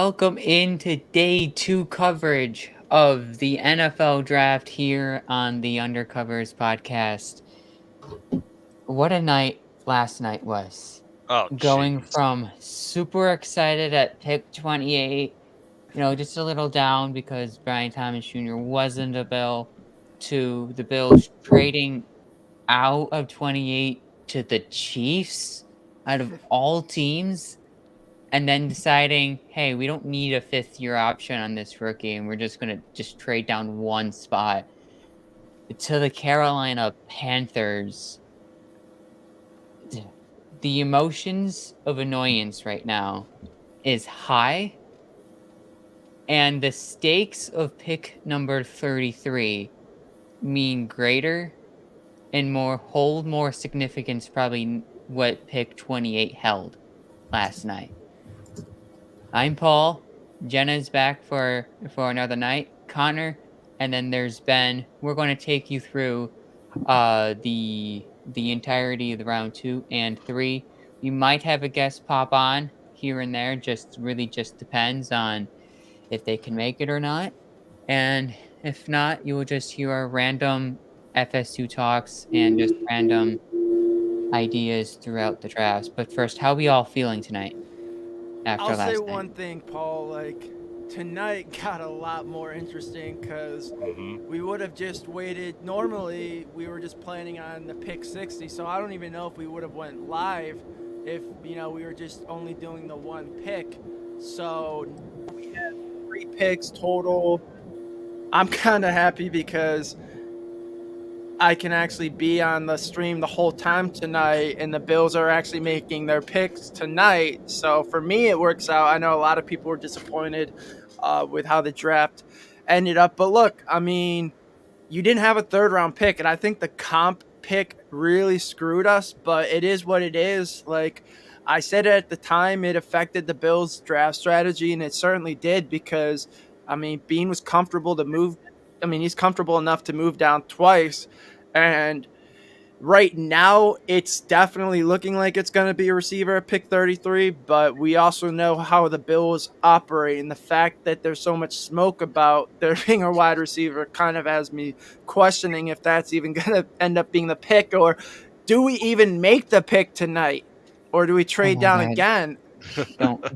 welcome into day 2 coverage of the NFL draft here on the Undercovers podcast. What a night last night was. Oh, Going jeez. from super excited at pick 28, just a little down because Brian Thomas Jr. wasn't a Bill, to the Bills trading out of 28 to the Chiefs out of all teams. And then deciding, hey, we don't need a fifth year option on this rookie, and we're just gonna just trade down one spot to the Carolina Panthers. The emotions of annoyance right now is high, and the stakes of pick number 33 mean greater and hold more significance probably what pick 28 held last night. I'm Paul. Jenna's back for another night. Connor, and then there's Ben. We're going to take you through the entirety of the round 2 and 3. You might have a guest pop on here and there. Just depends on if they can make it or not. And if not, you will just hear our random FS2 talks and just random ideas throughout the drafts. But first, how are we all feeling tonight after I'll say last night? one thing, Paul. Tonight got a lot more interesting because we would have just waited. Normally, we were just planning on the pick 60, so I don't even know if we would have went live if we were just only doing the one pick. So we have 3 picks total. I'm kind of happy because I can actually be on the stream the whole time tonight, and the Bills are actually making their picks tonight. So for me, it works out. I know a lot of people were disappointed with how the draft ended up. But look, I mean, you didn't have a third-round pick, and I think the comp pick really screwed us, but it is what it is. Like I said at the time, it affected the Bills' draft strategy, and it certainly did because, I mean, Bean was comfortable to move. I mean, he's comfortable enough to move down twice. And right now, it's definitely looking like it's going to be a receiver at pick 33, but we also know how the Bills operate, and the fact that there's so much smoke about there being a wide receiver kind of has me questioning if that's even going to end up being the pick, or do we even make the pick tonight, or do we Oh trade my down god. again?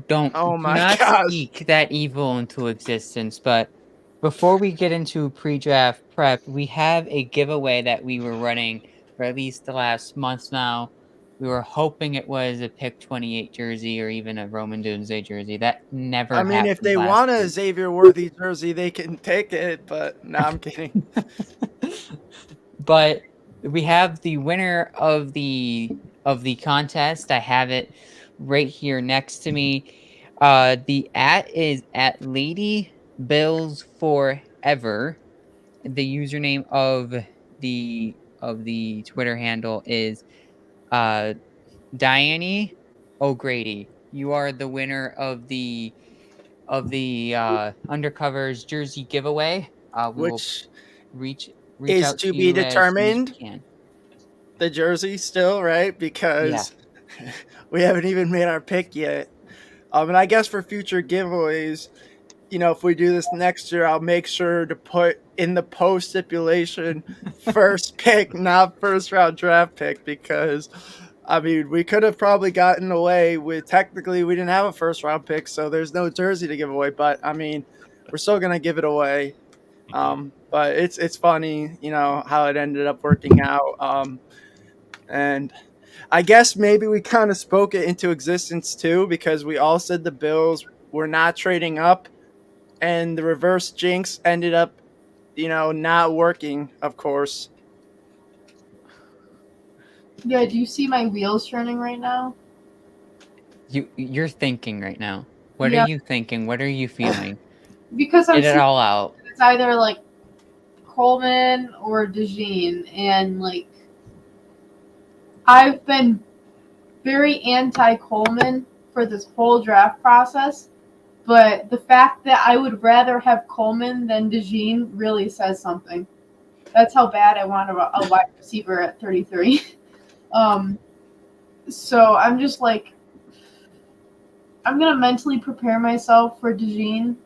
Don't Oh do my not gosh. speak that evil into existence. But before we get into pre-draft prep, we have a giveaway that we were running for at least the last month now. We were hoping it was a pick 28 jersey or even a Roman Doomsday jersey. That never I mean, if happened they last want a year. Xavier Worthy jersey, they can take it, but no, I'm kidding. But we have the winner of the contest. I have it right here next to me. The @ is at Lady Bills Forever. The username of the Twitter handle is uh Diane O'Grady. You are the winner of the Undercovers jersey giveaway. We will Which reach reach is out to to be you as soon as determined, we can. the jersey still, right? Yeah. Because we haven't even made our pick yet. And I guess for future giveaways, if we do this next year, I'll make sure to put in the post stipulation first pick, not first round draft pick, because I mean, we could have probably gotten away with, technically we didn't have a first round pick, so there's no jersey to give away, but I mean, we're still going to give it away. But it's funny, how it ended up working out. And I guess maybe we kind of spoke it into existence too, because we all said the Bills were not trading up, and the reverse jinx ended up, not working, of course. Yeah, do you see my wheels turning right now? You're thinking right now. What are Yeah, you thinking? What are you feeling? because I'm Get it seeing all out. it's either like Coleman or DeJean, and I've been very anti Coleman for this whole draft process, but the fact that I would rather have Coleman than DeJean really says something. That's how bad I want a wide receiver at 33. um, so I'm just like, I'm gonna mentally prepare myself for DeJean.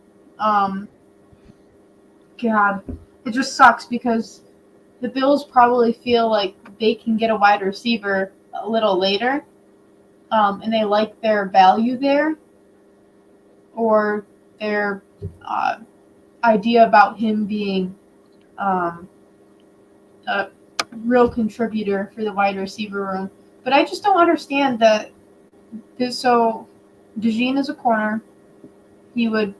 God, it just sucks because the Bills probably feel like they can get a wide receiver a little later, and they like their value there, or their uh, idea about him being um, a real contributor for the wide receiver room. But I just don't understand that. So, DeJean is a corner. He would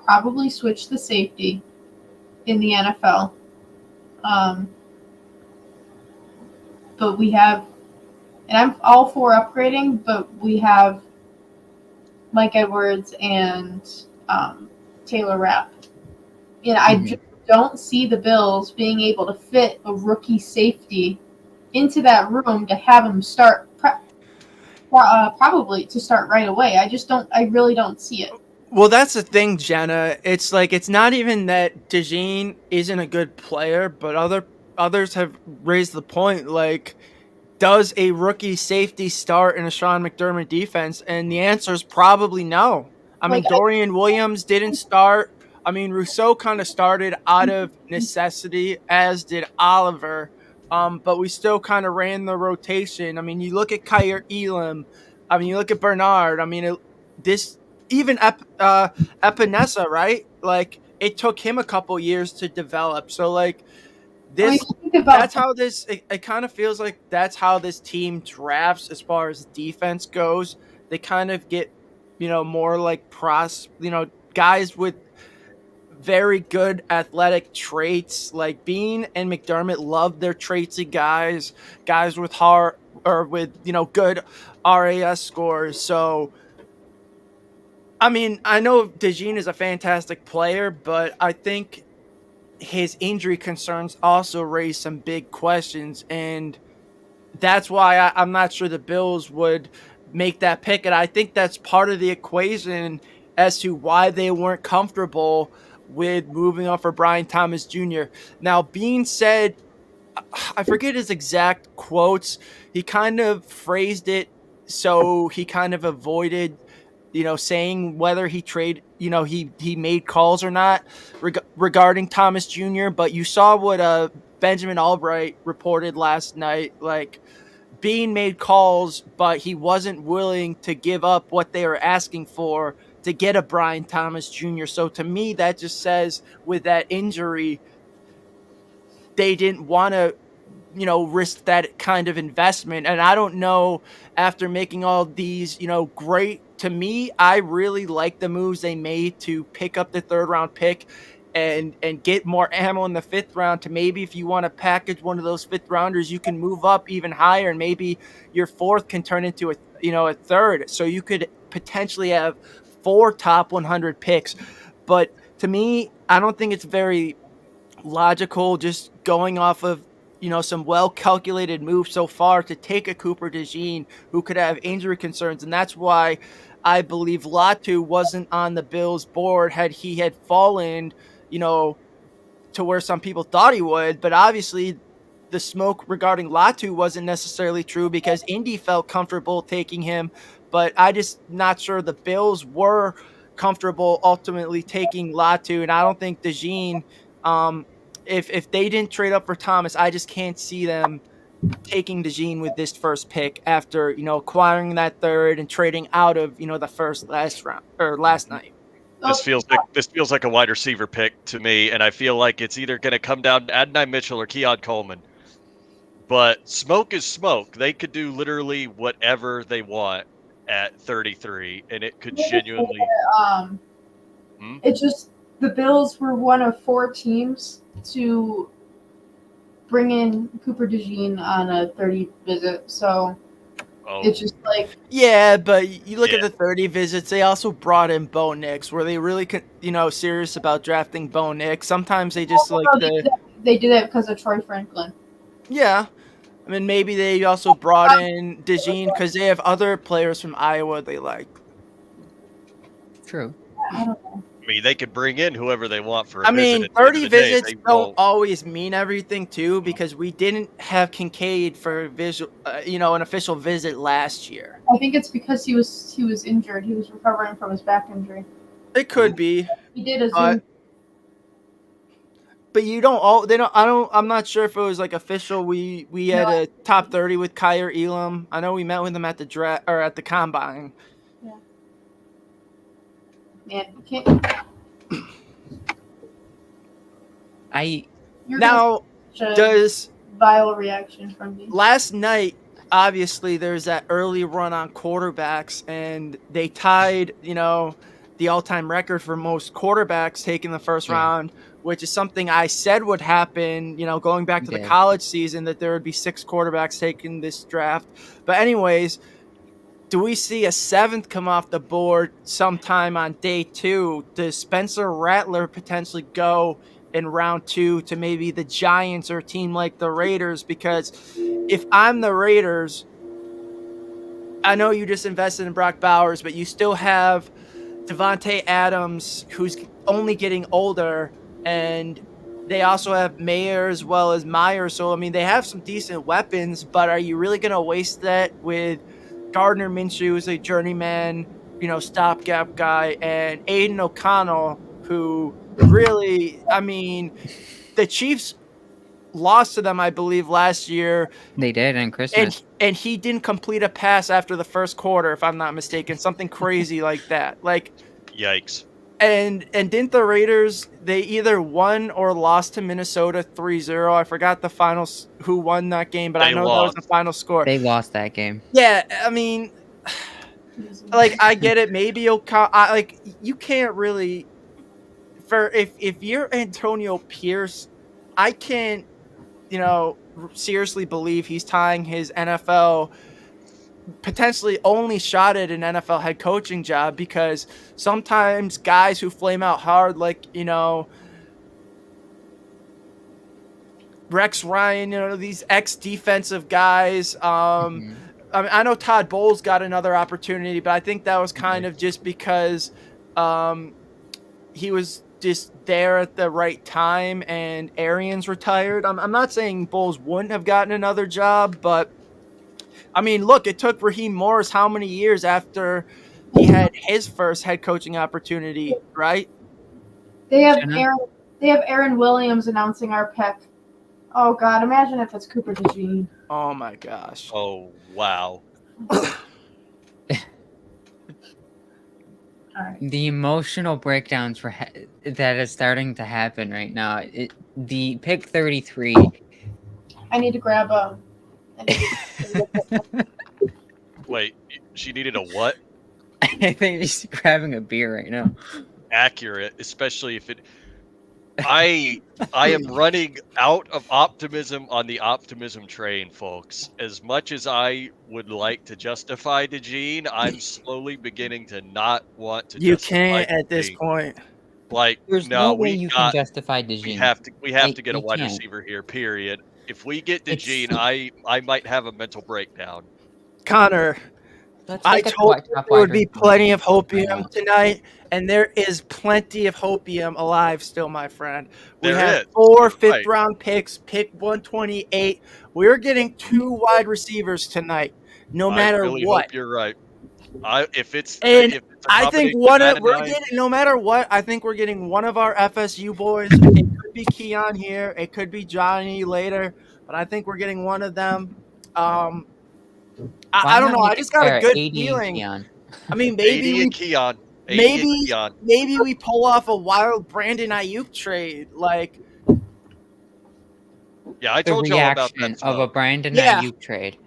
probably switch the safety in the NFL. Um, but we have, and I'm all for upgrading, but we have Mike Edwards and Taylor Rapp. And I just don't see the Bills being able to fit a rookie safety into that room to have him start probably to start right away. I really don't see it. Well, that's the thing, Jenna. It's like it's not even that DeJean isn't a good player, but others have raised the point like, does a rookie safety start in a Sean McDermott defense? And the answer is probably no. I mean, Like, Dorian Williams didn't start. I mean, Rousseau kind of started out of necessity, as did Oliver. But we still kind of ran the rotation. I mean, you look at Kyer Elam. I mean, you look at Bernard. I mean, this even Epinesa, right? Like, it took him a couple years to develop. So, like, I mean, this think about that's how this it kind of feels like that's how this team drafts as far as defense goes. They kind of get, more like guys with very good athletic traits. Like Bean and McDermott love their traitsy guys with heart or with, good RAS scores. So I mean, I know DeJean is a fantastic player, but I think his injury concerns also raise some big questions, and that's why I'm not sure the Bills would make that pick. And I think that's part of the equation as to why they weren't comfortable with moving on for Brian Thomas Jr. Now, being said, I forget his exact quotes. He kind of phrased it so he kind of avoided, saying whether he made calls or not regarding Thomas Jr. But you saw what Benjamin Albright reported last night. Like, Bean made calls, but he wasn't willing to give up what they were asking for to get a Brian Thomas Jr. So to me, that just says with that injury, they didn't want to risk that kind of investment. And I don't know, after making all these, great, to me, I really like the moves they made to pick up the third round pick and get more ammo in the fifth round to maybe, if you want to package one of those fifth rounders, you can move up even higher, and maybe your fourth can turn into a third. So you could potentially have 4 top 100 picks. But to me, I don't think it's very logical just going off of some well calculated moves so far to take a Cooper DeJean who could have injury concerns. And that's why I believe Latu wasn't on the Bills board had he had fallen to where some people thought he would. But obviously the smoke regarding Latu wasn't necessarily true because Indy felt comfortable taking him, but I just not sure the Bills were comfortable ultimately taking Latu. And I don't think DeJean, if they didn't trade up for Thomas, I just can't see them taking DeJean with this first pick after acquiring that third and trading out of the first last round or last night. This feels like a wide receiver pick to me, and I feel like it's either going to come down to Adonai Mitchell or Keon Coleman. But smoke is smoke. They could do literally whatever they want at 33, and it could genuinely. It's just the Bills were one of 4 teams to bring in Cooper DeJean on a 30 visit, so it's just like... Yeah, but you look at the 30 visits, they also brought in Bo Nix. Were they really, serious about drafting Bo Nix? Sometimes they just They did it because of Troy Franklin. Yeah. I mean, maybe they also brought in DeJean because they have other players from Iowa they like. True. I don't know. I mean, they could bring in whoever they want for a visit. 30 visits don't always mean everything, too, because we didn't have Kincaid for an official visit last year. I think it's because he was injured. He was recovering from his back injury. It could be, He did a Zoom. but you don't all they don't. I don't. I'm not sure if it was like official. We had No. a top 30 with Kyer Elam. I know we met with him at the draft or at the combine. Man, you can't. You're Now, gonna does vile reaction from me. last night? Obviously, there's that early run on quarterbacks, and they tied, the all-time record for most quarterbacks taken the first round, which is something I said would happen, going back to the college season, that there would be 6 quarterbacks taking this draft. But anyways, do we see a 7th come off the board sometime on day 2? Does Spencer Rattler potentially go in round 2 to maybe the Giants or a team like the Raiders? Because if I'm the Raiders, I know you just invested in Brock Bowers, but you still have Devontae Adams, who's only getting older, and they also have Mayer as well as Myers. So, I mean, they have some decent weapons, but are you really going to waste that with Gardner Minshew, who's a journeyman, stopgap guy, and Aiden O'Connell, who really, I mean, the Chiefs lost to them, I believe, last year. They did on Christmas. And he didn't complete a pass after the first quarter, if I'm not mistaken. Something crazy like that. Like, yikes. And didn't the Raiders, they either won or lost to Minnesota 3-0? I forgot the finals, who won that game, but I know that was the final score. They lost that game. Yeah, I mean, like, I get it. Maybe you can't really, if you're Antonio Pierce, I can't, seriously believe he's tying his NFL potentially only shot at an NFL head coaching job, because sometimes guys who flame out hard, like, Rex Ryan, these ex-defensive guys. I mean, I know Todd Bowles got another opportunity, but I think that was kind of just because he was just there at the right time and Arians retired. I'm not saying Bowles wouldn't have gotten another job, but I mean, look, it took Raheem Morris how many years after he had his first head coaching opportunity, right? They have Aaron Williams announcing our pick. Oh God, imagine if it's Cooper DeJean. Oh my gosh. Oh wow. The emotional breakdowns that is starting to happen right now. The pick 33. I need to grab a. Wait, she needed a what? I think she's grabbing a beer right now. Accurate, especially if it. I am running out of optimism on the optimism train, folks. As much as I would like to justify DeJean, I'm slowly beginning to not want to. You can't at this point. Like, there's no way you can justify DeJean. We have to get a wide receiver here. Period. If we get DeJean, I might have a mental breakdown. Connor, I told you there would be plenty of hopium tonight, and there is plenty of hopium alive still, my friend. We have 4 fifth-round picks, pick 128. We're getting 2 wide receivers tonight, no matter what. I really hope you're right. I think no matter what, I think we're getting one of our FSU boys. It could be Keon here, it could be Johnny later, but I think we're getting one of them. I don't know. I just got a good feeling. I mean, maybe we pull off a wild Brandon Ayuk trade. Like, yeah, I told you all about that of a Brandon Ayuk trade.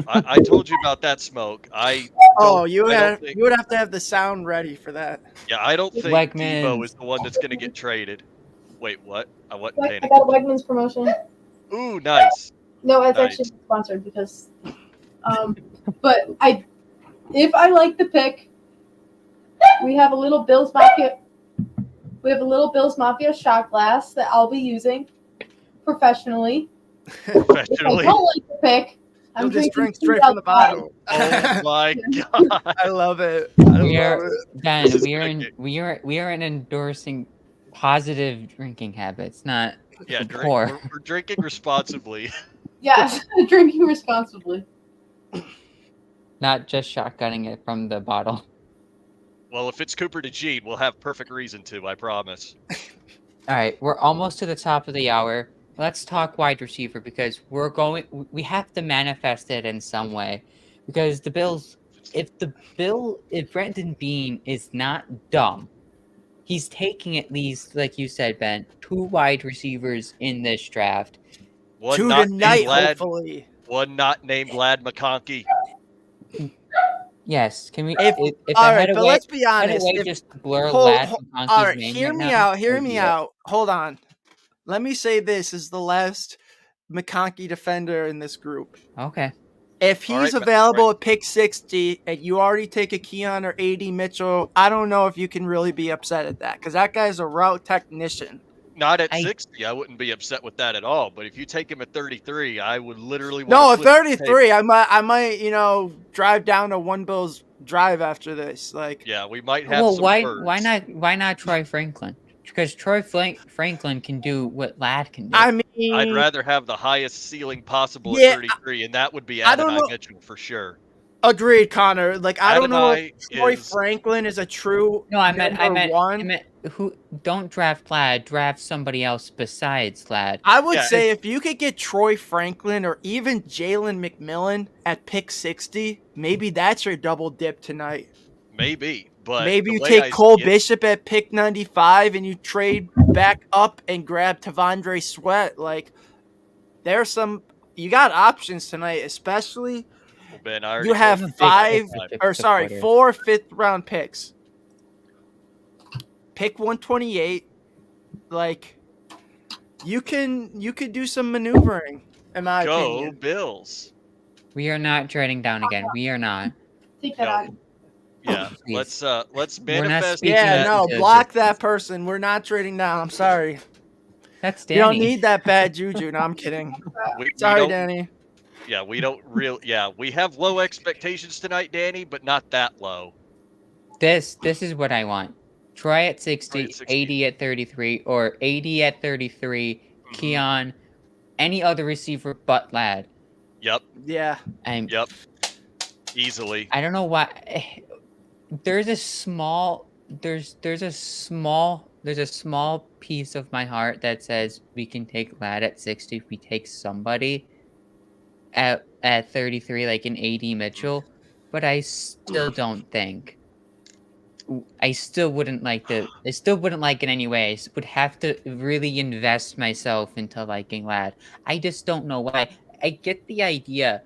I told you about that smoke. You would have to have the sound ready for that. Yeah, I don't think Debo is the one that's going to get traded. Wait, what? I wasn't paying I got a Wegmans promotion. Ooh, nice. No, it's actually sponsored because. But if I like the pick, we have a little Bills Mafia. We have a little Bills Mafia shot glass that I'll be using professionally. If I don't like the pick, I'm just drink straight from the bottle. Oh my god! I love it. We are endorsing positive drinking habits, not poor. We're drinking responsibly. Yes, drinking responsibly. not just shotgunning it from the bottle. Well, if it's Cooper DeJean, we'll have perfect reason to, I promise. All right, we're almost to the top of the hour. Let's talk wide receiver because we have to manifest it in some way. Because the Bills, if Brendan Bean is not dumb, he's taking at least, like you said, Ben, 2 wide receivers in this draft. One Two not tonight, named Lad, hopefully. one not named Lad McConkey. Yes, can we? If If all I right, had a but way, let's be had a honest. way If just to blur hold, Lad all McConkey's right, name hear right me now, out. Hear that would me be it. out. Hold on. Let me say this is the last McConkey defender in this group. Okay. If he's All right, available at pick 60 and you already take a Keon or AD Mitchell, I don't know if you can really be upset at that because that guy's a route technician. Not at I- 60, I wouldn't be upset with that at all. But if you take him at 33, I would literally want No, to at flip the 33, table. I might, drive down to One Bills Drive after this. Like, Yeah, we might have Well, some why birds. not Troy Franklin? Because Troy Franklin can do what Lad can do. I I'd mean, rather have the highest ceiling possible Yeah, at 33, and that would be I don't Adonai know. Mitchell for sure. Agreed, Connor. Like, I don't know Adonai if Troy is Franklin is a true No, I number one. meant who? Don't draft Lad. Draft somebody else besides Lad. I would Yeah, say if you could get Troy Franklin or even Jalen McMillan at pick 60, maybe that's your double dip tonight. maybe, but Maybe the you way take I Cole see it, Bishop at pick 95 and you trade back up and grab Tavondre Sweat. Like, there's some, you got options tonight, especially well, Ben, I already you have told you five, last time. or sorry, supporter. 4 fifth-round picks. Pick 128. Like, you could do some maneuvering, in my Go opinion. Bills. We are not trading down again. We are not. Take that No. out. Yeah, Please. let's We're not manifest speaking Yeah, Speaking that. no, into block existence. that person. We're not trading down. I'm sorry. That's You Danny. don't need that bad juju. No, I'm kidding. We Sorry, don't, Danny. Yeah, we don't real. Yeah, we have low expectations tonight, Danny, but not that low. This is what I want. Troy at 60, Troy at 60. 80 at 33, or 80 at 33, Mhm. Keon, any other receiver but Lad. Yep, Yeah. yep. Easily. I don't know why. There's a small piece of my heart that says we can take Lad at 60 if we take somebody at 33 like an AD Mitchell, but I still don't think. I still wouldn't like it anyway. I would have to really invest myself into liking Lad. I just don't know why. I get the idea.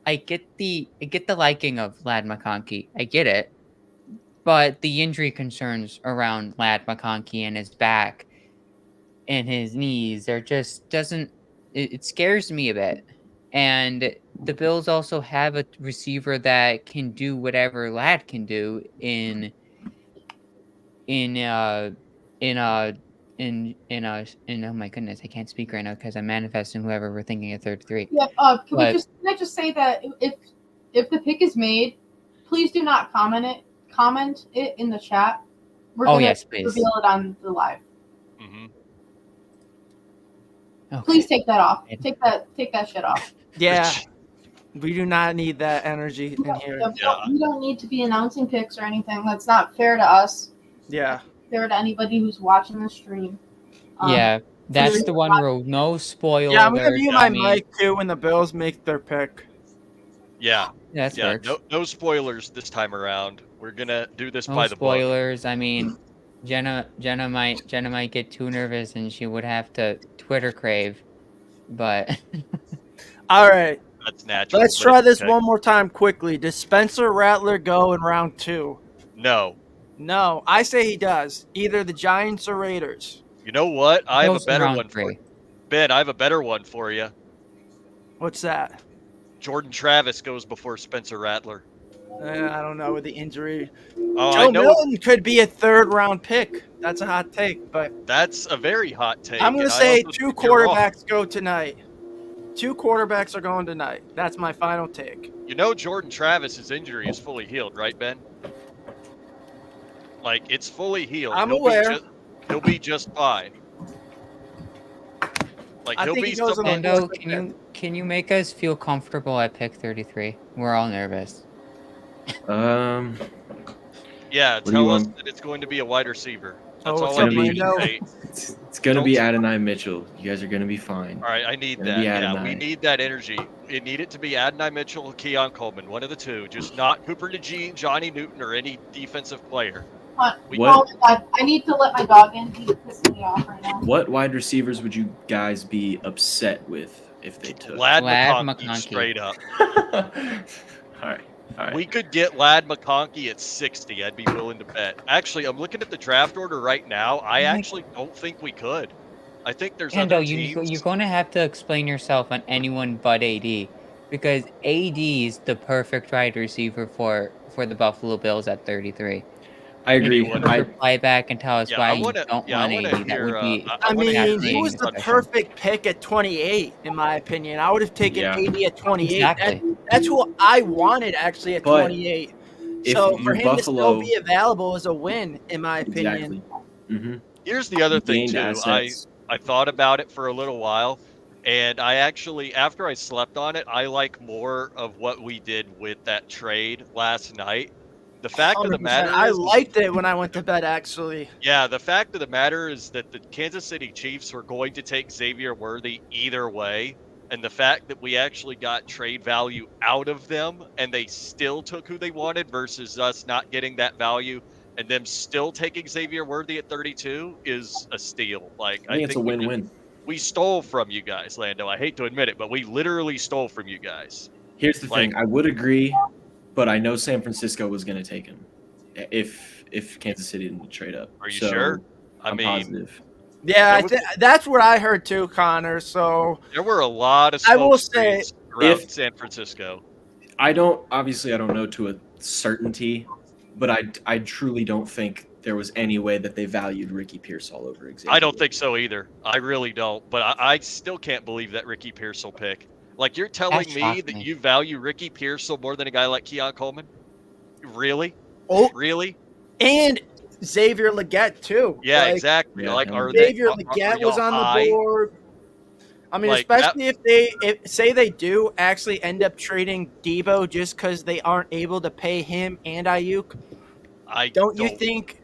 I get the liking of Lad McConkey. I get it. But the injury concerns around Lad McConkey and his back and his knees are just it scares me a bit. And the Bills also have a receiver that can do whatever Lad can do in oh my goodness, I can't speak right now because I'm manifesting whoever we're thinking at 33. Yeah. Can I just say that if the pick is made, please do not comment it in the chat. We're gonna yes, please. reveal it on the live. Hmm. Okay. Please take that off. Take that shit off. Yeah. We do not need that energy in here. We don't need to be announcing picks or anything. That's not fair to us. Yeah. Fair to anybody who's watching the stream. Yeah, that's the one rule. No spoiler. Yeah, I'm gonna mute my I mean, mic too when the Bills make their pick. Yeah, that yeah. works. No spoilers this time around. We're gonna do this No by the book. spoilers. I mean, Jenna might get too nervous and she would have to Twitter crave. But All right. That's natural. Let's but try it's this okay. one more time quickly. Does Spencer Rattler go in round 2? No. No, I say he does. Either the Giants or Raiders. You know what? I have a goes in better round one for 3. you. Ben, I have a better one for you. What's that? Jordan Travis goes before Spencer Rattler. I don't know with the injury. Oh, I Joe know Milton could be a 3rd-round pick. That's a hot take, but that's a very hot take. I'm going and to I say also 2 think you're wrong. quarterbacks go tonight. 2 quarterbacks are going tonight. That's my final take. You know Jordan Travis's injury is fully healed, right, Ben? Like, it's fully healed. I'm aware. He'll be just fine. Like, I he'll think be he goes someone. on the Ando, can you make us feel comfortable at pick 33? We're all nervous. Um, Yeah, What do you tell us want? that it's going to be a wide receiver. That's Oh, all it's I gonna up, need be- you to Lando. say. it's gonna Don't be say, Adonai Mitchell. You guys are gonna be fine. all right, I need Gonna that. be Yeah, we Adonai. need that energy. We need it to be Adonai Mitchell, Keon Coleman, one of the two. Just not Cooper DeJean, Johnny Newton, or any defensive player. We- What Oh my god, I need to let my dog in. He's pissing me off right now. what wide receivers would you guys be upset with if they took? Lad Lad McConkey, McConkey. straight up. All right. All right. We could get Lad McConkey at 60. I'd be willing to bet. Actually, I'm looking at the draft order right now. I Like- actually don't think we could. I think there's Hendo, other you're teams. going to have to explain yourself on anyone but AD because AD is the perfect wide receiver for the Buffalo Bills at 33. I agree. Anyone- Just I, reply back and tell us Yeah, why I you wanna- don't yeah, I want wanna AD. That hear, would be. I I wanna mean, hear he fascinating was the discussion. perfect pick at 28, in my opinion. I would have taken Yeah. AD at 28. Exactly. That's who I wanted actually at But 28. if So for you're him to still Buffalo- be available is a win, in my opinion. exactly. Mm-hmm. Here's the other thing Gained too. assets. I thought about it for a little while, and I actually, after I slept on it, I like more of what we did with that trade last night. The fact of the 100%. matter I is, liked it when I went to bed, actually. yeah, the fact of the matter is that the Kansas City Chiefs were going to take Xavier Worthy either way. And the fact that we actually got trade value out of them and they still took who they wanted versus us not getting that value and them still taking Xavier Worthy at 32 is a steal. Like, I think it's a we just- win-win. we stole from you guys, Lando. I hate to admit it, but we literally stole from you guys. Here's the Like- thing. I would agree, but I know San Francisco was going to take him if Kansas City didn't trade up. Are you So, sure? I I'm mean, positive. Yeah, There was- that's what I heard too, Connor. So there were a lot of I will smoke say, screens around if- San Francisco. I don't know to a certainty, but I truly don't think there was any way that they valued Ricky Pearsall over Xavier. I don't think so either. I really don't. But I still can't believe that Ricky Pearsall pick. Like, you're telling me shocked that me. you value Ricky Pearsall more than a guy like Keon Coleman? Really? oh, Really? and Xavier Legette too. Yeah, Like, exactly. Yeah, Like, him are too. they? Xavier are Legette y'all was on high? the board. I mean, Like, that- especially if say they do actually end up trading Debo just because they aren't able to pay him and Ayuk. I Don't you think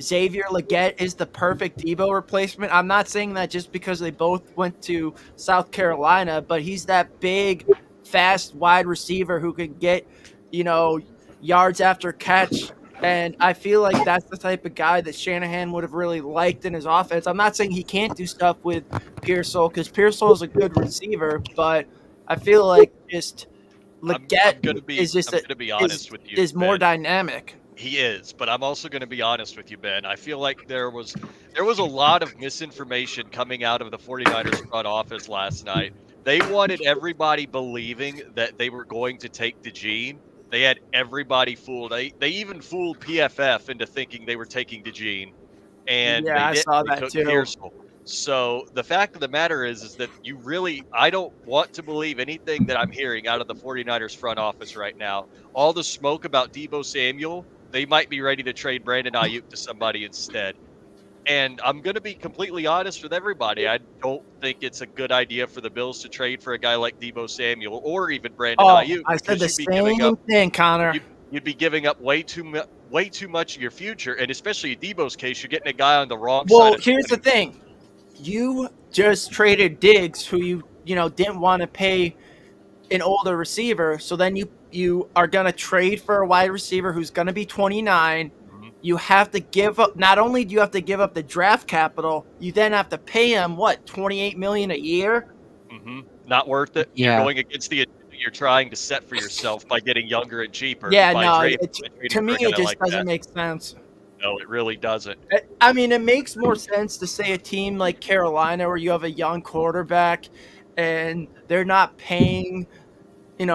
Xavier Legette is the perfect Debo replacement? I'm not saying that just because they both went to South Carolina, but he's that big, fast wide receiver who could get, yards after catch. And I feel like that's the type of guy that Shanahan would have really liked in his offense. I'm not saying he can't do stuff with Pearsall because Pearsall is a good receiver, but I feel like just Legette I'm gonna be, is just I'm gonna be honest with you. is more Ben. dynamic. He is, but I'm also going to be honest with you, Ben. I feel like there was a lot of misinformation coming out of the 49ers front office last night. They wanted everybody believing that they were going to take DeJean. They had everybody fooled. They even fooled PFF into thinking they were taking DeJean, and Yeah, they I didn't. saw They that took too. Pearsall. So the fact of the matter is that I don't want to believe anything that I'm hearing out of the 49ers front office right now. All the smoke about Debo Samuel, they might be ready to trade Brandon Ayuk to somebody instead. And I'm going to be completely honest with everybody. I don't think it's a good idea for the Bills to trade for a guy like Debo Samuel or even Brandon Oh, Ayuk. I said because the you'd be giving same up, thing, Connor. you'd be giving up way too much of your future. And especially in Debo's case, you're getting a guy on the wrong side Well, of here's the thing. You just traded Diggs, who you didn't want to pay an older receiver. So then you are going to trade for a wide receiver who's going to be 29. Mhm. You have to give up. Not only do you have to give up the draft capital, you then have to pay him what, $28 million a year. Not worth it. Yeah. You're going against the agenda you're trying to set for yourself by getting younger and cheaper. Yeah, by no, trading to me for a guy it just like doesn't that. make sense. No, it really doesn't. I mean, it makes more sense to say a team like Carolina where you have a young quarterback and they're not paying,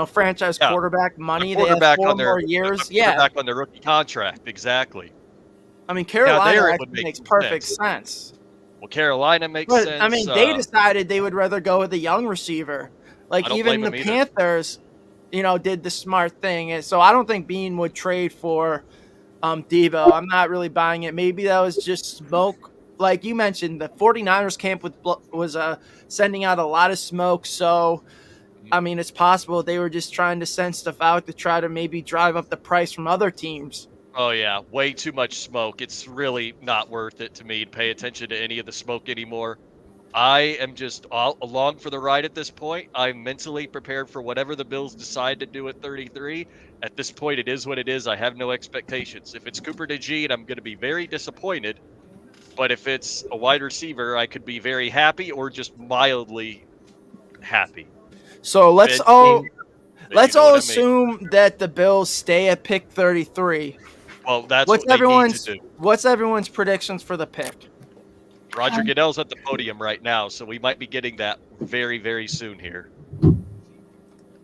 franchise Yeah. quarterback money. A They have quarterback 4 on their more years. a Yeah. quarterback on their rookie contract. Exactly. I mean, there Carolina it would actually make makes some perfect sense. sense. Well, Carolina makes But, sense. I mean, they decided they would rather go with a young receiver. Like, I don't even blame the them either. Panthers, did the smart thing. And so I don't think Bean would trade for Debo. I'm not really buying it. Maybe that was just smoke. Like you mentioned, the 49ers camp was sending out a lot of smoke. So I mean, it's possible they were just trying to send stuff out to try to maybe drive up the price from other teams. Oh yeah, way too much smoke. It's really not worth it to me to pay attention to any of the smoke anymore. I am just all along for the ride at this point. I'm mentally prepared for whatever the Bills decide to do at 33. At this point, it is what it is. I have no expectations. If it's Cooper DeJean, I'm going to be very disappointed. But if it's a wide receiver, I could be very happy or just mildly happy. So let's Vince, all you know what I mean. assume that the Bills stay at pick 33. Well, that's What's what they need everyone's to do. What's everyone's predictions for the pick? Roger Goodell's at the podium right now, so we might be getting that very, very soon here.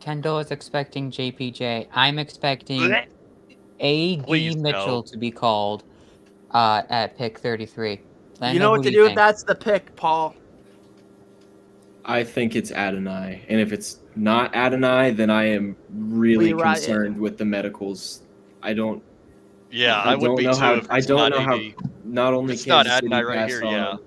Kendall is expecting JPJ. I'm expecting Blech. A.D. Please, Mitchell no. to be called at pick 33. You know what to do if that's the pick, Paul. I think it's Adonai, and if it's not Adonai, then I am really Rewrite it. concerned with the medicals. I don't. Yeah, I I would don't be know too. how. if I it's don't not know how. AD. Not only It's not Kansas City Adonai right passed here, on yeah. him,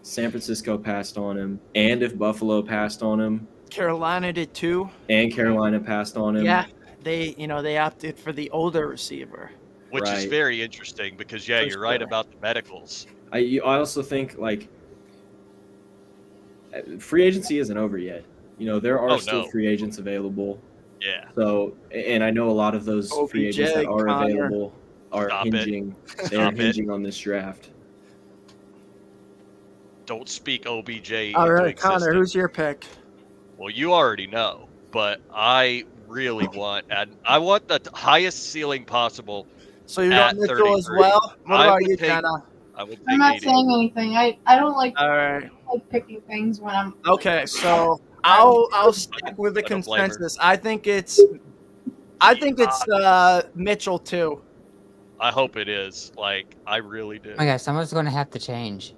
San Francisco passed on him, and if Buffalo passed on him, Carolina did too. and Carolina passed on him. Yeah, they opted for the older receiver. Which is Right. very interesting because, yeah, For you're right sure. about the medicals. I also think like free agency isn't over yet. There are Oh, still no. free agents available. Yeah. So, and I know a lot of those free OBJ, agents that are Connor. available are Stop it. hinging. They're Stop it. hinging on this draft. Don't speak OBJ All into right, Connor, existence. who's your pick? Well, you already know, but I really want I want the highest ceiling possible. So you At got Mitchell as 33. well. What I about would you, take- Jenna? I would I'm take not 80. saying anything. I don't like All right. picking things when I'm Okay, so I'll stick with the I don't blame her. consensus. I think it's Mitchell too. I hope it is. Like, I really do. Oh yeah, someone's going to have to change.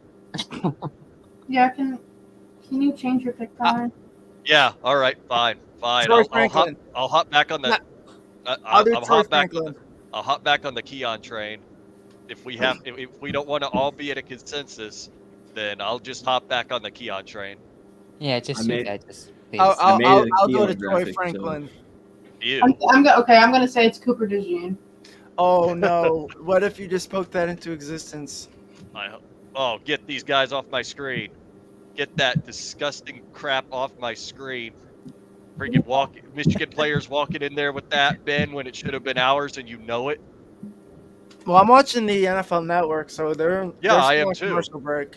Yeah, can you change your pick, Connor? Yeah. All right. Fine. Troy Franklin. I'll hop back on the. Nah, I'll do I'll Troy hop back. Franklin. I'll hop back on the Keon train. If we don't want to all be at a consensus, then I'll just hop back on the Keon train. Yeah, just I do made- that. Just please. I'll made I'll, a I'll go Keon to Troy graphic, so- Franklin. Ew. I'm gonna say it's Cooper DeJean. Oh no! What if you just spoke that into existence? Get these guys off my screen. Get that disgusting crap off my screen. Freaking Michigan players walking in there with that, Ben, when it should have been ours, and you know it. Well, I'm watching the NFL Network, so they're I still am on too. commercial break.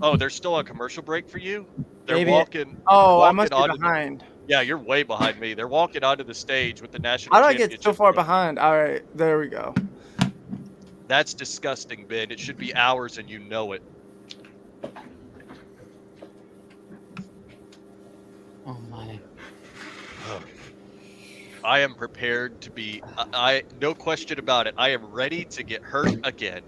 Oh, they're still on commercial break for you? They're Maybe. walking. Oh, I walking must be onto the- behind. Yeah, you're way behind me. They're walking onto the stage with the national How did I championship. get so far trophy. behind? All right, there we go. That's disgusting, Ben. It should be ours, and you know it. Oh my. I am prepared to be. No question about it. I am ready to get hurt again.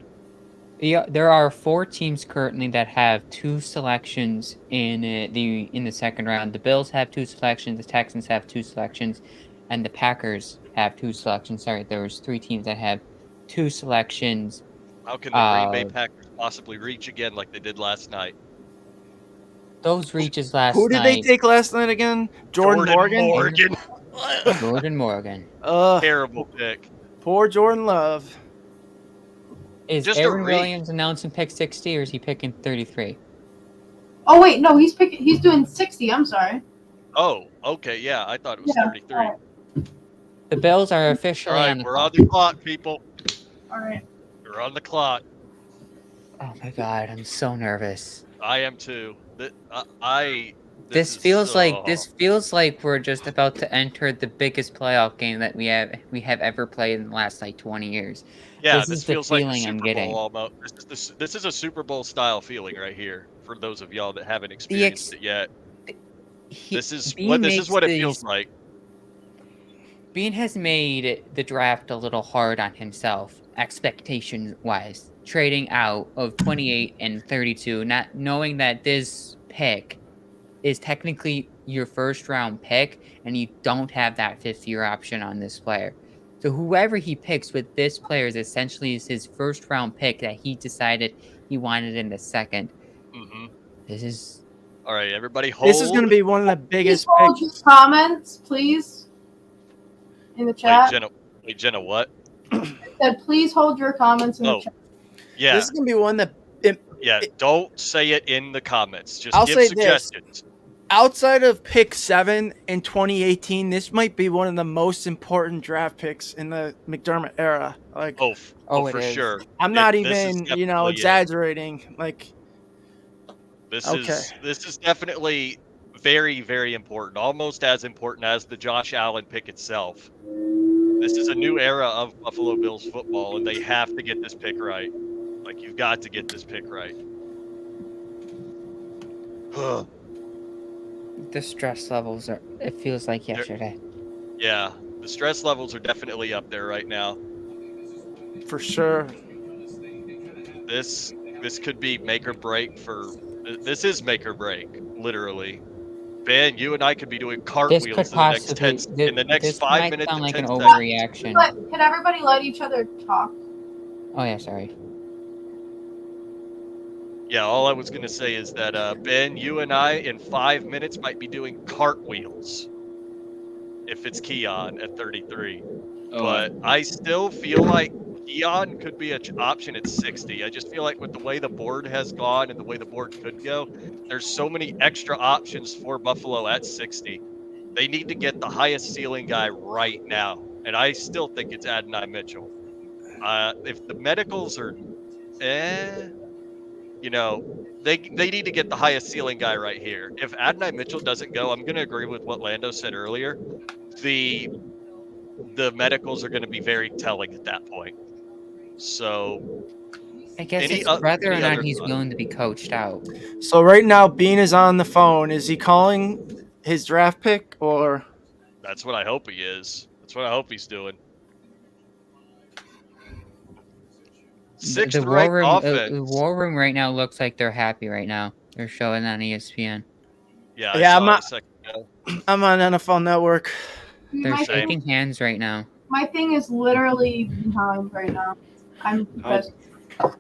Yeah, there are 4 teams currently that have 2 selections in the second round. The Bills have 2 selections, the Texans have 2 selections, and the Packers have 2 selections. Sorry, there was 3 teams that have 2 selections. How can the Green Bay Packers possibly reach again like they did last night? Those reaches last Who did night. they take last night again? Jordan Morgan. Jordan Morgan. Terrible pick. Poor Jordan Love. Is Just a Aaron reach. Williams announcing pick 60 or is he picking 33? Oh wait, no, he's doing 60. I'm sorry. Oh, okay, yeah. I thought it was Yeah, 33. alright. The Bills are All officially right, on the we're clock. on the clock, people. All right. We're on the clock. Oh my god, I'm so nervous. I am too. This is feels so- like we're just about to enter the biggest playoff game that we have ever played in the last like 20 years. Yeah, This this is the feels like a feeling I'm Super getting. Bowl almost. This is a Super Bowl style feeling right here for those of y'all that haven't experienced it yet. This is what it feels like. Bean has made the draft a little hard on himself, expectation-wise, trading out of 28 and 32, not knowing that this pick is technically your first-round pick, and you don't have that fifth-year option on this player. So whoever he picks with this player is essentially his first-round pick that he decided he wanted in the second. Mm-hmm. This is All right, everybody hold. This is going to be one of the Please biggest hold your picks. comments, please, in the chat. Wait, Jenna, what? I said, please hold your comments in the chat. Yeah. This is going to be one that. Don't say it in the comments. Just I'll give say suggestions. Outside of pick 7 in 2018, this might be one of the most important draft picks in the McDermott era. Like, it for is. sure. I'm not This is even, definitely it. exaggerating. Like, This Okay. is definitely very, very important. Almost as important as the Josh Allen pick itself. This is a new era of Buffalo Bills football, and they have to get this pick right. Like, you've got to get this pick right. The stress levels are. It feels like yesterday. Yeah, the stress levels are definitely up there right now. for sure. This could be make or break for. This is make or break, literally. Ben, you and I could be doing This cartwheels could in the next possibly. in the next This 5 might minutes sound and like 10 an seconds. overreaction. Can everybody let each other talk? Oh yeah, sorry. Yeah, all I was gonna say is that Ben, you and I in 5 minutes might be doing cartwheels if it's Keon at 33. But I still feel like Keon could be an option at 60. I just feel like with the way the board has gone and the way the board could go, there's so many extra options for Buffalo at 60. They need to get the highest ceiling guy right now, and I still think it's Adonai Mitchell. If the medicals are, they need to get the highest ceiling guy right here. If Adonai Mitchell doesn't go, I'm going to agree with what Lando said earlier. The medicals are going to be very telling at that point. So I guess Any it's o- whether or any not other he's thought? willing to be coached out. So right now, Bean is on the phone. Is he calling his draft pick or? That's what I hope he is. That's what I hope he's doing. Sixth The war ranked room. offense. The war room right now looks like they're happy right now. They're showing on ESPN. Yeah, I Yeah, saw it a second ago. I'm on NFL Network. They're My shaking thing, hands right now. my thing is literally behind right now. I'm pissed. All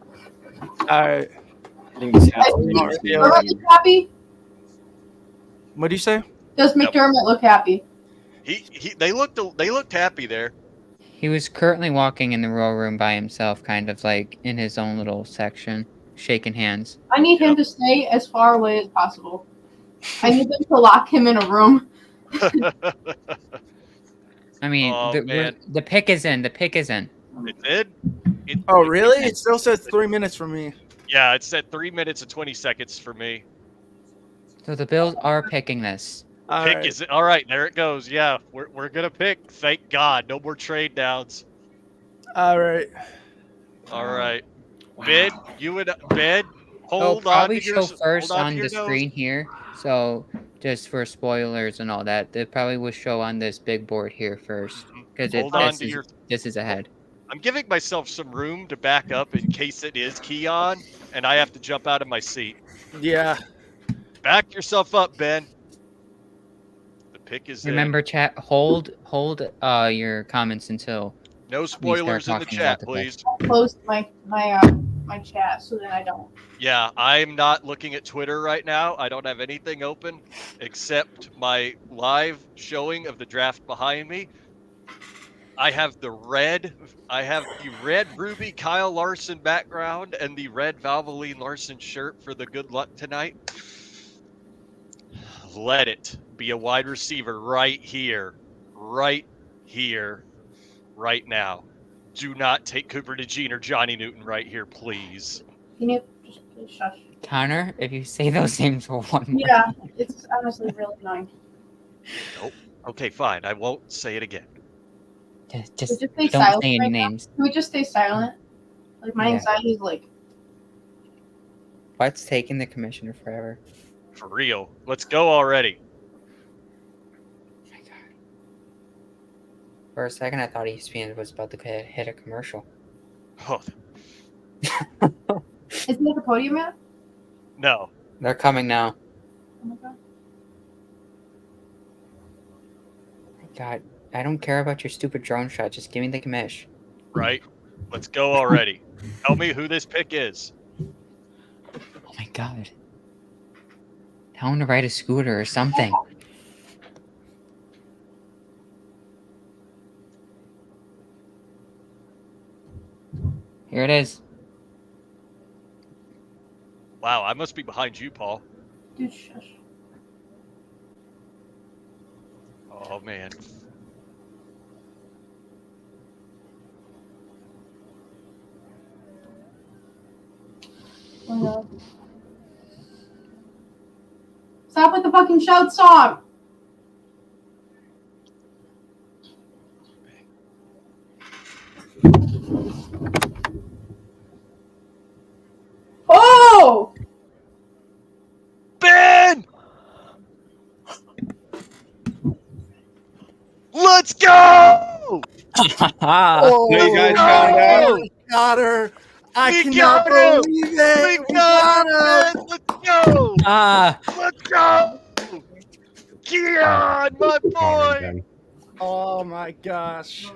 right. I think this has Does to be McDermott look happy? What do you say? Does McDermott look happy? They looked happy there. He was currently walking in the war room by himself, kind of like in his own little section, shaking hands. I need him to stay as far away as possible. I need them to lock him in a room. I mean, the pick is in. The pick is in. It did. Oh, really? It still says 3 minutes for me. Yeah, it said 3 minutes and 20 seconds for me. So the Bills are picking this. All Pick right. is all right. There it goes. Yeah, we're gonna pick. Thank God, no more trade downs. All right. All right, Wow. Ben, Ben, hold They'll on probably to your show first hold on to your the nose. screen here. So just for spoilers and all that, they probably will show on this big board here first because this is ahead. I'm giving myself some room to back up in case it is Keon and I have to jump out of my seat. Yeah. Back yourself up, Ben. The pick is Remember, chat. Hold your comments until no spoilers in the talking chat, about the please. I'll close my chat so that I don't. Yeah, I'm not looking at Twitter right now. I don't have anything open except my live showing of the draft behind me. I have the red Ruby Kyle Larson background and the red Valvoline Larson shirt for the good luck tonight. Let it be a wide receiver right here, right now. Do not take Cooper DeJean or Johnny Newton right here, please. Can you just please shush? Connor, if you say those names for one more Yeah, it's honestly really annoying. Nope. Okay, fine. I won't say it again. Just Could we just stay don't silent say any right now? names. Can we just stay silent? Like my Yeah. anxiety is like. What's taking the commissioner forever? For real. Let's go already. Oh my god. For a second, I thought ESPN was about to hit a commercial. Oh, Isn't it the podium yet? no. They're coming now. Oh my god. God, I don't care about your stupid drone shot. Just give me the commish. Right? Let's go already. Tell me who this pick is. Oh my god. Tell him to ride a scooter or something. Here it is. Wow, I must be behind you, Paul. Dude, shush. Oh man. Oh, no. Stop with the fucking shout song! Oh! Ben! Let's go! Oh, So you guys Let's found out? go! got her. I We cannot got him! believe it. We got him, Ben! Let's go! Ah, Let's go! Keon, my boy! Oh my gosh.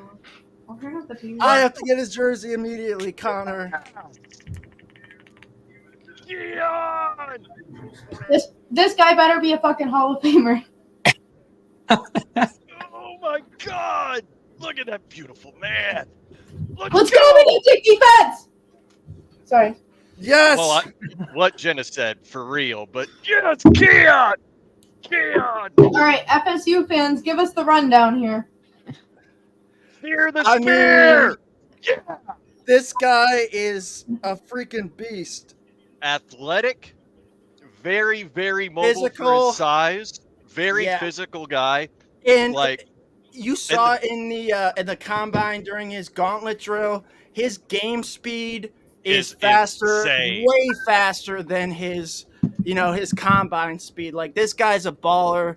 I'll turn off the TV. I have to get his jersey immediately, Connor. Keon! This guy better be a fucking Hall of Famer. Oh my God! Look at that beautiful man! Let's go! We need to take defense! Sorry. Yes. Well, what Jenna said, for real, but yes, Keon! Keon! Alright, FSU fans, give us the rundown here. Fear the I spear! mean- Yeah! This guy is a freaking beast. Athletic, very, very mobile for Physical. his size, very Yeah. physical guy. And Like, you saw in the combine during his gauntlet drill, his game speed is Is faster, insane. way faster than his combine speed. Like, this guy's a baller.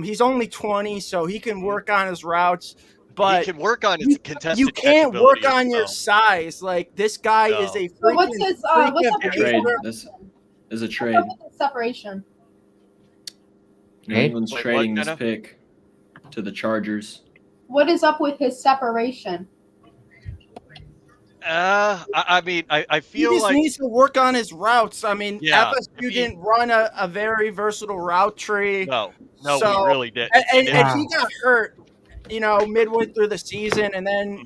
He's only 20, so he can work on his routes, but he can work on his contested you can't work catchability on as your well. size. Like, this guy No. is a So freaking, what's his what's up with his Trade. separation? This is a What's trade. up with his separation? New Okay. England's Wait, what, trading this Jenna? pick to the Chargers. What is up with his separation? I mean, I he feel just like needs to work on his routes. I mean, Yeah, FSU if he- didn't run a very versatile route tree. no, So- we really didn't. And Yeah. he got hurt, midway through the season, and then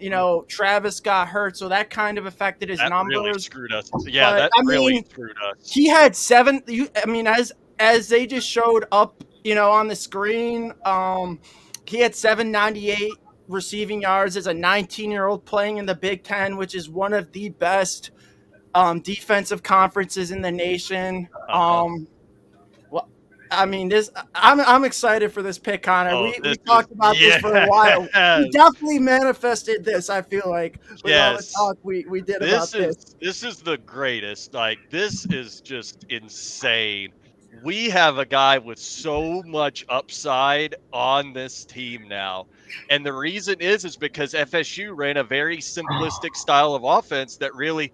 Travis got hurt, so that kind of affected his That really numbers. screwed us. Yeah, But, that I really mean, screwed us. He had seven. As they just showed up, on the screen, he had 798 receiving yards as a 19-year-old playing in the Big Ten, which is one of the best defensive conferences in the nation. Well, I mean, I'm excited for this pick, Connor. Oh, we this talked is- about this for a while. We Yes. definitely manifested this, I feel like, with all the Yes. talk we did about this. This is the greatest. Like, this is just insane. We have a guy with so much upside on this team now. And the reason is because FSU ran a very simplistic style of offense that really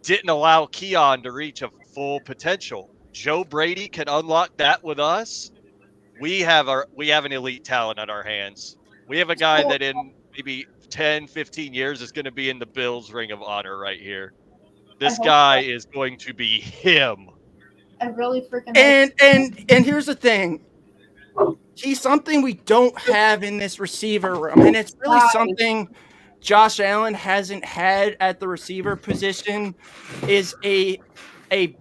didn't allow Keon to reach a full potential. Joe Brady can unlock that with us. We have an elite talent on our hands. We have a guy that in maybe 10, 15 years is going to be in the Bills Ring of Honor right here. This hope guy is going to be him. I really freaking And here's the thing. He's something we don't have in this receiver room. And it's really Right. something Josh Allen hasn't had at the receiver position, is a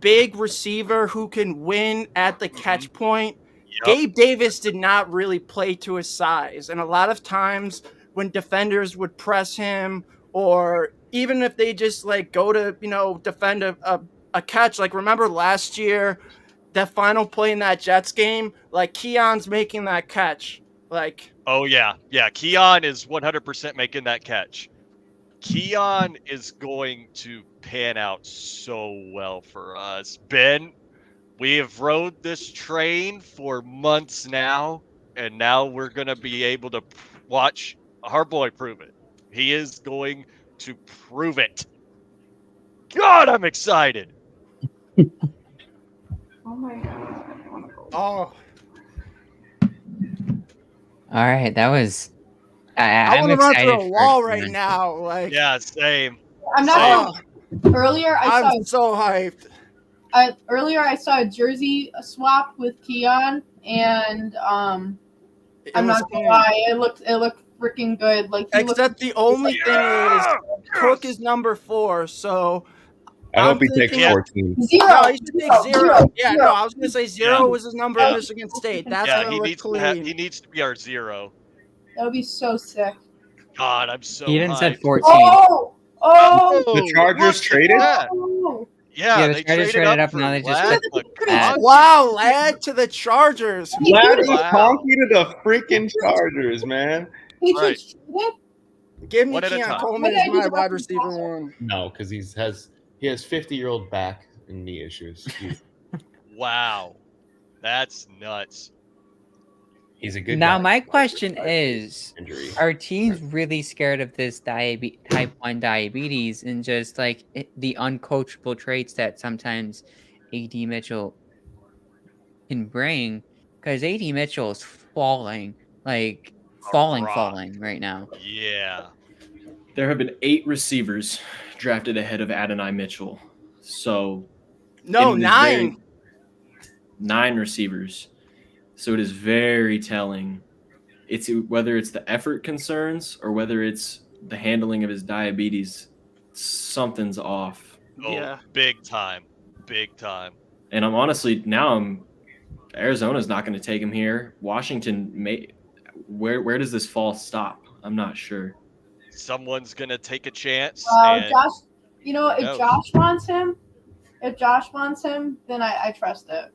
big receiver who can win at the catch point. Yep. Gabe Davis did not really play to his size. And a lot of times when defenders would press him, or even if they just go to, defend a catch, like remember last year, that final play in that Jets game, Keon's making that catch. Oh, yeah. Yeah, Keon is 100% making that catch. Keon is going to pan out so well for us. Ben, we have rode this train for months now, and now we're going to be able to watch our boy prove it. He is going to prove it. God, I'm excited. Oh my god. Oh, all right. That was. I I'm want to run excited through a for wall it. right now. Yeah, same. I'm not Oh, gonna, earlier I I'm so hyped. Earlier I saw a jersey swap with Keon, and I'm was not gonna clean. lie, it looked freaking good. Like he looked. Except the only thing is Yeah! Cook is number 4, so I hope I'm he takes thinking- 14. Zero. no, he should take 0. Yeah, zero. no, I was gonna say 0 Yeah. was his number Yeah. at Michigan State. That's Yeah, gonna he look needs clean. he needs to be our 0. That would be so sick. God, I'm so Eden said hyped. 14. Oh! The Chargers look at traded? that. Oh! Yeah, Yeah, the they Chargers traded up and now for they just Lad got McConkey. Lad. Wow, lad to the Chargers. Lad Wow. McConkey to the freaking Chargers, man. Patriots traded? Give me One at a Keon time. Coleman What as did I do my to wide Austin receiver Foster? 1. No, because he has 50-year-old back and knee issues. Wow. That's nuts. He's a good Now guy. my question is, Injury. are teams really scared of this type 1 diabetes and just like the uncoachable traits that sometimes AD Mitchell can bring? Because AD Mitchell is falling right now. Yeah. There have been 8 receivers drafted ahead of Adonai Mitchell. So No, it is 9. 9 receivers. So it is very telling. It's whether it's the effort concerns or whether it's the handling of his diabetes, something's off. Oh, Yeah. big time. Big time. And Arizona's not going to take him here. Washington may. Where does this fall stop? I'm not sure. Someone's gonna take a chance. and Josh, if knows? Josh wants him, then I trust it.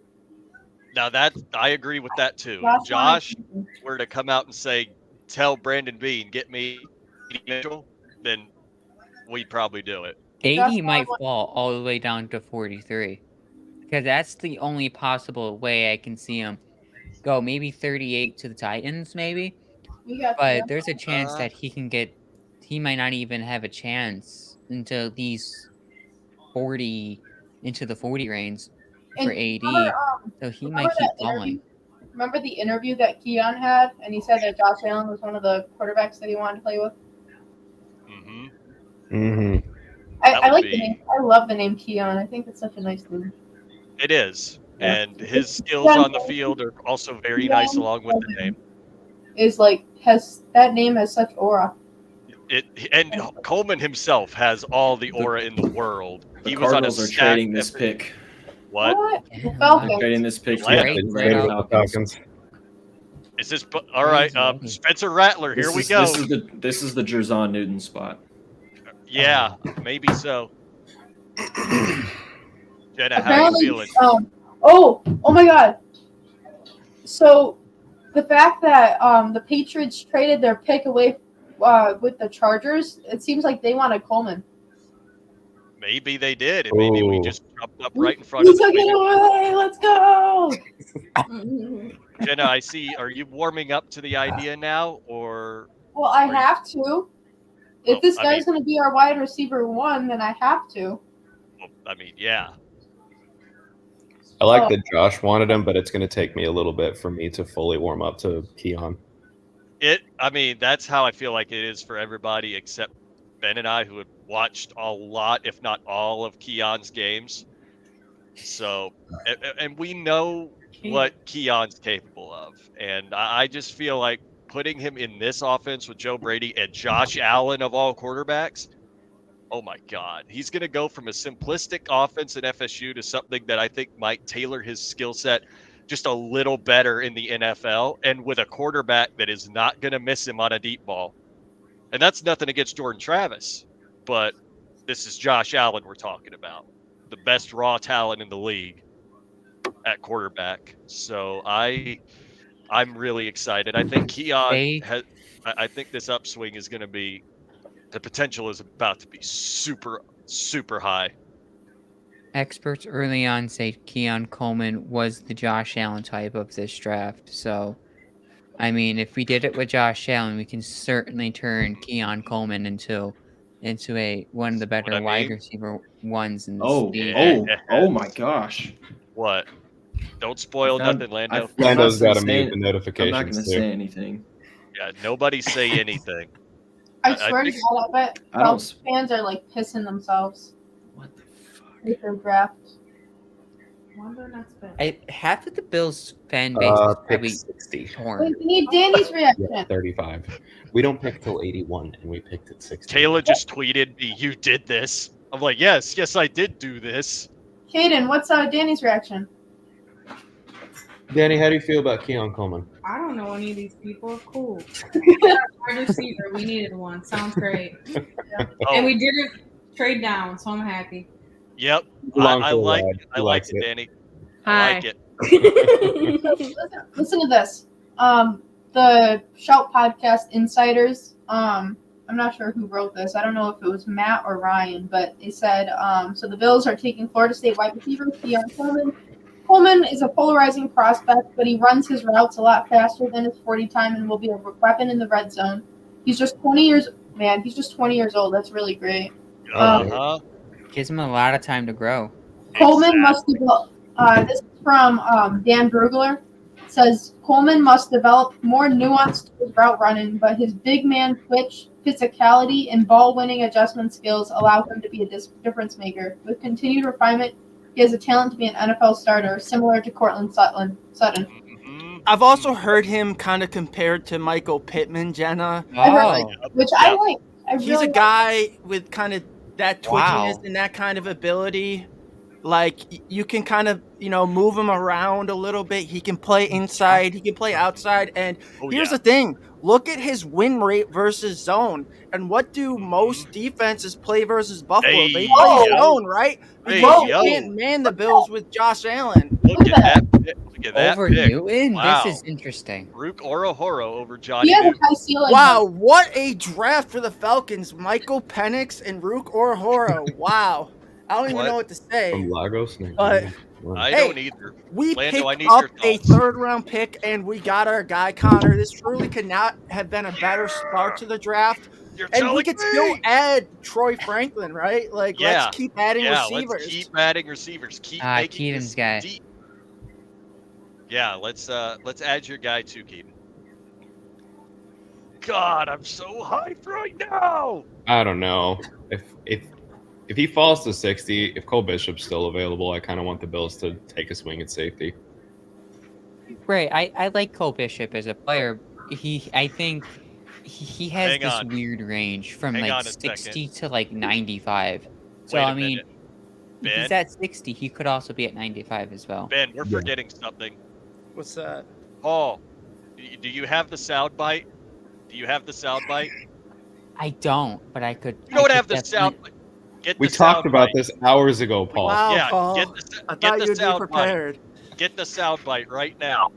Now I agree with that too. Josh If Josh wants- were to come out and say, "Tell Brandon Bean, get me Mitchell," then we'd probably do it. AD That's might not fall all the way down to 43. Because that's the only possible way I can see him go. Maybe 38 to the Titans, maybe. We got But you. there's a chance Uh, that he might not even have a chance until these 40, into the 40 range for And AD. So he remember might keep that interview? falling. Remember the interview that Keon had, and he said that Josh Allen was one of the quarterbacks that he wanted to play with. hmm Mm-hmm. That I would like be- the name. I love the name Keon. I think it's such a nice name. It is, Yeah. and his skills on the field are also very nice, along with the name. That name has such aura. And Coleman himself has all the aura in the world. The He was on a Cardinals are stack trading this effort- pick. What The They're Falcons. trading this pick. Great, to the great Falcons. is this? All right, Spencer Rattler. Here we go. This is the Jerzon Newton spot. Yeah, maybe so. Jenna, how you Apparently, feeling? oh my God. So, the fact that the Patriots traded their pick away with the Chargers, it seems like they wanted Coleman. Maybe they did, and maybe we Ooh. just jumped up right in front We of took it them. away. Let's go. Jenna, I see. Are you warming up to the idea now, or Well, I Are you- have to. If Well, this I guy's going to be our wide receiver 1, then I have to. well, I mean, yeah. I like Oh. that Josh wanted him, but it's going to take me a little bit for me to fully warm up to Keon. I mean, that's how I feel like it is for everybody except Ben and I, who have watched a lot, if not all, of Keon's games. So, and we know what Keon's capable of. And I just feel like putting him in this offense with Joe Brady and Josh Allen of all quarterbacks, oh my God. He's going to go from a simplistic offense at FSU to something that I think might tailor his skill set just a little better in the NFL, and with a quarterback that is not going to miss him on a deep ball. And that's nothing against Jordan Travis, but this is Josh Allen we're talking about, the best raw talent in the league at quarterback. So I'm really excited. I think Keon has. I think this upswing is going to be. The potential is about to be super, super high. Experts early on say Keon Coleman was the Josh Allen type of this draft. So, I mean, if we did it with Josh Allen, we can certainly turn Keon Coleman into one of the better I wide mean? receiver ones in this Oh, league. oh my gosh. What? Don't spoil I found- nothing, Lando. I'm not Lando's got to saying- mute the I'm not going notifications to too. say anything. Yeah, nobody say anything. I I swear to think- God, I bet I don't Falcons fans are like pissing themselves What the fuck? with their draft. Wonder next pick. Half of the Bills fan base is Pick probably 60. torn. Wait, we need Danny's reaction. Yeah, 35. We don't pick till 81, and we picked at 60. Kayla just tweeted me, "You did this." I'm like, yes, I did do this. Caden, what's Danny's reaction? Danny, how do you feel about Keon Coleman? I don't know any of these people. Cool. Wide receiver. We needed one. Sounds great. Oh, And we didn't trade down, so I'm happy. yep. Belong I to the like lad. it. I He like likes it, it. Danny. Hi. I like it. Listen to this. The Shout Podcast Insiders. I'm not sure who wrote this. I don't know if it was Matt or Ryan, but they said, so the Bills are taking Florida State wide receiver Keon Coleman. Coleman is a polarizing prospect, but he runs his routes a lot faster than his 40 time and will be a weapon in the red zone. He's just 20 years old. That's really great. Uh-huh. Gives him a lot of time to grow. Coleman must develop. This is from Dan Brugler. It says Coleman must develop more nuance to his route running, but his big man twitch, physicality, and ball winning adjustment skills allow him to be a difference maker. With continued refinement, he has a talent to be an NFL starter, similar to Cortland Sutton. Mm-hmm. I've also heard him kind of compared to Michael Pittman, Jenna. I heard, Oh, which I like. He's a guy with kind of that twitchiness Wow. and that kind of ability. Like, you can kind of, move him around a little bit. He can play inside. He can play outside. And here's the thing. Look at his win rate versus zone. And what do most defenses play versus Buffalo? Hey, They play yo. zone, right? Hey, Because you yo. can't man the Bills with Josh Allen. Look at that. Look at that over pick. Newton? Wow. This is interesting. Rook Orohoro over Johnny He has a Newton. high ceiling. Wow, what a draft for the Falcons. Michael Penix and Rook Orhoro. Wow. I don't even What? know what to say. From Lagos? But I Hey, don't either. we Lando, I picked need up your a thoughts. third-round pick, and we got our guy, Connor. This truly could not have been a better start to the draft. You're And we telling could me. still add Troy Franklin, right? Like, Yeah. let's keep adding receivers. Let's keep adding receivers. Keep Ah, making Keaton's this guy. deep. Yeah, let's add your guy too, Keaton. God, I'm so hyped right now. I don't know. If he falls to 60, if Cole Bishop's still available, I kind of want the Bills to take a swing at safety. Right. I like Cole Bishop as a player. I think he has Hang this on. weird range from Hang like on a 60 to like 95. So Wait a I mean, minute. if he's Ben? at 60, he could also be at 95 as well. Ben, we're Yeah. forgetting something. What's that? Paul, do you have the sound bite? Do you have the sound bite? I don't, but I could. You don't I could have the definitely- sound bite. Get We the talked sound about bite. this hours ago, Paul. Wow, Yeah, Paul. get I the thought you'd be sound bite. prepared. Get the sound bite right now.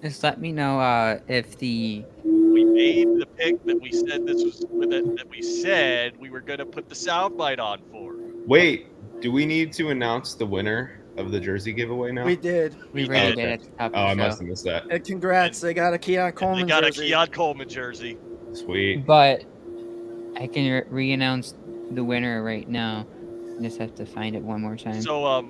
Just let me know if the We made the pick that we said this was that we said we were going to put the sound bite on for. Wait, do we need to announce the winner of the jersey giveaway now? We did. we We already did. did at the top Oh, I of the must show. have missed that. And congrats, they got a Keon They Coleman got jersey. a Keon Coleman jersey. Sweet. But I can re-announce the winner right now. I just have to find it one more time. So,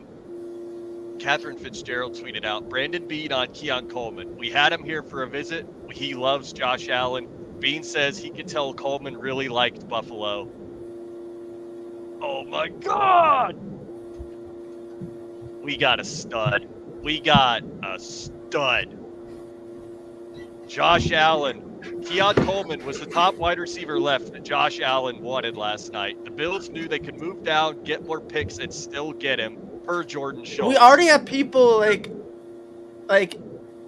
Catherine Fitzgerald tweeted out, Brandon Bean on Keon Coleman. We had him here for a visit. He loves Josh Allen. Bean says he could tell Coleman really liked Buffalo. Oh my God! We got a stud. We got a stud. Josh Allen. Keon Coleman was the top wide receiver left that Josh Allen wanted last night. The Bills knew they could move down, get more picks, and still get him, per Jordan Schultz. We already have people like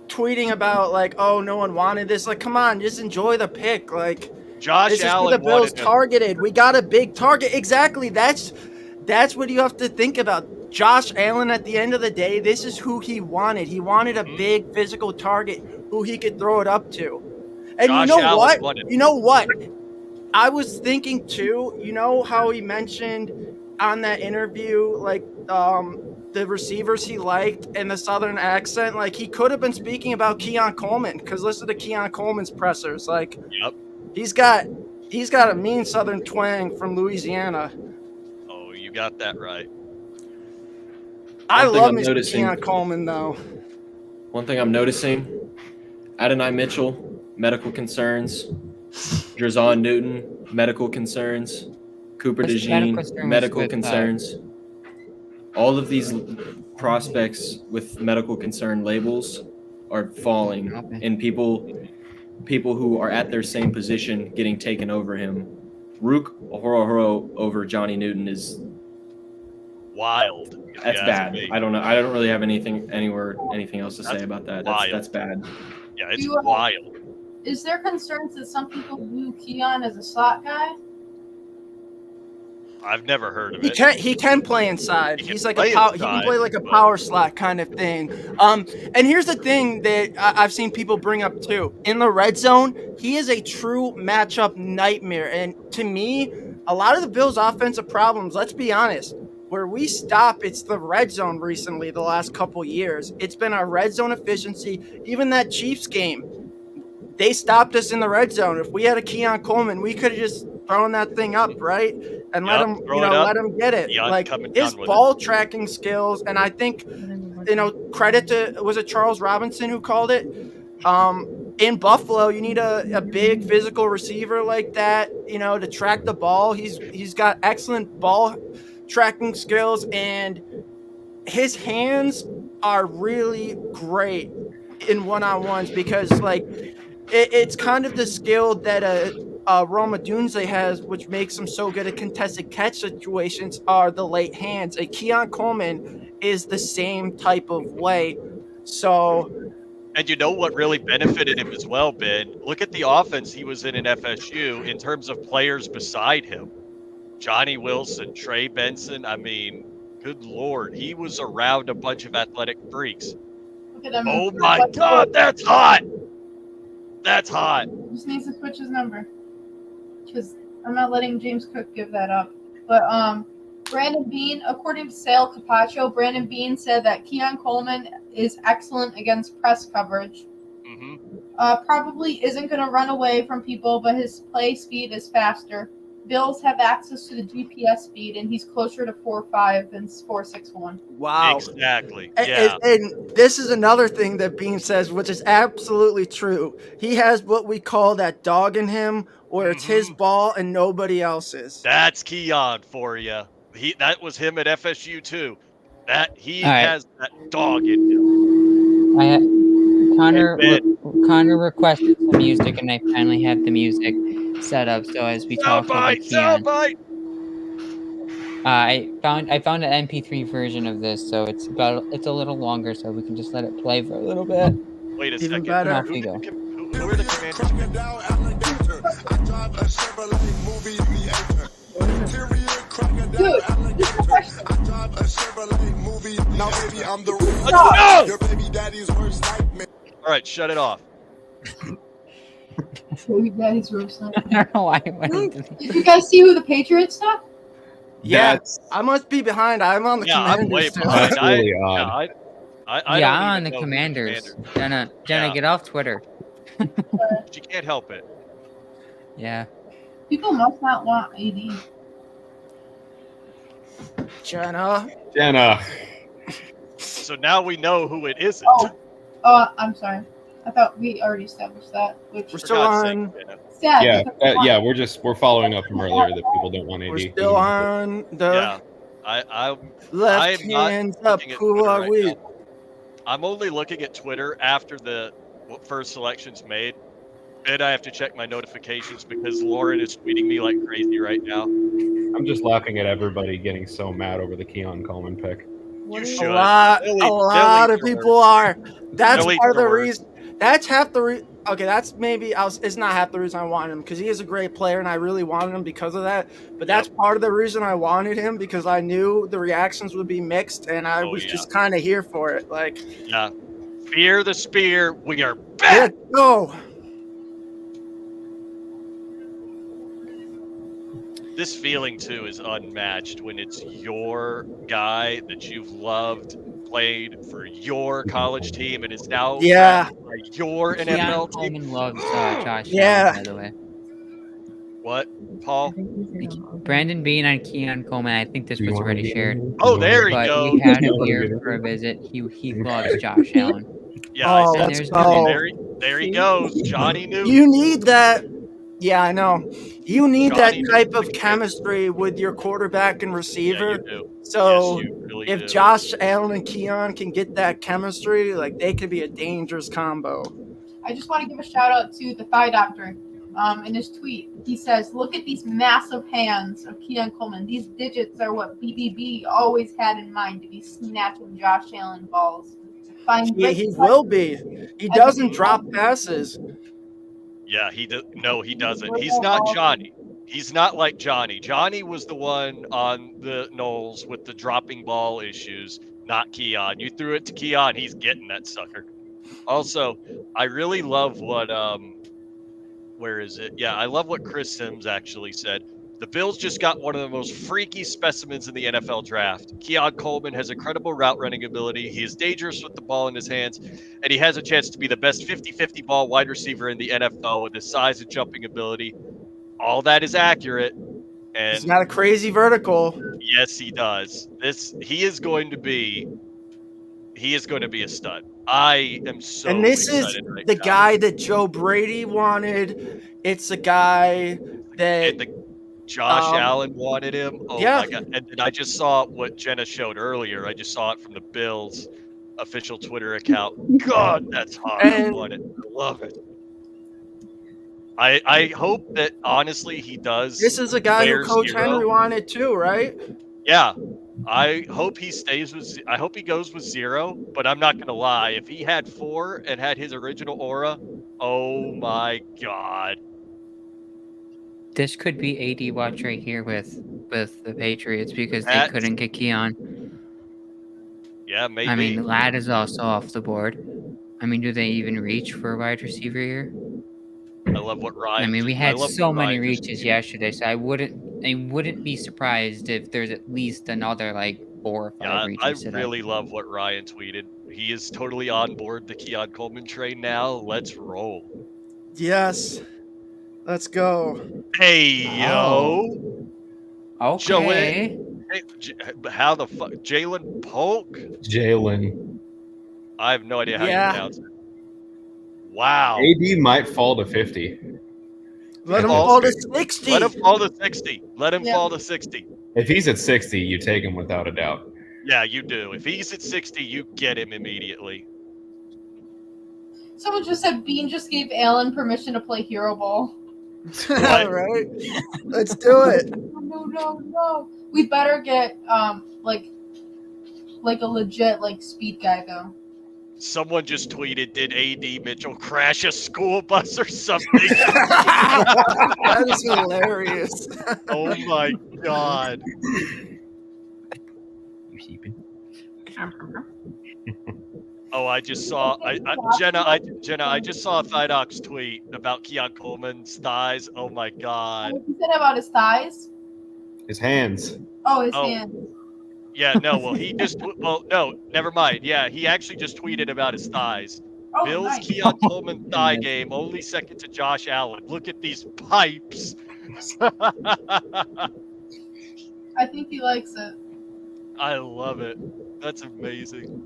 tweeting about like, oh, no one wanted this. Like, come on, just enjoy the pick. Like, Josh this is who Allen the Bills wanted him. targeted. We got a big target. Exactly. That's what you have to think about. Josh Allen, at the end of the day, this is who he wanted. He wanted a big physical target who he could throw it up to. And Josh you know Allen what? wanted- You know what? I was thinking too, you know how he mentioned on that interview, like, the receivers he liked and the Southern accent, like he could have been speaking about Keon Coleman, because listen to Keon Coleman's pressers. Like, Yep. he's got a mean Southern twang from Louisiana. Oh, you got that right. I One thing love I'm me some noticing- Keon Coleman though. One thing I'm noticing, Adonai Mitchell, medical concerns. Jerzon Newton, medical concerns. Cooper What's the medical DeJean, concern medical with, concerns. All of these prospects with medical concern labels are falling, Okay. and people who are at their same position getting taken over him. Rook Horo over Johnny Newton is Wild. if that's you ask bad. me. I don't know. I don't really have anything else to say That's about that. wild. That's bad. Yeah, it's You, wild. Is there concerns that some people view Keon as a slot guy? I've never heard of He it. can play inside. He can He's like play he can inside, play like a but- power slot kind of thing. And here's the thing that I've seen people bring up too. In the red zone, he is a true matchup nightmare. And to me, a lot of the Bills' offensive problems, let's be honest, where we stop, it's the red zone recently, the last couple years. It's been our red zone efficiency. Even that Chiefs game, they stopped us in the red zone. If we had a Keon Coleman, we could have just thrown that thing up, right? And let Yup, him, throw it up. let him get it. Keon's Like coming his down with ball tracking skills, and I think, credit to, was it Charles Robinson who called it? In Buffalo, you need a big physical receiver like that, to track the ball. He's got excellent ball tracking skills, and his hands are really great in one-on-ones because it's kind of the skill that Roma Dunze has, which makes him so good at contested catch situations, are the late hands. A Keon Coleman is the same type of way. So, And you know what really benefited him as well, Ben? Look at the offense he was in FSU in terms of players beside him. Johnny Wilson, Trey Benson. I mean, good Lord. He was around a bunch of athletic freaks. Look at him. Oh my God, that's hot. That's hot. Just needs to switch his number. Because I'm not letting James Cook give that up. But Brandon Bean, according to Sale Capaccio, Brandon Bean said that Keon Coleman is excellent against press coverage. Mm-hmm. Probably isn't going to run away from people, but his play speed is faster. Bills have access to the GPS speed, and he's closer to 4.5 than 4.61. wow. Exactly. And- Yeah. And this is another thing that Bean says, which is absolutely true. He has what we call that dog in him, where it's his ball and nobody else's. That's Keon for you. That was him at FSU too. That he All right. has that dog in him. Connor requested some music, and I finally have the music set up. So as we talk about Keon, Soundbite. I found an MP3 version of this, so it's a little longer, so we can just let it play for a little bit. Wait a Even second. better. Off we go. Who are the commanders? Dude, this is a question. All right, shut it off. Baby Daddy's roast. I don't know why I went into the- Did you guys see who the Patriots stuck? Yeah, That's I must be behind. I'm on the Yeah, I'm way Commanders too. behind. That's really odd. I yeah, don't I'm on even the know who Commanders. Commanders. Jenna, Yeah. get off Twitter. She can't help it. Yeah. People must not want AD. Jenna. Jenna. So now we know who it isn't. Oh, I'm sorry. I thought we already established that. Which We're For still God's on. sake, Jenna. sad. Yeah, we're following up from earlier that people don't want AD. We're still on the Yeah. I left I'm not hands up. looking at Who Twitter are right we? now. I'm only looking at Twitter after the first selection's made. And I have to check my notifications because Lauren is tweeting me like crazy right now. I'm just laughing at everybody getting so mad over the Keon Coleman pick. You A should. lot, They'll a eat- lot they'll of eat your people words. are. That's They'll eat part of your the words. reason. That's half the reason. Okay, that's maybe it's not half the reason I wanted him because he is a great player and I really wanted him because of that. But that's part of the reason I wanted him because I knew the reactions would be mixed and I was just kind of here for it. Like, Yeah. Fear the spear. We are let's back. go. This feeling too is unmatched when it's your guy that you've loved, played for your college team, and is now Yeah. drafted by your Keon NFL team. Coleman loves Josh Yeah. Allen, by the way. What, Paul? Brandon Bean on Keon Coleman. I think this was already shared. Oh, there he But goes. we had him here for a visit. He loves Josh Allen. Yeah, Oh, I let's said, go. there he goes, Johnny Newton. You need that. Yeah, I know. You need Johnny that type needs to of get- chemistry with your quarterback and Yeah, receiver. you do. So Yes, you really if do. Josh Allen and Keon can get that chemistry, like they could be a dangerous combo. I just want to give a shout out to the Thigh Doctor. In his tweet, he says, "Look at these massive hands of Keon Coleman. These digits are what BBB always had in mind to be snatching Josh Allen balls. Find He will be. He doesn't drop passes. Yeah, no, he doesn't. He's not Johnny. He's not like Johnny. Johnny was the one on the Knowles with the dropping ball issues, not Keon. You threw it to Keon, he's getting that sucker. Also, I really love what where is it? Yeah, I love what Chris Sims actually said. The Bills just got one of the most freaky specimens in the NFL draft. Keon Coleman has incredible route running ability. He is dangerous with the ball in his hands, and he has a chance to be the best 50-50 ball wide receiver in the NFL with his size and jumping ability. All that is accurate. He's And got a crazy vertical. yes, he does. He is going to be a stud. I am so And this is excited right the now. guy that Joe Brady wanted. It's a guy that And the Josh Allen wanted him. Oh yeah. my god! And then I just saw what Jenna showed earlier. I just saw it from the Bills official Twitter account. God, that's hot. I And- want it. I love it. I hope that honestly he does. This is a guy who wear Coach 0. Henry wanted too, right? Yeah. I hope he stays with. I hope he goes with 0. But I'm not gonna lie. If he had 4 and had his original aura, oh my god. This could be AD watch right here with the Patriots because they That's- couldn't get Keon. Yeah, maybe. I mean, Ladd is also off the board. I mean, do they even reach for a wide receiver here? I love what Ryan. I mean, we I had love so what many Ryan just reaches tweeted. yesterday, so I wouldn't be surprised if there's at least another like 4 or 5 Yeah, I reaches today. really love what Ryan tweeted. He is totally on board the Keon Coleman train now. Let's roll. Yes. Let's go. Hey yo, Okay. Hey, how the fuck, Jalen Polk? Jalen. I have no idea how Yeah. you pronounce it. Wow. AD might fall to 50. Let him Fall fall to to- 60. Let him fall to 60. Let him Yeah. fall to 60. If he's at 60, you take him without a doubt. Yeah, you do. If he's at 60, you get him immediately. Someone just said Bean just gave Allen permission to play hero ball. All right. Let's do it. No. We better get like a legit like speed guy though. Someone just tweeted, did AD Mitchell crash a school bus or something? That is hilarious. Oh my god. You keeping? Oh, I just saw Jenna, I just saw a Thydoc's tweet about Keon Coleman's thighs. Oh my god. He said about his thighs. His hands. Oh, his Oh. hands. Yeah, no, well no, never mind. Yeah, he actually just tweeted about his thighs. Oh, Bills nice. Keon Coleman thigh game, only second to Josh Allen. Look at these pipes. I think he likes it. I love it. That's amazing.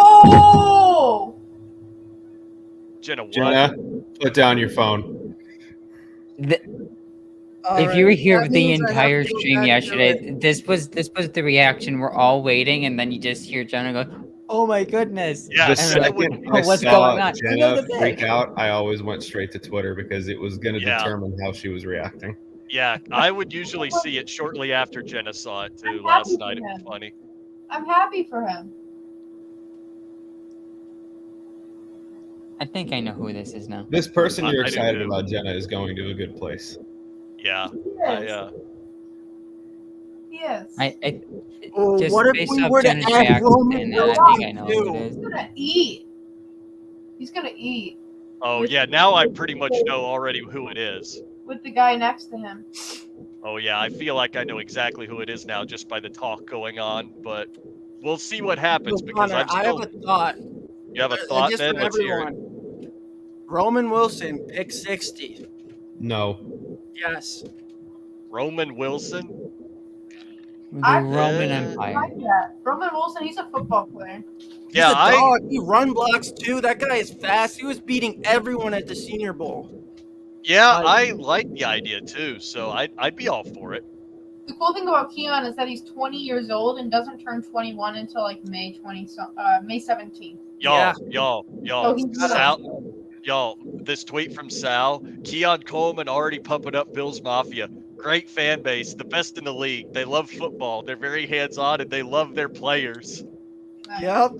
Oh! Jenna, what? Jenna, put down your phone. If you were here That for the means I have entire to go stream back to yesterday, it. this was the reaction. We're all waiting, and then you just hear Jenna go, "Oh my goodness!" Yeah, The and Jenna we're like, would- second I what's saw going on? Jenna Another freak pick. out, I always went straight to Twitter because it was going to Yeah. determine how she was reacting. Yeah, I would usually see it shortly after Jenna saw it too I'm last happy night. for It was him. funny. I'm happy for him. I think I know who this is now. This person you're I do excited too. about, Jenna, is going to a good place. Yeah, He is. I Oh, just what if based we off were to Jenna's add reaction, Roman I Wilson think I know who it too? is. He's gonna eat. He's gonna eat Oh yeah, now I pretty much know already who it is. with the guy next to him. Oh yeah, I feel like I know exactly who it is now just by the talk going on, but we'll see what happens because Connor, I'm I have still. a thought. You have a thought, Just then? for Let's hear it. everyone. Roman Wilson, pick 60. No. Yes. Roman Wilson. The I Roman Yeah. Empire. like that. Roman Wilson, he's a football player. He's Yeah, a dog. He run blocks too. That guy is fast. He was beating everyone at the Senior Bowl. Yeah, Like- I like the idea too, so I'd be all for it. The cool thing about Keon is that he's 20 years old and doesn't turn 21 until like May 17th. Y'all, Yeah. So he's y'all, this tweet from Sal, Keon Coleman already pumping up Bills Mafia. Great fan base, the best in the league. They love football. They're very hands-on and they love their players. Yep.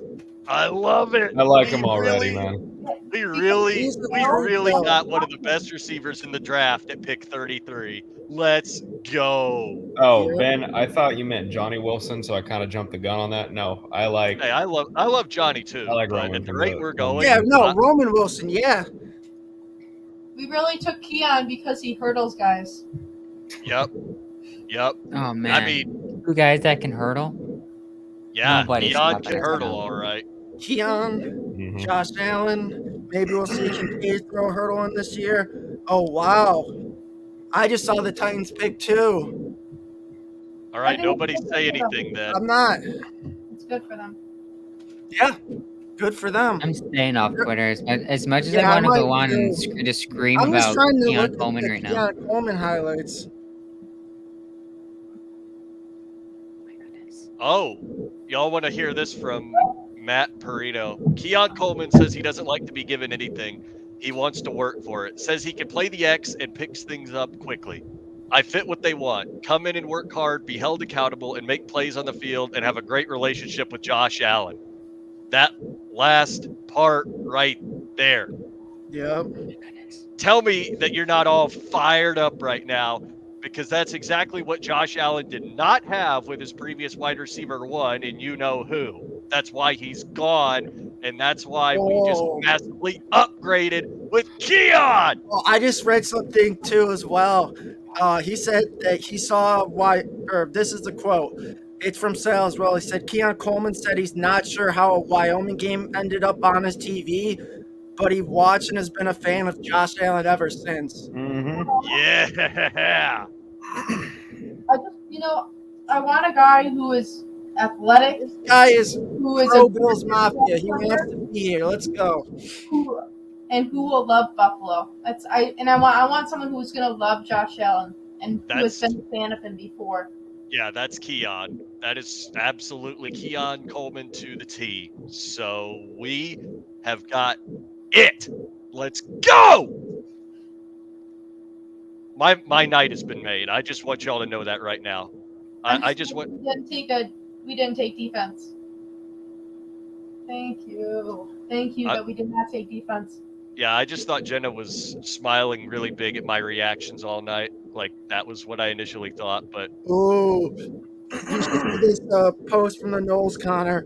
I love it. I like We him already, really- man. We really He's the truth, got one of the best receivers in the draft at pick 33. Let's go. Oh, Yeah. Ben, I thought you meant Johnny Wilson, so I kind of jumped the gun on that. No, I like Hey, I love Johnny too. I like but Roman at the from rate the- we're from going, the- Yeah, no, Roman Wilson, yeah. We really took Keon because he hurdles guys. Yep. Oh man. I mean, two guys that can hurdle. yeah, Nobody's Keon stopping can us hurdle now. all right. Keon, Mhm. Josh Allen. Maybe we'll see Kincaid throw a hurdle in this year. Oh, wow. I just saw the Titans pick 2. All right, think nobody it's say good for them. anything then. I'm not. It's good for them. Yeah, good for them. I'm staying off Twitter as much as Yeah, I I want to go might on and too. just scream I'm just about trying to Keon look Coleman at the right now. Keon Coleman highlights. Oh, y'all want to hear this from Matt Perino? Keon Coleman says he doesn't like to be given anything. He wants to work for it. Says he can play the X and picks things up quickly. I fit what they want. Come in and work hard, be held accountable, and make plays on the field, and have a great relationship with Josh Allen. That last part right there. Yep. Tell me that you're not all fired up right now, because that's exactly what Josh Allen did not have with his previous wide receiver one, and you know who. That's why he's gone, and that's why we just Whoa. massively upgraded with Keon. Well, I just read something too as well. He said that he saw this is the quote. It's from Sal as well. He said Keon Coleman said he's not sure how a Wyoming game ended up on his TV, but he watched and has been a fan of Josh Allen ever since. Mhm. Yeah. I just, I want a guy who is athletic, This guy is who is pro a Bills Mafia. He wants to be here. Let's go. who will love Buffalo. I want someone who's gonna love Josh Allen and who has That's- been a fan of him before. Yeah, that's Keon. That is absolutely Keon Coleman to the T. So we have got it. Let's go. My night has been made. I just want y'all to know that right now. I just want. We didn't take defense. Thank you that we did not take defense. Yeah, I just thought Jenna was smiling really big at my reactions all night. Like that was what I initially thought, but Ooh. You should see this post from the Knowles Connor.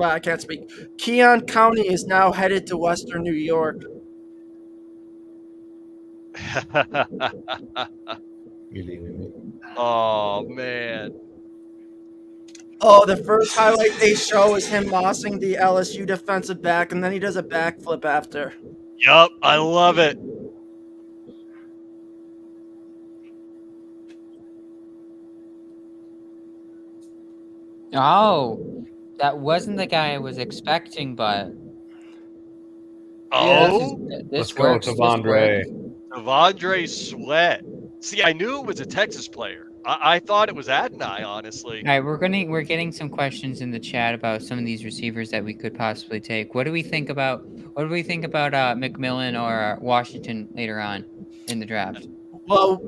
I can't speak. Keon County is now headed to Western New York. You leaving me? oh man. Oh, the first highlight they show is him mossing the LSU defensive back, and then he does a backflip after. Yup, I love it. Oh, that wasn't the guy I was expecting, but Oh, this Let's go, works. Tavondre. Devondre Sweat. See, I knew it was a Texas player. I thought it was Adonai, honestly. All right, we're getting some questions in the chat about some of these receivers that we could possibly take. What do we think about McMillan or Washington later on in the draft? Well,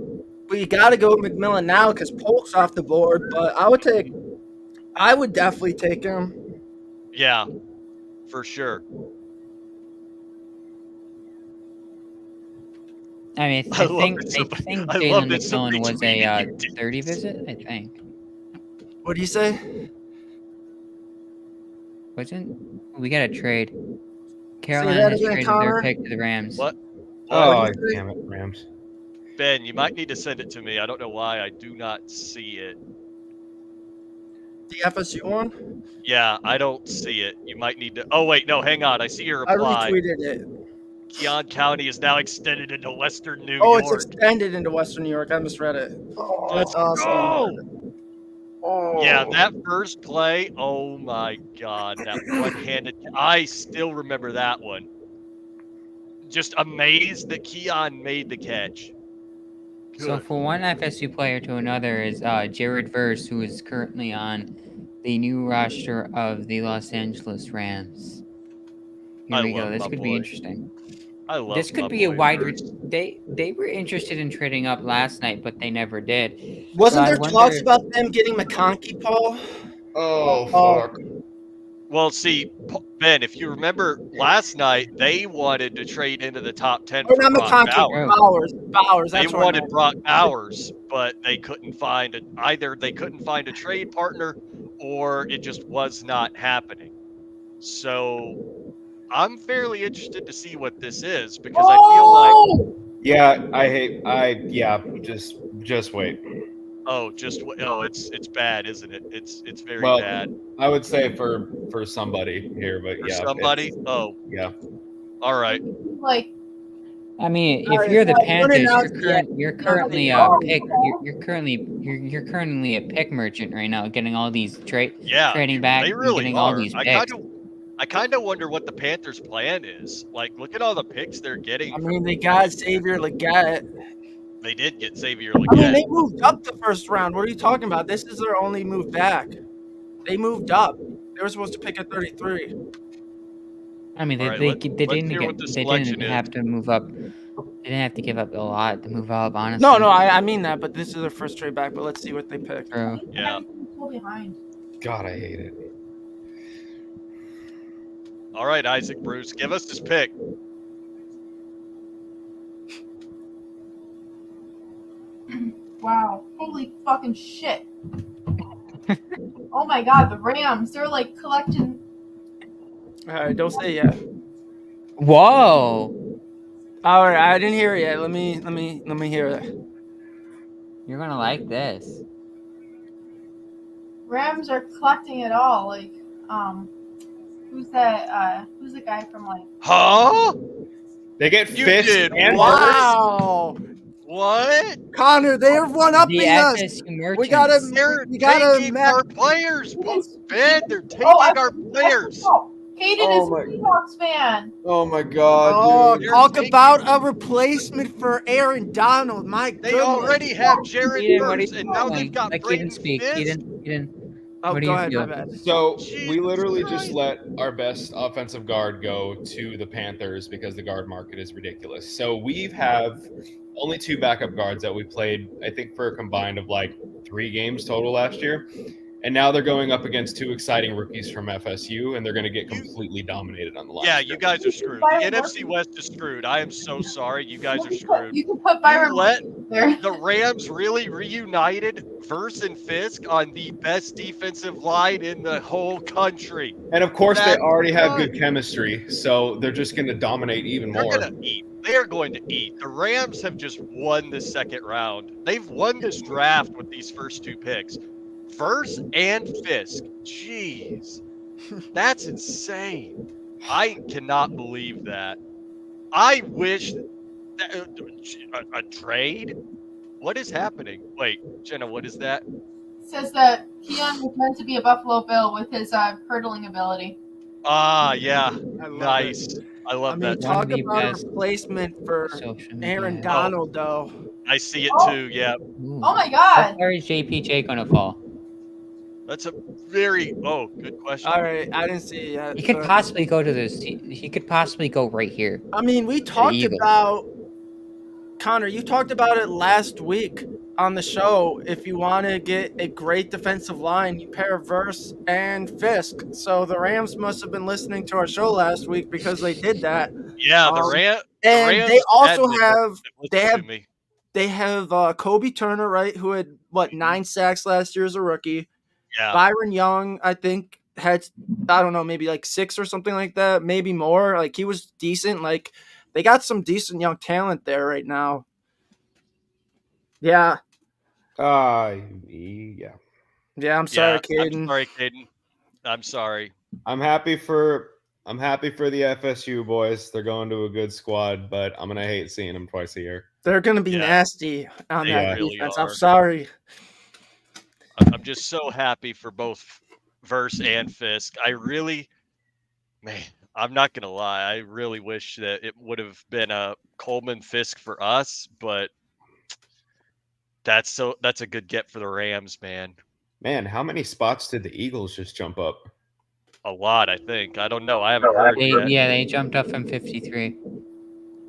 we got to go with McMillan now because Polk's off the board, but I would definitely take him. Yeah, for sure. I mean, I I love think that somebody- I love Jalen that somebody McMillan was a tweeted you did 30 this. visit. I think What do you say? wasn't we got a trade? that Carolina has again, traded Connor? their pick to the Rams. What? Oh, What do you say? damn it, Rams. Ben, you might need to send it to me. I don't know why I do not see it. The FSU one? Yeah, I don't see it. You might need to. Oh wait, no, hang on. I see your I reply. retweeted it. Keon County is now extended into Western New Oh, it's York. extended into Western New York. I misread it. Let's That's awesome. go! Yeah, that first play, oh my god, that one-handed. I still remember that one. Just amazed that Keon made the catch. So Good. for one FSU player to another is Jared Verse, who is currently on the new roster of the Los Angeles Rams. Here I we go. love This my could boy. be interesting. I love This my could be a boy wide. Verse. They were interested in trading up last night, but they never did. Wasn't I there wonder talks if- about them getting McConkey, Paul? Oh Oh. fuck. Well, see, Ben, if you remember last night, they wanted to trade into the top 10 Or for not Brock McConkey, Bowers. Bowers. Bowers. They That's what I wanted meant. Brock Bowers, but they couldn't find either they couldn't find a trade partner or it just was not happening. So I'm fairly interested to see what this is because I feel like Yeah, just wait. it's bad, isn't it? It's very Well, bad. I would say for somebody here, but For yeah, somebody? it's- yeah. All right. Like, I mean, if Alright, you're the well, you wanna Panthers, announce- you're yeah, currently oh, pick. You're currently a pick merchant right now, getting all these Yeah, trading back they and really getting all are. these I picks. kind of wonder what the Panthers' plan is. Like, look at all the picks they're getting. I mean, they got Xavier Leggett. They did get Xavier I mean, Leggett. they moved up the first round. What are you talking about? This is their only move back. They moved up. They were supposed to pick at 33. I mean, All right, they let's didn't hear what the they selection didn't is. have to move up. They didn't have to give up a lot to move up. Honestly, No, I mean that, but this is their first trade back. But let's see what they pick. True. Yeah. so behind. God, I hate it. All right, Isaac Bruce, give us this pick. Wow. Holy fucking shit. Oh my god, the Rams. They're like collecting. All right, don't say yet. Whoa! All right, I didn't hear it yet. Let me hear it. You're gonna like this. Rams are collecting it all. Like, who's that? Who's the guy from like? Huh? They get You Fisk did and Wow, What? Connor, they're one upping The us. FSU merchants. We gotta, They're gotta taking match. our players, Ben. They're taking Oh, our players. Hayden Oh is my- a Seahawks fan. Oh my god, Oh, dude. talk taking- about a replacement for Aaron Donald. My They goodness. already have Jared Eden, what are Verse, you and now they've doing? got Let Braden Keaton speak. Fisk. Keaton, Oh, what do go you ahead, feel? my bad. So Jesus we literally Christ. just let our best offensive guard go to the Panthers because the guard market is ridiculous. So we have only 2 backup guards that we played, I think, for a combined of like 3 games total last year. And now they're going up against 2 exciting rookies from FSU, and they're going to get completely dominated on the line. Yeah, you guys are screwed. The NFC West is screwed. I am so sorry. You guys are screwed. You can put Byron let there. The Rams really reunited Verse and Fisk on the best defensive line in the whole country. And of course, they That's already have good. good chemistry, so they're just going to dominate even They're more. going to eat. They are going to eat. The Rams have just won the second round. They've won this draft with these first 2 picks. Verse and Fisk. Jeez. That's insane. I cannot believe that. I wish that, a trade? What is happening? Wait, Jenna, what is that? Says that Keon was meant to be a Buffalo Bill with his hurdling ability. Ah, yeah. I love Nice. it. I love I mean, that. talk One of the about a best replacement for Social media. Aaron Donald, though. I see it Oh. too. Yeah. Ooh. Oh my god. Where is JPJ gonna fall? That's a very good question. All right, I didn't see it yet. He could but- possibly go to this. He could possibly go right here. I mean, we talked Eagles. about Connor. You talked about it last week on the show. If you want to get a great defensive line, you pair Verse and Fisk. So the Rams must have been listening to our show last week because they did that. Yeah, the Um, Rams. And Rams they also admin have listened they to have me. they have Kobe Turner, right? Who had 9 sacks last year as a rookie. Yeah. Byron Young, I think, had, I don't know, maybe like 6 or something like that, maybe more. Like, he was decent. Like, they got some decent young talent there right now. Yeah. Yeah. Yeah, I'm sorry, Yeah, Caden. I'm sorry, Caden. I'm sorry. I'm happy for I'm happy for the FSU boys. They're going to a good squad, but I'm gonna hate seeing them twice a year. They're going to be Yeah. nasty on They that really defense. are. I'm sorry. I'm just so happy for both Verse and Fisk. Man, I'm not gonna lie. I really wish that it would have been a Coleman Fisk for us, but that's a good get for the Rams, man. Man, how many spots did the Eagles just jump up? A lot, I think. I don't know. I haven't heard yet. They jumped up from 53.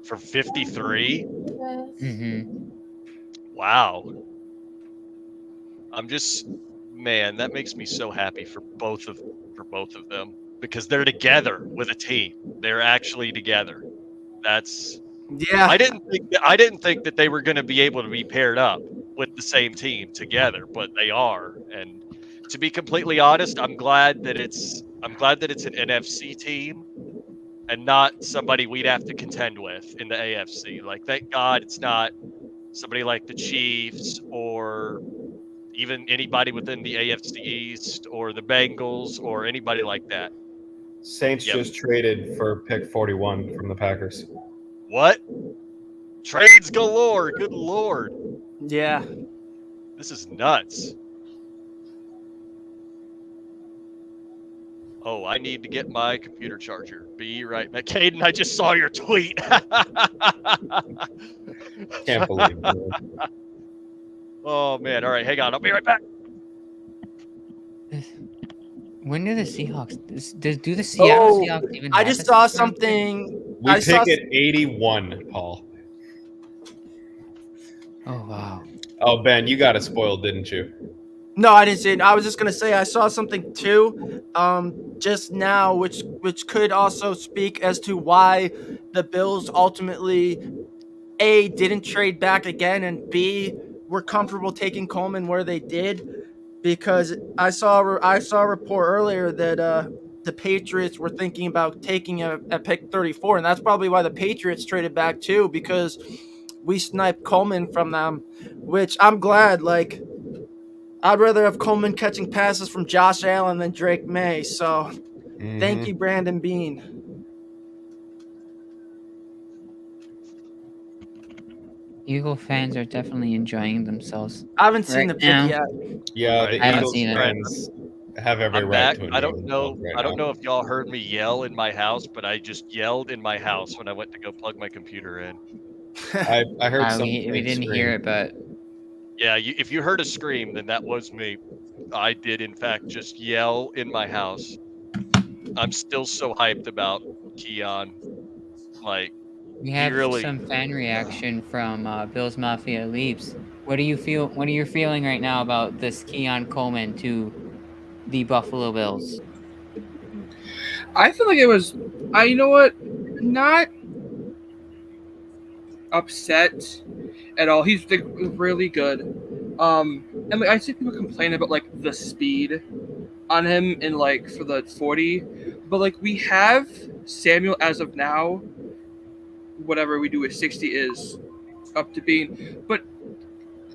For 53? Mm-hmm. Wow. Man, that makes me so happy for both of them because they're together with a team. They're actually together. That's Yeah. I didn't think that they were going to be able to be paired up with the same team together, but they are. And to be completely honest, I'm glad that it's an NFC team and not somebody we'd have to contend with in the AFC. Like, thank God it's not somebody like the Chiefs or even anybody within the AFC East or the Bengals or anybody like that. Saints Yep. just traded for pick 41 from the Packers. What? Trades galore. Good Lord. Yeah. This is nuts. Oh, I need to get my computer charger. Be right back. Caden, I just saw your tweet. Can't believe it. Oh, man. All right, hang on. I'll be right back. When do the Seahawks? Do the Seattle Seahawks even? I have just a saw second round pick? something. We I saw pick at 81, Paul. Oh wow. Oh, Ben, you got it spoiled, didn't you? No, I didn't see it. I was just gonna say I saw something too, just now, which could also speak as to why the Bills ultimately A, didn't trade back again, and B, were comfortable taking Coleman where they did, because I saw a report earlier that the Patriots were thinking about taking at pick 34, and that's probably why the Patriots traded back too, because we sniped Coleman from them, which I'm glad. Like, I'd rather have Coleman catching passes from Josh Allen than Drake May. So, thank you, Brandon Bean. Eagle fans are definitely enjoying themselves. I haven't seen Right the pick now. yet. Yeah, Right, the I haven't Eagles seen it. fans have every I'm right back. to enjoy I don't themselves know. right I don't now. know if y'all heard me yell in my house, but I just yelled in my house when I went to go plug my computer in. I heard some We didn't hear it, but Yeah, if you heard a scream, then that was me. I did, in fact, just yell in my house. I'm still so hyped about Keon. Like, we he have really. some fan reaction from Bills Mafia Leaps. What are you feeling right now about this Keon Coleman to the Buffalo Bills? I feel like it was. You know what? Not upset at all. He's like, really good. And like, I see people complain about like the speed on him in like for the 40, but like we have Samuel as of now. Whatever we do with 60 is up to Bean, but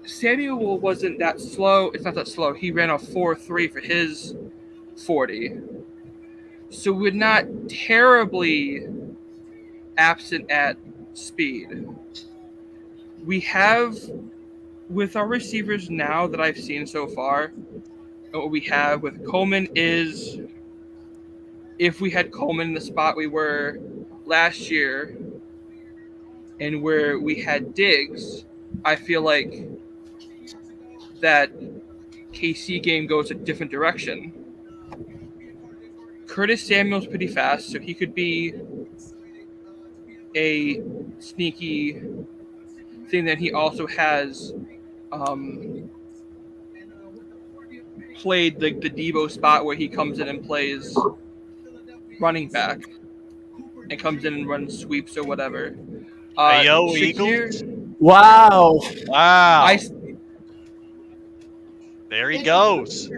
Samuel wasn't that slow. It's not that slow. He ran a 4.3 for his 40, so we're not terribly absent at speed. We have, with our receivers now that I've seen so far, what we have with Coleman is, if we had Coleman in the spot we were last year and where we had Diggs, I feel like that KC game goes a different direction. Curtis Samuel's pretty fast, so he could be a sneaky thing. That he also has played the Debo spot where he comes in and plays running back and comes in and runs sweeps or whatever. Hey, yo, Shakir, Eagles. Wow. Wow. There he goes.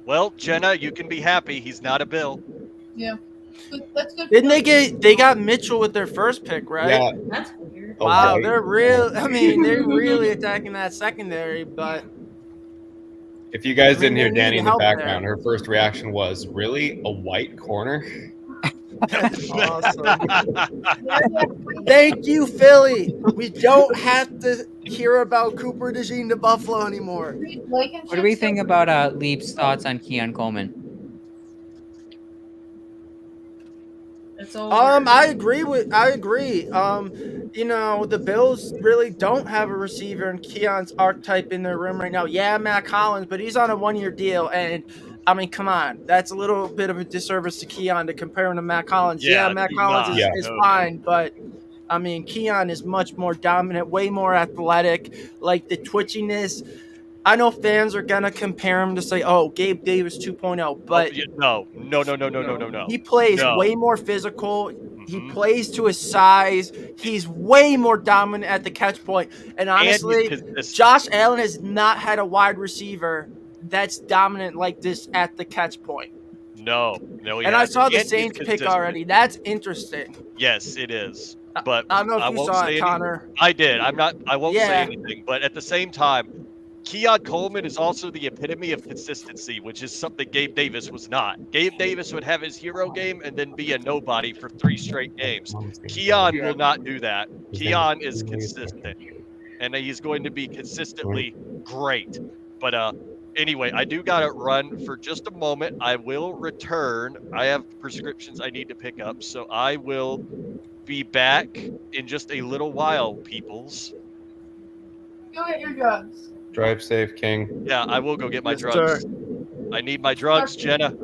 Well, Jenna, you can be happy. He's not a Bill. Yeah. That's good. Didn't they got Mitchell with their first pick, right? Yeah. That's weird. Wow, white. they're really attacking that secondary, but If you guys I mean, didn't hear they Danny need in the help background, there. her first reaction was, "Really, a white corner?" That's awesome. Thank you, Philly. We don't have to hear about Cooper DeJean to Buffalo anymore. What do we think about Leap's thoughts on Keon Coleman? It's over. I agree. The Bills really don't have a receiver in Keon's archetype in their room right now. Yeah, Matt Collins, but he's on a 1-year deal, and I mean, come on, that's a little bit of a disservice to Keon to compare him to Matt Collins. Yeah, Matt do Collins not. is No, fine, but I mean, Keon is much more dominant, way more athletic. Like the twitchiness, I know fans are gonna compare him to say, "Oh, Gabe Davis 2.0," but no. he plays No. way more physical. He Mhm. plays to his size. He's way more dominant at the catch point. And And he's honestly, consistent. Josh Allen has not had a wide receiver that's dominant like this at the catch point. No, he And I hasn't. saw the And he's Saints pick consistent. already. That's interesting. Yes, it is. But I don't know if I you won't saw say it, any. Connor. I did. I won't say Yeah. anything. But at the same time, Keon Coleman is also the epitome of consistency, which is something Gabe Davis was not. Gabe Davis would have his hero game and then be a nobody for 3 straight games. Keon will not do that. Keon is consistent, and he's going to be consistently great. But anyway, I do got to run for just a moment. I will return. I have prescriptions I need to pick up, so I will be back in just a little while, peoples. Go get your drugs. Drive safe, King. Yeah, I will go get my Yes, drugs. sir. I need my drugs, Jenna.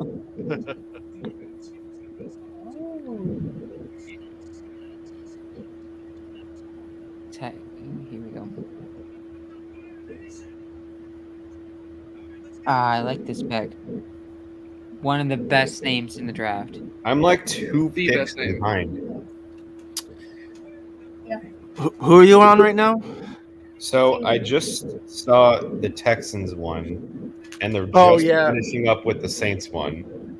Here we go. I like this pick. One of the best names in the draft. I'm like 2 The picks best name. behind. Who are you on right now? So I just saw the Texans one, and they're Oh, just yeah. finishing up with the Saints one.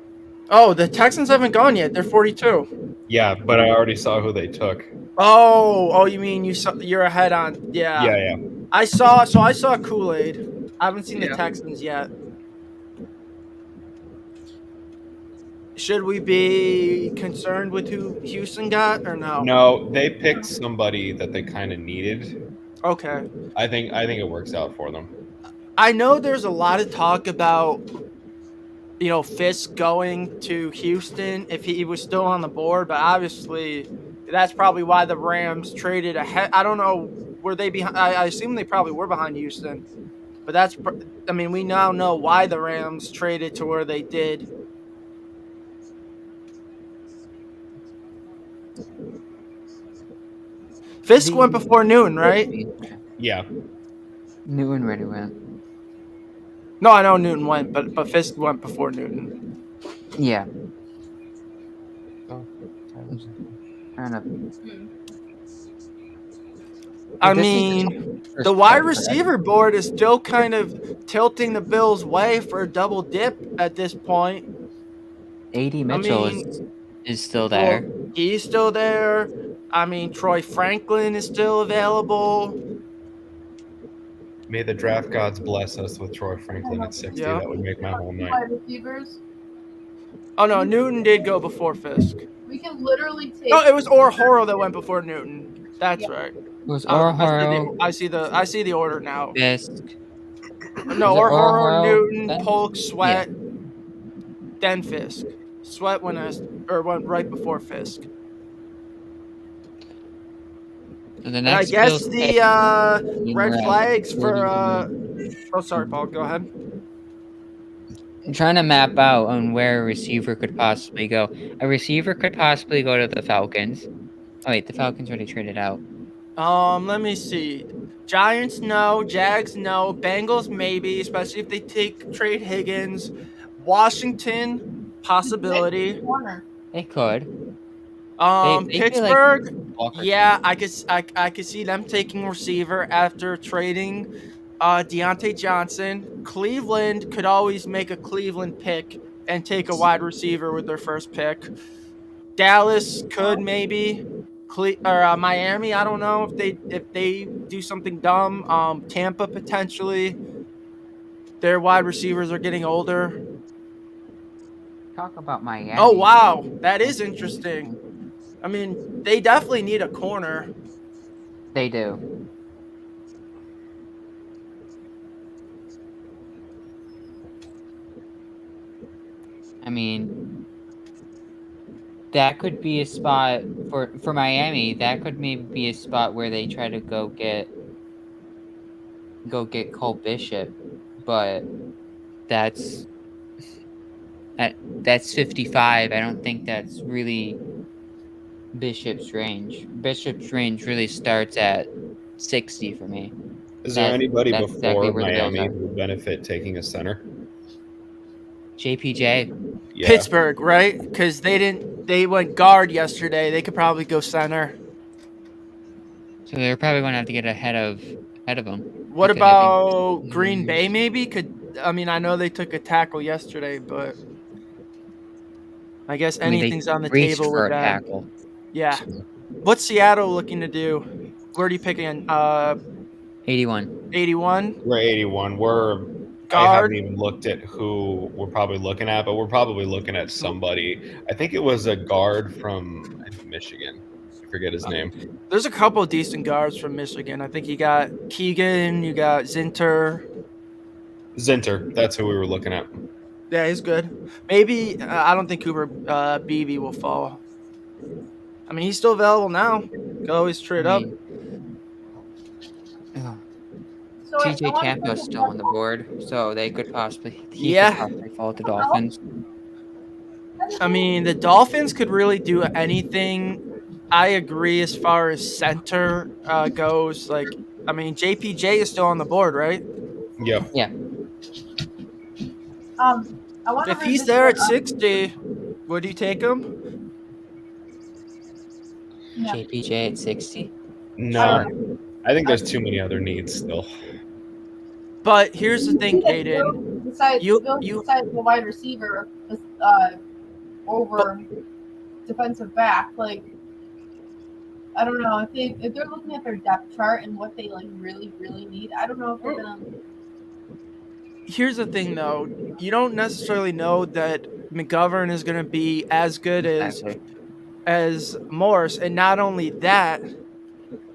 Oh, the Texans haven't gone yet. They're 42. Yeah, but I already saw who they took. Oh, you mean you're ahead on? Yeah. Yeah. I saw Kool-Aid. I haven't seen the Yeah. Texans yet. Should we be concerned with who Houston got or no? No, they picked somebody that they kind of needed. Okay. I think it works out for them. I know there's a lot of talk about Fisk going to Houston if he was still on the board, but obviously that's probably why the Rams traded ahead. I don't know, were they behind? I assume they probably were behind Houston, but we now know why the Rams traded to where they did. Fisk went before Newton, right? Yeah. Newton already went. No, I know Newton went, but Fisk went before Newton. Yeah. Oh. Fair enough. I This is mean, first the wide pick, receiver board is still kind of tilting the Bills' way for a double dip at this point. A.D. Mitchell is still there. Well, he's still there. I mean, Troy Franklin is still available. May the draft gods bless us with Troy Franklin at 60. Yeah. That would make my whole night. Wide receivers. Oh no, Newton did go before Fisk. We can literally take. No, it was Orhoro that went before Newton. That's right. It was Orhoro. Orhoro, I see the order now. Fisk. No, Was it Orhoro, Orhoro, Newton, then? Polk, Sweat, then Fisk. Sweat went right before Fisk. So the And I next guess Bills pick the red Right. flags for. Oh, sorry, Paul. Go ahead. I'm trying to map out on where a receiver could possibly go. A receiver could possibly go to the Falcons. Oh wait, the Falcons already traded out. Let me see. Giants, no. Jags, no. Bengals, maybe, especially if they trade Higgins. Washington, possibility. Corner. They could. They feel like Pittsburgh, Walker. yeah, I could see them taking receiver after trading Deontay Johnson. Cleveland could always make a Cleveland pick and take a wide receiver with their first pick. Dallas could maybe. Miami, I don't know if they do something dumb. Tampa potentially. Their wide receivers are getting older. talk about Miami. Oh wow, that is interesting. I mean, they definitely need a corner. They do. I mean, that could be a spot for Miami. That could maybe be a spot where they try to go get Cole Bishop, but that's that's 55. I don't think that's really Bishop's range. Bishop's range really starts at 60 for me. Is there anybody That's exactly before where the Bills Miami are. who would benefit taking a center? JPJ. Yeah. Pittsburgh, right? Because they went guard yesterday. They could probably go center. So they're probably going to have to get ahead of them. What because I think- about Green Bay? Maybe I know they took a tackle yesterday, but I guess I mean, they anything's on the reached table for with a them. tackle. Yeah. What's Seattle looking to do? Where do you pick in? 81. 81. We're 81. I Guard. haven't even looked at who we're probably looking at, but we're probably looking at somebody. I think it was a guard from Michigan. I forget his name. There's a couple of decent guards from Michigan. I think you got Keegan, you got Zinter. That's who we were looking at. Yeah, he's good. Maybe I don't think Cooper Beebe will fall. I mean, he's still available now. Can always trade up. So TJ I wanna Tampa's say still on the board, so they could possibly could possibly fall to the I Dolphins. I mean, the Dolphins could really do anything. I agree as far as center goes. Like, I mean, JPJ is still on the board, right? Yep. Yeah. I want If he's there at 60, would you take him? JPJ at 60. No, I think there's too many other needs still. But here's the thing, Aiden. Besides You the wide receiver over defensive back, like I don't know if they're looking at their depth chart and what they like really need. I don't know if they're gonna. Here's the thing, though. You don't necessarily know that McGovern is going to be as good as Morse, and not only that,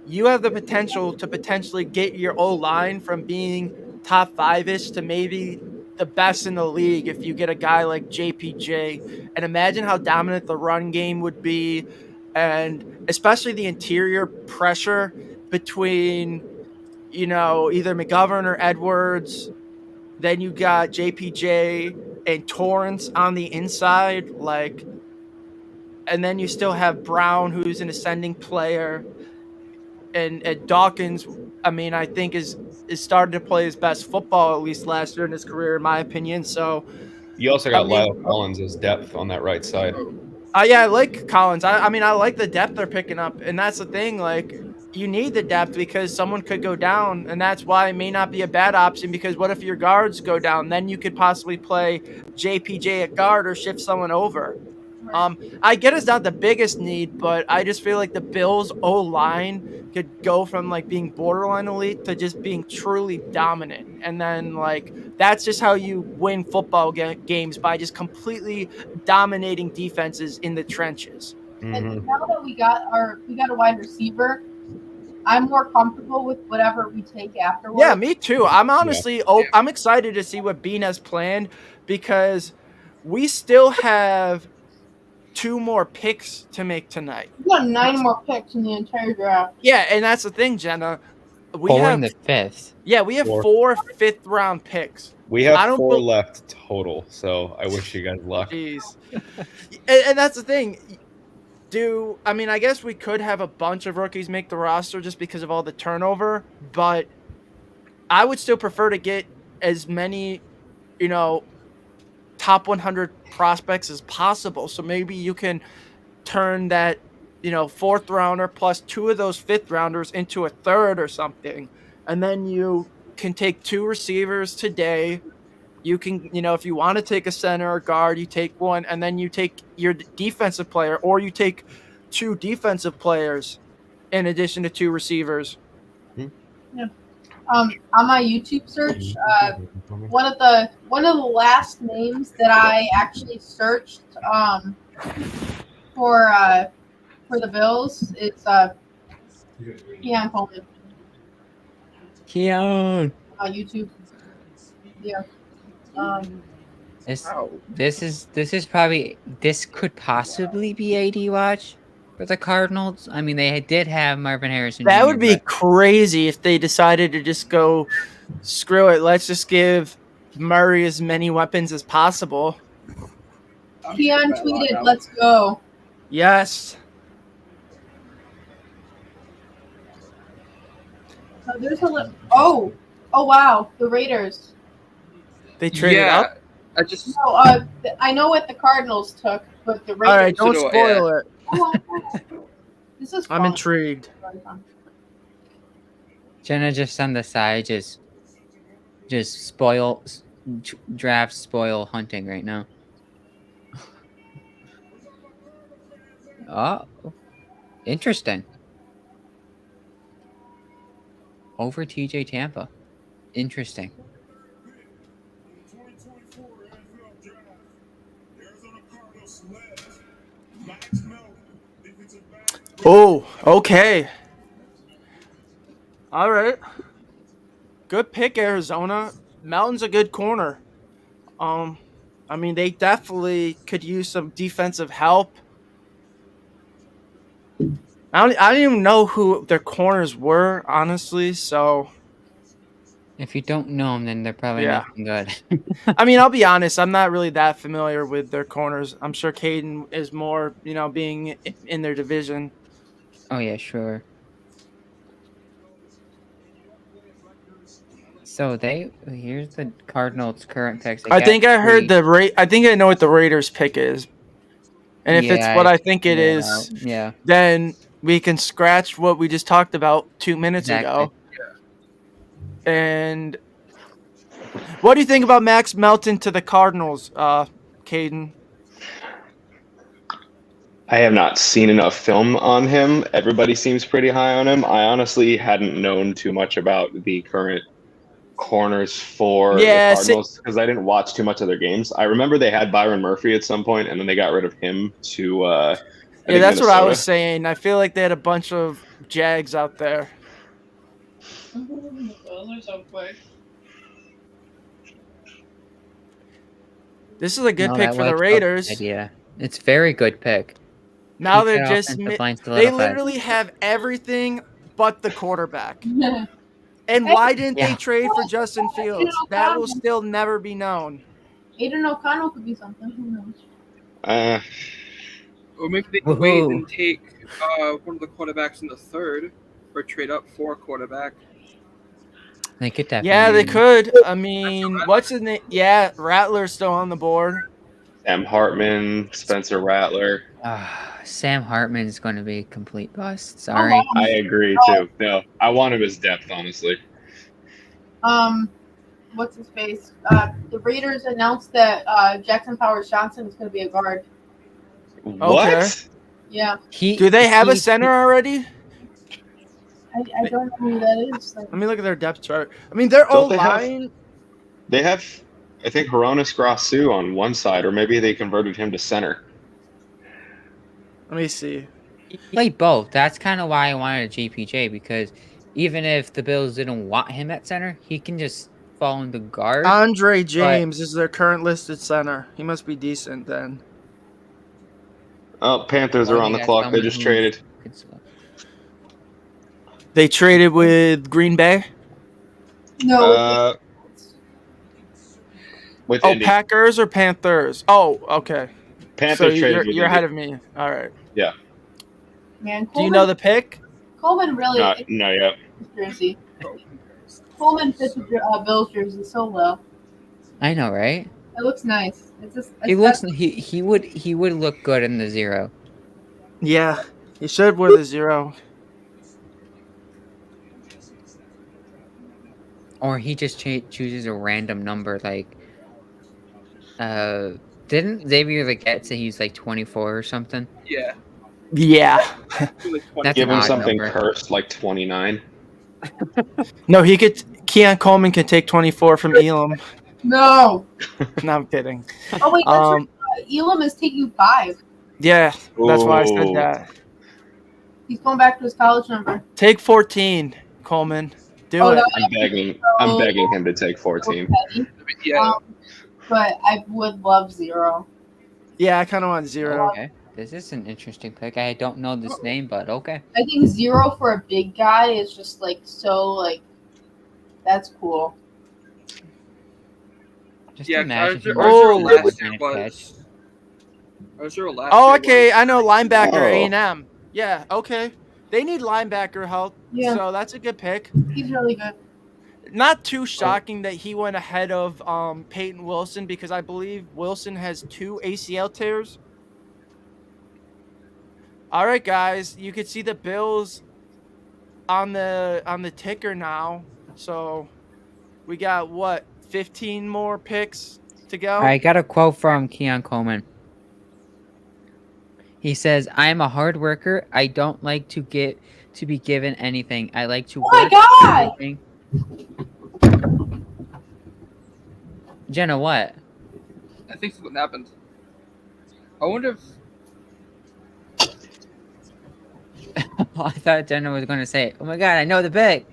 you have the potential to potentially get your O line from being top 5-ish to maybe the best in the league if you get a guy like JPJ. And imagine how dominant the run game would be, and especially the interior pressure between, either McGovern or Edwards. Then you got JPJ and Torrance on the inside, and then you still have Brown, who's an ascending player, and Dawkins. I mean, I think is starting to play his best football, at least last year in his career, in my opinion. So you also got Lyle Collins as depth on that right side. Yeah, I like Collins. I mean, I like the depth they're picking up, and that's the thing. Like, you need the depth because someone could go down, and that's why it may not be a bad option. Because what if your guards go down? Then you could possibly play JPJ at guard or shift someone over. I get it's not the biggest need, but I just feel like the Bills' O-line could go from like being borderline elite to just being truly dominant, and then that's just how you win football games, by just completely dominating defenses in the trenches. And now that we got a wide receiver, I'm more comfortable with whatever we take afterwards. Yeah, me too. I'm honestly, I'm excited to see what Bean has planned, because we still have 2 more picks to make tonight. We got 9 more picks in the entire draft. Yeah, and that's the thing, Jenna. We 4 have in the 5th. Yeah, we have 4 fifth-round picks. We have 4 left total, so I wish you guys luck. Jeez. And that's the thing. I guess we could have a bunch of rookies make the roster just because of all the turnover, but I would still prefer to get as many, top 100 prospects as possible. So maybe you can turn that, 4th rounder plus 2 of those 5th rounders into a 3rd or something. And then you can take 2 receivers today. You can, if you want to take a center or guard, you take one, and then you take your defensive player, or you take 2 defensive players in addition to 2 receivers. Yeah. On my YouTube search, one of the last names that I actually searched for the Bills is Keon Coleman Keon. on YouTube. Yeah. This could possibly be AD watch for the Cardinals. I mean, they did have Marvin Harrison That Jr., would be but crazy if they decided to just go, screw it. Let's just give Murray as many weapons as possible. Keon tweeted, "Let's go." Yes. There's a oh wow, the Raiders. They traded up. I just No, I know what the Cardinals took, but the Raiders. All right, don't So do I, spoil it. Oh, this is. I'm fun. intrigued. Jenna just on the side, just draft spoil hunting right now. Oh, interesting. Over TJ Tampa. Interesting. Oh, okay. All right. Good pick, Arizona. Melton's a good corner. I mean, they definitely could use some defensive help. I don't even know who their corners were, honestly. So, If you don't know them, then they're probably Yeah. nothing good. I mean, I'll be honest. I'm not really that familiar with their corners. I'm sure Caden is more, being in their division. Oh yeah, sure. So here's the Cardinals' current picks. I think I heard I think I know what the Raiders pick is, and if it's Yeah, what I I think it figured it is, out. Yeah. then we can scratch what we just talked about 2 minutes Exactly. ago. And what do you think about Max Melton to the Cardinals, Caden? I have not seen enough film on him. Everybody seems pretty high on him. I honestly hadn't known too much about the current corners for the Cardinals because I didn't watch too much of their games. I remember they had Byron Murphy at some point, and then they got rid of him to that's Minnesota. what I was saying. I feel like they had a bunch of Jags out there. This is a good pick for the Raiders. Idea. It's very good pick. Now Keep they're that just offensive line they solidified. literally have everything but the quarterback. And why didn't they trade for Justin Fields? That will still never be known. Aiden O'Connell could be something. Who knows? Or maybe they could wait and take one of the quarterbacks in the third, or trade up for a quarterback. They could definitely. Yeah, they could. I mean, what's his name? Yeah, Rattler's still on the board. Sam Hartman, Spencer Rattler. Sam Hartman's going to be a complete bust. Sorry. I agree too. No, I want him as depth, honestly. What's his face? The Raiders announced that Jackson Powers Johnson is going to be a guard. What? Okay. Yeah. Do they have a center already? I don't know who that is. Let me look at their depth chart. I mean, their Don't old they have- line. They have, I think, Horonis Grasu on one side, or maybe they converted him to center. Let me see. He played both. That's kind of why I wanted a JPJ, because even if the Bills didn't want him at center, he can just fall into guard. Andre James is their current listed center. He must be decent then. Oh, Panthers are on the clock. They just traded. They traded with Green Bay? No. With Indy. Packers or Panthers? Oh, okay. Panthers so traded with you're Indy. ahead of me. All right. Yeah. Man, Do you know the pick? Coleman really? No, yet. Jersey. Coleman fits the Bills jersey so well. I know, right? It looks nice. It's just. He would look good in the 0. Yeah, he should wear the 0. Or he just chooses a random number, like. Didn't Xavier Leggett say he's like 24 or something? Yeah. Yeah. That's Give an him odd something number. cursed like 29. No, Keon Coleman can take 24 from Elam. No. No, I'm kidding. Oh wait, that's right. Elam is taking 5. Yeah, that's why I said Ooh. that. He's going back to his college number. Take 14, Coleman. Do Oh, it. I'm begging him to take 14. Yeah. But I would love 0. Yeah, I kind of want 0. Okay, this is an interesting pick. I don't know this name, but okay. I think 0 for a big guy is just like so like that's cool. Just Yeah, imagine him Oh, running last one-handed year catch. Oh, okay. I know linebacker, Oh. A&M. Yeah, okay. They need linebacker help, Yeah. so that's a good pick. He's really good. Not too shocking that he went ahead of Peyton Wilson because I believe Wilson has 2 ACL tears. All right, guys, you can see the Bills on the ticker now. So we got what, 15 more picks to go? I got a quote from Keon Coleman. He says, "I am a hard worker. I don't like to be given anything. I like to Oh my work God! everything." Jenna, what? I think something happened. I wonder if I thought Jenna was going to say, "Oh my God, I know the pick."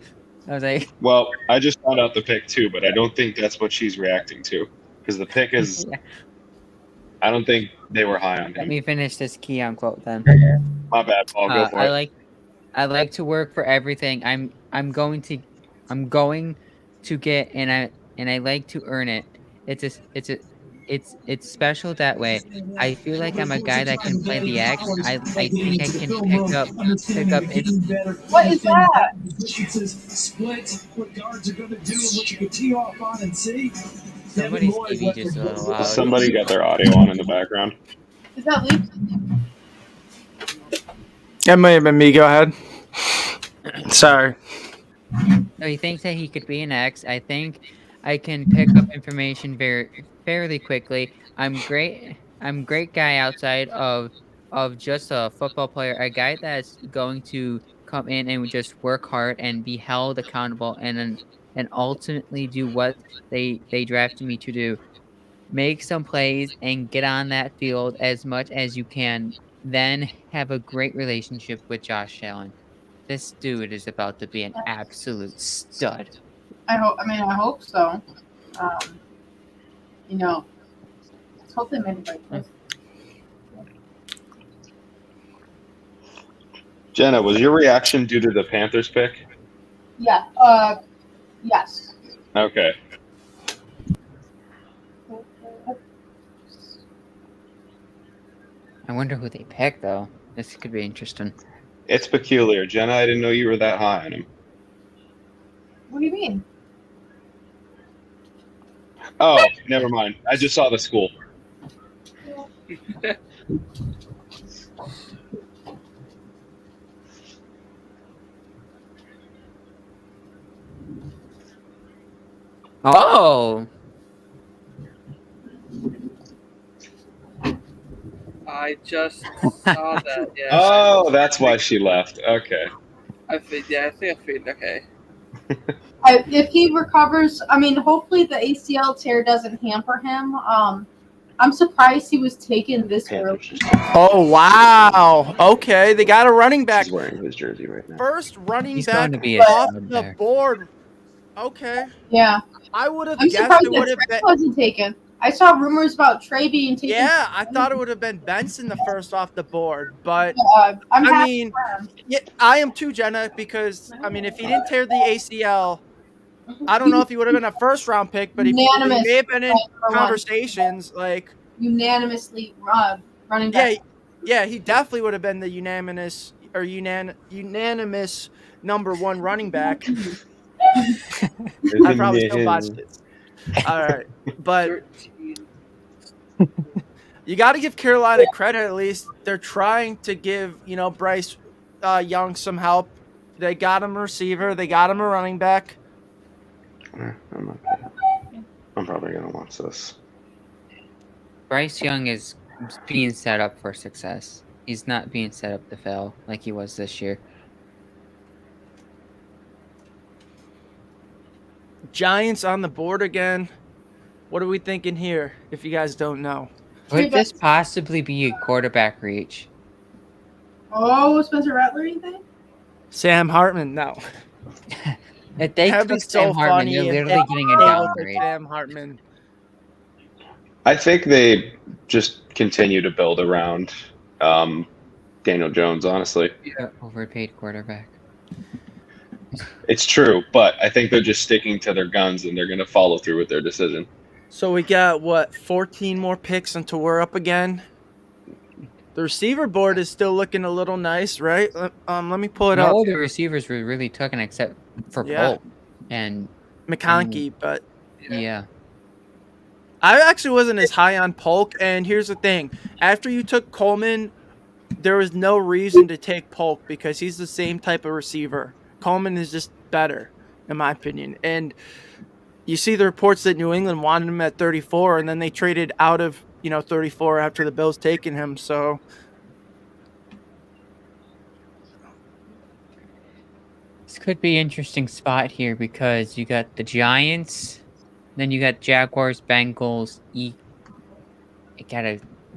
I was like, Well, I just found out the pick too, but I don't think that's what she's reacting to because the pick is. yeah. I don't think they were high on Let him. me finish this Keon quote then. My bad, Paul. Go for it. I like to work for everything. I'm going to get, and I like to earn it. It's special that way. I feel like I'm a guy that can play the X. I think I can pick up. What is that? Somebody's TV just a little loud. Somebody got their audio on in the background. Is that Luke? That may have been me. Go ahead. Sorry. So he thinks that he could be an X. I think I can pick up information fairly quickly. I'm great guy outside of just a football player. A guy that's going to come in and just work hard and be held accountable and ultimately do what they drafted me to do. Make some plays and get on that field as much as you can. Then have a great relationship with Josh Allen. This dude is about to be an absolute stud. I hope so. You know, let's hope they made the right choice. Jenna, was your reaction due to the Panthers pick? Yeah. Yes. Okay. I wonder who they picked, though. This could be interesting. It's peculiar. Jenna, I didn't know you were that high on him. What do you mean? Oh, never mind. I just saw the school. Oh! I just saw that. Yeah. Oh, that's why she left. Okay. I think I figured. Okay. If he recovers, hopefully the ACL tear doesn't hamper him. I'm surprised he was taken this early. Oh, wow. Okay, they got a running back. He's wearing his jersey right now. First running He's back going to be off the there. board. Okay. Yeah. I would have I'm guessed surprised it would that have Trey been. wasn't taken. I saw rumors about Trey being taken. Yeah, I thought it would have been Benson the first off the board, but I'm I happy mean, for him. yeah, I am too, Jenna, because if he didn't tear the ACL, I don't know if he would have been a first round pick, but he may have been in conversations like unanimously running back. Yeah, he definitely would have been the unanimous number 1 running back. I probably still botched it. All right, but you got to give Carolina credit. At least they're trying to give Bryce Young some help. They got him a receiver. They got him a running back. I'm probably gonna watch this. Bryce Young is being set up for success. He's not being set up to fail like he was this year. Giants on the board again. What are we thinking here? If you guys don't know, Could this possibly be a quarterback reach? Oh, Spencer Rattler, you think? Sam Hartman. No. If they That'd be took so Sam Hartman, they're funny if literally getting a they look like downgrade. Sam Hartman. I think they just continue to build around Daniel Jones, honestly. Overpaid quarterback. It's true, but I think they're just sticking to their guns and they're going to follow through with their decision. So we got, 14 more picks until we're up again? The receiver board is still looking a little nice, right? Let me pull it up. No, the receivers were really taken except for Polk and McConkey, but yeah. I actually wasn't as high on Polk, and here's the thing. After you took Coleman, there was no reason to take Polk because he's the same type of receiver. Coleman is just better, in my opinion. And you see the reports that New England wanted him at 34, and then they traded out of 34 after the Bills taking him. So this could be an interesting spot here because you got the Giants, then you got Jaguars, Bengals.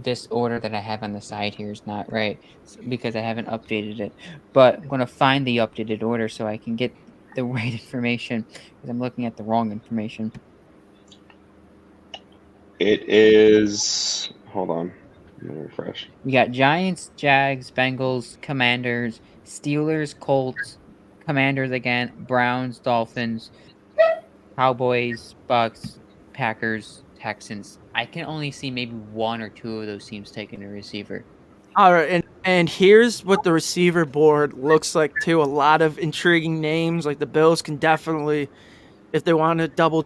This order that I have on the side here is not right because I haven't updated it. But I'm going to find the updated order so I can get the right information because I'm looking at the wrong information. It is. Hold on. Let me refresh. We got Giants, Jags, Bengals, Commanders, Steelers, Colts, Commanders again, Browns, Dolphins, Cowboys, Bucks, Packers, Texans. I can only see maybe one or two of those teams taking a receiver. all right, and here's what the receiver board looks like too. A lot of intriguing names. Like the Bills can definitely, if they want to double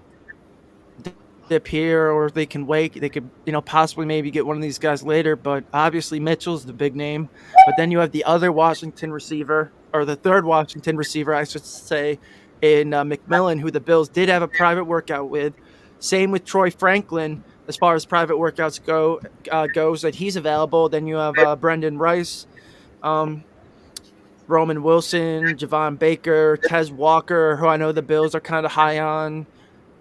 dip here, or if they can wait, they could possibly maybe get one of these guys later. But obviously Mitchell's the big name. But then you have the other Washington receiver, or the third Washington receiver, I should say, in McMillan, who the Bills did have a private workout with. Same with Troy Franklin. As far as private workouts goes, that he's available. Then you have Brendan Rice, Roman Wilson, Javon Baker, Tez Walker, who I know the Bills are kind of high on.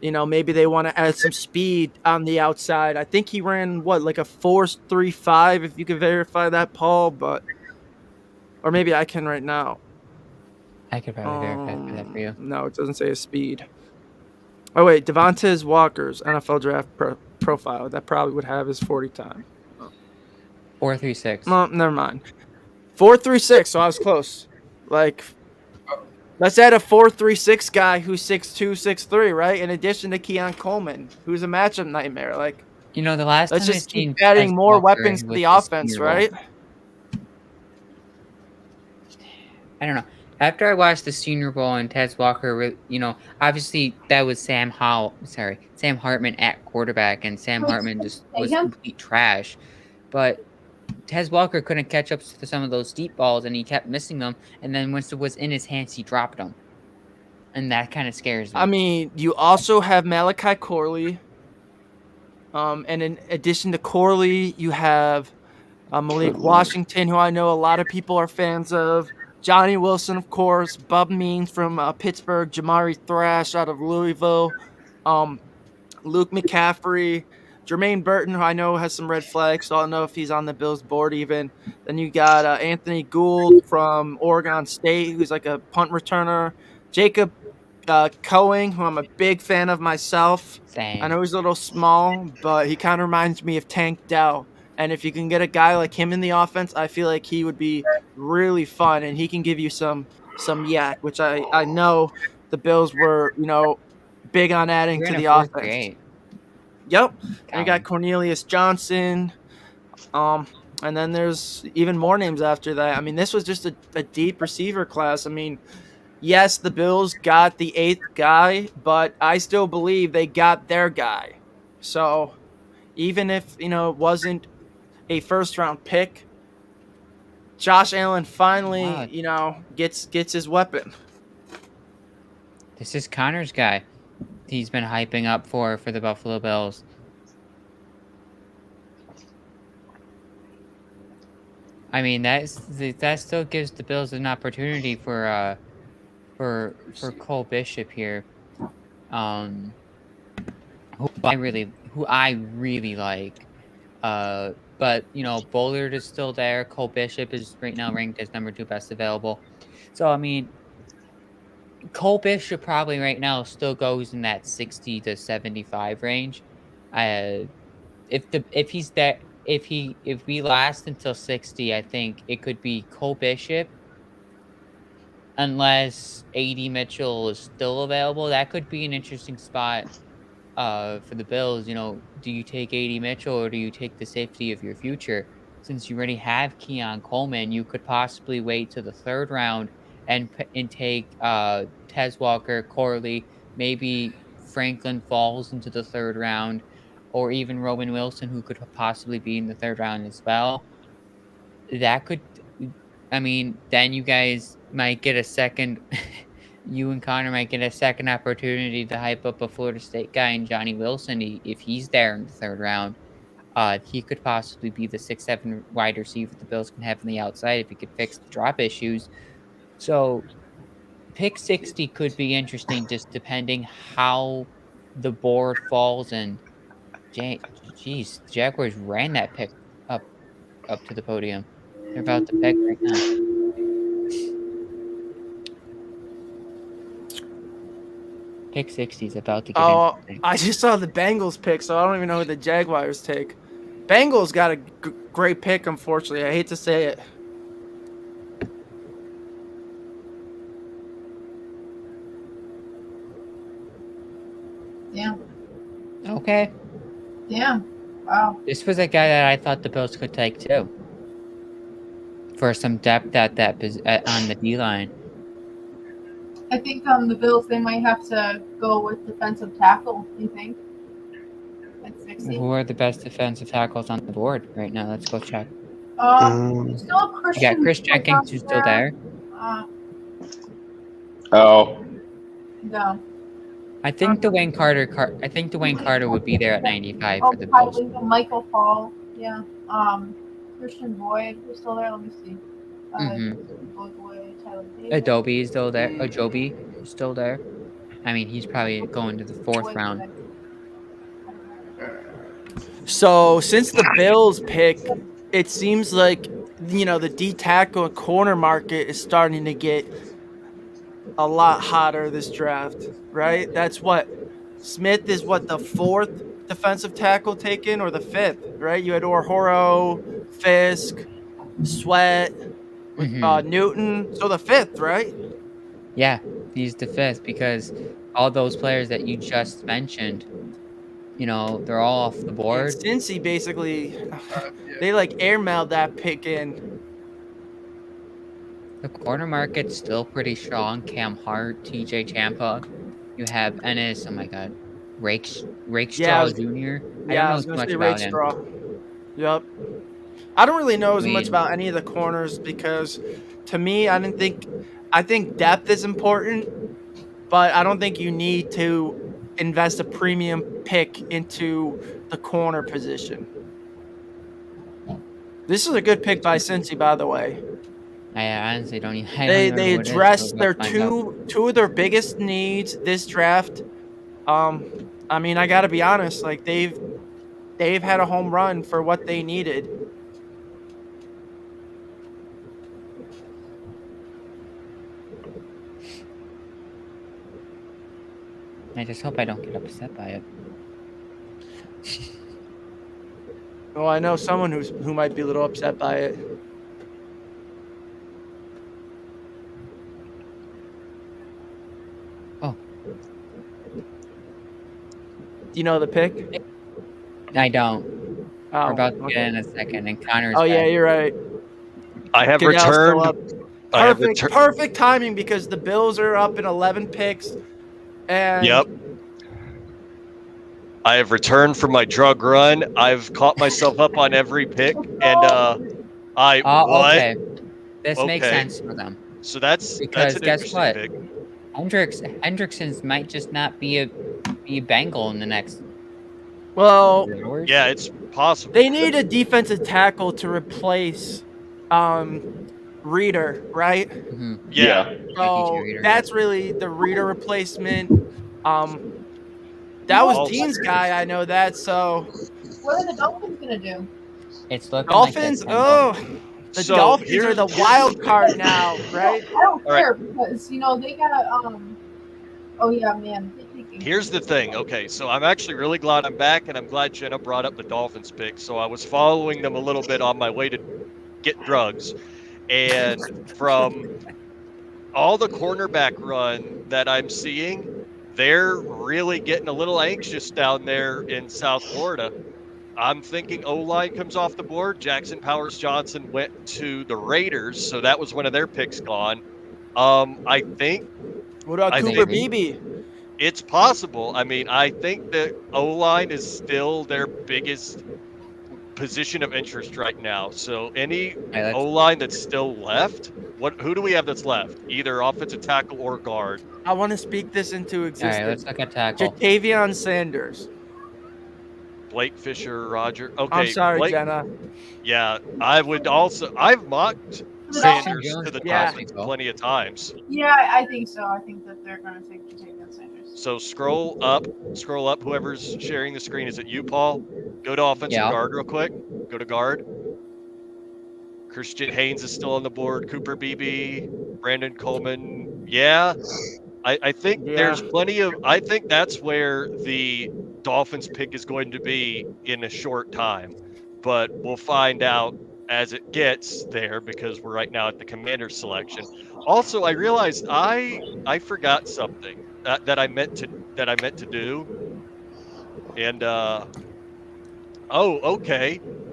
Maybe they want to add some speed on the outside. I think he ran like a 4.35, if you could verify that, Paul. Or maybe I can right now. I could probably verify that for you. No, it doesn't say his speed. Oh wait, Devontae Walker's NFL draft profile. That probably would have his 40 time. 4.36. No, never mind. 4.36. So I was close. Like, let's add a 4.36 guy who's 6'2", 6'3", right? In addition to Keon Coleman, who's a matchup nightmare. Like, the last let's time just keep adding more weapons to the offense, right? I don't know. After I watched the Senior Bowl and Tez Walker, obviously that was Sam Hartman at quarterback, and Sam Hartman just was complete trash. But Tez Walker couldn't catch up to some of those deep balls, and he kept missing them. And then once it was in his hands, he dropped them, and that kind of scares me. I mean, you also have Malachi Corley, and in addition to Corley, you have Malik Washington, who I know a lot of people are fans of. Johnny Wilson, of course, Bub Means from Pittsburgh, Jamari Thrash out of Louisville, Luke McCaffrey, Jermaine Burton, who I know has some red flags, so I don't know if he's on the Bills board even. Then you got Anthony Gould from Oregon State, who's like a punt returner. Jacob Cohen, who I'm a big fan of myself. Same. I know he's a little small, but he kind of reminds me of Tank Dell. And if you can get a guy like him in the offense, I feel like he would be really fun, and he can give you some yak, which I know the Bills were, big on adding to the offense. Yep. And you got Cornelius Johnson. And then there's even more names after that. I mean, this was just a deep receiver class. I mean, yes, the Bills got the 8th guy, but I still believe they got their guy. So even if, it wasn't a first-round pick, Josh Allen finally, gets his weapon. This is Connor's guy. He's been hyping up for the Buffalo Bills. I mean, that still gives the Bills an opportunity for Cole Bishop here. who I really like. But Bullard is still there. Cole Bishop is right now ranked as number 2 best available. So I mean, Cole Bishop probably right now still goes in that 60 to 75 range. Uh, if he's there, if we last until 60, I think it could be Cole Bishop, unless AD Mitchell is still available. That could be an interesting spot for the Bills. Do you take AD Mitchell or do you take the safety of your future? Since you already have Keon Coleman, you could possibly wait to the 3rd round and take Tez Walker, Corley, maybe Franklin falls into the 3rd round, or even Roman Wilson, who could possibly be in the 3rd round as well. That could, I mean, then you guys might get a second. You and Connor might get a second opportunity to hype up a Florida State guy in Johnny Wilson if he's there in the 3rd round. He could possibly be the 6'7" wide receiver the Bills can have on the outside if he could fix the drop issues. So pick 60 could be interesting, just depending how the board falls. And geez, the Jaguars ran that pick up to the podium. They're about to pick right now. Pick 60 is about to get interesting. I just saw the Bengals pick, so I don't even know who the Jaguars take. Bengals got a great pick, unfortunately. I hate to say it. Yeah. Okay. Yeah. Wow. This was a guy that I thought the Bills could take too, for some depth at on the D line. I think the Bills, they might have to go with defensive tackle. You think? At 60. Who are the best defensive tackles on the board right now? Let's go check. Still have Christian. Yeah, Chris Jenkins, who's still there. Oh. No. I think Dwayne Carter would be there at 95 for the Bills. Michael Fall. Yeah. Christian Boyd is still there. Let me see. Adobe is still there. Ajobi is still there. I mean, he's probably going to the 4th round. So since the Bills pick, it seems like the D tackle and corner market is starting to get a lot hotter this draft, right? That's what Smith is. What, the 4th defensive tackle taken, or the 5th, right? You had Orhoro, Fisk, Sweat, Newton. So the 5th, right? Yeah, he's the 5th because all those players that you just mentioned, they're all off the board. And Cincy basically, they like airmailed that pick in. The corner market's still pretty strong. Cam Hart, TJ Champa. You have Ennis. Oh my God, Rakestraw Jr. I was gonna say Rakestraw. Yep. I don't really know as much about any of the corners because, to me, I think depth is important, but I don't think you need to invest a premium pick into the corner position. This is a good pick by Cincy, by the way. I honestly don't even. They addressed their two of their biggest needs this draft. I mean, I gotta be honest. Like they've had a home run for what they needed. I just hope I don't get upset by it. Well, I know someone who might be a little upset by it. Oh. Do you know the pick? I don't. Oh, We're about to get in a second, and Connor's Oh, yeah, you're right. I have returned. Perfect timing because the Bills are up in 11 picks. And Yep. I have returned from my drug run. I've caught myself up on every pick, and okay. This makes sense for them. So that's because an guess what? pick. Hendrickson's might just not be a Bengal in the next. Well, yeah, it's possible. They need a defensive tackle to replace Reader, right? Mm-hmm. Yeah. So that's really the Reader replacement. That was Well, Dean's guy. I know that. So What are the Dolphins gonna do? It's looking Dolphins. like that, Oh, the So Dolphins are here's the the wild thing. card now, right? I don't All right. care because they got Oh yeah, man. Here's the thing. Okay, so I'm actually really glad I'm back, and I'm glad Jenna brought up the Dolphins pick. So I was following them a little bit on my way to get drugs, and from all the cornerback run that I'm seeing, they're really getting a little anxious down there in South Florida. I'm thinking O-line comes off the board. Jackson Powers Johnson went to the Raiders, so that was one of their picks gone. I think What about I Cooper think Beebe? it's possible. I mean, I think that O-line is still their biggest position of interest right now. So any Let's O-line that's still left, who do we have that's left? Either offensive tackle or guard. I want to speak this into all right. existence. Let's look at tackle. Jatavion Sanders. Blake Fisher, Roger. I'm Okay, sorry, Blake. Jenna. Yeah, I've mocked Sanders Jones to the is Yeah. Dolphins plenty of times. Yeah, I think so. I think that they're gonna take Jatavion Sanders. So scroll up, whoever's sharing the screen. Is it you, Paul? Go to offensive Yeah. guard real quick. Go to guard. Christian Haynes is still on the board. Cooper Beebe, Brandon Coleman. Yeah. I think there's plenty of I think that's where the Dolphins pick is going to be in a short time. But we'll find out as it gets there because we're right now at the commander selection. Also, I realized I forgot something that I meant to do. And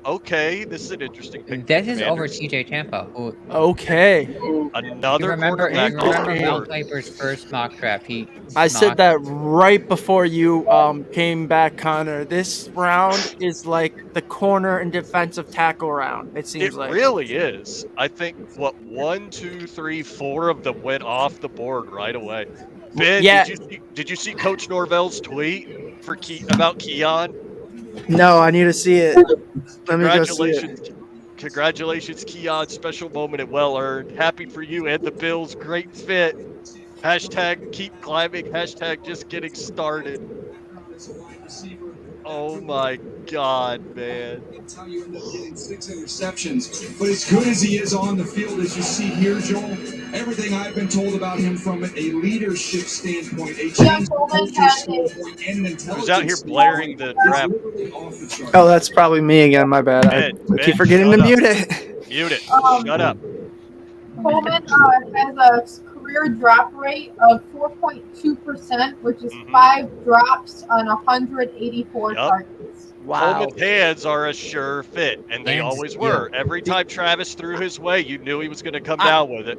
okay, this is an interesting pick. This is over TJ Tampa. Who, Okay. Another you remember cornerback off the Mel board. Kiper's first mock draft? I said that right before you came back, Connor. This round is like the corner and defensive tackle round. It seems It like. really is. I think 1, 2, 3, 4 of them went off the board right away. Ben, Yeah. did you see Coach Norvell's tweet about Keon? No, I need to see it. Let me go see it. Congratulations, Keon. Special moment and well earned. Happy for you and the Bills. Great fit. Hashtag keep climbing. Hashtag just getting started. Oh my God, man. That's how you end up getting 6 interceptions. But as good as he is on the field, as you see here, Joel, everything I've been told about him from a leadership standpoint, a change culture standpoint, and an intelligence. Who's out here blaring the draft? Oh, that's probably me again. My bad. I keep forgetting to mute it. Mute it. Shut up. Coleman has a career drop rate of 4.2%, which is 5 drops on 184 targets. Wow. Coleman's hands are a sure fit, and they always were. Every time Travis threw his way, you knew he was going to come down with it.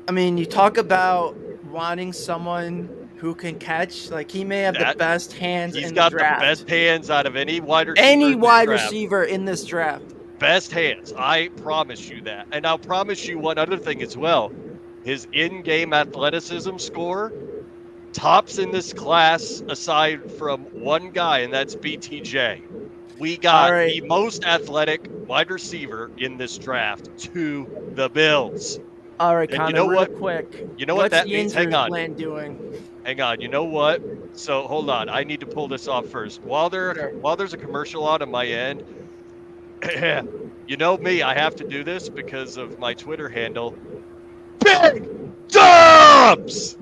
I mean, you talk about wanting someone who can catch. Like, he may have the best hands in the draft. He's got the best hands out of any wide receiver. Any wide receiver in this draft. Best hands. I promise you that. And I'll promise you one other thing as well. His in-game athleticism score tops in this class aside from one guy, and that's BTJ. We got the most athletic wide receiver in this draft to the Bills. All right, and Connor, you know real what? quick. You know what that means? Hang on. Plan doing? Hang on. You know what? So hold on. I need to pull this off first. While there's a commercial on my end, you know me, I have to do this because of my Twitter handle. Big Dubs!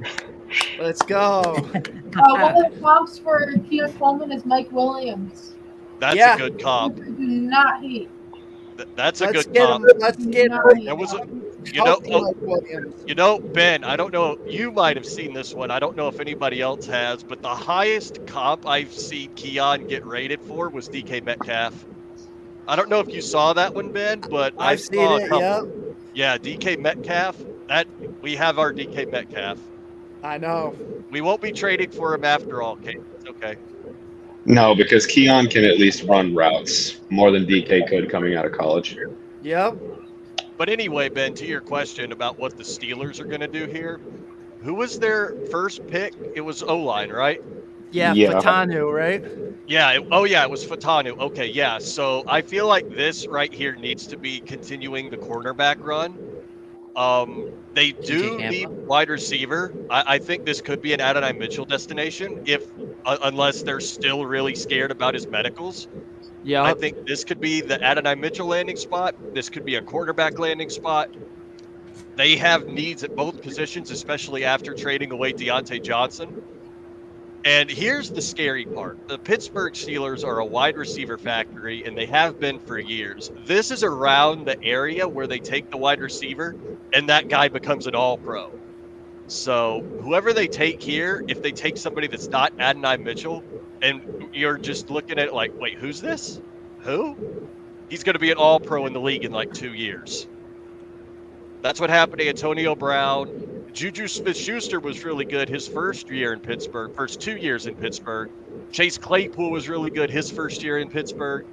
Let's go. One of the comps for Keon Coleman is Mike Williams. That's a good comp. Do not hate. That's a good comp. Let's get him. There was Ben, I don't know. You might have seen this one. I don't know if anybody else has, but the highest comp I've seen Keon get rated for was DK Metcalf. I don't know if you saw that one, Ben, but I've seen it. Yeah. Yeah, DK Metcalf. We have our DK Metcalf. I know. We won't be trading for him after all, Kate. It's okay. No, because Keon can at least run routes more than DK could coming out of college. Yep. But anyway, Ben, to your question about what the Steelers are going to do here, who was their first pick? It was O-line, right? Yeah, Fatanu, right? Yeah. It was Fatanu. Okay, yeah. So I feel like this right here needs to be continuing the cornerback run. They do TJ need Tampa. wide receiver. I think this could be an Adonai Mitchell destination if unless they're still really scared about his medicals. Yeah. I think this could be the Adonai Mitchell landing spot. This could be a quarterback landing spot. They have needs at both positions, especially after trading away Deontay Johnson. And here's the scary part. The Pittsburgh Steelers are a wide receiver factory, and they have been for years. This is around the area where they take the wide receiver, and that guy becomes an all-pro. So whoever they take here, if they take somebody that's not Adonai Mitchell, and you're just looking at it like, wait, who's this? Who? He's going to be an all-pro in the league in like 2 years. That's what happened to Antonio Brown. Juju Smith-Schuster was really good his first 2 years in Pittsburgh. Chase Claypool was really good his first year in Pittsburgh.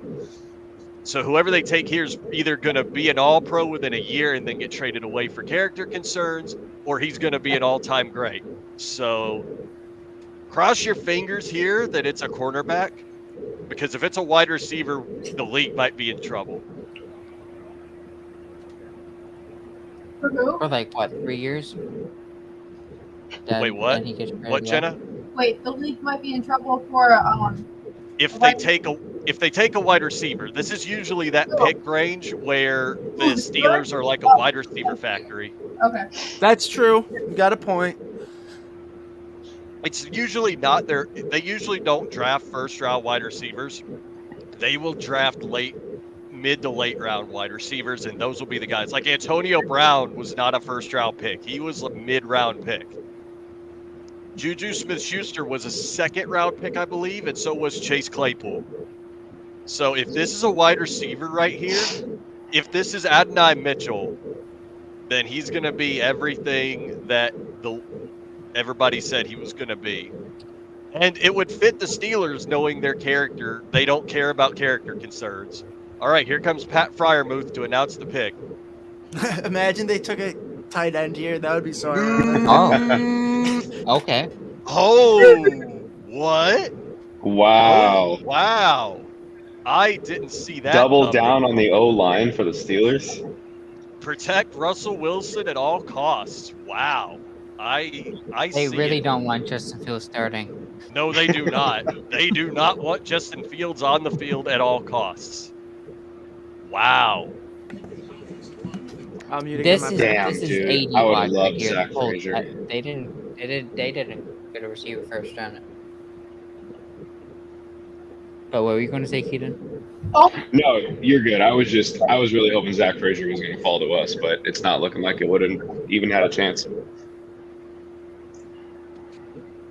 So whoever they take here is either going to be an all-pro within a year and then get traded away for character concerns, or he's going to be an all-time great. So cross your fingers here that it's a cornerback, because if it's a wide receiver, the league might be in trouble. For who? For like what, 3 years? Wait, what? What, Jenna? Wait, the league might be in trouble for If they take a wide receiver, this is usually that pick range where the Steelers are like a wide receiver factory. Okay. That's true. You got a point. It's usually not their. They usually don't draft first round wide receivers. They will draft mid to late round wide receivers, and those will be the guys. Like Antonio Brown was not a first round pick. He was a mid round pick. Juju Smith-Schuster was a second round pick, I believe, and so was Chase Claypool. So if this is a wide receiver right here, if this is Adonai Mitchell, then he's going to be everything that everybody said he was going to be. And it would fit the Steelers knowing their character. They don't care about character concerns. All right, here comes Pat Fryermuth to announce the pick. Imagine they took a tight end here. That would be so Okay. Oh, what? Wow. Oh, wow. I didn't see that. Double down on the O-line for the Steelers. Protect Russell Wilson at all costs. Wow. They see really it. don't want Justin Fields starting. No, they do not. They do not want Justin Fields on the field at all costs. Wow. This is AD I would watch love right here. Zach The Colts, Frazier. They didn't get a receiver first round. But what were you going to say, Keaton? No, you're good. I was really hoping Zach Frazier was going to fall to us, but it's not looking like it wouldn't even had a chance.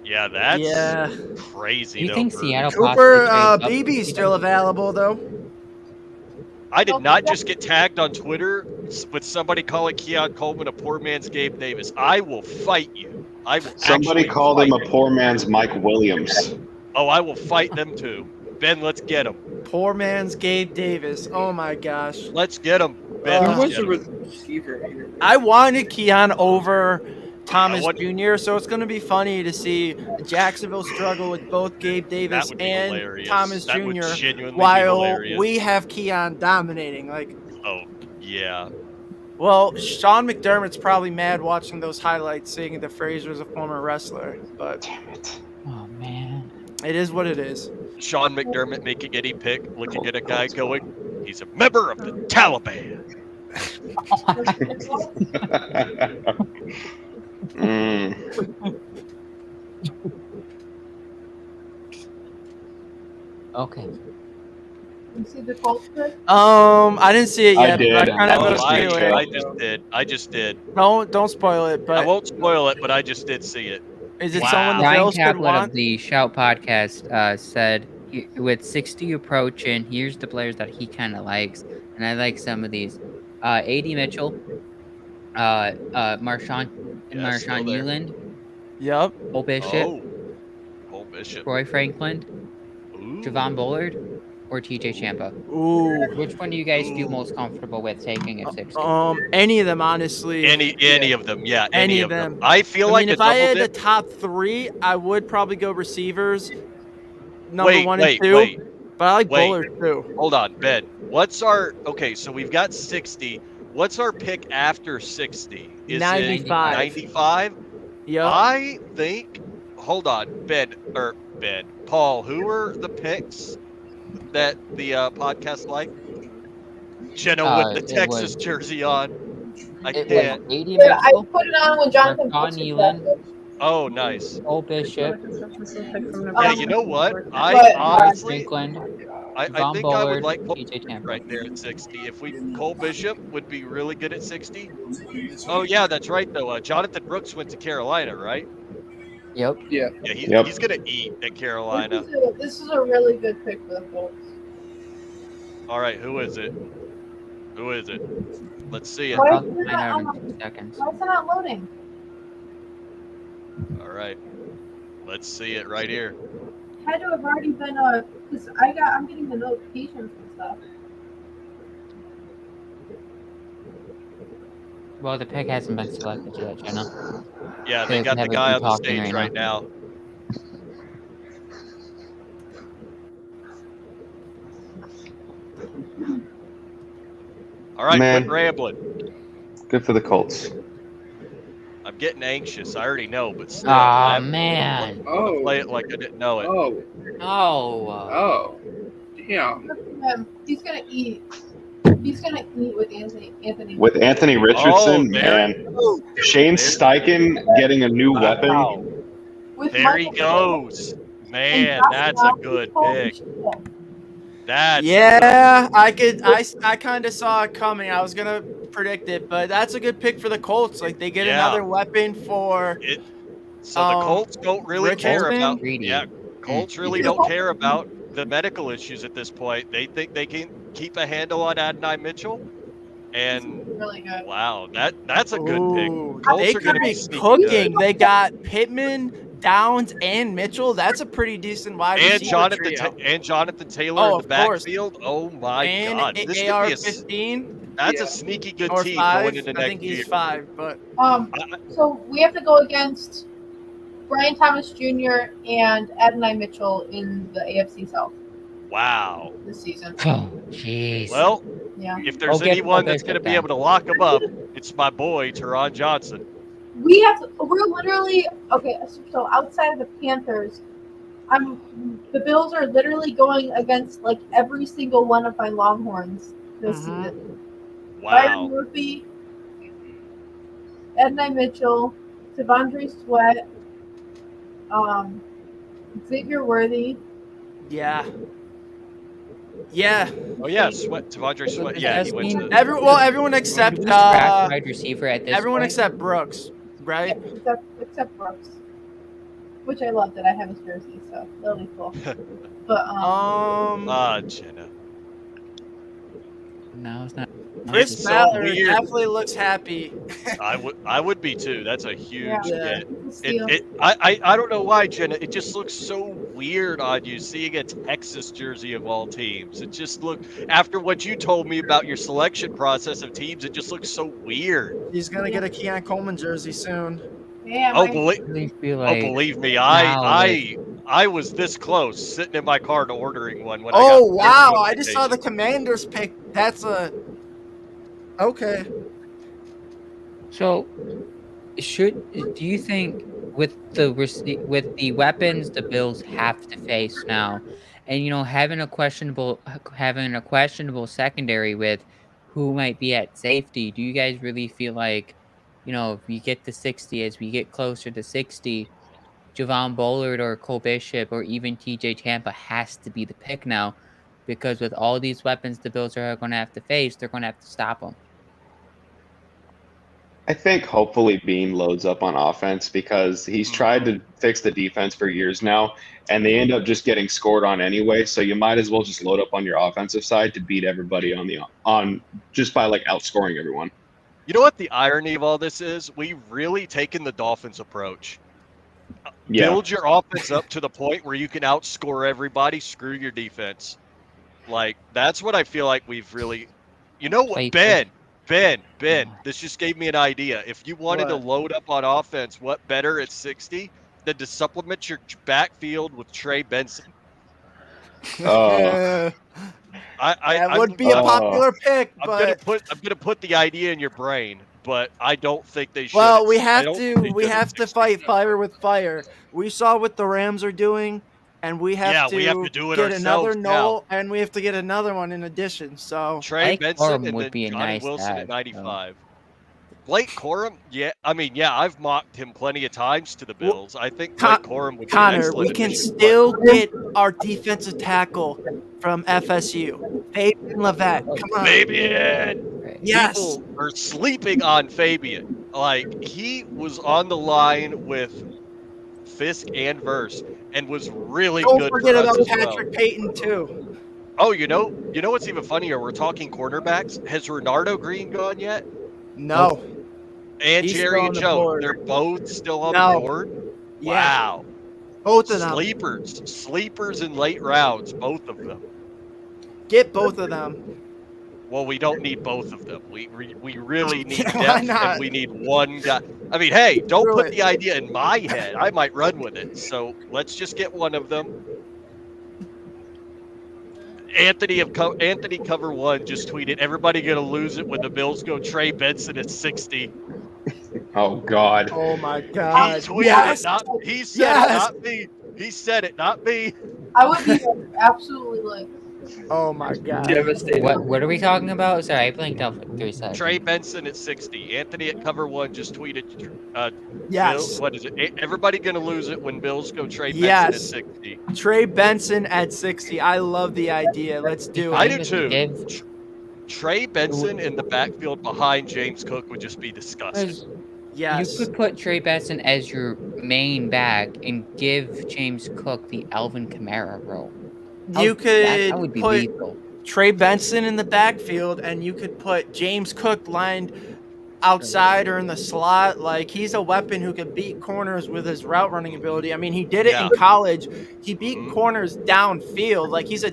Yeah, that's crazy. You though, think for- Seattle Cooper possibly trades up? BB's still available though. I did not just get tagged on Twitter with somebody calling Keon Coleman a poor man's Gabe Davis. I will fight you. I will. Somebody actually called fight him a you. poor man's Mike Williams. Oh, I will fight them too. Ben, let's get him. Poor man's Gabe Davis. Oh my gosh. Let's get him. Ben, Who let's was get the him. receiver? I wanted Keon over Thomas Jr., so it's going to be funny to see Jacksonville struggle with both Gabe Davis would be and hilarious. Thomas That would Jr. genuinely be while hilarious. we have Keon dominating. Like, Oh, yeah. well, Sean McDermott's probably mad watching those highlights, seeing that Frazier's a former wrestler. But damn it. Oh man. It is what it is. Sean McDermott making any pick, looking at a guy going, he's a member of the Taliban. Okay. You see the Colts pick? I didn't see it I yet. did. But I kind of Oh, have a feeling. I just did. Don't spoil it. I But won't spoil it, but I just did see it. is it Wow. someone the Ryan Bills could Caplet of want? the Shout podcast said, with 60 approaching, here's the players that he kind of likes, and I like some of these. A.D. Mitchell, Marshawn Yeah, still there. Newland, Yep. Cole Bishop, Oh, Cole Bishop. Troy Franklin, Ooh. Javon Bullard, or TJ Champa. Ooh. Which one do you guys feel most comfortable with taking at 60? Any of them, honestly. Any of them, yeah. Any Any of of them. them. I feel I like mean, if a I double had the dip. top three, I would probably go receivers, number Wait, one wait, and two. wait. But I like Wait. Bullard too. Hold on, Ben. What's our okay? So we've got 60. What's our pick after 60? Is 95. it 95? Yep. I think. Hold on, Paul. Who are the picks that the podcast like? Jenna with the It Texas was jersey on. I it was can't. Katie Yeah, I Mitchell, put it on when Jonathan Rashawn posted Nealon, that. Oh, nice. Cole Bishop, Yeah, you know what? I But, honestly, Strickland, I Javon think I would Bullard, like Cole TJ Tampa. right there at 60. If we Cole Bishop would be really good at 60. Oh yeah, that's right though. Jonathan Brooks went to Carolina, right? Yep. Yeah. Yeah, Yep. he's gonna eat at Carolina. this is a really good pick for the Colts. All right, who is it? Who is it? Let's see it. Why About is it 902 seconds. Why is it not loading? All right, let's see it right here. Had to have already been because I'm getting the notifications and stuff. Well, the pick hasn't been selected yet, Jenna. Yeah, they They got the haven't guy been on the talking stage right now. All right, Man. quit rambling. Good for the Colts. I'm getting anxious. I already know, but still. Aw, man. I'm gonna play it like I didn't know it. Oh. Oh. Oh. Damn. He's gonna eat. He's gonna eat with Anthony. With Anthony Richardson, there man. he goes. Shane Steichen getting a new weapon. Wow. With There he Michael goes. Man, that's a good pick. That's Yeah, I kind of saw it coming. I was gonna predict it, but that's a good pick for the Colts. Like they get Yeah. another weapon for. So the Colts don't really care Richardson? about. Greedy. Yeah, Colts really don't care about the medical issues at this point. They think they can keep a handle on Adonai Mitchell. And really good. wow, that's a good pick. Ooh, Colts they are could gonna be sneaky cooking. good. They got Pittman, Downs, and Mitchell. That's a pretty decent wide And receiver trio. Jonathan Taylor Oh, in the of course. backfield. Oh my And God, this could be AR-15 that's a sneaky good or team 5. going into I next think year. he's 5, but So we have to go against Brian Thomas Jr. and Adonai Mitchell in the AFC South Wow. this season. Oh, jeez. Well, Yeah. if there's Okay, anyone Cole that's going to Bishop be then. able to lock him up, it's my boy Teron Johnson. We're literally okay. So outside of the Panthers, the Bills are literally going against like every single one of my Longhorns this season. Byron Wow. Murphy, Adonai Mitchell, Devondre Sweat, Xavier Worthy. yeah. Oh yeah, Devondre Sweat. Yeah, he went to. Everyone except wide receiver at this everyone point? except Brooks, right? Except Brooks, which I love that I have his jersey, so that'll be cool. But Jenna. No, it's not. Chris It's so Ballard weird. definitely looks happy. I would be too. That's a huge Yeah. get. I don't know why, Jenna. It just looks so weird on you seeing a Texas jersey of all teams. It just looked after what you told me about your selection process of teams. It just looks so weird. He's gonna get a Keon Coleman jersey soon. yeah, Believe me, now I was this close, sitting in my car to ordering one when Oh I got wow! the I just saw the notification. Commanders pick. That's a okay. So, do you think with the weapons the Bills have to face now, and having a questionable secondary with who might be at safety, do you guys really feel like, if we get to 60, as we get closer to 60, Javon Bullard or Cole Bishop or even TJ Tampa has to be the pick now, because with all these weapons the Bills are going to have to face, they're going to have to stop them. I think hopefully Bean loads up on offense because he's tried to fix the defense for years now, and they end up just getting scored on anyway. So you might as well just load up on your offensive side to beat everybody on just by like outscoring everyone. You know what the irony of all this is? We've really taken the Dolphins approach. Yeah. Build your offense up to the point where you can outscore everybody. Screw your defense. Like that's what I feel like we've really. You know what, Ben? This just gave me an idea. If you wanted to load up on offense, what better at 60 than to supplement your backfield with Trey Benson? That would be a popular pick, but I'm gonna put the idea in your brain, but I don't think they should. well, we I have don't to think they we should at have to 60 fight though. fire with fire. We saw what the Rams are doing, and we have Yeah, to we have to do it get another ourselves now. Noel, and we have to get another one in addition. So Trey Blake Benson Corum and would then be a Johnny nice Wilson at add, 95. Blake Corum, yeah, I mean, yeah, I've mocked him plenty of times to the Bills. I think Blake Corum would be an Connor, excellent we can addition. still get our defensive tackle from FSU, Fabian Levette. Come on, Fabian. Yes. People are sleeping on Fabian. Like he was on the line with Fisk and Verse and was really Don't good forget for us about as Patrick well. Payton too. Oh, you know what's even funnier? We're talking cornerbacks. Has Renardo Green gone yet? No. And He's Jerry still and on the Joe, board. they're both still on No. the board. Yeah. Wow. Both of them. Sleepers in late rounds, both of them. Get both of them. Well, we don't need both of them. We really need Why depth, not? and we need one guy. I mean, hey, don't Do put it. the idea in my head. I might run with it. So let's just get one of them. Anthony Cover One just tweeted, "Everybody gonna lose it when the Bills go Trey Benson at 60." Oh God. Oh my He God. tweeted Yes. it, not he said Yes. it, not me. He said it, not me. I would be absolutely like. Oh my God. Devastating. What are we talking about? Sorry, I blinked out for 3 seconds. Trey Benson at 60. Anthony at Cover One just tweeted, Yes. Bill, what is it? Everybody gonna lose it when Bills go Trey Benson Yes. at 60. Trey Benson at 60. I love the idea. Let's do I it. do too. Trey Benson in the backfield behind James Cook would just be disgusting. Yes. You could put Trey Benson as your main back and give James Cook the Alvin Kamara role. You could that would be put lethal. Trey Benson in the backfield, and you could put James Cook lined outside or in the slot. Like, he's a weapon who could beat corners with his route running ability. I mean, he did it in college. He beat corners downfield. Like, he's a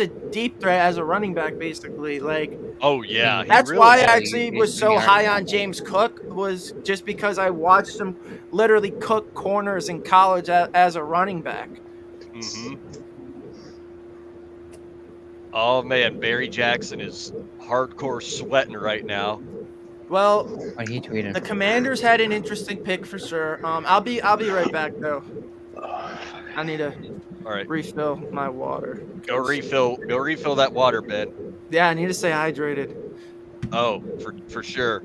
deep threat as a running back, basically. Like, oh yeah, that's really why I is. actually was so high on James Cook, was just because I watched him literally cook corners in college as a running back. Mm-hmm. Oh man, Barry Jackson is hardcore sweating right now. Well, What are you tweeting? the Commanders had an interesting pick for sure. I'll be right back though. I need to refill my water. Go refill that water, Ben. Yeah, I need to stay hydrated. Oh, for sure.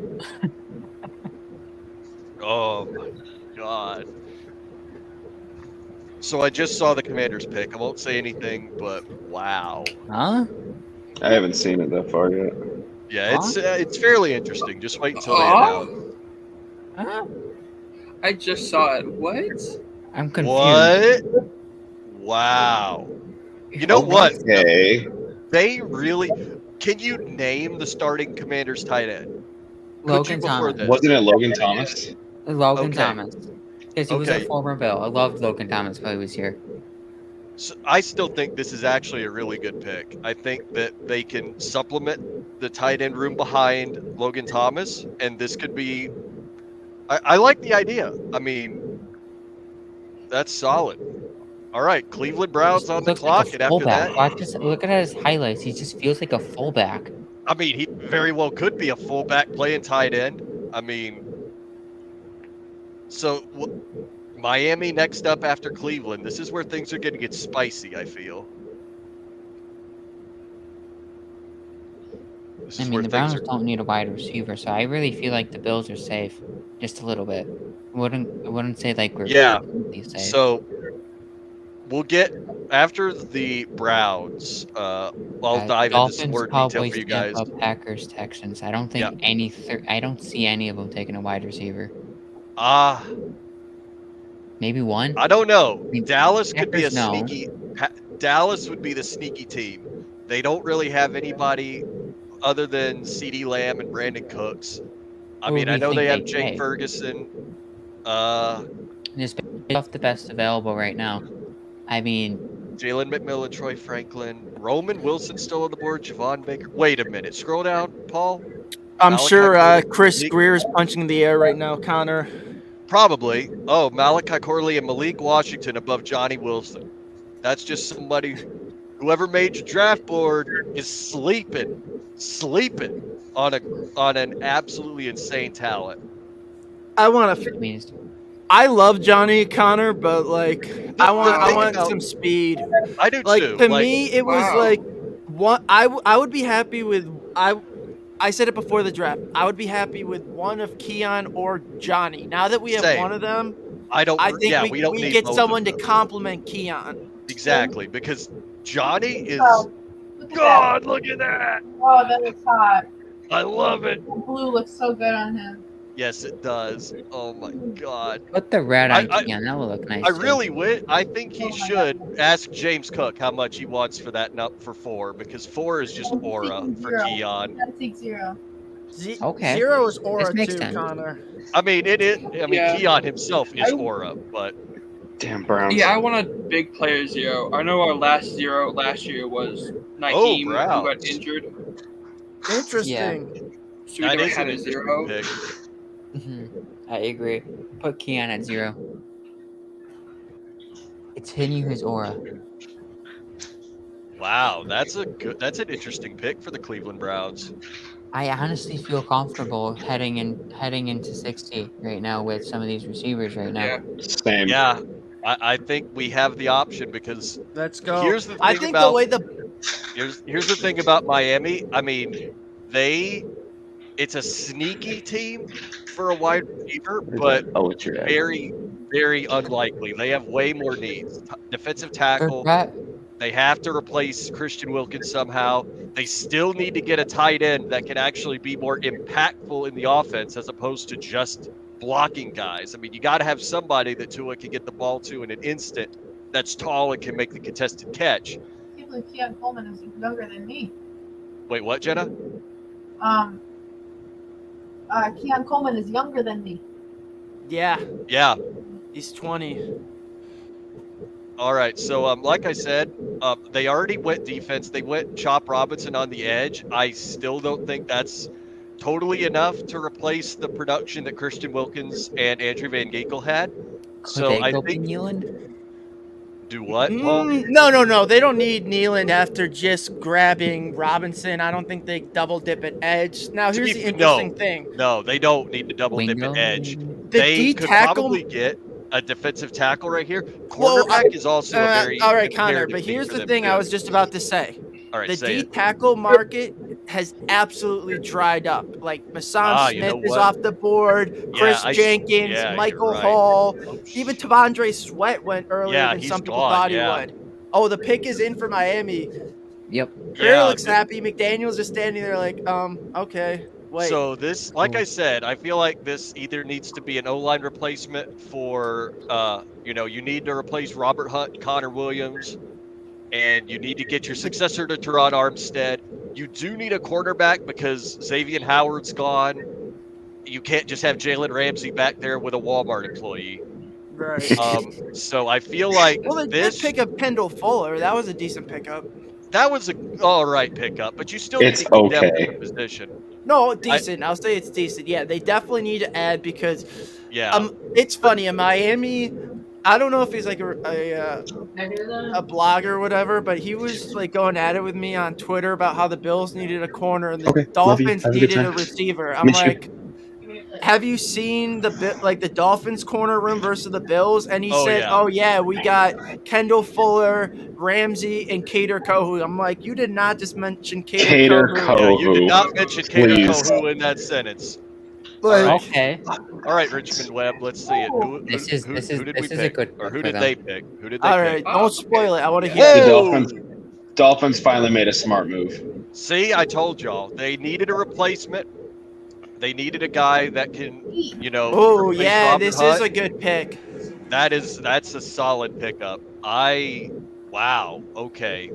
Oh my God. So I just saw the Commanders pick. I won't say anything, but wow. Huh? I haven't seen it that far yet. Yeah, it's fairly interesting. Just wait until they announce. Huh? I just saw it. What? I'm confused. What? Wow. You know what? Okay. They really. Can you name the starting Commanders tight end? Logan Thomas. Wasn't it Logan Thomas? Logan Okay. Thomas. Because he was a Okay. former Bill. I loved Logan Thomas while he was here. So I still think this is actually a really good pick. I think that they can supplement the tight end room behind Logan Thomas, and this could be. I like the idea. I mean, that's solid. All right, Cleveland Browns on the Looks clock, like a and after fullback. that, Watch this, look at his highlights. He just feels like a fullback. I mean, he very well could be a fullback playing tight end. I mean, so Miami next up after Cleveland. This is where things are going to get spicy, I feel. I mean, the Browns don't need a wide receiver, so I really feel like the Bills are safe, just a little bit. I wouldn't say like we're completely safe. So we'll get after the Browns. I'll dive into some Dolphins, more detail Cowboys, for you guys. Tampa, Packers, Texans. I don't think I don't see any of them taking a wide receiver. Maybe one. I don't know. I mean, Dallas could be a Packers, no. sneaky. Dallas would be the sneaky team. They don't really have anybody other than CeeDee Lamb and Brandon Cooks. I Who mean, do I you know think they have they Jake take? Ferguson. Just off the best available right now. I mean, Jalen McMillan, Troy Franklin, Roman Wilson still on the board, Javon Baker. Wait a minute. Scroll down, Paul. I'm Malachi sure Corley, Chris Malik- Greer is punching the air right now, Connor. Probably. Oh, Malachi Corley and Malik Washington above Johnny Wilson. That's just somebody whoever made your draft board is sleeping on an absolutely insane talent. I want to. I mean, I love Johnny Connor, but like I thing want about some speed. I do Like too. to Like, me, it was Wow. like one. I would be happy with I said it before the draft. I would be happy with one of Keon or Johnny. Now that we have same. one of them, I don't. I think Yeah, we don't we need get both someone of to them. complement Keon. Exactly, because Johnny is. Oh, look at God, look at that! that. Oh, that looks hot. I love it. The blue looks so good on him. Yes, it does. Oh my God. put the red on I Keon. That would look nice. I too. really would. I think he Oh my should God. ask James Cook how much he wants for that for 4, because 4 is just I'm aura taking for 0. Keon. I take 0. Okay. Zero is aura This makes too, sense. Connor. I mean, I mean, Yeah. Keon himself is I- aura, but Damn Browns. Yeah, I want a big player 0. I know our last 0 last year was Naheem, who got Browns. injured. Interesting. So we that never is had an a interesting 0. pick. I agree. Put Keon at 0. It's hitting his aura. Wow, that's an interesting pick for the Cleveland Browns. I honestly feel comfortable heading into 60 right now with some of these receivers right now. Yeah. Same. Yeah, I think we have the option, because Let's go. here's the thing I think about the way the here's the thing about Miami. I mean, it's a sneaky team for a wide receiver, but Oh, it's your egg. very, very unlikely. They have way more needs. Defensive tackle. Brett, They have to replace Christian Wilkins somehow. They still need to get a tight end that can actually be more impactful in the offense as opposed to just blocking guys. I mean, you got to have somebody that Tua can get the ball to in an instant, that's tall and can make the contested catch. I can't believe Keon Coleman is younger than me. Wait, what, Jenna? Keon Coleman is younger than me. yeah, Yeah. he's 20. All right. So, like I said, they already went defense. They went Chop Robinson on the edge. I still don't think that's totally enough to replace the production that Christian Wilkins and Andrew Van Ginkel had. could So they I go think Neyland? do what, Paul? No. They don't need Nealand after just grabbing Robinson. I don't think they double dip at edge. Now, here's the interesting thing. No, they don't need to double dip Wingo, at edge. maybe? The They D could tackle. probably get a defensive tackle right here. Well, Cornerback is also a very all right, Connor. imperative But need here's for the them, thing too. I was just about to say. All right, The say D it. tackle market has absolutely dried up. Like Masan you Smith know is what? off the board. Chris Jenkins, yeah, Michael you're right. Hall, Oh, even Tavondre Sweat went earlier Yeah, than he's some people gone, thought yeah. he would. Oh, the pick is in for Miami. Yep. Greer looks happy. McDaniel's just standing there like, okay, wait. So this, like I said, I feel like this either needs to be an O-line replacement for, you need to replace Robert Hunt and Connor Williams, and you need to get your successor to Teron Armstead. You do need a cornerback because Xavier Howard's gone. You can't just have Jalen Ramsey back there with a Walmart employee. Right. So I feel like Well, they did pick up Kendall Fuller. That was a decent pickup. that was a all right pickup, but you still need It's to keep depth okay. at the position. No, decent. I'll say it's decent. Yeah, they definitely need to add because Yeah. it's funny in Miami. I don't know if he's like a blogger or whatever, but he was like going at it with me on Twitter about how the Bills needed a corner and the Okay, love you. Dolphins Have a good needed a time. receiver. I'm Miss you. like, have you seen the Dolphins corner room versus the Bills? And he said, yeah. "Oh yeah, we got Kendall Fuller, Ramsey, and Cater Kohu." I'm like, you did not just mention Cater Kohu. Yeah, you did not mention Cater Please. Kohu in that sentence. Like, Okay. All right, Richmond Webb. Let's see it. Who This did is we a pick? good Or pick who for did them. they pick? Who did they all pick? right, don't spoil it. I want to hear. The Whoa! Dolphins finally made a smart move. See, I told y'all they needed a replacement. They needed a guy that can, Oh replace yeah, Robert this Hunt. is a good pick. That's a solid pickup. Wow. Okay.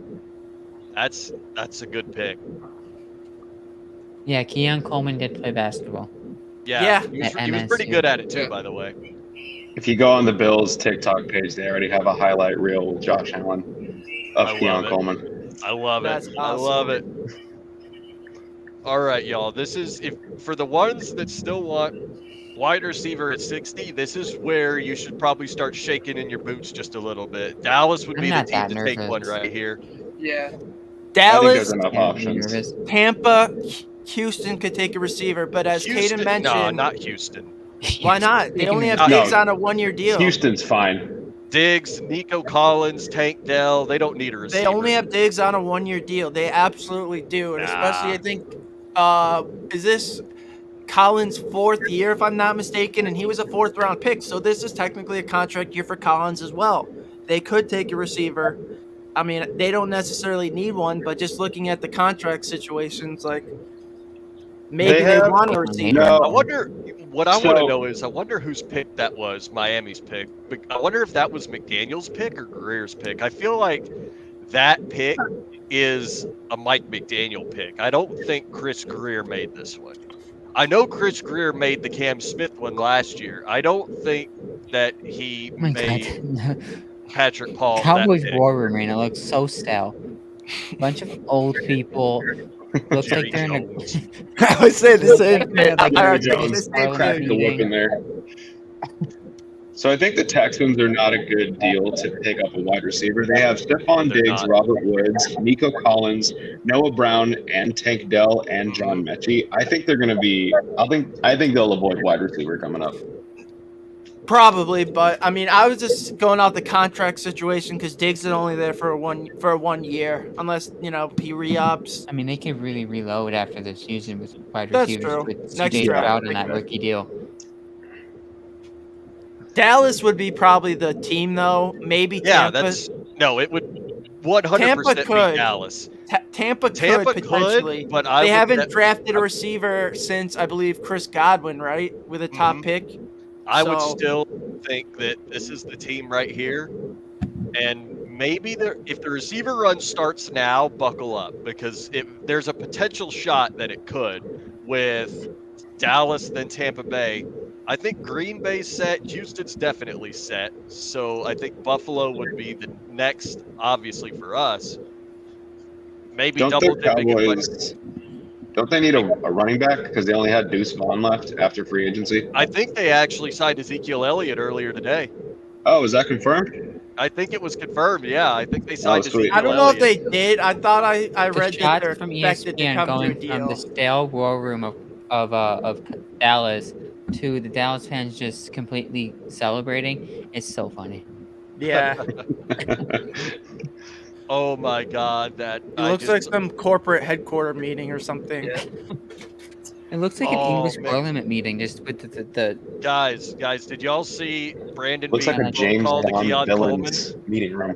That's a good pick. Yeah, Keon Coleman did play basketball. Yeah. Yeah. He was pretty good at it too, by the way. If you go on the Bills TikTok page, they already have a highlight reel with Josh Allen of I Keon love it. Coleman. I love That's it. I love it. All right, y'all. This is for the ones that still want wide receiver at 60, this is where you should probably start shaking in your boots just a little bit. Dallas would I'm be the not team that to take one nervous. right here. Yeah. I think Dallas, there's enough Scared me options. nervous. Tampa, Houston could take a receiver, but as Houston, Caden mentioned, nah, not Houston. why not? They only have No. Diggs on a 1-year deal. Houston's fine. Diggs, Nico Collins, Tank Dell, they don't need a receiver. They only have Diggs on a 1-year deal. They absolutely do, and especially Nah. I think is this Collins' 4th year, if I'm not mistaken, and he was a 4th-round pick, so this is technically a contract year for Collins as well. They could take a receiver. I mean, they don't necessarily need one, but just looking at the contract situations, like maybe they have- want a receiver. No. I wonder what I want to So- know is I wonder whose pick that was, Miami's pick. But I wonder if that was McDaniel's pick or Greer's pick. I feel like that pick is a Mike McDaniel pick. I don't think Chris Greer made this one. I know Chris Greer made the Cam Smith one last year. I don't think that he Oh my made God. Patrick Paul that Cowboys pick. War Room arena looks so stale. Bunch of old people. Looks Jerry like they're in a. Jones. I would say the same thing. Like Jerry I would say Jones the same Parliament cracked thing. the whip meeting. in there. So I think the Texans are not a good deal to pick up a wide receiver. They have Stephon They're Diggs, not. Robert Woods, Nico Collins, Noah Brown, and Tank Dell and John Mechie. I think they're going to be. I think they'll avoid wide receiver coming up. Probably, but I mean, I was just going off the contract situation because Diggs is only there for a 1 year, unless he re-ups. I mean, they could really reload after this season with wide That's receivers true. with Next CJ draft, Stroud I on that think. rookie deal. Dallas would be probably the team, though. Maybe Yeah, Tampa. it would 100% Tampa be could. Dallas. Tampa Tampa could could, potentially, but I they would haven't bet- drafted a receiver since I believe Chris Godwin, right, with a top pick. I would So- still think that this is the team right here. And maybe if the receiver run starts now, buckle up because there's a potential shot that it could with Dallas, then Tampa Bay. I think Green Bay's set. Houston's definitely set. So I think Buffalo would be the next, obviously, for us. Maybe Don't double the dipping. Cowboys? Don't they need a running back because they only had Deuce Vaughn left after free agency? I think they actually signed Ezekiel Elliott earlier today. Oh, is that confirmed? I think it was confirmed. Yeah, I think they signed sweet. Ezekiel I don't know if Elliott. they did. I thought I The read that shots they're from expected to ESPN come to a going from the deal. stale war room of Dallas to the Dallas fans just completely celebrating is so funny. Yeah, Oh my God, it looks like some corporate headquarter meeting or something. It looks like an Oh, English man. Parliament meeting, just with the guys. Did y'all see Brandon Looks like Beane a James call to Bond Keon Coleman? villain's meeting room.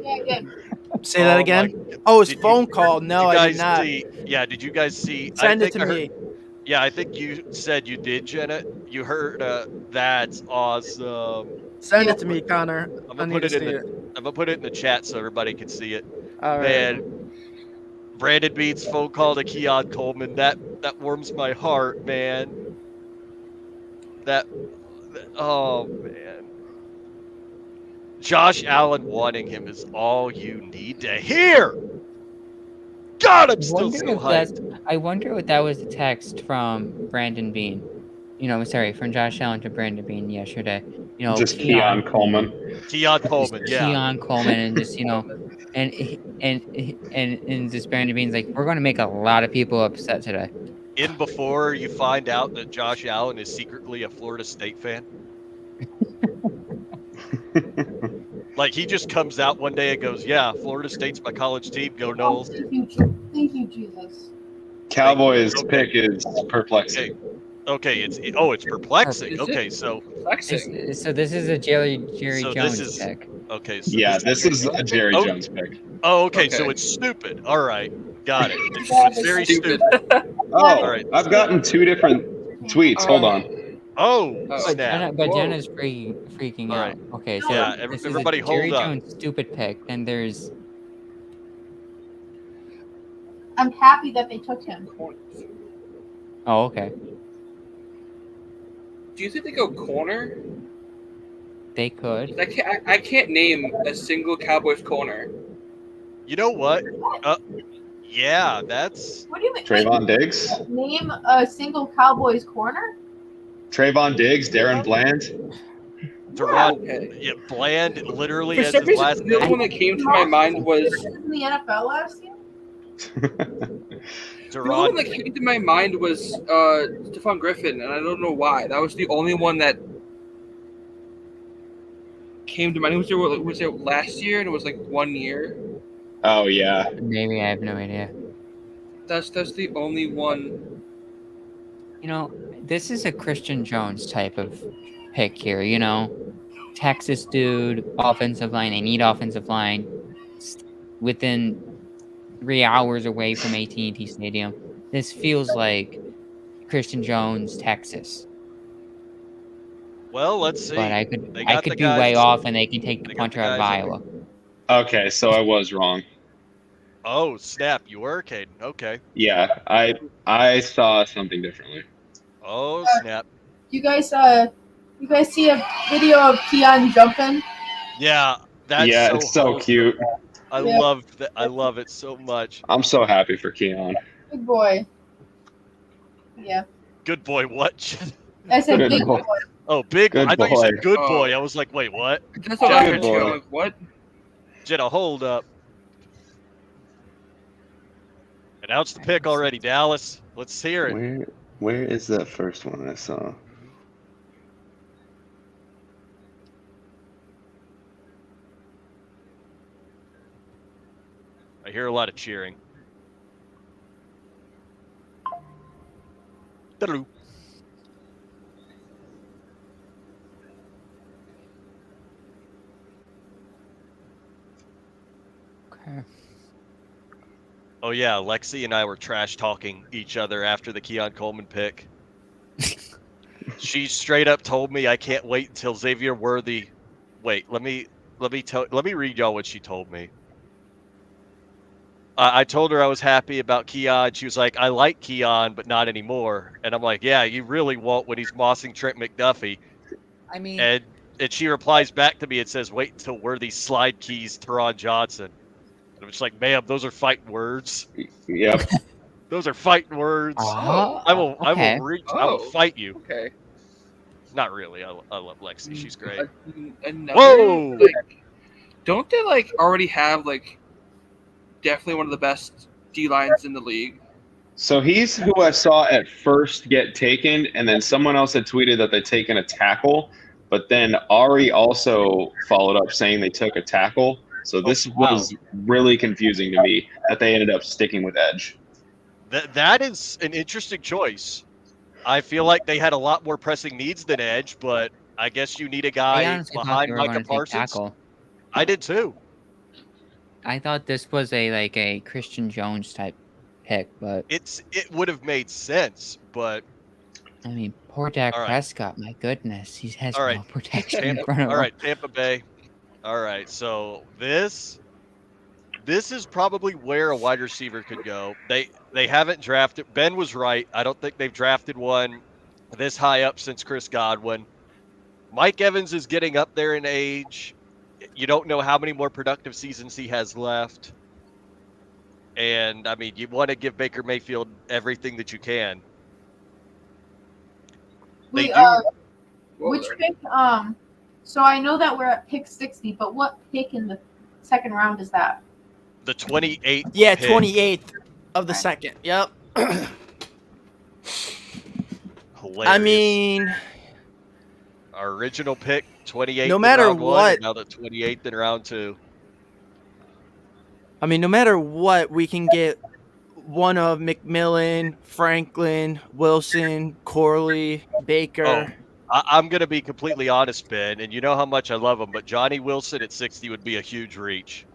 Say that Oh, again. my- Oh, his Did you- phone call. No, you I guys did not. see? Yeah, did you guys see? Send I it think to I heard, me. Yeah, I think you said you did, Jenna. You heard? That's awesome. Send it to me, Connor. I'm I gonna need put to it in see the. it. I'm gonna put it in the chat so everybody can see it. All right. Man, Brandon Beane's phone call to Keon Coleman. That warms my heart, man. Oh man. Josh Allen wanting him is all you need to hear. God, I'm still so hyped. I wonder if that was the text from Brandon Beane. From Josh Allen to Brandon Beane yesterday. Just Keon Coleman. Keon Coleman, yeah. Keon Coleman, and just and just Brandon Beane's like, we're going to make a lot of people upset today. In before you find out that Josh Allen is secretly a Florida State fan. Like he just comes out one day and goes, "Yeah, Florida State's my college team. Go Noles." Thank you, Jesus. Cowboys pick is perplexing. Okay, it's perplexing. Okay, so So this is a Jerry So Jones this is- pick. okay. So Yeah, this is a Jerry Oh. Jones pick. Oh, okay. So Okay. it's stupid. All right, got it. It's very stupid. Oh, All right. I've gotten two different tweets. Hold on. Oh, But snap. Jenna's freaking All out. right. Okay, so Yeah, this everybody is a Jerry hold up. Jones stupid pick. Then there's I'm happy that they took him. okay. Do you think they go corner? They could. I can't name a single Cowboys corner. You know what? Yeah, that's. What do you mean? Trayvon Diggs. Name a single Cowboys corner? Trayvon Diggs, Darren Bland. Deron, Okay. yeah, Bland literally For as some his last reason, the only one name. that came to my mind was In the NFL last year? The only one that came to my mind was Stephon Griffin, and I don't know why. That was the only one that came to mind. Was it last year? And it was like 1 year. Oh yeah. Maybe, I have no idea. That's the only one. You know, this is a Christian Jones type of pick here. You know, Texas dude, offensive line. They need offensive line within 3 hours away from AT&T Stadium. This feels like Christian Jones, Texas. Well, let's see. But I got could the be guys- way off, and they can take the they got puncher the out of guys Iowa. Okay, so I was wrong. Oh snap! You were Caden. Okay. Yeah, I saw something differently. Oh snap! You guys see a video of Keon jumping? Yeah, that's Yeah, so it's so wholesome. cute. I Yeah. love that. I love it so much. I'm so happy for Keon. Good boy. Yeah. Good boy. What? I said Good big boy. boy. Oh, big. Good I thought you said boy. good Oh. boy. I was like, wait, what? That's what I Good heard too. boy. I'm like, what? Jenna, hold up. Announce the pick already, Dallas. Let's hear it. Where is that first one I saw? I hear a lot of cheering. Ta-doo. Okay. Oh yeah, Lexi and I were trash talking each other after the Keon Coleman pick. She straight up told me I can't wait until Xavier Worthy. Wait, let me read y'all what she told me. I told her I was happy about Keon. She was like, I like Keon, but not anymore. And I'm like, yeah, you really won't when he's mossing Trent McDuffie. I mean, And she replies back to me and says, wait until Worthy slide keys Teron Johnson. And I'm just like, ma'am, those are fighting words. Yep. Those are fighting words. Oh, I will okay. reach. I will Oh. fight you. Okay. Not really. I love Lexi. She's great. Another, Whoa! like, don't they like already have like definitely one of the best D lines in the league? So he's who I saw at first get taken, and then someone else had tweeted that they'd taken a tackle, but then Ari also followed up saying they took a tackle. So this was really confusing to me that they ended up sticking with edge. That is an interesting choice. I feel like they had a lot more pressing needs than edge, but I guess you need a I guy honestly thought behind they were Micah going to take Parsons. tackle. I did too. I thought this was a Christian Jones type pick, but It would have made sense, but I mean, poor Dak All right. Prescott. My goodness, he has All right. no protection in front of all him. right, Tampa Bay. All right, so this is probably where a wide receiver could go. They haven't drafted. Ben was right. I don't think they've drafted one this high up since Chris Godwin. Mike Evans is getting up there in age. You don't know how many more productive seasons he has left. And I mean, you want to give Baker Mayfield everything that you can. They Wait, do. which pick? So I know that we're at pick 60, but what pick in the second round is that? The 28th. Yeah, pick. 28th of the second. Yep. Hilarious. I mean, Our original pick, 28th. No in matter round one, what- and now the 28th in round two. no matter what, we can get one of McMillan, Franklin, Wilson, Corley, Baker. I'm going to be completely honest, Ben, and you know how much I love him, but Johnny Wilson at 60 would be a huge reach.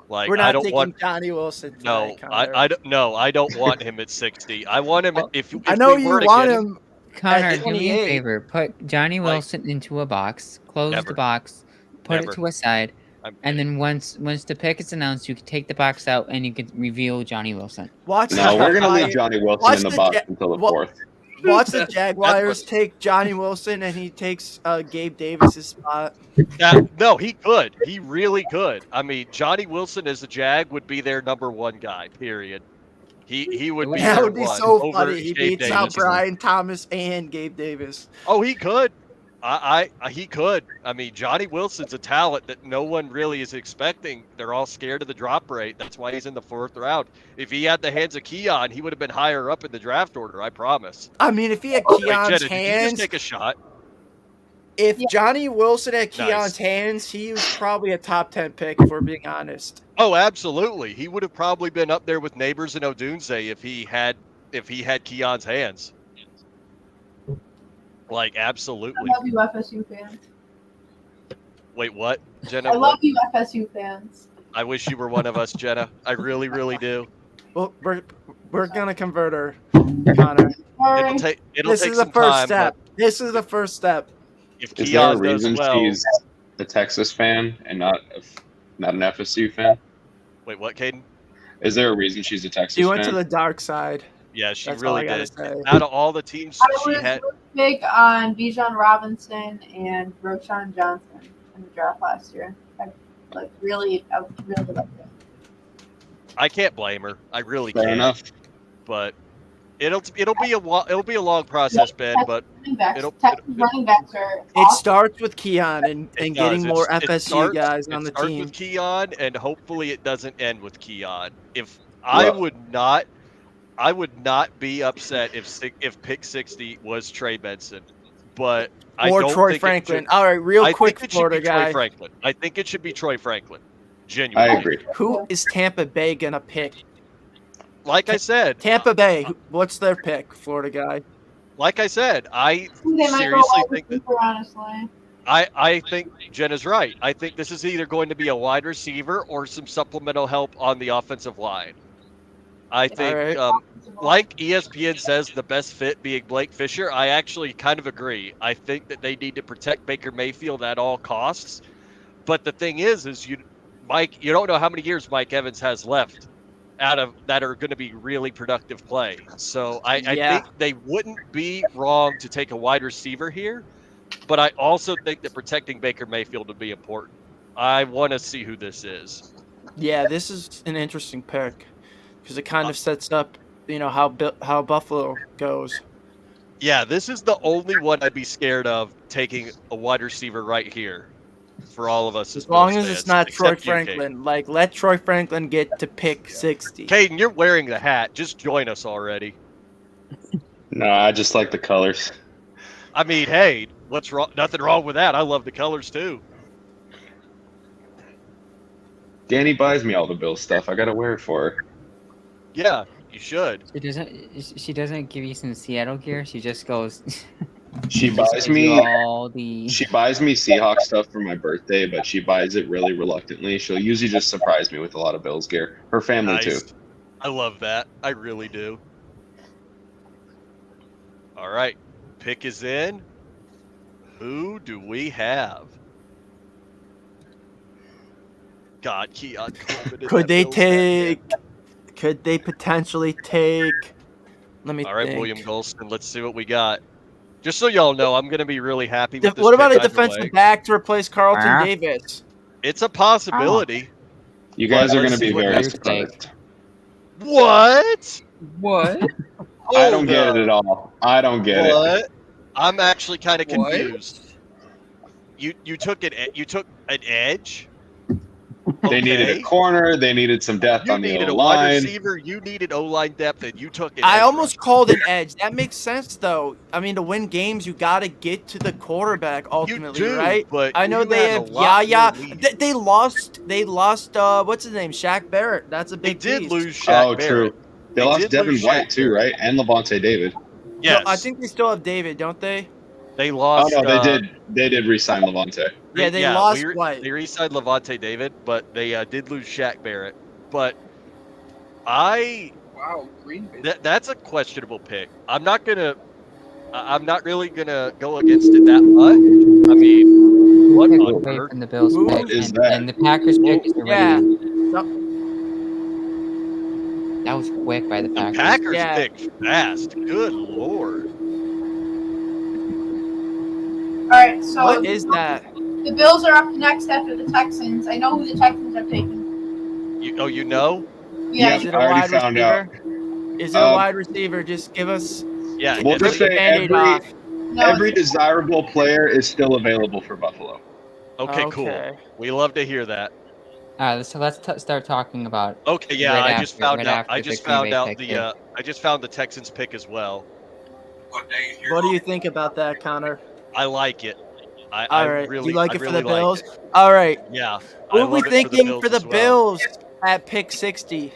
Like, We're I not don't taking want. Johnny Wilson. No, Tonight, I Connor. don't. No, I don't want him at 60. I want him. If I know we you were to want get him. Connor, At do me a 28. favor. Put Johnny Like- Wilson into a box. Close Never. the box. Put Never. it to a side. And then once the pick is announced, you can take the box out and you can reveal Johnny Wilson. Watch No, the we're gonna Jaguars- leave Johnny Wilson watch in the the box Ja- until the wa- fourth. Watch the Jaguars take Johnny Wilson and he takes Gabe Davis's spot. No, he could. He really could. I mean, Johnny Wilson as a Jag would be their number one guy. Period. He would be. That their would be one so over funny. He Gabe beats out Davis. Brian Thomas and Gabe Davis. Oh, he could. He could. I mean, Johnny Wilson's a talent that no one really is expecting. They're all scared of the drop rate. That's why he's in the 4th round. If he had the hands of Keon, he would have been higher up in the draft order. I promise. I mean, if he had Wait, Keon's Jenna, did you just hands, take a shot? if Johnny Wilson had Keon's Nice. hands, he was probably a top 10 pick, if we're being honest. Oh, absolutely. He would have probably been up there with Neighbors and Odunze if he had Keon's hands. Like, absolutely. I love you, FSU fans. Wait, what, Jenna? I love you, FSU fans. I wish you were one of us, Jenna. I really, really do. Well, we're gonna convert her, Connor. It'll take This is the some first time, step. but This is the first step. if Is there a Keon does reason well, she's a Texas fan and not an FSU fan? wait, what, Caden? Is there a reason she's a Texas She went fan? to the dark side. Yeah, she That's all really I gotta did. say. Out of all the teams I she was had, big on Bijan Robinson and Roshan Johnson in the draft last year. I really liked it. I can't blame her. I really Fair can't. enough. But it'll be a long process, Ben. But Texas running backs are It awesome. starts with Keon and it getting does. more It FSU starts- guys it on the starts team. with Keon, and hopefully it doesn't end with Keon. I would not be upset if pick 60 was Trey Benson, but I Or don't Troy think Franklin. It All right, real I quick, think it Florida should be guy. Troy Franklin. I think it should be Troy Franklin. Genuinely. I agree. Who is Tampa Bay gonna pick? Like I said, Tampa Bay. What's their pick, Florida guy? like I said, I They might go seriously wide think that receiver, honestly. I think Jen is right. I think this is either going to be a wide receiver or some supplemental help on the offensive line. I think, right. like ESPN says, the best fit being Blake Fisher. I actually kind of agree. I think that they need to protect Baker Mayfield at all costs. But the thing is Mike, you don't know how many years Mike Evans has left out of that are going to be really productive play. So I think they wouldn't be wrong to take a wide receiver here. But I also think that protecting Baker Mayfield would be important. I want to see who this is. Yeah, this is an interesting pick because it kind of sets up, how Buffalo goes. Yeah, this is the only one I'd be scared of taking a wide receiver right here for all of us. As long as Bills it's fans, not Troy except you, Caden. Franklin. Let Troy Franklin get to pick 60. Caden, you're wearing the hat. Just join us already. No, I just like the colors. I mean, hey, what's wrong? Nothing wrong with that. I love the colors too. Danny buys me all the Bills stuff. I gotta wear it for her. Yeah, you should. She doesn't give you some Seattle gear. She just goes. She just buys gives you me all the. She buys me Seahawks stuff for my birthday, but she buys it really reluctantly. She'll usually just surprise me with a lot of Bills gear. Her family Nice. too. I love that. I really do. All right, pick is in. Who do we have? God, Keon Coleman. Could they potentially take? Let me All right, think. William Golston. Let's see what we got. Just so y'all know, I'm going to be really happy with this. What about a pick either defensive way. back to replace Carlton Huh? Davis? It's a possibility. You guys But are let's gonna be see what very you think. surprised. What? What? I don't Hold get up. it at all. I don't get it. What? I'm actually kind of What? confused. You took an edge. They needed Okay. a corner. They needed some depth You on the needed a wide line. receiver. You needed O-line depth, and you took an I edge almost rusher. called an edge. That makes sense, though. I mean, to win games, you got to get to the quarterback ultimately, You do, right? but I know you they had a have lot Yaya. more lead. They lost. What's his name? Shaq Barrett. That's a They big did piece. lose Shaq Oh, Barrett. true. They lost did Devin lose White Shaq too, right? And Levante David. Yes, No, I think they still have David, don't they? they Oh lost. no, they did. They did re-sign Levante. Yeah, they lost we White. They re-signed Levante David, but they did lose Shaq Barrett. But I Wow, Green Bay. that's a questionable pick. I'm not really gonna go against it that much. I mean, what Pick on away earth? from the Bills Who pick, is and, that? and the Packers pick is already. Yeah. That was quick by the The Packers. Packers Yeah. pick fast. Good lord. All right, so What is that? the Bills are up next after the Texans. I know who the Texans have taken. You know? Yeah, Is Yep. it a I already wide found out. receiver? Is it a Um, wide receiver? Just give us. Yeah. We'll at just least- say Band-Aid every off. No, Every desirable player is still available for Buffalo. Okay, cool. We love to hear that. All right, so let's start talking about. Okay, yeah, right I after, just found right out. after I the just Green found Bay out pick the. here. I just found the Texans pick as well. What do you think about that, Connor? I like it. I All right. really, do you like I it for really the like Bills? it. All right. Yeah, Who I are we love it thinking for the Bills as well. at pick 60?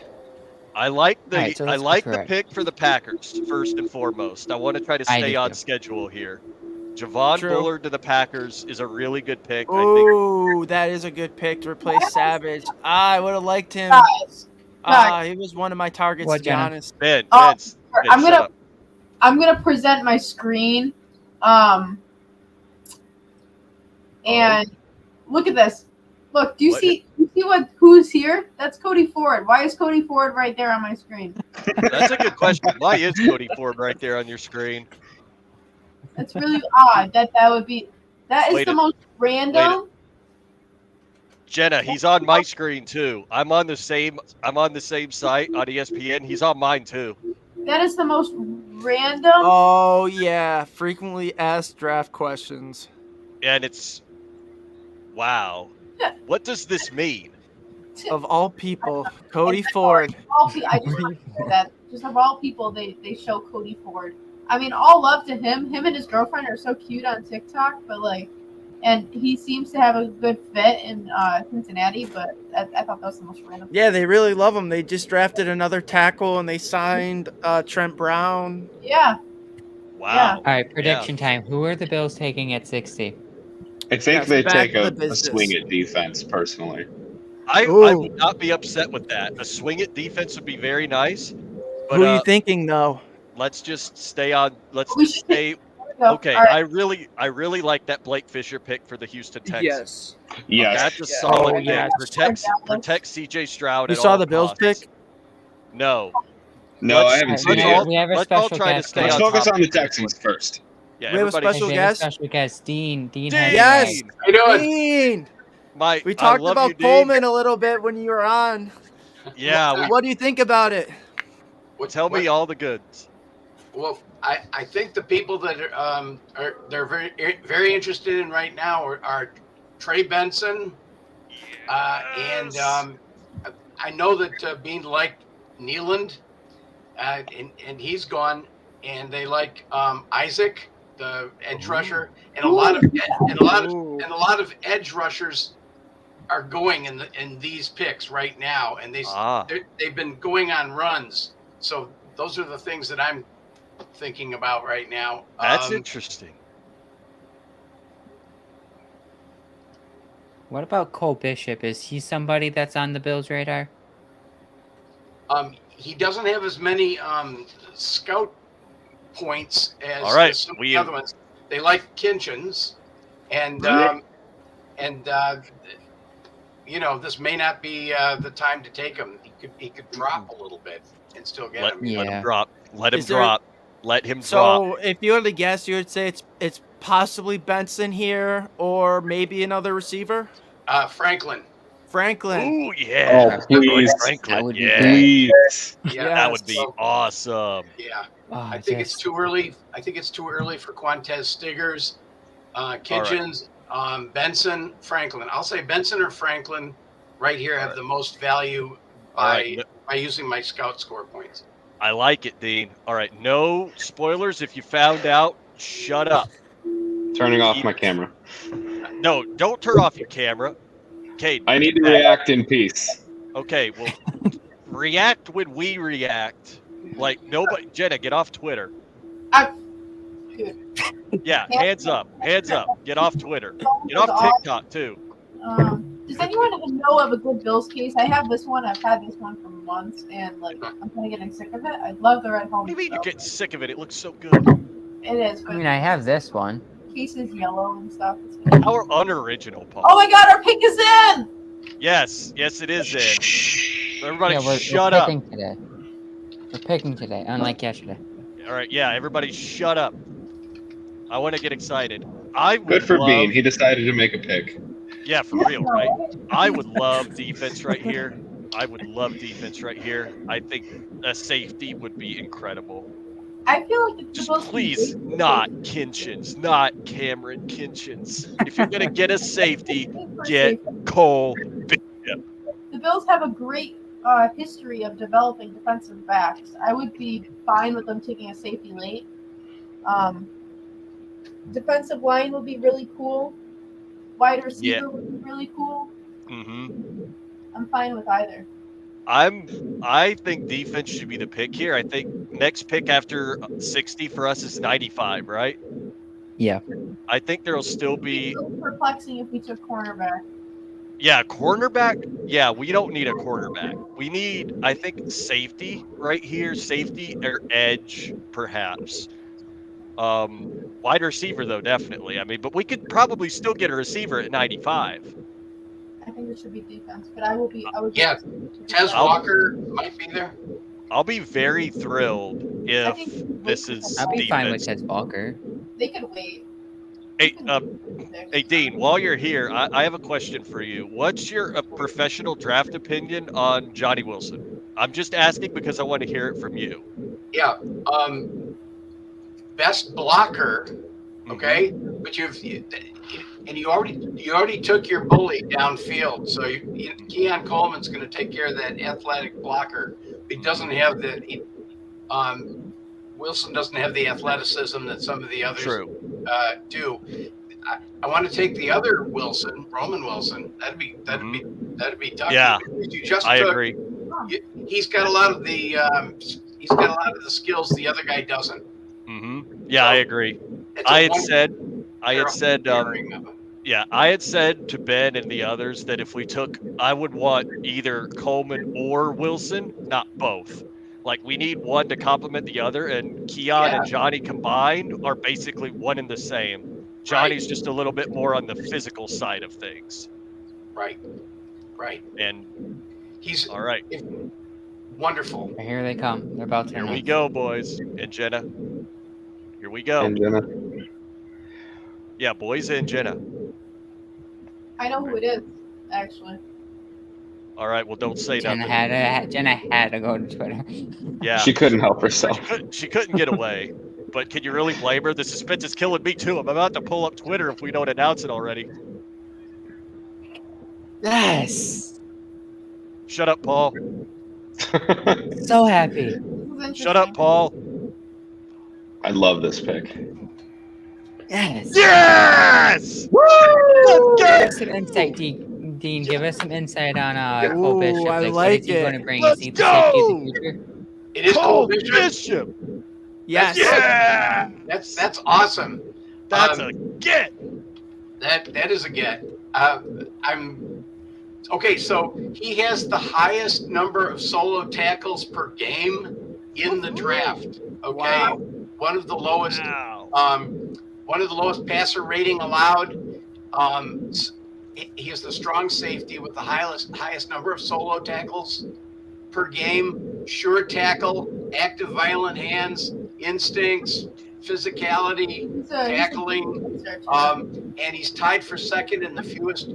I like the Alright, so I let's go like through the it. pick for the Packers first and foremost. I want to try to I do stay on too. schedule here. Javon True. Bullard to the Packers is a really good pick. I think. Ooh, that is a good pick to replace Savage. I would have liked him. Guys, He was one of my targets, What, to be Jenna? honest. Ben, I'm shut gonna up. I'm gonna present my screen. And look at this. Look, do you What? see who's here? That's Cody Ford. Why is Cody Ford right there on my screen? That's a good question. Why is Cody Ford right there on your screen? That's really odd. That would be. That is Wait the a- most random. Jenna, he's on my screen too. I'm on the same site on ESPN. He's on mine too. That is the most random. Oh, yeah. Frequently asked draft questions. And it's wow. What does this mean? Of all people, Cody Ford. I just want to say that. Just of all people, they show Cody Ford. I mean, all love to him. Him and his girlfriend are so cute on TikTok, but like, and he seems to have a good fit in Cincinnati. But I thought that was the most random. Yeah, they really love him. They just drafted another tackle and they signed Trent Brown. Yeah. Wow. All right, prediction time. Who are the Bills taking at 60? I think Yes, they back take to a the business. swing at defense, personally. I would not be upset with that. A swing it defense would be very nice. But Who are you thinking though? let's just stay on. Let's We just should- stay. Go. Okay, All right. I really like that Blake Fisher pick for the Houston Texans. Yes. Yes. That's a solid Oh, pick. yes. Protect CJ Stroud. You at saw all the Bills costs. pick? No. No, I haven't seen it yet. We have a Let's all special try to guest. stay Let's on focus top on the of this one. Texans first. Yeah, We have a everybody- special We have a guest? special guest, Dean. Dean. Dean! Yes. How you doing? Dean! We We talked about you, Coleman a little bit when you were on. Yeah. What do you think about it? Tell me all the goods. Well, I think the people that they're very interested in right now are Trey Benson, and I know that Bean liked Nealand, and he's gone, and they like Isaac, the edge rusher, and a lot of edge rushers are going in these picks right now, and they've been going on runs. So those are the things that I'm thinking about right now. That's interesting. What about Cole Bishop? Is he somebody that's on the Bills' radar? He doesn't have as many scout points as, All right, as some of the other ones. They like Kinchins, and this may not be the time to take him. He could drop a little bit and still get him. Let him drop. Let him Is there- drop. Let him drop. So if you had to guess, you would say it's possibly Benson here or maybe another receiver? Franklin. Ooh, yeah. Oh, please. Franklin. That would be yeah. Please. Yeah, That would be awesome. Yeah. Oh, I think it's too early. I think it's too early for Quantez Stiggers, Kitchens, Benson, Franklin. I'll say Benson or Franklin right here have the most value by using my scout score points. I like it, Dean. All right, no spoilers. If you found out, shut up. Turning off my camera. No, don't turn off your camera. Okay. I need to react in peace. Okay, well, react when we react. Like nobody. Jenna, get off Twitter. Yeah, hands up. Hands up. Get off Twitter. Get off TikTok too. Does anyone know of a good Bills case? I have this one. I've had this one for months, and like I'm kind of getting sick of it. I'd love the red home. What do you mean you get sick of it? It looks so good. It is. But I mean, I have this one. case is yellow and stuff. How unoriginal, Paul. Oh my God, our pick is in. Yes, it is in. Everybody, Yeah, shut we're up. picking today. We're picking today, unlike yesterday. All right, yeah, everybody, shut up. I want to get excited. I would Good for love, Bean. He decided to make a pick. Yeah, for real, right? I would love defense right here. I would love defense right here. I think a safety would be incredible. I feel like Just please, not Kinchins, not Cameron Kinchins. If you're gonna get a safety, get Cole Bishop. The Bills have a great history of developing defensive backs. I would be fine with them taking a safety late. Defensive line would be really cool. Wide receiver would be really cool. Mm-hmm. I'm fine with either. I think defense should be the pick here. I think next pick after 60 for us is 95, right? Yeah. I think there'll still be. It's a little perplexing if we took cornerback. Yeah, cornerback. Yeah, we don't need a cornerback. We need, I think, safety right here. Safety or edge, perhaps. Wide receiver though, definitely. I mean, but we could probably still get a receiver at 95. I think it should be defense, but I would. Yeah, Tez Walker might be there. I'll be very thrilled if this is I'll be defense. fine with Tez Walker. They could wait. Hey, Dean, while you're here, I have a question for you. What's your professional draft opinion on Johnny Wilson? I'm just asking because I want to hear it from you. Yeah. Best blocker. Okay, but you already took your bully downfield, so Keon Coleman's going to take care of that athletic blocker. He doesn't have Wilson doesn't have the athleticism that some of the others do. I want to take the other Wilson, Roman Wilson. That'd be tough. Yeah, I agree. He's got a lot of the skills the other guy doesn't. Mm-hmm. Yeah, I agree. I had said to Ben and the others that if we took, I would want either Coleman or Wilson, not both. Like, we need one to complement the other, and Keon and Johnny combined are basically one and the same. Johnny's just a little bit more on the physical side of things. Right. And he's all right. Wonderful. Here they come. They're about to. Here we go, boys and Jenna. Here we go. And Jenna. Yeah, boys and Jenna. I know who it is, actually. All right, well, don't say nothing. Jenna had to go to Twitter. Yeah. She couldn't help herself. She couldn't get away. But can you really blame her? The suspense is killing me, too. I'm about to pull up Twitter if we don't announce it already. Yes. Shut up, Paul. So happy. Shut up, Paul. I love this pick. Yes. Yes! Woo! Give us some insight, Dean. Give us some insight on Cole Bishop. I what like is he it. going to bring? Let's is he the safety of the future? It is Cole Cole Bishop. Yes. Yeah. That's awesome. That's a get. That is a get. I'm okay. So he has the highest number of solo tackles per game in the draft. Okay, Wow. one of the lowest. Wow. One of the lowest passer rating allowed. He is the strong safety with the highest number of solo tackles per game. Sure tackle, active violent hands, instincts, physicality, tackling, and he's tied for second in the fewest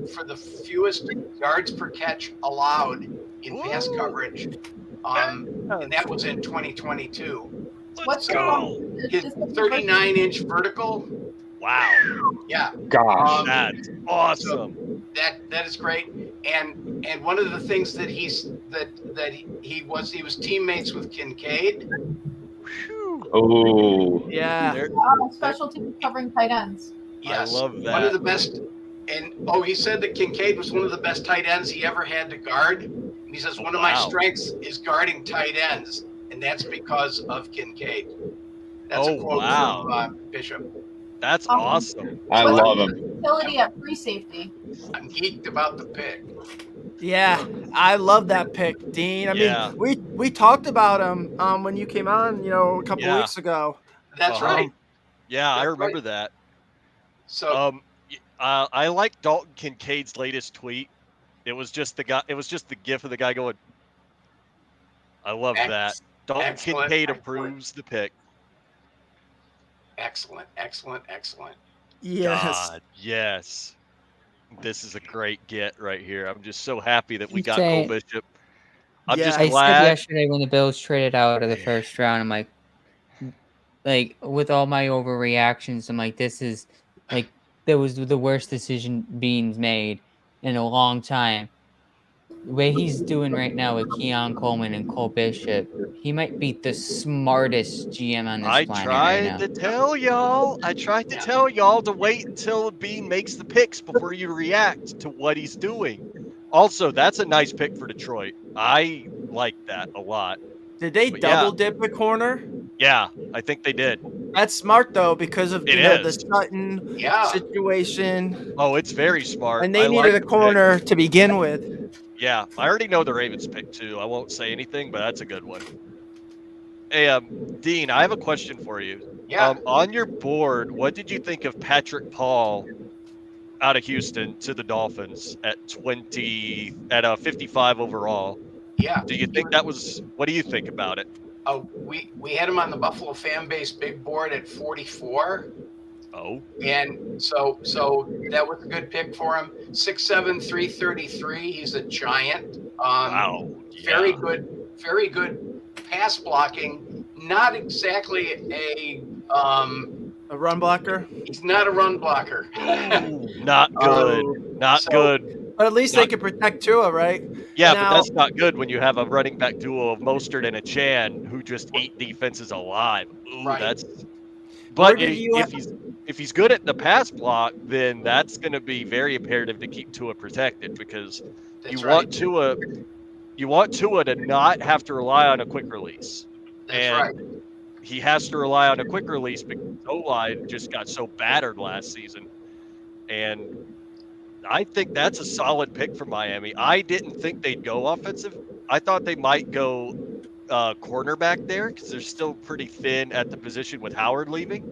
yards per catch allowed in pass coverage, and that was in 2022. Let's go. His 39-inch vertical. Wow. Yeah. Gosh. That's awesome. So that is great. And one of the things that he was teammates with Kincaid. Oh. Yeah. Special team covering tight ends. Yes. I love that. One of the best. And he said that Kincaid was one of the best tight ends he ever had to guard. And he says one of my strengths is guarding tight ends, and that's because of Kincaid. That's a quote from Bishop. That's awesome. I love him. Utility at free safety. I'm geeked about the pick. Yeah, I love that pick, Dean. I mean, we talked about him when you came on, a couple weeks ago. That's right. Yeah, I remember that. So, I like Dalton Kincaid's latest tweet. It was just the guy. It was just the gif of the guy going. I love that. Dalton Kincaid approves the pick. Excellent. Yes. God, yes. This is a great get right here. I'm just so happy that we got saying- Cole Bishop. I'm just I glad. said yesterday when the Bills traded out of the first round, I'm like, like with all my overreactions, I'm like, this is like that was the worst decision being made in a long time. The way he's doing right now with Keon Coleman and Cole Bishop, he might be the smartest GM on this I planet right tried now. to tell y'all. I tried to tell y'all to wait until Bean makes the picks before you react to what he's doing. Also, that's a nice pick for Detroit. I like that a lot. Did they But yeah, double dip a corner? yeah, I think they did. That's smart though, because of It the is. Sutton Yeah. situation, Oh, it's very smart. and I they like needed a the pick. corner to begin with. Yeah, I already know the Ravens pick too. I won't say anything, but that's a good one. Hey, Dean, I have a question for you. Yeah. On your board, what did you think of Patrick Paul out of Houston to the Dolphins at 55 overall? Yeah. Do you think that was? What do you think about it? We had him on the Buffalo fan base big board at 44. Oh, And so that was a good pick for him. 6'7", 333. He's a giant. wow. Very Yeah. good pass blocking. Not exactly a run blocker. He's not a run blocker. Ooh, not good. Not good. But at least Not- they could protect Tua, right? Yeah, Now- but that's not good when you have a running back duo of Mostert and a Chan who just ate defenses alive. Ooh, Right. that's. Where But did you if he's good at the pass block, then that's going to be very imperative to keep Tua protected because That's want Tua to not have to rely on a quick release. That's and right. he has to rely on a quick release because O-line just got so battered last season. And I think that's a solid pick for Miami. I didn't think they'd go offensive. I thought they might go cornerback there because they're still pretty thin at the position with Howard leaving,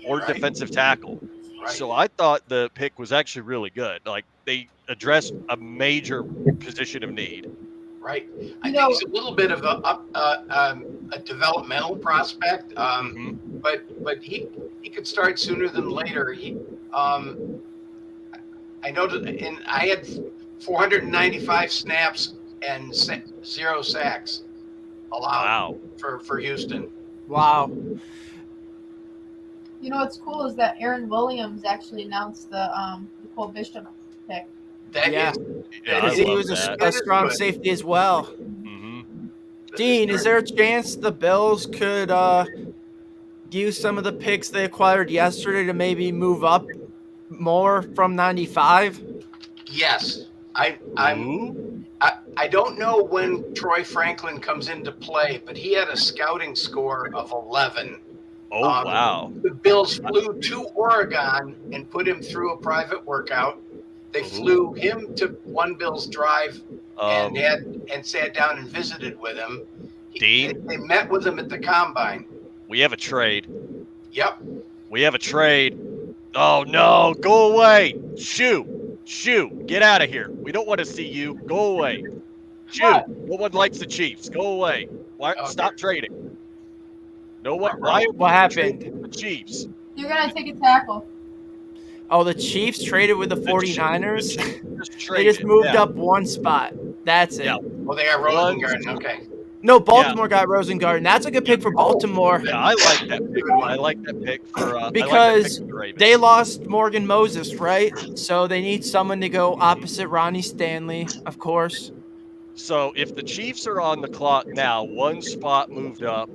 or Right. defensive tackle. Right. So I thought the pick was actually really good. Like they addressed a major position of need. Right. I think he's a little bit of a developmental prospect, but he could start sooner than later. I know, and I had 495 snaps and 0 sacks allowed for Houston. Wow. You know what's cool is that Aaron Williams actually announced the Cole Bishop pick. Yeah, I because he love was that. a strong safety as well. Dean, is there a chance the Bills could use some of the picks they acquired yesterday to maybe move up more from 95? Yes, I don't know when Troy Franklin comes into play, but he had a scouting score of 11. Oh, wow. The Bills flew to Oregon and put him through a private workout. They flew him to one Bills drive and sat down and visited with him. Dean? They met with him at the combine. We have a trade. Yep. We have a trade. Oh, no. Go away. Shoo. Get out of here. We don't want to see you. Go away. Shoo. No one likes the Chiefs. Go away. Why? Stop trading. No one. Why? What happened? The Chiefs. You're gonna take a tackle. Oh, the Chiefs traded with the 49ers? They just traded, moved yeah. up one spot. That's it. Yeah. Well, they got Rosengarten. Okay. No, Baltimore got Rosengarten. That's a good pick for Baltimore. Yeah, I like that pick. I like that pick for Because the Ravens. they lost Morgan Moses, right? So they need someone to go opposite Ronnie Stanley, of course. So if the Chiefs are on the clock now, one spot moved up.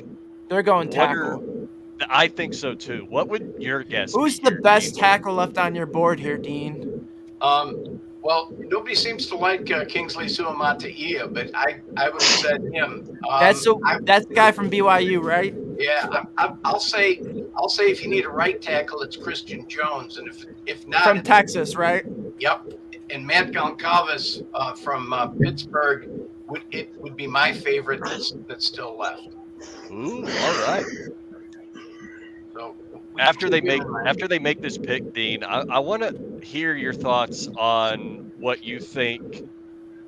They're going tackle. I think so too. What would your guess Who's be the best tackle left on your board here, Dean? Well, nobody seems to like Kingsley Suamataia, but I would have said him. That's the guy from BYU, right? Yeah, I'll say if you need a right tackle, it's Christian Jones, and if not, From Texas, right? Yep. And Matt Goncalves from Pittsburgh would be my favorite that's still left. Ooh, all right. So after they make this pick, Dean, I want to hear your thoughts on what you think.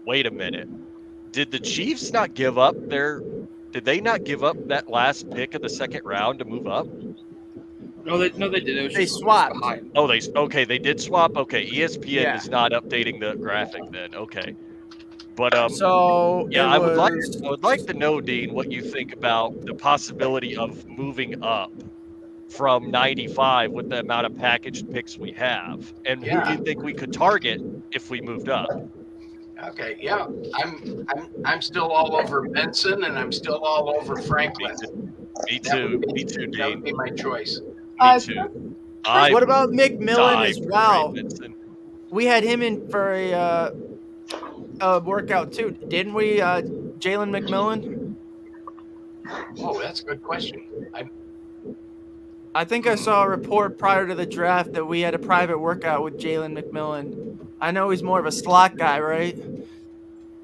Wait a minute. Did the Chiefs not give up did they not give up that last pick of the second round to move up? No, they did. It was They just swapped. behind. Oh, they did swap. Okay, ESPN Yeah. is not updating the graphic then. Okay. But So yeah, it I would was- like to know, Dean, what you think about the possibility of moving up from 95 with the amount of packaged picks we have? And who do you think we could target if we moved up? Okay, yeah, I'm still all over Benson, and I'm still all over Franklin. Me too, That Dean. would be my choice. Me too. What about McMillan die as for well? Trey Benson. We had him in for a workout too, didn't we? Jalen McMillan. Oh, that's a good question. I think I saw a report prior to the draft that we had a private workout with Jalen McMillan. I know he's more of a slot guy, right?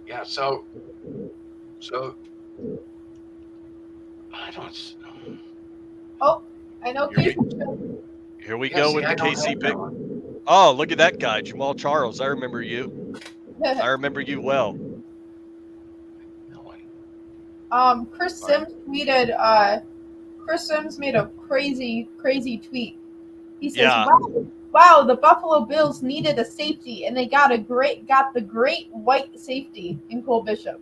Yeah, so I don't. Oh, I know. Here we Yeah, go see, with I the don't KC have pick. that one. Oh, look at that guy, Jamal Charles. I remember you. I remember you well. Chris Sims tweeted. Chris Sims made a crazy tweet. He says, Yeah. "Wow, the Buffalo Bills needed a safety, and they got the great white safety in Cole Bishop."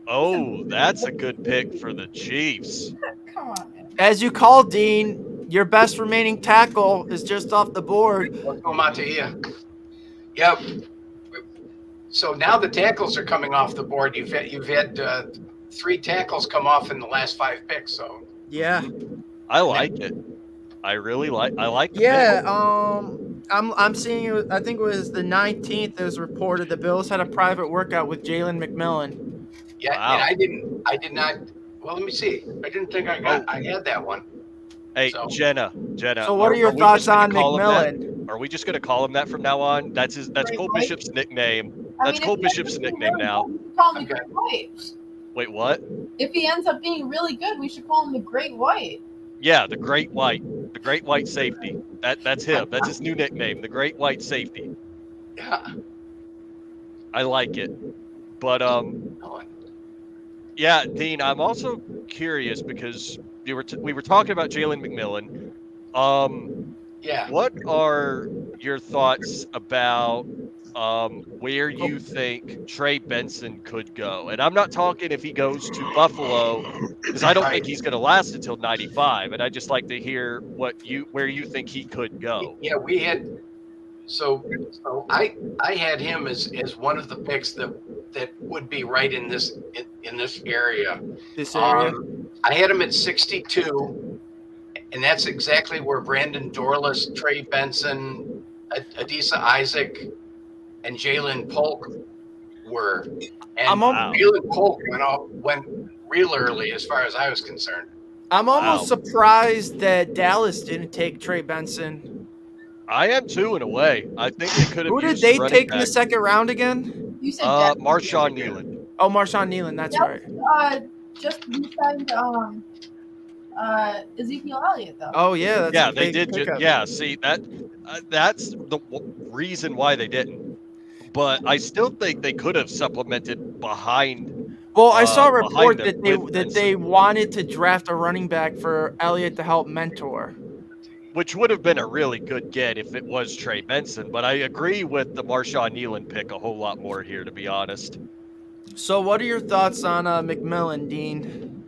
Oh, that's a good pick for the Chiefs. Come on, man. As you call, Dean, your best remaining tackle is just off the board. Let's go Matia. Yep. So now the tackles are coming off the board. You've had 3 tackles come off in the last 5 picks. So yeah, I like it. I like the yeah. pick. I'm seeing it. I think it was the 19th. It was reported the Bills had a private workout with Jalen McMillan. yeah, Wow. and I did not. Well, let me see. I didn't think I had that one. Hey, So- Jenna. So what are your we thoughts just gonna on call him that? McMillan? Are we just going to call him that from now on? That's Great Cole White? Bishop's nickname. I That's mean, Cole if he ends Bishop's up being nickname really now. good, we should call him the Great White. Wait, what? If he ends up being really good, we should call him the Great White. Yeah, the Great White. The Great White Safety. That's him. That's his new nickname, the Great White Safety. Yeah. I like it. But yeah, Dean, I'm also curious because we were talking about Jalen McMillan. Yeah. What are your thoughts about where you think Trey Benson could go? And I'm not talking if he goes to Buffalo, because I don't think he's going to last until 95. And I'd just like to hear where you think he could go. Yeah, we had. So I had him as one of the picks that would be right in this area. This area. I had him at 62, and that's exactly where Brandon Dorlus, Trey Benson, Adisa Isaac, and Jalen Polk were. And Jalen Polk went real early as far as I was concerned. I'm almost surprised that Dallas didn't take Trey Benson. I am too, in a way. I think they could have. Who did used they running take in the back. second round again? You said Marshawn Nealon. Oh, Marshawn Nealon. That's right. Just we signed Ezekiel Elliott though. Oh yeah, that's Yeah, a they big did. pickup. Yeah, see that's the reason why they didn't. But I still think they could have supplemented behind. Well, I saw a behind report them that with they wanted to draft a running back for Elliott to help mentor. Which would have been a really good get if it was Trey Benson. But I agree with the Marshawn Nealon pick a whole lot more here, to be honest. So, what are your thoughts on McMillan, Dean?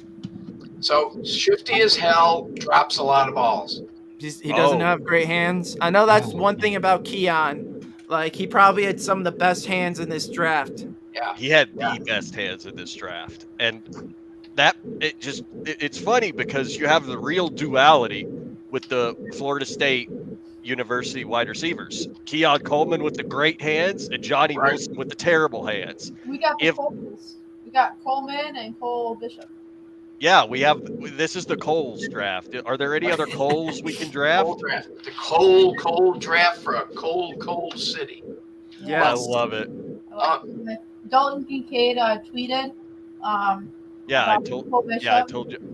So shifty as hell, drops a lot of balls. He doesn't have great hands. I know that's one thing about Keon. Like, he probably had some of the best hands in this draft. Yeah. He had the best hands in this draft. And it's funny because you have the real duality with the Florida State University wide receivers. Keon Coleman with the great hands and Johnny Wilson with the terrible hands. We got the Coles. We got Coleman and Cole Bishop. Yeah, this is the Coles draft. Are there any other Coles we can draft? The Cole draft for a cold city. Yeah, I love it. Dalton Kincaid tweeted. Yeah, Cole Bishop.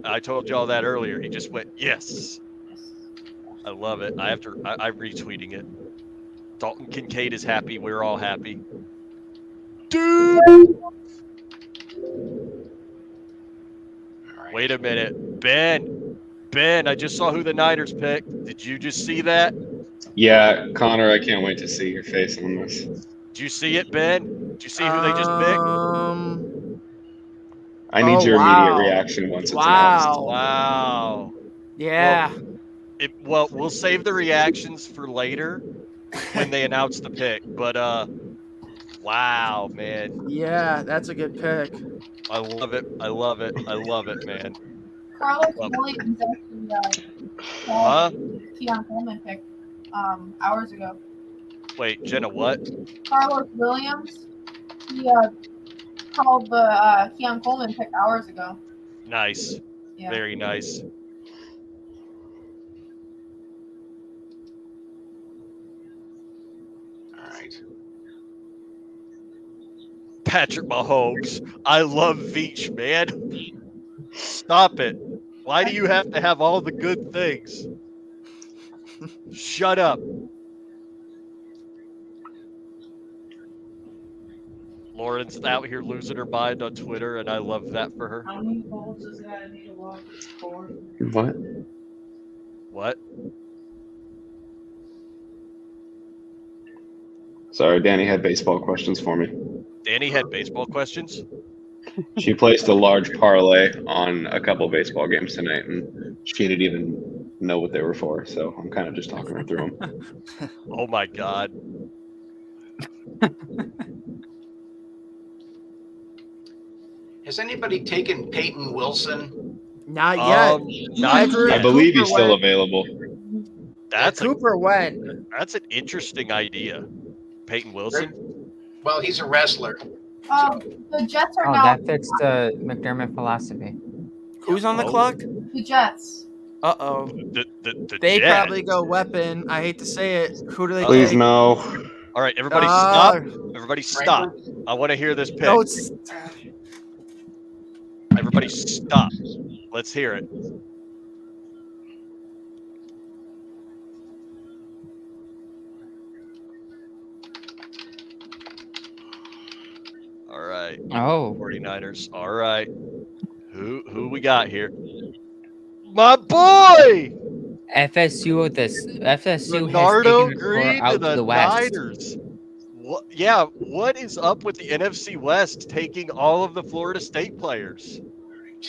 I told you all that earlier. He just went, yes. I love it. I'm retweeting it. Dalton Kincaid is happy. We're all happy. Dude! Wait a minute. Ben, I just saw who the Niners picked. Did you just see that? Yeah, Connor, I can't wait to see your face on this. Did you see it, Ben? Did you see who they just picked? I need your immediate reaction once it's announced. Wow. Yeah. Well, we'll save the reactions for later when they announce the pick. But wow, man, Yeah, that's a good pick. I love it. I love it. I love it, man. Carlos Love it. Williams actually Huh? called Keon Coleman pick hours ago. Wait, Jenna, what? Carlos Williams, he called the Keon Coleman pick hours ago. Nice. Yeah. Very nice. All right. Patrick Mahomes. I love Veach, man. Stop it. Why do you have to have all the good things? Shut up. Lauren's out here losing her mind on Twitter, and I love that for her. How many holes does it need to walk? 4. What? What? Sorry, Danny had baseball questions for me. Danny had baseball questions? She placed a large parlay on a couple baseball games tonight, and she didn't even know what they were for. So I'm kind of just talking her through them. Oh my God. Has anybody taken Peyton Wilson? Not yet. Not I yet. believe he's Cooper still went. available. Cooper went. That's an interesting idea. Peyton Wilson? Well, he's a wrestler. The Jets are Oh, now. that fits the McDermott philosophy. Who's on the Oh. clock? The Jets. Uh-oh. The They Jets. probably go weapon. I hate to say it. Who do they Please take? no. All right, everybody Uh, stop. Everybody stop. I want to hear this pick. No, it's Everybody stop. Let's hear it. All right. Oh. 49ers. All right. Who we got here? My boy! FSU has Leonardo taken the Green floor to out to the the west. Niners. What, yeah, what is up with the NFC West taking all of the Florida State players?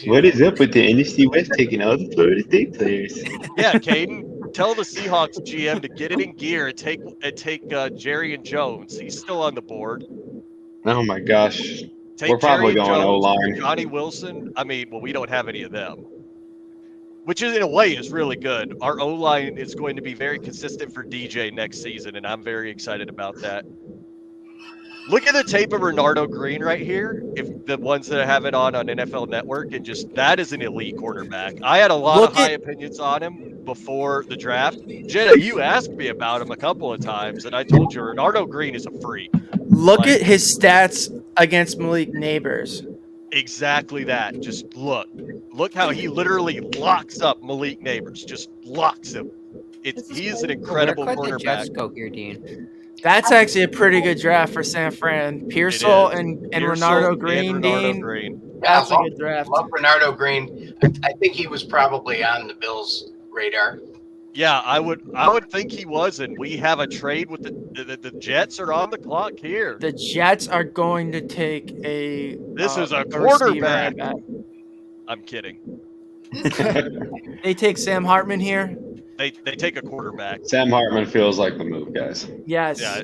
What is up with the NFC West taking all the Florida State players? Yeah, Caden, tell the Seahawks GM to get it in gear and take Jerry and Jones. He's still on the board. Oh my gosh. Take We're probably Jerry and going Jones, O-line. Johnny Wilson. I mean, well, we don't have any of them, which is in a way is really good. Our O-line is going to be very consistent for DJ next season, and I'm very excited about that. Look at the tape of Renardo Green right here. If the ones that have it on NFL Network, and just that is an elite cornerback. I had a lot of high opinions on him before the draft. Jenna, you asked me about him a couple of times, and I told you Renardo Green is a freak. look at his stats against Malik Neighbors. Exactly that. Just look how he literally locks up Malik Neighbors. Just locks him. He is an incredible Where could the Jets cornerback. go here, Dean? That's actually a pretty good draft for San Fran. Pearsall It is. and Pearsall Renardo and Green, Renardo Dean. Green. That's I a love- good draft. Love Renardo Green. I think he was probably on the Bills' radar. Yeah, I would think he was, and we have a trade with the Jets are on the clock here. The Jets are going to take a This is a receiver, quarterback. I bet. I'm kidding. They take Sam Hartman here. They take a quarterback. Sam Hartman feels like the move, guys. Yes. Yeah,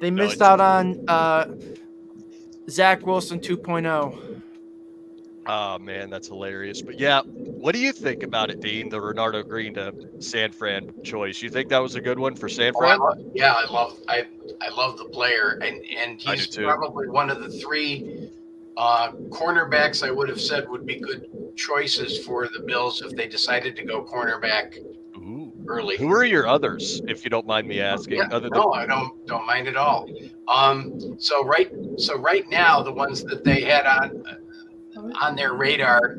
They no, missed it's- out on Zach Wilson 2.0. Oh man, that's hilarious. But yeah, what do you think about it, Dean? The Renardo Green to San Fran choice. You think that was a good one for San Fran? I love the player, and I he's do too. probably one of the three cornerbacks I would have said would be good choices for the Bills if they decided to go cornerback early. Who are your others, if you don't mind me asking? Yeah, other no, I don't mind at all. So right now, the ones that they had on their radar,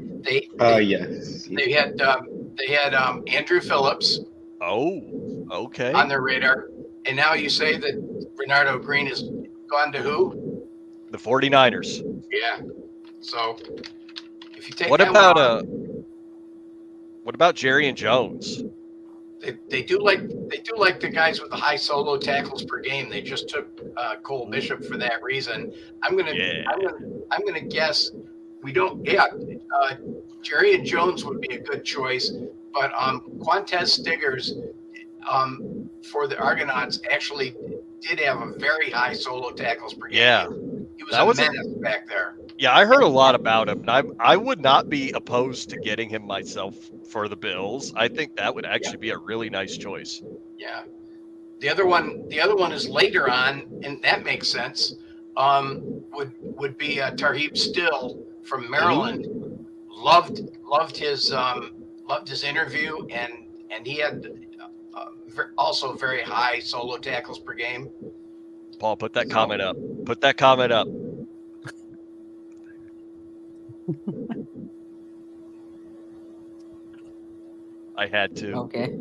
Yes. they had Andrew Phillips. Oh, okay. On their radar, and now you say that Renardo Green has gone to who? The 49ers. Yeah. So if you take What that about one on, what about Jerry and Jones? they do like the guys with the high solo tackles per game. They just took Cole Bishop for that reason. I'm gonna guess we don't. Yeah, Jerry and Jones would be a good choice. But Quantez Stiggers for the Argonauts actually did have a very high solo tackles per game. Yeah. He was a menace back there. Yeah, I heard a lot about him, and I would not be opposed to getting him myself for the Bills. I think that would actually be a really nice choice. Yeah. The other one is later on, and that makes sense. Would be Tarheeb Still from Maryland. Loved his interview, and he had also very high solo tackles per game. Paul, put that comment up. Put that comment up. I had to. Okay.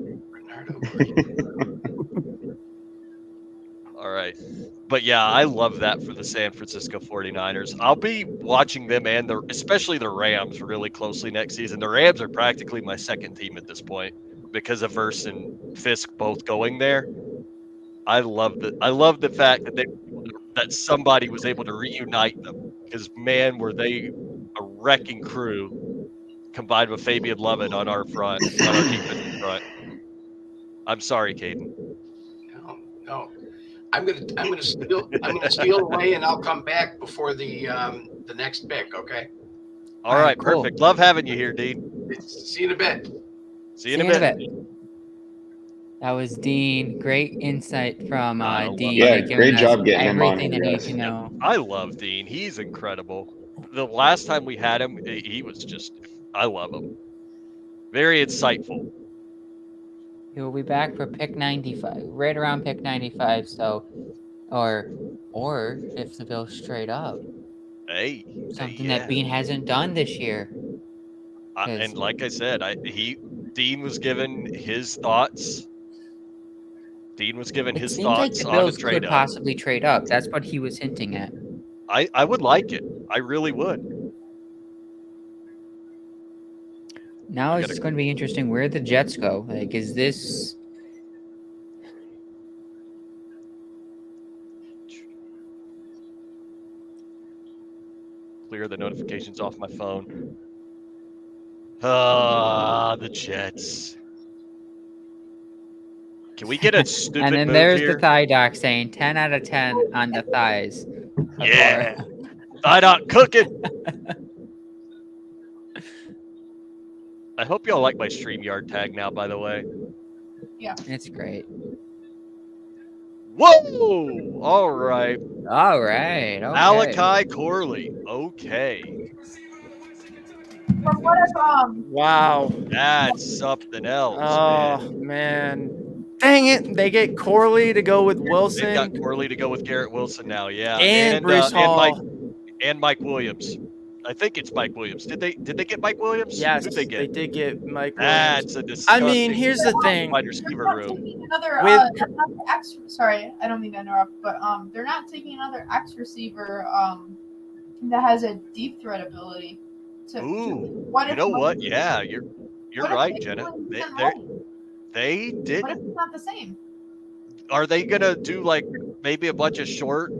All right. But yeah, I love that for the San Francisco 49ers. I'll be watching them and especially the Rams really closely next season. The Rams are practically my second team at this point because of Verse and Fisk both going there. I love the fact that somebody was able to reunite them, because man, were they a wrecking crew combined with Fabian Lovett on our front, on our defensive front. I'm sorry, Caden. No. I'm gonna steal away, and I'll come back before the next pick. Okay. All right, cool. Perfect. Love having you here, Dean. See you in a bit. See you in a bit. That was Dean. Great insight from Dean. Yeah, great job getting him on. Everything that you need to know. I love Dean. He's incredible. The last time we had him, he was just. I love him. Very insightful. He will be back for pick 95, right around pick 95. So, or if the Bills straight up. Hey, something that Bean hasn't done this year. And like I said, Dean was given his thoughts. Dean was given his thoughts like the on a Bills trade could possibly trade up. That's what he was hinting at. I would like it. I really would. Now it's going to be interesting where the Jets go. Like, is this... Clear the notifications off my phone. The Jets. Can we get a stupid And then move there's here? the thigh doc saying 10 out of 10 on the thighs. Yeah. Thigh doc cooking. I hope y'all like my StreamYard tag now, by the way. Yeah. It's great. Whoa! All right. All right. Okay. Malachi Corley. Okay. From what I've Wow. That's something else. Oh man. Dang it! They get Corley to go with Wilson. They've got Corley to go with Garrett Wilson now. Yeah. And Breece Hall. And Mike Williams. I think it's Mike Williams. Did they get Mike Williams? Yes, Who'd they get? They did get Mike Williams. That's a disgusting. I mean, here's the thing. Wide receiver room. another sorry, I don't mean to interrupt, but they're not taking another X receiver that has a deep threat ability. Ooh, you know what? Yeah, you're right, Jenna. They did. What if it's not the same? Are they gonna do like maybe a bunch of short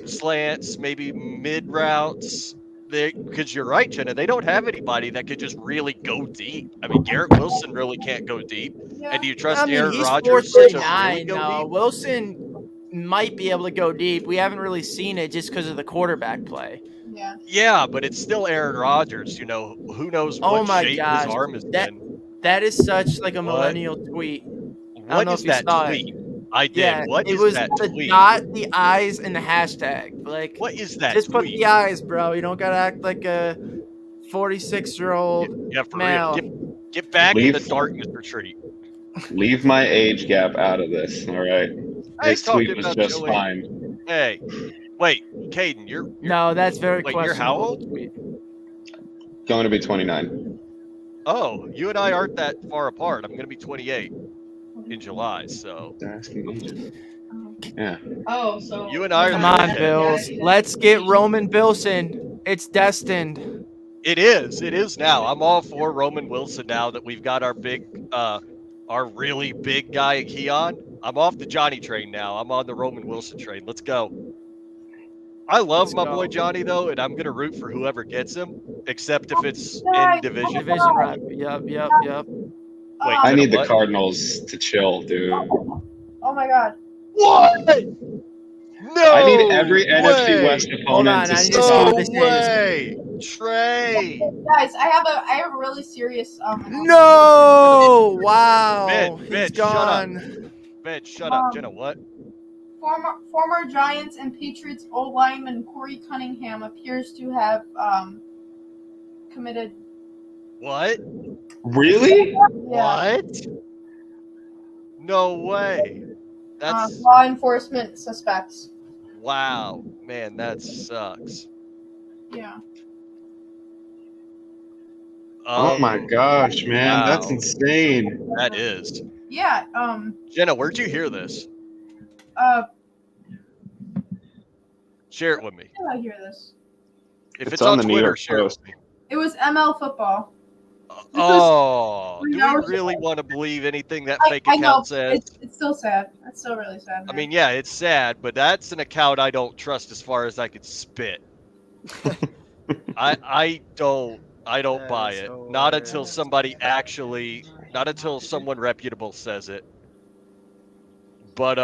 slants, maybe mid routes? Because you're right, Jenna. They don't have anybody that could just really go deep. I mean, Garrett Wilson really can't go deep. Yeah. And do you trust Aaron Rodgers to really go deep? Wilson might be able to go deep. We haven't really seen it just because of the quarterback play. Yeah. Yeah, but it's still Aaron Rodgers. You know, who knows what shape his arm is in. That is such like a millennial tweet. What is that tweet? I did. Yeah, what is that tweet? It was the dot, the eyes, and the hashtag. Like, what is that just tweet? Put the eyes, bro. You don't gotta act like a 46-year-old male. Get back in the darkness retreat. Leave my age gap out of this, all right? This tweet was just Joey. fine. Hey, wait, Caden, you're no, that's very wait, questionable. You're how old? Going to be 29. Oh, you and I aren't that far apart. I'm going to be 28 in July, so. Yeah. Oh, so you and I are. Come on, Bills. Let's get Roman Wilson. It's destined. It is. It is now. I'm all for Roman Wilson now that we've got our really big guy in Keon. I'm off the Johnny train now. I'm on the Roman Wilson train. Let's go. I love Let's my go. boy Johnny though, and I'm gonna root for whoever gets him, except if it's Guys, in division. Division rival. Yep. Wait, I Jenna, need the what? Cardinals to chill, dude. Oh my god. What? No I need every NFC West way! Hold opponent on, to I need to see what No this suck. is. way! Trey! Guys, I have a really serious No! Wow, Ben, he's shut up. gone. Ben, shut up. Jenna, um what? former Giants and Patriots O lineman Corey Cunningham appears to have committed. What? Really? Yeah. What? No way. That's Law enforcement suspects. wow. Man, that sucks. Yeah. Oh my gosh, man, that's Wow. insane. That is. Yeah. Jenna, where'd you hear this? Uh. Share it with me. How did I hear this? If It's it's on the New Twitter, York share it Post. with me. It was ML football. Oh, do 3 hours we really ago. want to believe anything that I fake know. account says? It's still sad. It's still really sad. I Man. mean, yeah, it's sad, but that's an account I don't trust as far as I could spit. I don't That buy is it. hilarious. Not until someone reputable says it. But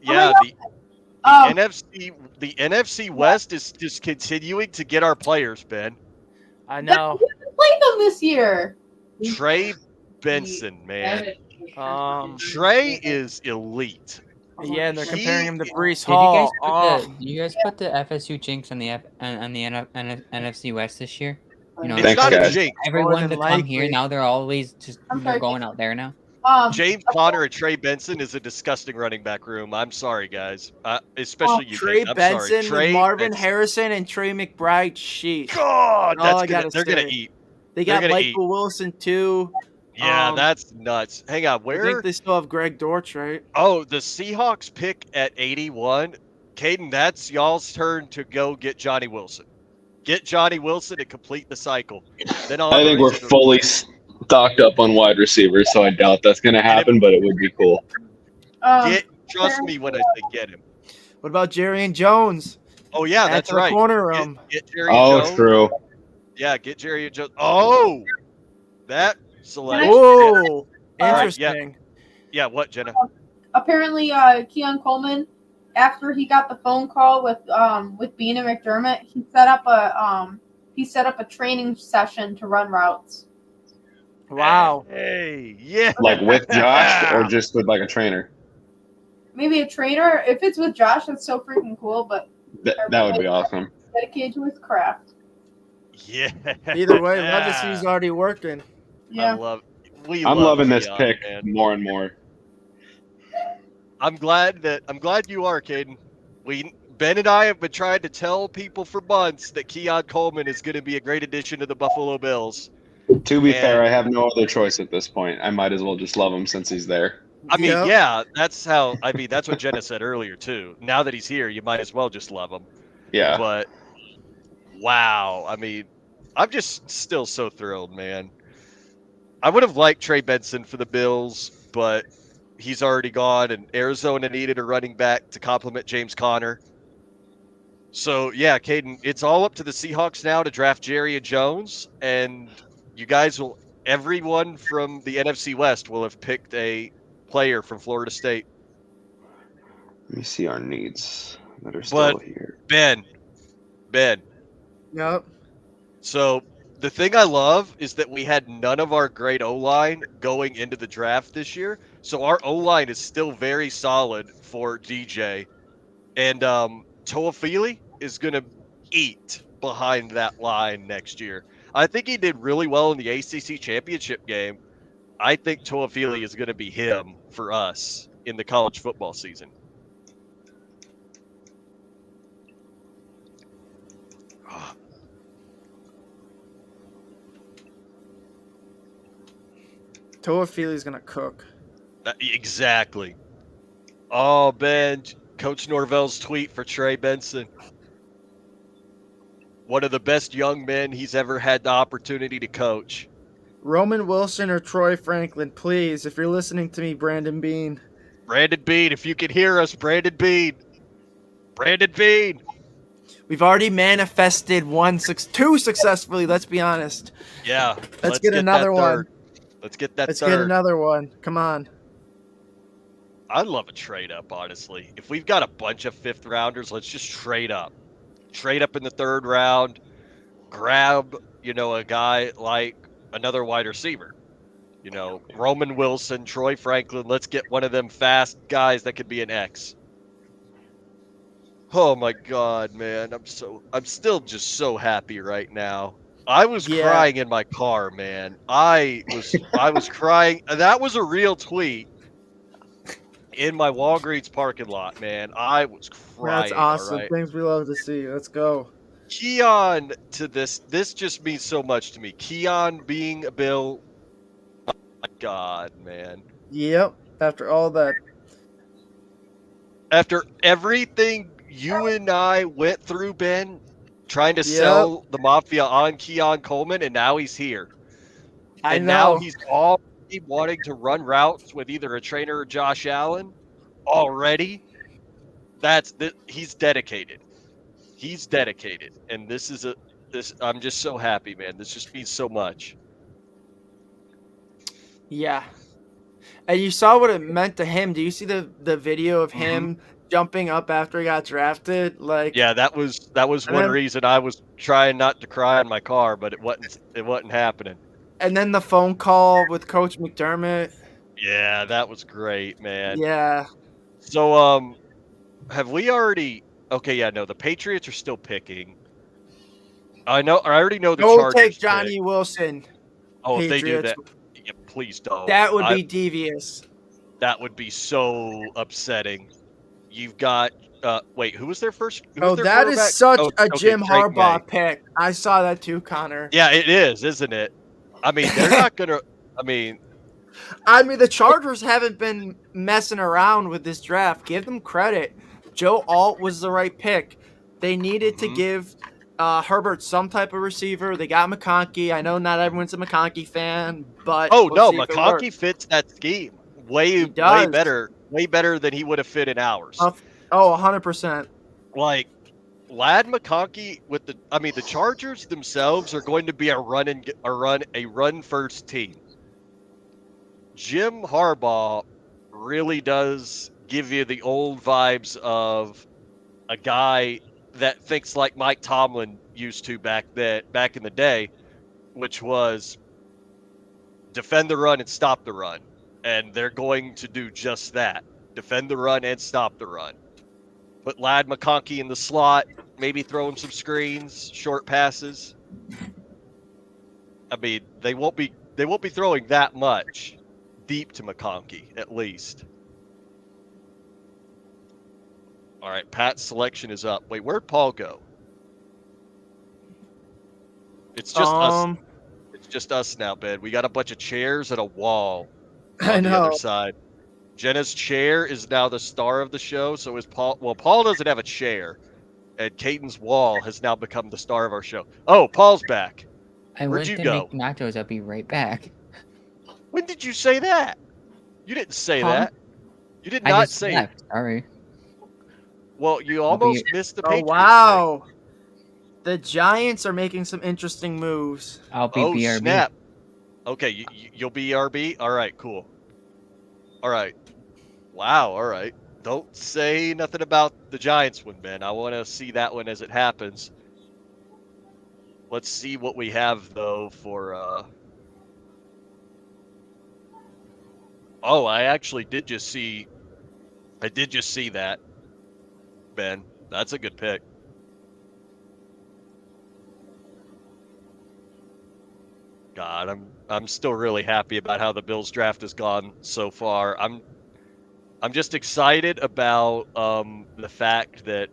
yeah, the NFC West is just continuing to get our players, Ben. I know. We haven't played them this year. Trey Benson, man. Trey is elite. Yeah, and they're comparing him to Brees Did Hall. did you guys put the FSU jinx on the NFC West this year? You know, It's not a jinx. everyone More to than come here likely. now. They're always just they're going out there now. James Conner and Trey Benson is a disgusting running back room. I'm sorry, guys. Especially you, Trey Ben. I'm Benson sorry. with Trey Marvin Benson. Harrison and Trey McBride. Sheesh. God, All that's I gotta they're gonna say. eat. They They're got gonna Michael eat. Wilson too. Yeah, that's nuts. Hang on, I where? think they still have Greg Dortch, right? Oh, the Seahawks pick at 81. Caden, that's y'all's turn to go get Johnny Wilson. Get Johnny Wilson and complete the cycle. Then I'll I have a think we're reason to- fully stocked up on wide receivers, so I doubt that's going to happen, but it would be cool. Trust me when I say get him. What about Jerry and Jones? Oh yeah, Add that's to the right. corner room. Get Jerry Oh, Jones. true. Yeah, get Jerry Jones. Oh, that select. Whoa, All right, interesting. yeah, what, Jenna? Apparently, Keon Coleman, after he got the phone call with Bean and McDermott, he set up a training session to run routes. Wow. Hey, yeah. Like with Josh or just with like a trainer? Maybe a trainer. If it's with Josh, that's so freaking cool. But That would be awesome. dedicated to his craft. Yeah. Either way, Legacy's already working. Yeah. I'm loving this Keon, pick man. more and more. I'm glad you are, Caden. Ben and I have been trying to tell people for months that Keon Coleman is going to be a great addition to the Buffalo Bills. To be fair, I have no other choice at this point. I might as well just love him since he's there. I mean, yeah, that's what Jenna said earlier too. Now that he's here, you might as well just love him. Yeah. But wow, I mean, I'm just still so thrilled, man. I would have liked Trey Benson for the Bills, but he's already gone, and Arizona needed a running back to complement James Conner. So yeah, Caden, it's all up to the Seahawks now to draft Jerry and Jones, and you guys will. Everyone from the NFC West will have picked a player from Florida State. Let me see our needs that are still here. Ben. Yep. So the thing I love is that we had none of our great O-line going into the draft this year. So our O-line is still very solid for DJ. And Toafili is going to eat behind that line next year. I think he did really well in the ACC championship game. I think Toafili is going to be him for us in the college football season. Toafili's gonna cook. Exactly. Oh, Ben, Coach Norvell's tweet for Trey Benson. One of the best young men he's ever had the opportunity to coach. Roman Wilson or Troy Franklin, please. If you're listening to me, Brandon Bean. Brandon Bean, if you can hear us, Brandon Bean. Brandon Bean. We've already manifested two successfully. Let's be honest. Yeah. Let's get another that one. third. Let's get that Let's third. get another one. Come on. I'd love a trade up, honestly. If we've got a bunch of 5th rounders, let's just trade up. Trade up in the 3rd round. Grab, a guy like another wide receiver. Roman Wilson, Troy Franklin. Let's get one of them fast guys that could be an X. Oh my God, man. I'm still just so happy right now. I was crying in my car, man. I was crying. That was a real tweet in my Walgreens parking lot, man. I was crying. That's awesome. All right. Things we love to see. Let's go. Keon to this just means so much to me. Keon being a Bill. Oh my God, man. Yep. After all that. After everything you and I went through, Ben, trying to sell the Mafia on Keon Coleman, and now he's here. And now he's already wanting to run routes with either a trainer or Josh Allen. Already. He's dedicated. He's dedicated. And I'm just so happy, man. This just means so much. Yeah. And you saw what it meant to him. Do you see the video of him jumping up after he got drafted? Yeah, that was one reason I was trying not to cry in my car, but it wasn't happening. And then the phone call with Coach McDermott. Yeah, that was great, man. Yeah. So have we already okay, yeah, no, the Patriots are still picking. I already know the Chargers. Take Johnny Wilson. Oh, Patriots. if they do that, yeah, please don't. That would be devious. That would be so upsetting. You've got wait, who was their first? That is such a Jim Harbaugh pick. I saw that too, Connor. Yeah, it is, isn't it? I mean, they're not gonna. I mean, the Chargers haven't been messing around with this draft. Give them credit. Joe Alt was the right pick. They needed to give Herbert some type of receiver. They got McConkey. I know not everyone's a McConkey fan, but McConkey fits that scheme way better than he would have fit in ours. 100%. Like Lad McConkey the Chargers themselves are going to be a run first team. Jim Harbaugh really does give you the old vibes of a guy that thinks like Mike Tomlin used to back in the day, which was defend the run and stop the run. And they're going to do just that. Defend the run and stop the run. Put Lad McConkey in the slot, maybe throw him some screens, short passes. I mean, they won't be throwing that much deep to McConkey, at least. All right, Pat's selection is up. Wait, where'd Paul go? It's just us. It's just us now, Ben. We got a bunch of chairs and a wall on the other side. Jenna's chair is now the star of the show, so is Paul. Well, Paul doesn't have a chair, and Caden's wall has now become the star of our show. Oh, Paul's back. Where'd you go? Make nachos. I'll be right back. When did you say that? You didn't say that. You did not say it. Sorry. Well, you almost missed the Patriots. Oh, wow. The Giants are making some interesting moves. I'll be BRB. Snap. Okay, you'll be RB? All right, cool. All right. Wow, all right. Don't say nothing about the Giants one, Ben. I want to see that one as it happens. Let's see what we have, though, for... Oh, I actually did just see... I did just see that, Ben. That's a good pick. God, I'm still really happy about how the Bills draft has gone so far. I'm just excited about the fact that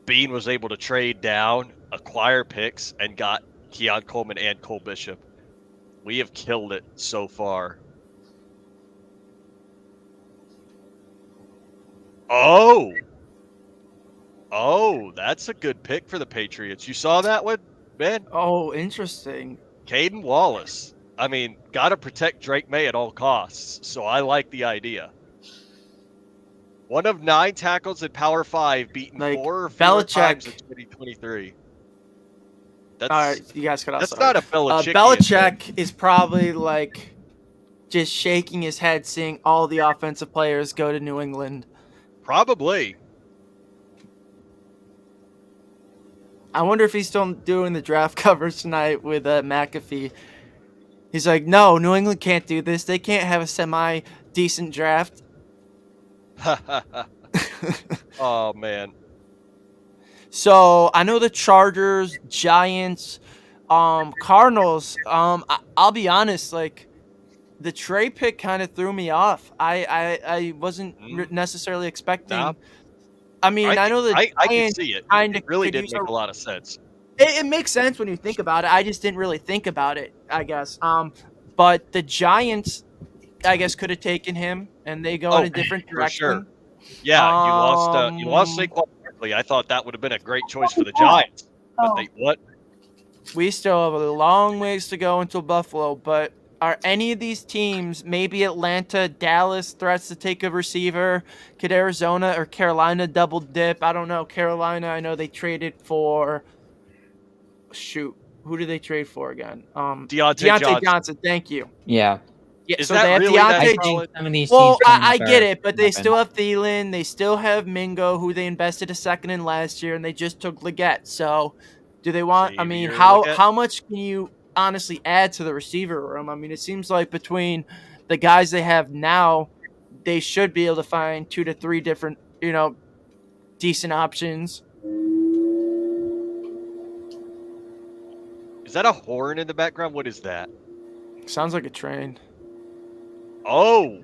Bean was able to trade down, acquire picks, and got Keon Coleman and Cole Bishop. We have killed it so far. Oh, that's a good pick for the Patriots. You saw that one, Ben? Oh, interesting. Caden Wallace. I mean, got to protect Drake May at all costs, so I like the idea. One of 9 tackles in Power 5, beaten Like, 4 or fewer Belichick- times in 2023. All right, you guys cut off. That's sorry. not a Belichickian Belichick is probably like just shaking his head, seeing all the offensive players go to New England. Probably. I wonder if he's still doing the draft covers tonight with McAfee. He's like, no, New England can't do this. They can't have a semi-decent draft. Oh, man. So I know the Chargers, Giants, Cardinals. I'll be honest, like the Trey pick kind of threw me off. I wasn't necessarily expecting. Nah. I mean, I know the I can Giants see it. kinda It really could did use make a lot of sense. It makes sense when you think about it. I just didn't really think about it, I guess. But the Giants, I guess, could have taken him, and they go in a different direction. For sure. Yeah, you lost Saquon Barkley. I thought that would have been a great choice for the Giants. But they what? We still have a long ways to go until Buffalo, but are any of these teams, maybe Atlanta, Dallas, threats to take a receiver? Could Arizona or Carolina double dip? I don't know. Carolina, I know they traded for who did they trade for again? Deontay Johnson. Thank you. Yeah. Yeah, Is so that they have really that Deontay. solid? Some of these Well, teams coming I up get are it, but they nothing. still have Thielen. They still have Mingo, who they invested a second in last year, and they just took Leggett. So, do they want? I mean, Xavier how Leggett? much can you honestly add to the receiver room? I mean, it seems like between the guys they have now, they should be able to find 2 to 3 different, decent options. Is that a horn in the background? What is that? Sounds like a train. Oh,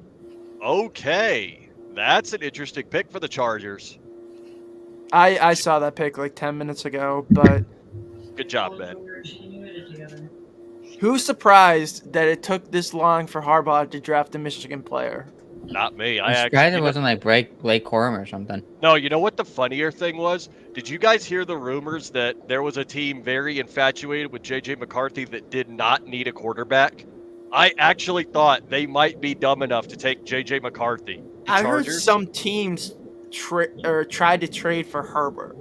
okay. That's an interesting pick for the Chargers. I saw that pick like 10 minutes ago, but Good job, Ben. who's surprised that it took this long for Harbaugh to draft a Michigan player? Not me. I'm surprised it wasn't like Blake Corum or something. No, you know what the funnier thing was? Did you guys hear the rumors that there was a team very infatuated with J.J. McCarthy that did not need a quarterback? I actually thought they might be dumb enough to take J.J. McCarthy. I heard some teams tried to trade for Herbert.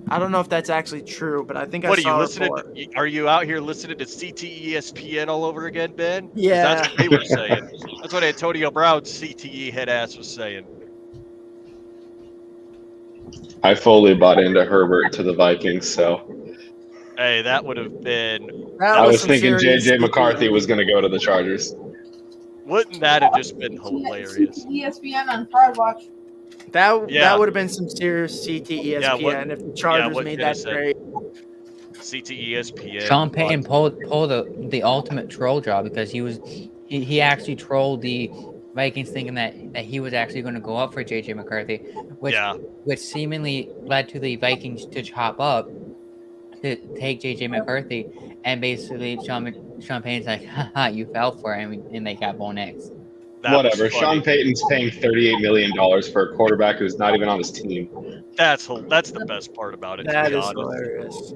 I don't know if that's actually true, but I think What I are saw you a listening? report. Are you out here listening to CTESPN all over again, Ben? 'Cause Yeah. that's what they were saying. That's what Antonio Brown's CTE head ass was saying. I fully bought into Herbert to the Vikings, so Hey, that would have been. I was thinking JJ McCarthy was going to go to the Chargers. Wouldn't that have just been hilarious? ESPN on Fraud Watch. That would have been some serious CTESPN if the Chargers made that trade. CTESPN. Sean Payton pulled the ultimate troll job because he actually trolled the Vikings thinking that he was actually going to go up for JJ McCarthy, which seemingly led to the Vikings to chop up to take JJ McCarthy, and basically Sean Payton's like, haha, you fell for it, and they got Bo Nix. Whatever. Sean Payton's paying $38 million for a quarterback who's not even on his team. That's the best part about it. That to be is honest. hilarious.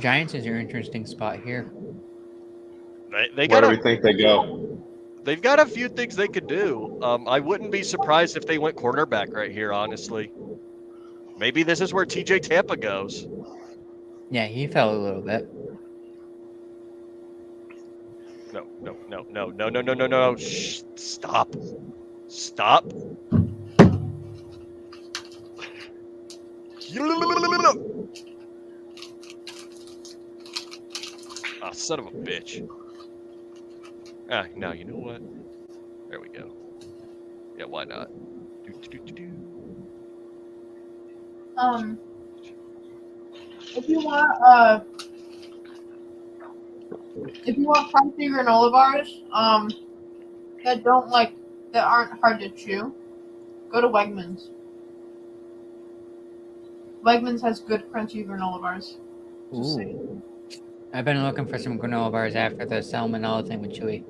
Giants is your interesting spot here. They Where got do we think they go? They've got a few things they could do. I wouldn't be surprised if they went cornerback right here, honestly. Maybe this is where TJ Tampa goes. Yeah, he fell a little bit. No. Shh, stop. Stop. Ah, son of a bitch. Ah, no, you know what? There we go. Yeah, why not? If you want crunchy granola bars, that aren't hard to chew, go to Wegmans. Wegmans has good crunchy granola bars. Just saying. Ooh. I've been looking for some granola bars after the salmonella thing with Chewy.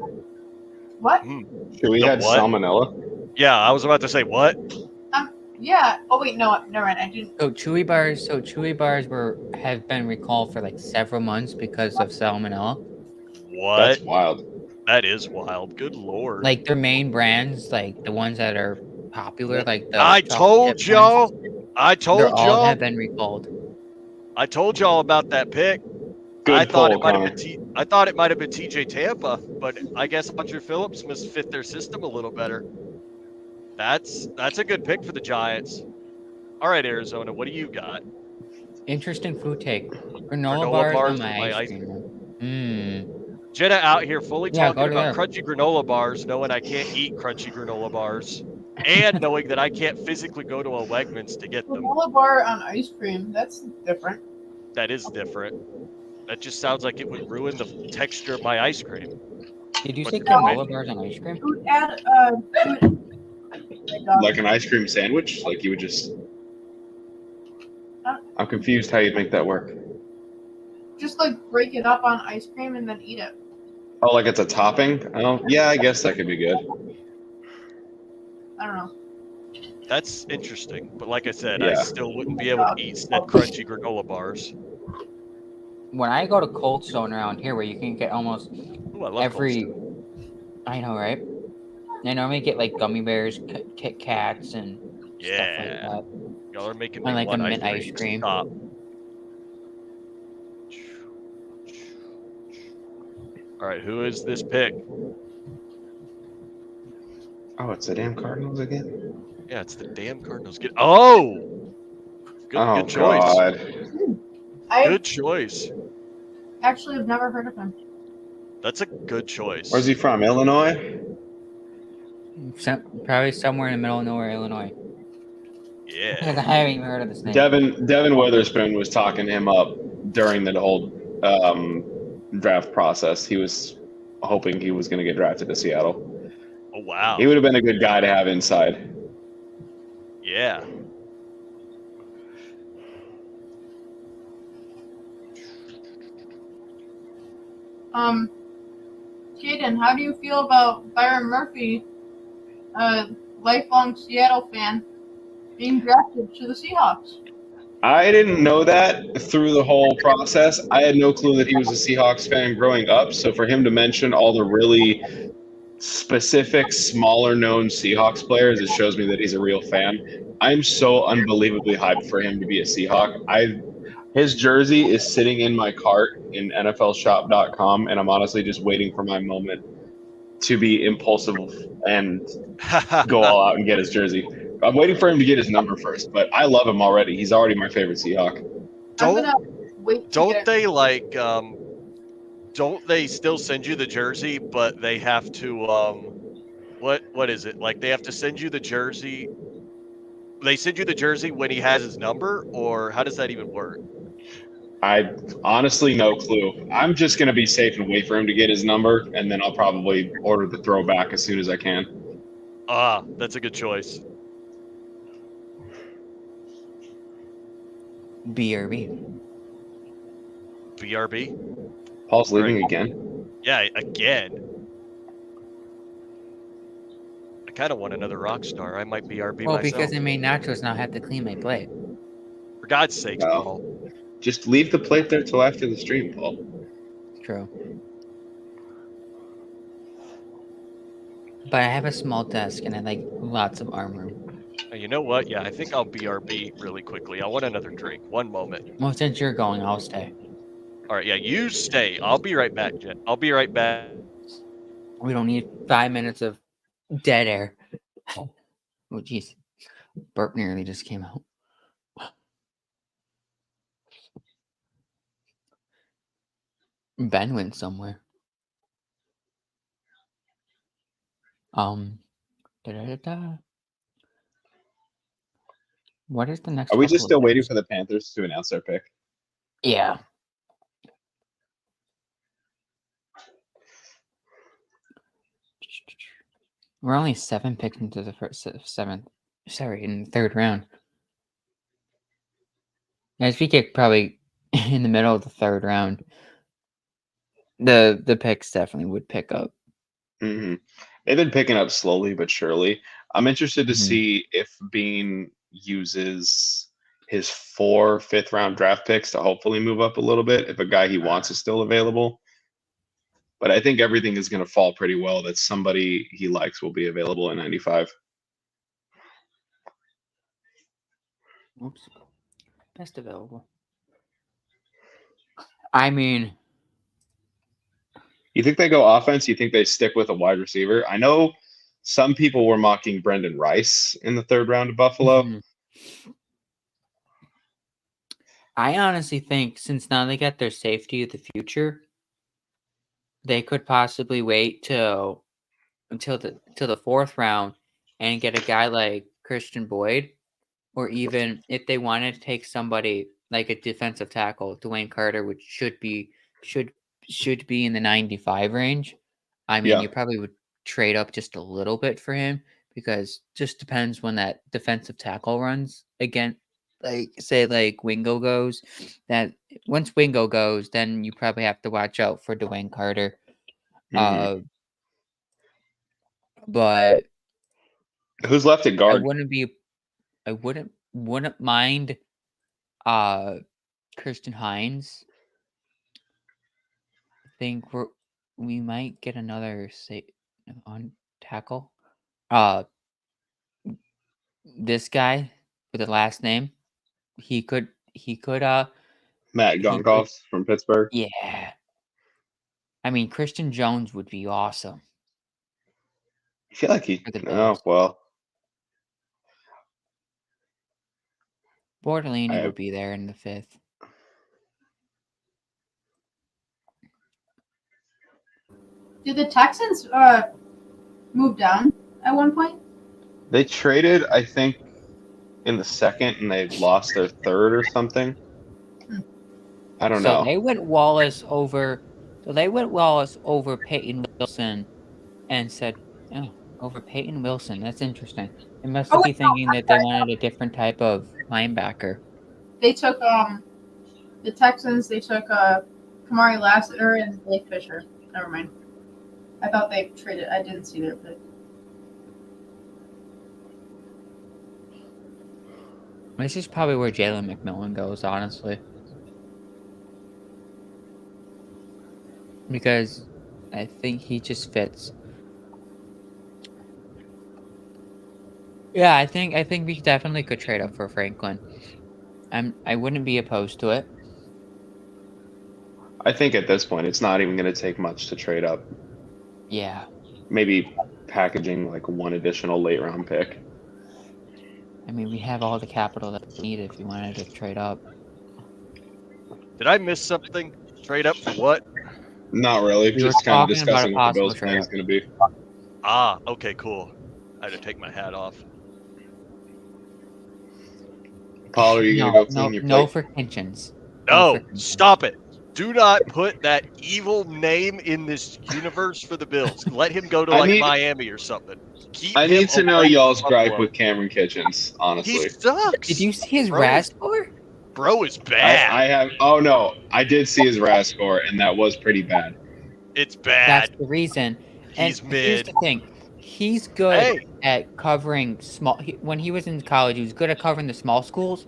What? Chewy had what? salmonella? Yeah, I was about to say what? Yeah. Oh wait, no, never mind. I didn't. So Chewy bars have been recalled for like several months because of salmonella. What? That's wild. That is wild. Good lord. Like their main brands, like the ones that are popular, like the I chocolate told chip ones, y'all. I they're told all y'all. have been recalled. I told y'all about that pick. I Good thought it poll, might have Connor. been I thought it might have been TJ Tampa, but I guess Andre Phillips must fit their system a little better. That's a good pick for the Giants. All right, Arizona, what do you got? Interesting food take. Granola bars on my ice cream. Jenna out here fully Yeah, talking go to about there. crunchy granola bars, knowing I can't eat crunchy granola bars, and knowing that I can't physically go to a Wegmans to get them. Granola bar on ice cream. That's different. That is different. That just sounds like it would ruin the texture of my ice cream. Did you But say okay. granola bars on ice cream? It would add Like an ice cream sandwich? Like you would just. I'm confused how you'd make that work. just like break it up on ice cream and then eat it. Oh, like it's a topping? Oh, yeah, I guess that could be good. I don't know. That's interesting, but like I said, Yeah. I still wouldn't be able to eat said crunchy granola bars. When I go to Cold Stone around here, where you can get almost Ooh, I love every, Cold Stone. I know, right? I normally get like gummy bears, Kit Kats, and stuff like that. Y'all are making I me like a want mint ice cream. Stop. All right, who is this pick? Oh, it's the damn Cardinals again? Yeah, it's the damn Cardinals. Oh! Good choice. God. Good choice. Actually, I've never heard of him. That's a good choice. Where's he from? Illinois? Probably somewhere in the middle of nowhere, Illinois. Yeah. Because I haven't even heard of this name. Devin Witherspoon was talking him up during the whole draft process. He was hoping he was going to get drafted to Seattle. Oh, wow. He would have been a good guy to have inside. Yeah. Jaden, how do you feel about Byron Murphy, a lifelong Seattle fan, being drafted to the Seahawks? I didn't know that through the whole process. I had no clue that he was a Seahawks fan growing up. So for him to mention all the really specific, smaller known Seahawks players, it shows me that he's a real fan. I'm so unbelievably hyped for him to be a Seahawk. His jersey is sitting in my cart in NFLshop.com, and I'm honestly just waiting for my moment to be impulsive and go all out and get his jersey. I'm waiting for him to get his number first, but I love him already. He's already my favorite Seahawk. Don't they still send you the jersey, but they have to what is it? Like they have to send you the jersey. They send you the jersey when he has his number, or how does that even work? I honestly no clue. I'm just gonna be safe and wait for him to get his number, and then I'll probably order the throwback as soon as I can. Ah, that's a good choice. BRB. BRB? Paul's leaving again? Yeah, again. I kind of want another rock star. I might BRB Well, myself. because I made nachos, now I have to clean my plate. For God's sakes, Well, Paul. just leave the plate there till after the stream, Paul. True. But I have a small desk and I like lots of arm room. You know what? Yeah, I think I'll BRB really quickly. I want another drink. One moment. Well, since you're going, I'll stay. All right, yeah, you stay. I'll be right back, Jen. I'll be right back. We don't need 5 minutes of dead air. Oh, jeez. Burp nearly just came out. Ben went somewhere. Da-da-da-da. What is the next? Are we just couple still of waiting games? for the Panthers to announce their pick? Yeah. We're only 7 picks into the first in the third round. As we get probably in the middle of the third round, the picks definitely would pick up. Mm-hmm. They've been picking up slowly but surely. I'm interested to see if being uses his 4 fifth-round draft picks to hopefully move up a little bit if a guy he wants is still available. But I think everything is going to fall pretty well that somebody he likes will be available at 95. Oops. Best available. I mean, You think they go offense? You think they stick with a wide receiver? I know some people were mocking Brendan Rice in the 3rd round of Buffalo. I honestly think since now they got their safety of the future, they could possibly wait until the 4th round and get a guy like Christian Boyd, or even if they wanted to take somebody like a defensive tackle, Dwayne Carter, which should be in the 95 range. I mean, Yeah. you probably would trade up just a little bit for him because just depends when that defensive tackle runs again. Like say like Wingo goes, that once Wingo goes, then you probably have to watch out for Dwayne Carter. Mhm. But Who's left at guard? I wouldn't mind Christian Hines. I think we might get another on tackle. This guy with the last name, he could Matt Gonkoff from Pittsburgh. Yeah. I mean, Christian Jones would be awesome. I feel like he. For the Oh Bills. well. Bortolini would be there in the 5th. Did the Texans move down at one point? They traded, I think, in the 2nd, and they lost their 3rd or something. I don't know. They went Wallace over. So they went Wallace over Peyton Wilson, and said, "Oh, over Peyton Wilson. That's interesting." They must be thinking that they wanted a different type of linebacker. They took the Texans. They took Kamari Lassiter and Blake Fisher. Never mind. I thought they traded. I didn't see their pick. This is probably where Jalen McMillan goes, honestly. Because I think he just fits. Yeah, I think we definitely could trade up for Franklin. I wouldn't be opposed to it. I think at this point, it's not even going to take much to trade up. Yeah. Maybe packaging like one additional late round pick. I mean, we have all the capital that we need if you wanted to trade up. Did I miss something? Trade up for what? Not really. We were Just kind of talking about discussing a what the possible Bills plan is trade-up. going to be. Ah, okay, cool. I had to take my hat off. Paul, are you going to go clean your plate? No for Hitchens. No, stop it. Do not put that evil name in this universe for the Bills. Let him go to Miami or something. I need to know y'all's gripe with Cameron Kitchens, honestly. He sucks. Did you see his RAS score? Bro is bad. I have. Oh no, I did see his RAS score, and that was pretty bad. It's bad. That's the reason. He's and mid. Here's the thing. He's good at covering small. When he was in college, he was good at covering the small schools.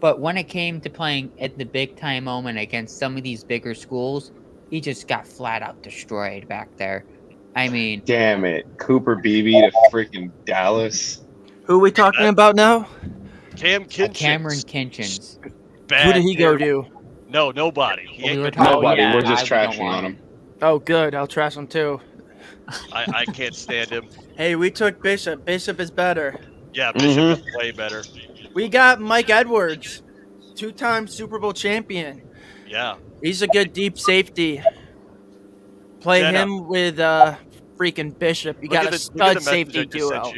But when it came to playing at the big time moment against some of these bigger schools, he just got flat out destroyed back there. I mean, damn it, Cooper Beebe to freaking Dallas. Who are we talking about now? Cameron Kinchens. Who did he go to? No, nobody. Nobody. We're just trashing on him. Oh, good. I'll trash him too. I can't stand him. Hey, we took Bishop. Bishop is better. Yeah, Bishop is way better. We got Mike Edwards, 2-time Super Bowl champion. Yeah. He's a good deep safety. Play him with freaking Bishop. You got a stud safety duo.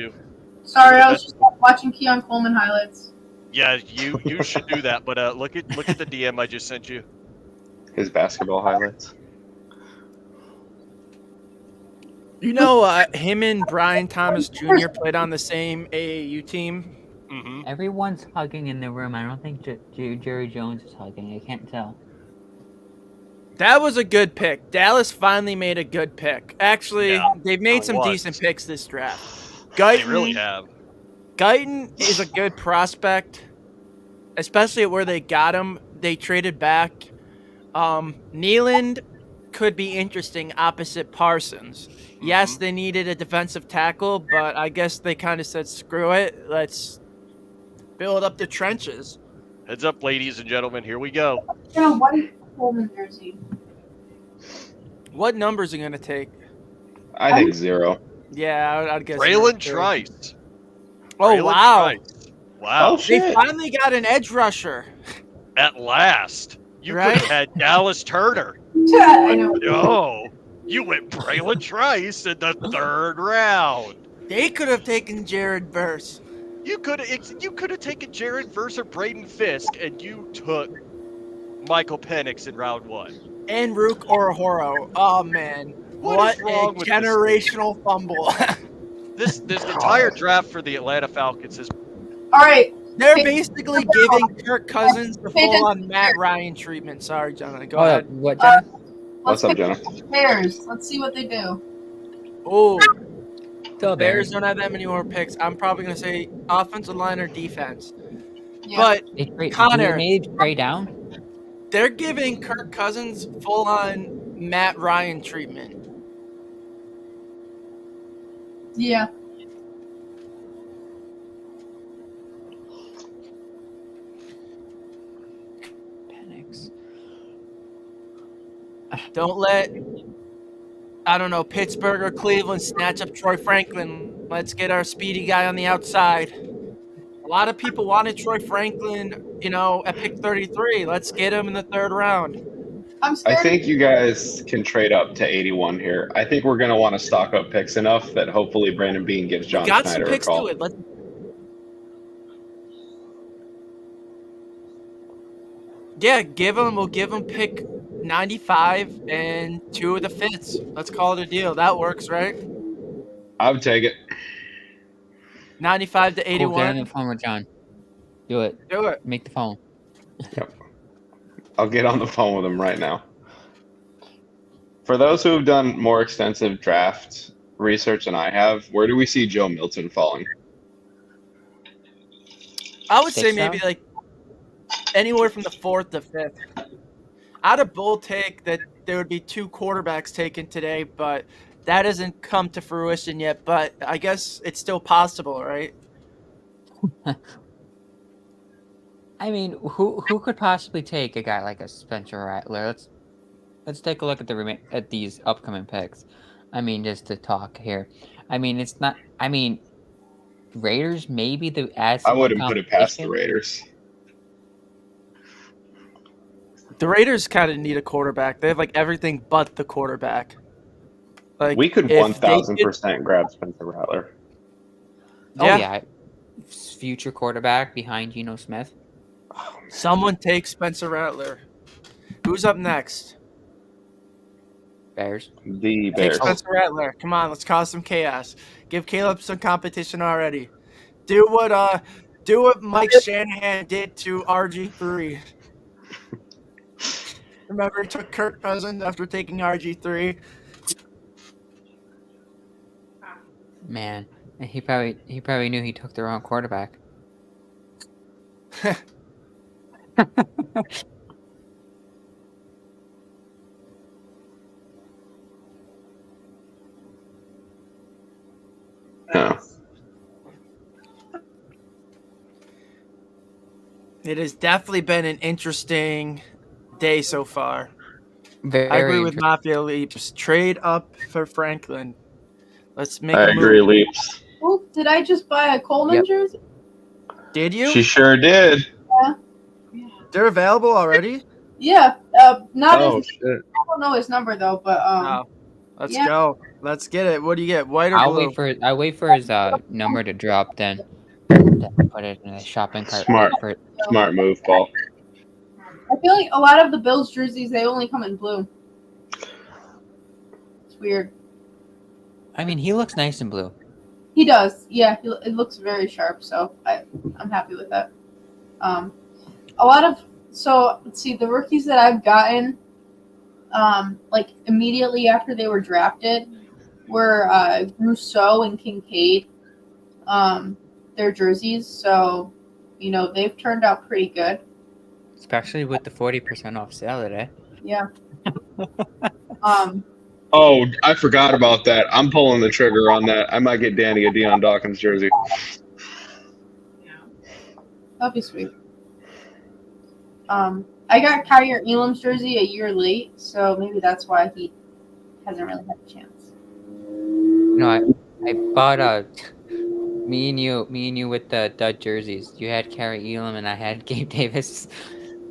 Sorry, I was just watching Keon Coleman highlights. Yeah, you should do that. But look at the DM I just sent you. His basketball highlights. You know, him and Brian Thomas Jr. played on the same AAU team. Mm-hmm. Everyone's hugging in the room. I don't think Jerry Jones is hugging. I can't tell. That was a good pick. Dallas finally made a good pick. Actually, they've made some decent picks this draft. They really have. Guyton is a good prospect, especially at where they got him. They traded back. Nealand could be interesting opposite Parsons. Yes, they needed a defensive tackle, but I guess they kind of said, screw it. Let's build up the trenches. Heads up, ladies and gentlemen. Here we go. In a white Coleman jersey. What numbers are going to take? I think 0. Yeah, I'd guess. Braylon Trice. Oh, Braylon wow. Trice. Wow. Oh, shit. They finally got an edge rusher. At last. You Right? could have had Dallas Turner. I know. No. You went Braylon Trice in the 3rd round. They could have taken Jared Verse. You could have taken Jared Verse or Braden Fisk, and you took Michael Penix in round 1. And Rook Orahoro. Oh, man. What is a wrong with generational fumble. This entire draft for the Atlanta Falcons is. All right. They're basically giving Kirk Cousins the full-on Matt Ryan treatment. Sorry, Jonah. Go ahead. What, Jenna? What's up, Jenna? Bears. Let's see what they do. Oh, The Bears don't have that many more picks. I'm probably going to say offensive line or defense. Yeah. But Connor, They trade down. they're giving Kirk Cousins full-on Matt Ryan treatment. Yeah. Penix. Don't let, I don't know, Pittsburgh or Cleveland snatch up Troy Franklin. Let's get our speedy guy on the outside. A lot of people wanted Troy Franklin, at pick 33. Let's get him in the 3rd round. I think you guys can trade up to 81 here. I think we're going to want to stock up picks enough that hopefully Brandon Bean gives John Got Schneider some a picks call. to it. We'll give him pick 95 and 2 of the 5ths. Let's call it a deal. That works, right? I would take it. 95 to Cool, 81. get on the phone with John. Do it. Do it. Make the phone. Yep. I'll get on the phone with him right now. For those who have done more extensive draft research than I have, where do we see Joe Milton falling? I would say Sixth maybe round? like anywhere from the 4th to 5th. I'd a bull take that there would be 2 quarterbacks taken today, but that hasn't come to fruition yet. But I guess it's still possible, right? I mean, who could possibly take a guy like a Spencer Rattler? Let's take a look at at these upcoming picks. I mean, just to talk here. I mean, it's not. I mean, Raiders maybe the add I some more wouldn't put it past the competition. Raiders. The Raiders kind of need a quarterback. They have like everything but the quarterback. Like We could if they 1,000% grab Spencer Rattler. Oh Yeah. yeah, future quarterback behind Geno Smith. Someone take Spencer Rattler. Who's up next? Bears. The Take Bears. Spencer Rattler. Come on, let's cause some chaos. Give Caleb some competition already. Do what Mike Shanahan did to RG3. Remember, he took Kirk Cousins after taking RG3. Man, and he probably knew he took the wrong quarterback. No. It has definitely been an interesting day so far. Very I agree with Mafia Leaps. Trade up for Franklin. Let's make I a agree, move. Leaps. Oh, did I just buy a Coleman jersey? Did you? She sure did. Yeah. They're available already? Yeah. Not Oh, his. shit. I don't know his number though, but Oh. Let's yeah. go. Let's get it. What do you get? White or I'll blue? wait for his number to drop, then put it in a shopping cart. Smart move, Paul. I feel like a lot of the Bills jerseys they only come in blue. It's weird. I mean, he looks nice in blue. He does. Yeah, it looks very sharp. So I'm happy with that. Let's see, the rookies that I've gotten, like immediately after they were drafted, were Rousseau and Kincaid. their jerseys, so they've turned out pretty good. Especially with the 40% off sale today. Yeah. Oh, I forgot about that. I'm pulling the trigger on that. I might get Danny a Deion Dawkins jersey. That'd be sweet. I got Kyrie Elam's jersey a year late, so maybe that's why he hasn't really had a chance. No, I bought me and you with the dud jerseys. You had Kyrie Elam and I had Gabe Davis.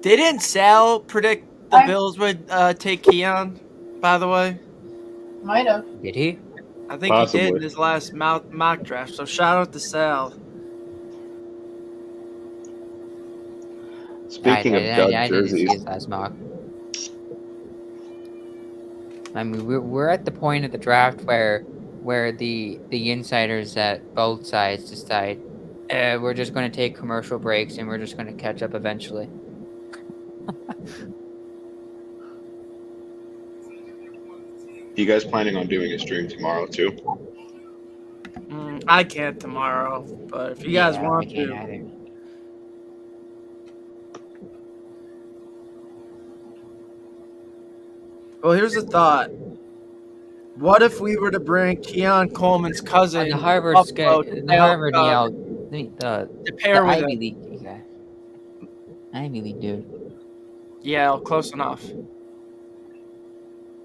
Didn't Sal predict the Bills would take Keon, by the way? Might have. Did he? I think he did in his last mock draft, so shout out to Sal. Speaking of dud I didn't see jerseys, his last mock. I mean, we're at the point of the draft where the insiders at both sides decide we're just going to take commercial breaks and we're just going to catch up eventually. you guys planning on doing a stream tomorrow too? I can't tomorrow, but if you guys want to. Either. Well, here's a thought. What if we were to bring Keon Coleman's cousin, the Harvard Buffalo, the Harvard to pair with Ivy him? League guy. Ivy League dude. Yeah, close enough.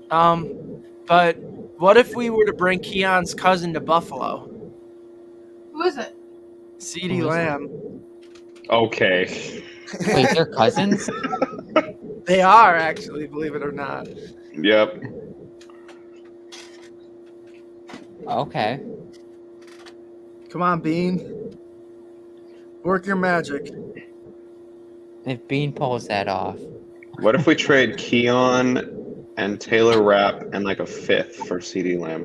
But what if we were to bring Keon's cousin to Buffalo? Who is it? CeeDee Lamb. Okay. Wait, they're cousins? They are actually, believe it or not. Yep. Okay. Come on, Bean. Work your magic. If Bean pulls that off. What if we trade Keon and Taylor Rapp and like a fifth for CeeDee Lamb?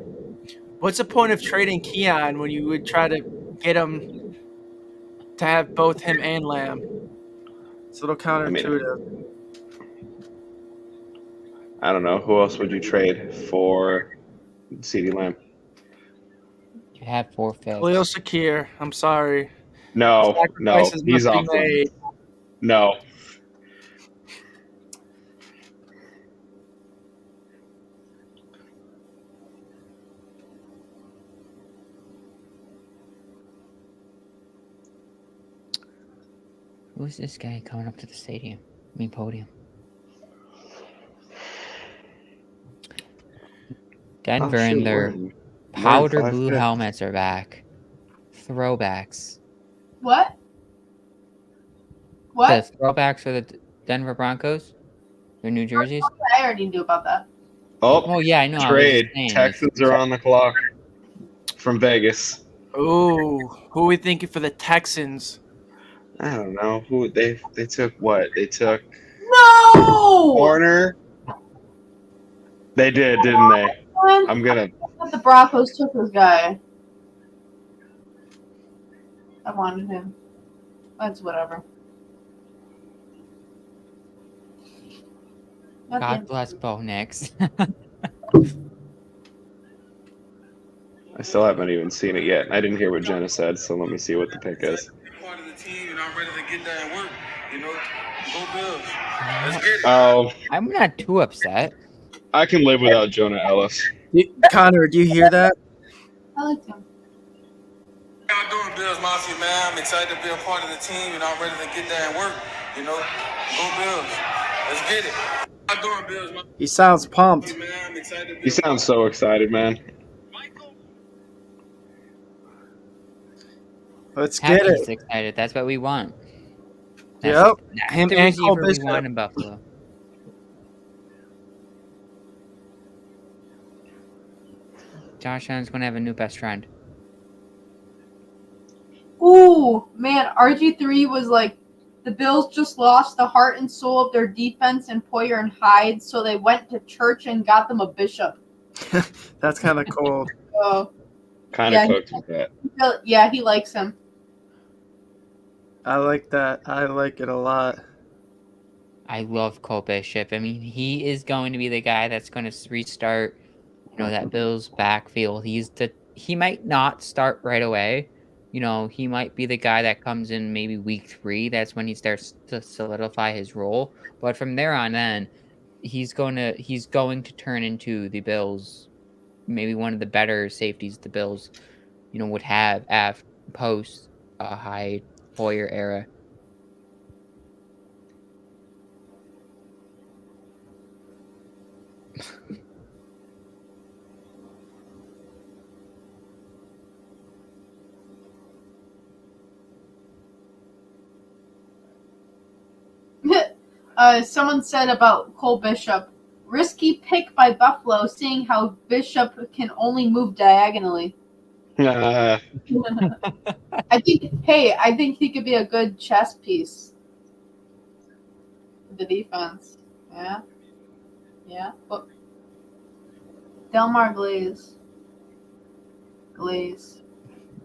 What's the point of trading Keon when you would try to get him to have both him and Lamb? It's a little counterintuitive. I don't know. Who else would you trade for CeeDee Lamb? You have 4 fifths. Khalil Shakir. I'm sorry. No, Sacrifices he's must off. be made. No. Who's this guy coming up to the stadium? Podium. Denver and their powder blue helmets are back. Throwbacks. What? What? The throwbacks for the Denver Broncos? Their New Jerseys? I already knew about that. Oh, yeah, I know. Trade. Texans are on the clock from Vegas. Ooh, who are we thinking for the Texans? I don't know. Who they took what? They took No! Warner. They did, didn't they? I'm gonna. I thought the Broncos took this guy. I wanted him. That's whatever. God bless Bo Nix. I still haven't even seen it yet. I didn't hear what Jenna said, so let me see what the pick is. Part of the team, and I'm ready to get there and work. Go Bills. Let's get it. Oh, I'm not too upset. I can live without Jonah Ellis. Connor, do you hear that? I like him. How y'all doing, Bills Mafia, man? I'm excited to be a part of the team, and I'm ready to get there and work. Go Bills. Let's get it. How y'all doing, Bills Mafia? He sounds pumped. He sounds so excited, man. Let's get Happy's it. excited. That's what we want. Yep. That's Him the and receiver Cole we Bishop. want in Buffalo. Josh Allen's going to have a new best friend. Ooh, man, RG3 was like, the Bills just lost the heart and soul of their defense in Poyer and Hyde, so they went to church and got them a bishop. That's kind of cool. So, Kind of cooked with that. yeah, he likes him. I like that. I like it a lot. I love Cole Bishop. I mean, he is going to be the guy that's going to restart, that Bills backfield. He might not start right away, he might be the guy that comes in maybe week 3. That's when he starts to solidify his role. But from there on in, he's going to turn into the Bills, maybe one of the better safeties the Bills, would have after post Hyde Hoyer era. Someone said about Cole Bishop, risky pick by Buffalo, seeing how Bishop can only move diagonally. I think he could be a good chess piece for the defense. Yeah. But Delmar Glaze.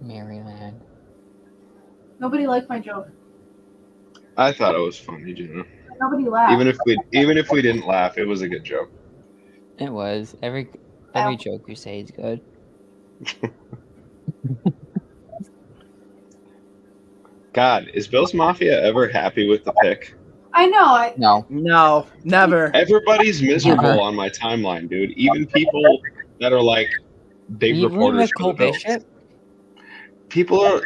Maryland. Nobody liked my joke. I thought it was funny, Jenna. Nobody laughed. Even if we didn't laugh, it was a good joke. It was. Every joke you say is good. God, is Bills Mafia ever happy with the pick? I know. No, never. Everybody's miserable on my timeline, dude. Even people that are like big reporters for the Bills. People are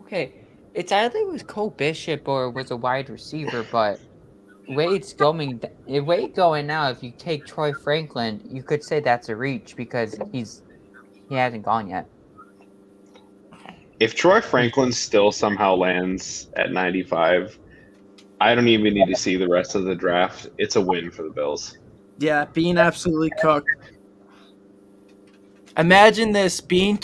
okay. It's either it was Cole Bishop or it was a wide receiver, but Wade's going now. If you take Troy Franklin, you could say that's a reach because he hasn't gone yet. If Troy Franklin still somehow lands at 95, I don't even need to see the rest of the draft. It's a win for the Bills. Yeah, being absolutely cooked. Imagine this: being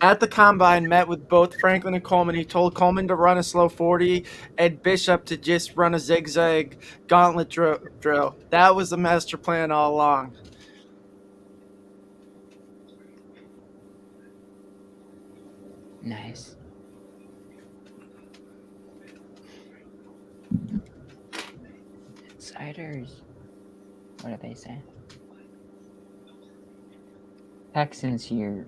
at the combine, met with both Franklin and Coleman. He told Coleman to run a slow 40 and Bishop to just run a zigzag gauntlet drill. That was the master plan all along. Nice. Insiders. What do they say? Texans here.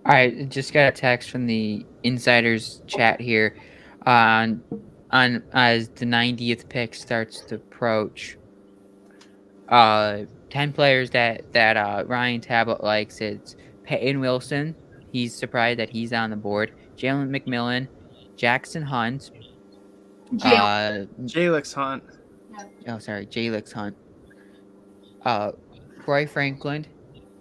All right, just got a text from the insiders chat here on as the 90th pick starts to approach. 10 players that Ryan Tablet likes. It's Peyton Wilson. He's surprised that he's on the board. Jalen McMillan, Jackson Hunt. Jalix Hunt. Oh, sorry, Jalix Hunt. Troy Franklin,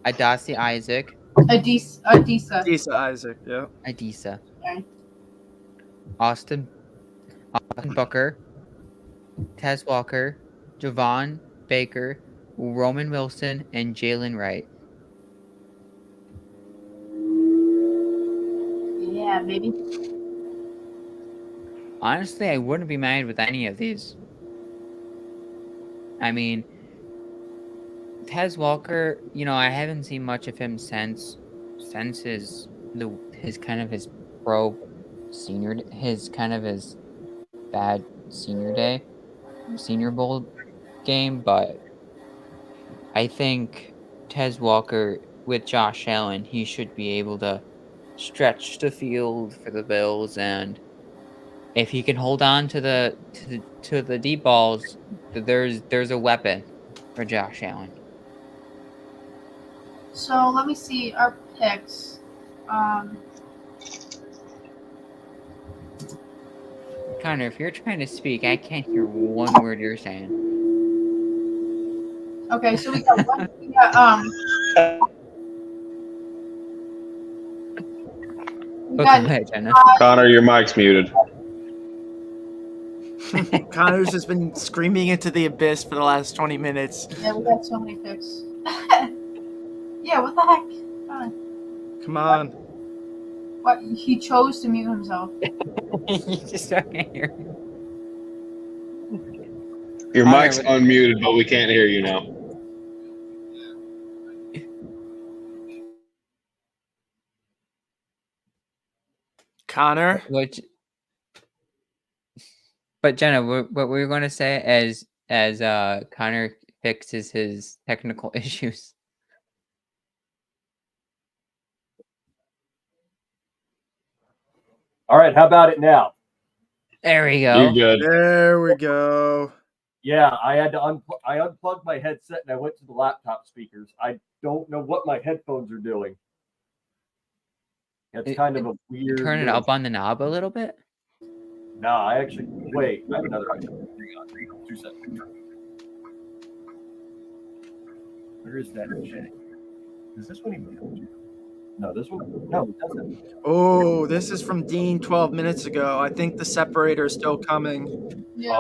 Adasi Isaac. Adisa Isaac, yeah. Adisa. Okay. Austin Booker, Tez Walker, Javon Baker, Roman Wilson, and Jalen Wright. Yeah, baby. Honestly, I wouldn't be mad with any of these. I mean, Tez Walker, I haven't seen much of him since his pro senior, his bad senior bowl game, but I think Tez Walker with Josh Allen, he should be able to stretch the field for the Bills, and if he can hold on to the deep balls, there's a weapon for Josh Allen. So let me see our picks. Connor, if you're trying to speak, I can't hear one word you're saying. Okay, so we got one. Go ahead, Jenna. Connor, your mic's muted. Connor's just been screaming into the abyss for the last 20 minutes. Yeah, we got so many picks. Yeah, what the heck? Come on. What? He chose to mute himself. You just don't hear. Your mic's unmuted, but we can't hear you now. Connor. But Jenna, what were you going to say as Connor fixes his technical issues? All right, how about it now? There we go. You're good. There we go. Yeah, I had to I unplugged my headset and I went to the laptop speakers. I don't know what my headphones are doing. It's kind of a weird. Turn it up on the knob a little bit. No, I actually wait. I have another idea. Hang on, 2 seconds. Where is that shit? Is this one even? No, this one. No, it doesn't. Oh, this is from Dean 12 minutes ago. I think the separator is still coming. Yeah.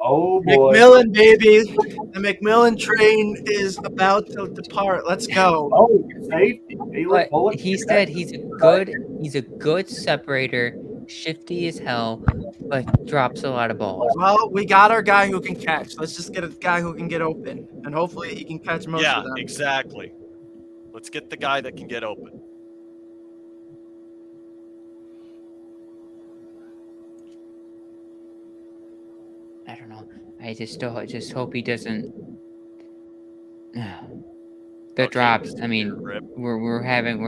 Oh boy. McMillan, baby. The McMillan train is about to depart. Let's go. Oh, safety. But he said he's a good separator, shifty as hell, but drops a lot of balls. Well, we got our guy who can catch. Let's just get a guy who can get open, and hopefully he can catch most of them. Yeah, exactly. Let's get the guy that can get open. I don't know. I just hope he doesn't. The drops. I mean, we're having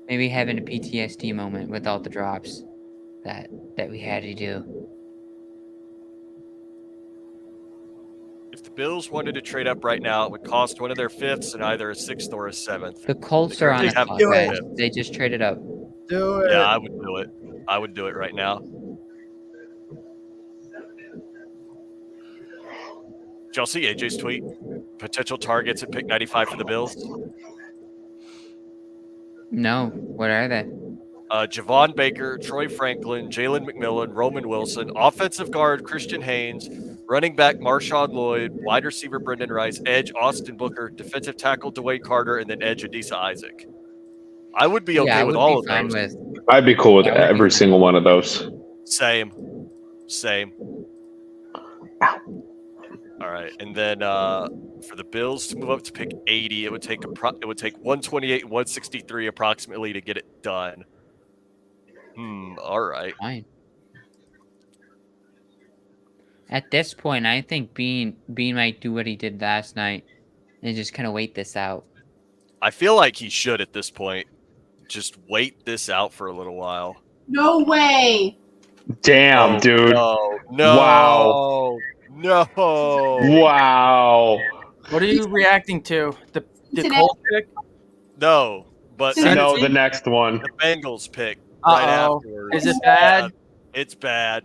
maybe having a PTSD moment with all the drops that we had to do. If the Bills wanted to trade up right now, it would cost one of their fifths and either a sixth or a seventh. The Colts are on a clock, guys. They just traded up. Do it. Yeah, I would do it. I would do it right now. Did y'all see AJ's tweet? Potential targets at pick 95 for the Bills? No. What are they? Javon Baker, Troy Franklin, Jalen McMillan, Roman Wilson, offensive guard Christian Haynes, running back Marshawn Lloyd, wide receiver Brendan Rice, edge Austin Booker, defensive tackle Dwayne Carter, and then edge Adisa Isaac. I would be okay with all of those. I'd be cool with every single one of those. Same. All right, and then for the Bills to move up to pick 80, it would take 128 and 163 approximately to get it done. All right. Fine. At this point, I think Bean might do what he did last night and just kind of wait this out. I feel like he should at this point. Just wait this out for a little while. No way. Damn, dude. No. Wow. No. Wow. What are you reacting to? The Colts pick? No, but no, the next one. The Bengals pick right afterwards. Is it bad? It's bad.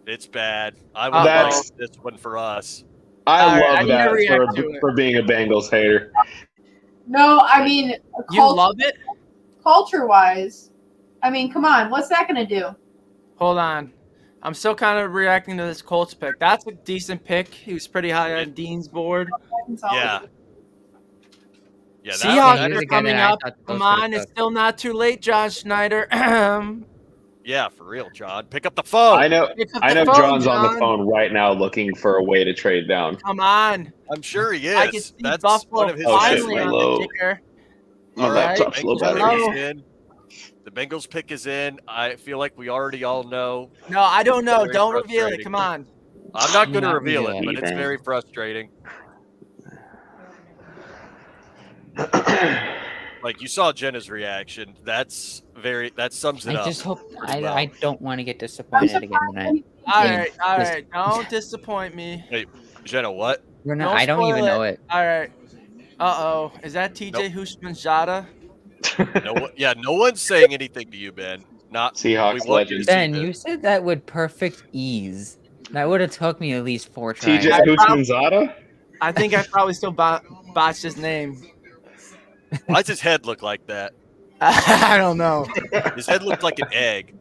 It's bad. I would like this one for us. I love that for being a Bengals hater. No, I mean, you love it? Culture-wise. I mean, come on. What's that going to do? Hold on. I'm still kind of reacting to this Colts pick. That's a decent pick. He was pretty high on Dean's board. Yeah. Seahawks are coming up. Come on, it's still not too late, John Schneider. Yeah, for real, John. Pick up the phone. I know John's on the phone right now looking for a way to trade down. Come on. I'm sure he is. I can see That's Buffalo one of his finally on the ticker. My laptop's a little better. The Bengals pick is in. I feel like we already all know. No, I don't know. Don't reveal it. Come on. I'm not going to reveal it, but it's very frustrating. Like you saw Jenna's reaction. That sums it up. I just hope I don't want to get disappointed again tonight. All right. Don't disappoint me. Hey, Jenna, what? I don't even know it. All right. Uh-oh. Is that TJ Houshmandzadeh? No one's saying anything to you, Ben. Not Seahawks legend. Ben, you said that with perfect ease. That would have took me at least 4 tries. TJ Houshmandzadeh? I think I probably still botched his name. Why does his head look like that? I don't know. His head looked like an egg.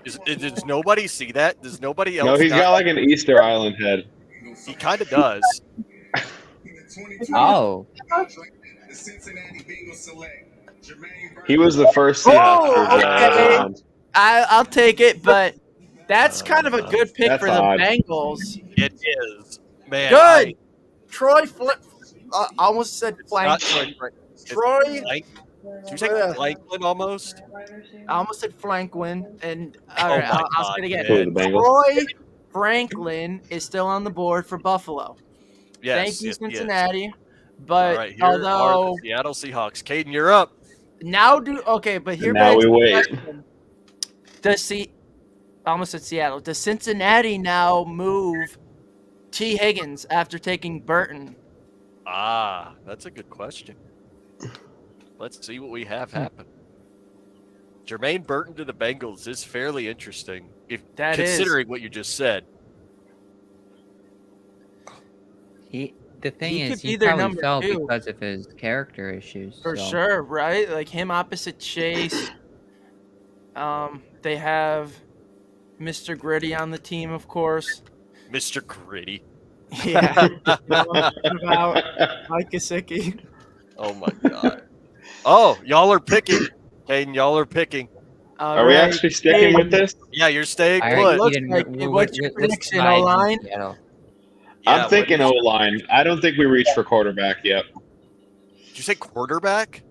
Does nobody see that? Does nobody else? No, he's got like an Easter Island head. He kind of does. Oh. He was the first Seahawks. Okay. I'll take it, but that's kind of a good pick for the Bengals. It is. Man. Good. Troy Flip. I almost said flank. Troy. Did you say Franklin almost? I almost said Franklin, and Oh my I'll say God, it again. Who are the Bengals? Troy Franklin is still on the board for Buffalo. Thank Yes, you, yes, he is. Cincinnati. All But right, here are although the Seattle Seahawks. Caden, you're up. but here Now begs we the wait. question. I almost said Seattle. Does Cincinnati now move T. Higgins after taking Burton? Ah, that's a good question. Let's see what we have happen. Jermaine Burton to the Bengals is fairly interesting, considering what you just said. The thing He is, could he be their probably number fell 2. because of his character issues. For so. sure, right? Like him opposite Chase. They have Mr. Gritty on the team, of course. Mr. Gritty. Yeah. About Mike Gesicki. Oh my God. Oh, y'all are picking. Caden, y'all are picking. Are we actually sticking with this? Yeah, you're staying All put. right, looks Eden, like it. What's your let's prediction, divide in O-line? Seattle. Yeah, I'm thinking O-line. I don't think we reached for quarterback yet. Did you say quarterback?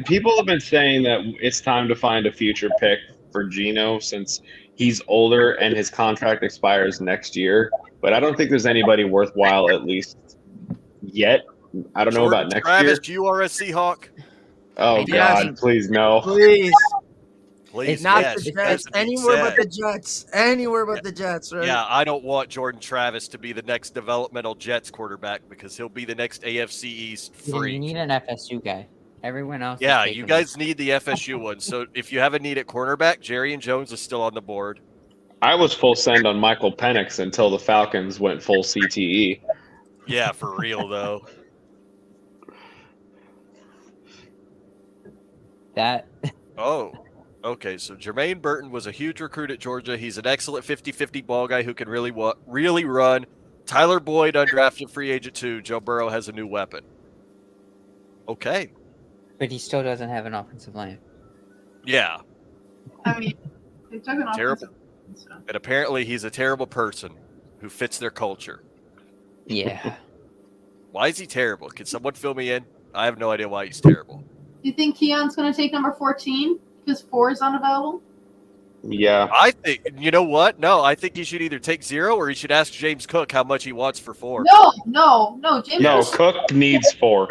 People have been saying that it's time to find a future pick for Geno since he's older and his contract expires next year. But I don't think there's anybody worthwhile, at least yet. I don't know about next Travis, year. you are a Seahawk. Oh God, please no. Please. Please, Not yes, the it has Jets. to be Anywhere but said. the Jets. Anywhere but the Jets, right? Yeah, I don't want Jordan Travis to be the next developmental Jets quarterback because he'll be the next AFC East Eden, freak. you need an FSU guy. Everyone else. Yeah, is you taken. guys need the FSU one. So if you have a need at cornerback, Jerry and Jones is still on the board. I was full send on Michael Penix until the Falcons went full CTE. Yeah, for real though. That. Oh, okay. So Jermaine Burton was a huge recruit at Georgia. He's an excellent 50-50 ball guy who can really run. Tyler Boyd, undrafted free agent too. Joe Burrow has a new weapon. Okay. But he still doesn't have an offensive line. Yeah. I mean, they took an Terrible. offensive. So. And apparently he's a terrible person who fits their culture. Yeah. Why is he terrible? Can someone fill me in? I have no idea why he's terrible. Do you think Keon's going to take number 14 because 4 is unavailable? Yeah. I think, you know what? No, I think he should either take 0 or he should ask James Cook how much he wants for 4. No. James No, Cook. Cook needs 4.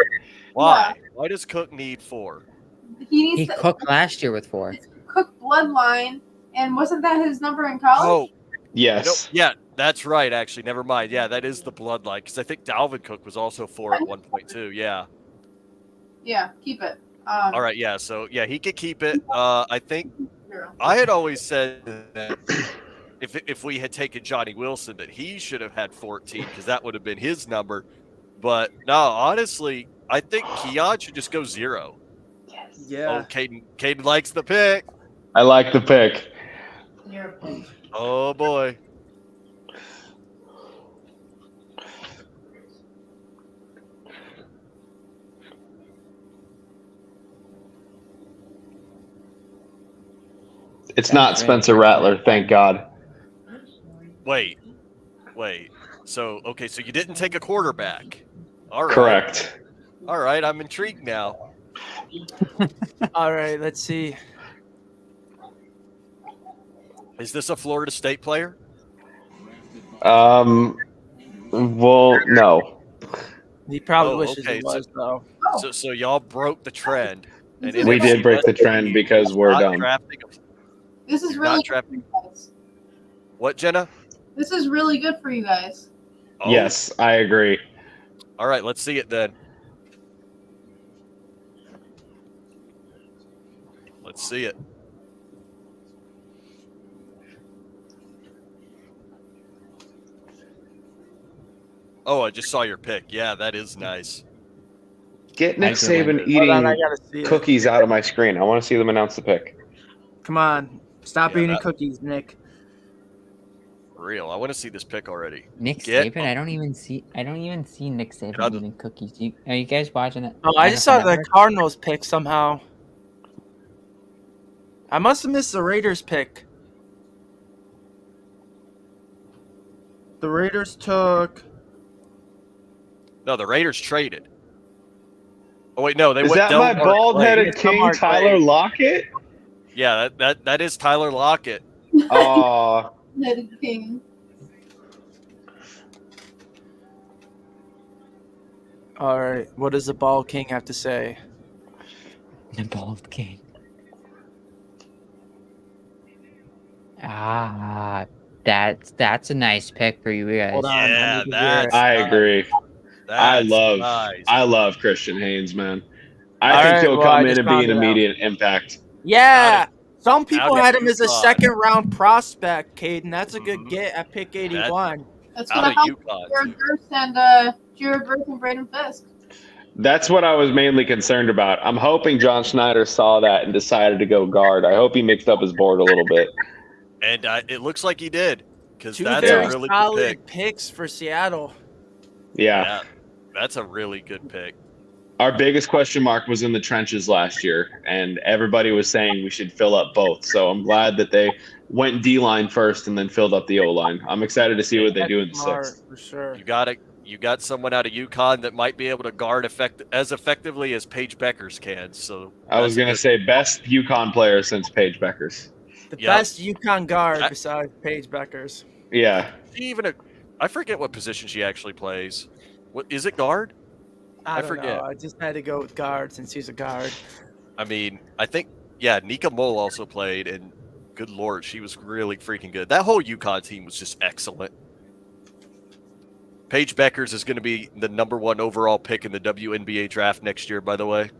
Why? Yeah. Why does Cook need 4? He cooked last year with 4. It's Cook bloodline, and wasn't that his number in college? Oh, yes. Yeah, that's right, actually. Never mind. Yeah, that is the bloodline because I think Dalvin Cook was also 4 at one point too. Yeah. Yeah, keep it. All right, yeah. So yeah, he could keep it. I think I had always said that if we had taken Johnny Wilson, that he should have had 14 because that would have been his number. But no, honestly, I think Keon should just go 0. Yes. Yeah. Oh, Caden likes the pick. I like the pick. Oh boy. It's not Spencer Rattler, thank God. Wait. So, okay, so you didn't take a quarterback. All right. Correct. All right, I'm intrigued now. All right, let's see. Is this a Florida State player? Well, no. He probably wishes okay, he was, though. So y'all broke the trend. And We did break the trend because we're dumb. This is really good for you guys. What, Jenna? This is really good for you guys. Oh. Yes, I agree. All right, let's see it then. Let's see it. Oh, I just saw your pick. Yeah, that is nice. Get Nick I can win. Saban eating Hold on, I gotta see it. cookies out of my screen. I want to see them announce the pick. Come on. Stop Yeah, eating that- cookies, Nick. For real. I want to see this pick already. Nick Get- Saban. I don't even see Nick on Saban the- eating cookies. Are you guys watching it? Oh, I just saw the Network? Cardinals pick somehow. I must have missed the Raiders pick. The Raiders took. No, the Raiders traded. Oh wait, no, they Is went that Del my Mark bald-headed Glade. king, Mark Tyler Glade. Lockett? Yeah, that is Tyler Lockett. Oh, Headed king. All right, what does the Bald King have to say? The Bald King. Ah, that's a nice pick for you guys. Hold on, I Yeah, need to hear it. that's I nice. agree. That's nice. I love Christian Haynes, man. I All think right, he'll well, I come in just and be found an it out. immediate impact. Yeah, some out people of had him as a UConn. second-round prospect, Caden. That's a good Mhm. get at pick 81. That's Out what I of found UConn, Jared too. Verse and Braden Fisk. That's what I was mainly concerned about. I'm hoping John Schneider saw that and decided to go guard. I hope he mixed up his board a little bit. And it looks like he did, because Two that's very a really good solid pick. picks for Seattle. Yeah. That's a really good pick. Our biggest question mark was in the trenches last year, and everybody was saying we should fill up both. So I'm glad that they went D-line first and then filled up the O-line. I'm excited to see what they do in the Smart, sixth. for sure. You got someone out of UConn that might be able to guard as effectively as Paige Beckers can. So I was going to say best UConn player since Paige Beckers. The best UConn guard besides Paige Beckers. Yeah. I forget what position she actually plays. What is it, guard? I don't forget. know. I just had to go with guard since he's a guard. I mean, I think Nika Mole also played, and good lord, she was really freaking good. That whole UConn team was just excellent. Paige Beckers is going to be the #1 overall pick in the WNBA draft next year, by the way.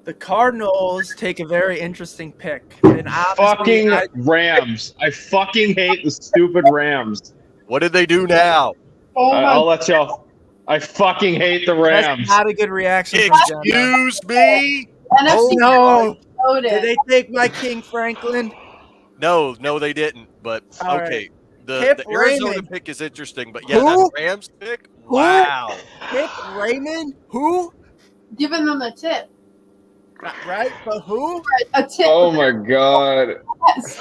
The Cardinals take a very interesting pick. And Fucking Rams. I fucking hate the stupid Rams. What did they do now? I'll let y'all. I fucking hate the Rams. That's not a good reaction from Jenna. Excuse me? Oh no! Did they take my King Franklin? No, they didn't. But All okay, right. the Pip Arizona Raymond. pick is interesting. But yeah, Who? that Rams pick. Who? Wow. Pip Raymond? Who? Giving them a tip. Right? But who? A tip. Oh my god.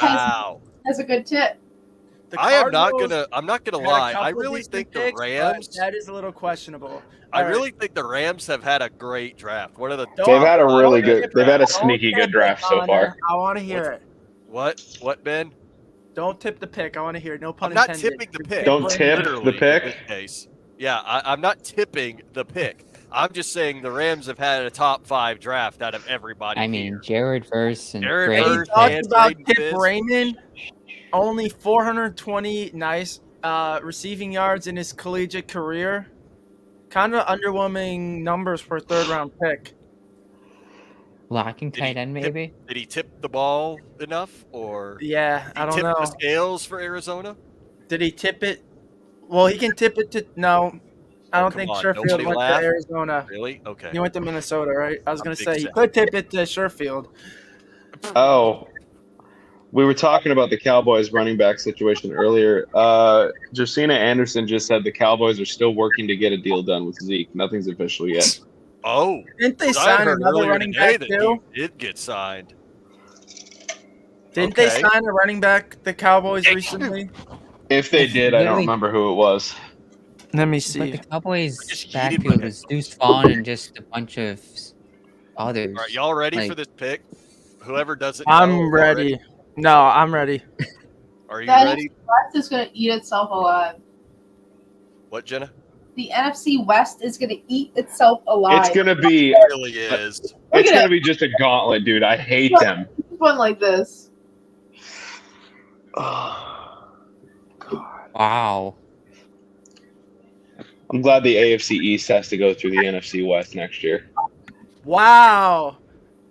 Wow. That's a good tip. I'm not gonna had a lie. couple I of really decent think the picks, but Rams. That is a little questionable. I All right. really think the Rams have had a great draft. One of the They've had a really Don't good. tip They've it. had a Don't sneaky tip good draft it, so Connor. far. I want to hear it. What, Ben? Don't tip the pick. I want to hear it. No pun I'm not intended. tipping the pick. Don't tip Literally, the pick? In this case. Yeah, I'm not tipping the pick. I'm just saying the Rams have had a top 5 draft out of everybody. I mean, Jared Verse and Jared Braden Verse Talk and about Braden Pip Fisk. Raymond. Only 420 nice receiving yards in his collegiate career. Kind of underwhelming numbers for a third-round pick. Blocking tight end, maybe? Did he tip the ball enough, or Yeah, I don't tip know. the scales for Arizona? Did he tip it? Well, he can tip it to no. I don't come think on, Sherfield nobody went laughed? to Arizona. Really? Okay. He went to Minnesota, right? I was going to say he sad. could tip it to Sherfield. Oh, we were talking about the Cowboys running back situation earlier. Josina Anderson just said the Cowboys are still working to get a deal done with Zeke. Nothing's official yet. Oh, Didn't they 'cause I sign heard another earlier running today back that too? he did get signed. Didn't they Okay. sign a running back, the Cowboys, recently? If they did, I don't Really- remember who it was. Let me But see. the Cowboys' Just yeeted backfield my- is Deuce Vaughn and just a bunch of others. All right, y'all ready Like- for this pick? Whoever doesn't know I'm already. ready. No, I'm ready. Are you That ready? West is going to eat itself alive. What, Jenna? The NFC West is going to eat itself alive. It's gonna be. It really is. It's at gonna it. be just a gauntlet, dude. I hate them. One like this. Wow. I'm glad the AFC East has to go through the NFC West next year. Wow.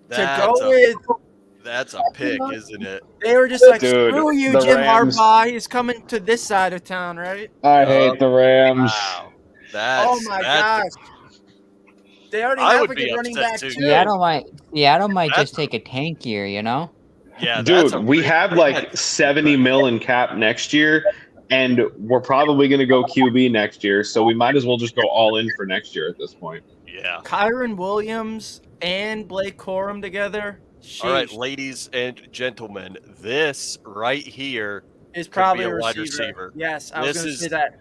That's to go a, with, that's a pick, isn't it? they were just like, Dude, screw you, the Jim Rams- Harbaugh. He's coming to this side of town, right? I hate the Rams. Wow. That's, Oh my gosh. They already I have would a be good running upset back too. too. Seattle might That's- just take a tank year, you know? Yeah, Dude, that's a we really- have like 70 mil in cap next year, and we're probably going to go QB next year, so we might as well just go all in for next year at this point. Yeah. Kyron Williams and Blake Corum together. All right, Sheesh. ladies and gentlemen, this right here Is could probably be a a wide receiver. receiver. Yes, I was This going to is- say that.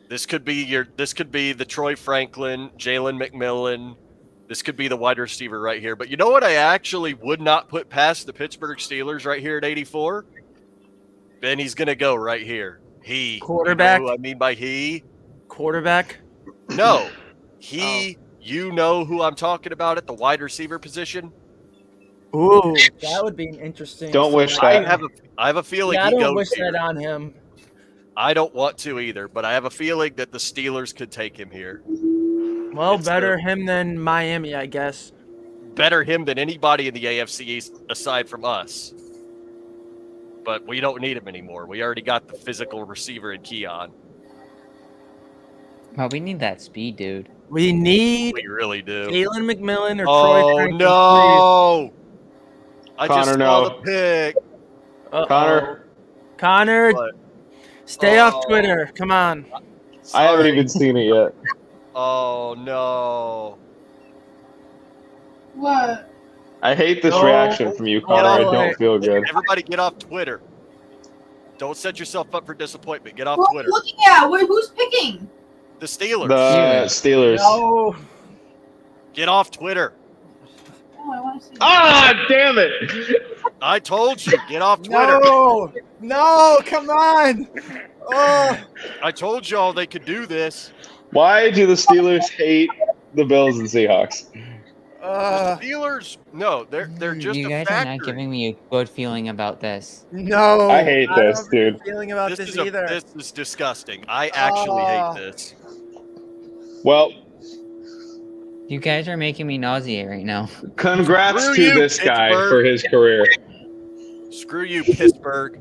This could be the Troy Franklin, Jalen McMillan. This could be the wide receiver right here. But you know what I actually would not put past the Pittsburgh Steelers right here at 84? Ben, he's going to go right here. He. Quarterback? You know who I mean by he? Quarterback? No. He, you know who I'm talking about at the wide receiver position? Ooh, that would be an interesting. Don't wish I that. have a feeling Yeah, I he don't goes wish here. that on him. I don't want to either, but I have a feeling that the Steelers could take him here. Well, It's better him than Miami, I guess. Better him than anybody in the AFC East aside from us. But we don't need him anymore. We already got the physical receiver in Keon. Well, we need that speed, dude. We need We really do. Jalen McMillan or Troy Oh, Franklin. no. I just Connor, saw no. the pick. Connor, What? stay off Twitter. Come on. I haven't even seen it yet. Oh, no. What? I hate this No. reaction from you, Connor. I don't feel good. Everybody get off Twitter. Don't set yourself up for disappointment. Get off What are Twitter. you looking at? Who's picking? The Steelers. The Steelers. No. Get off Twitter. Oh, I want to see. Ah, damn it! I told you, get off Twitter. No, come on. Oh. I told y'all they could do this. Why do the Steelers hate the Bills and Seahawks? The Steelers, no, they're just You a guys factory. are not giving me a good feeling about this. No. I hate this, don't have a dude. feeling about this either. This is disgusting. I actually hate this. Well, You guys are making me nauseate right now. congrats Screw to you, this guy Pittsburgh. for his career. Screw you, Pittsburgh.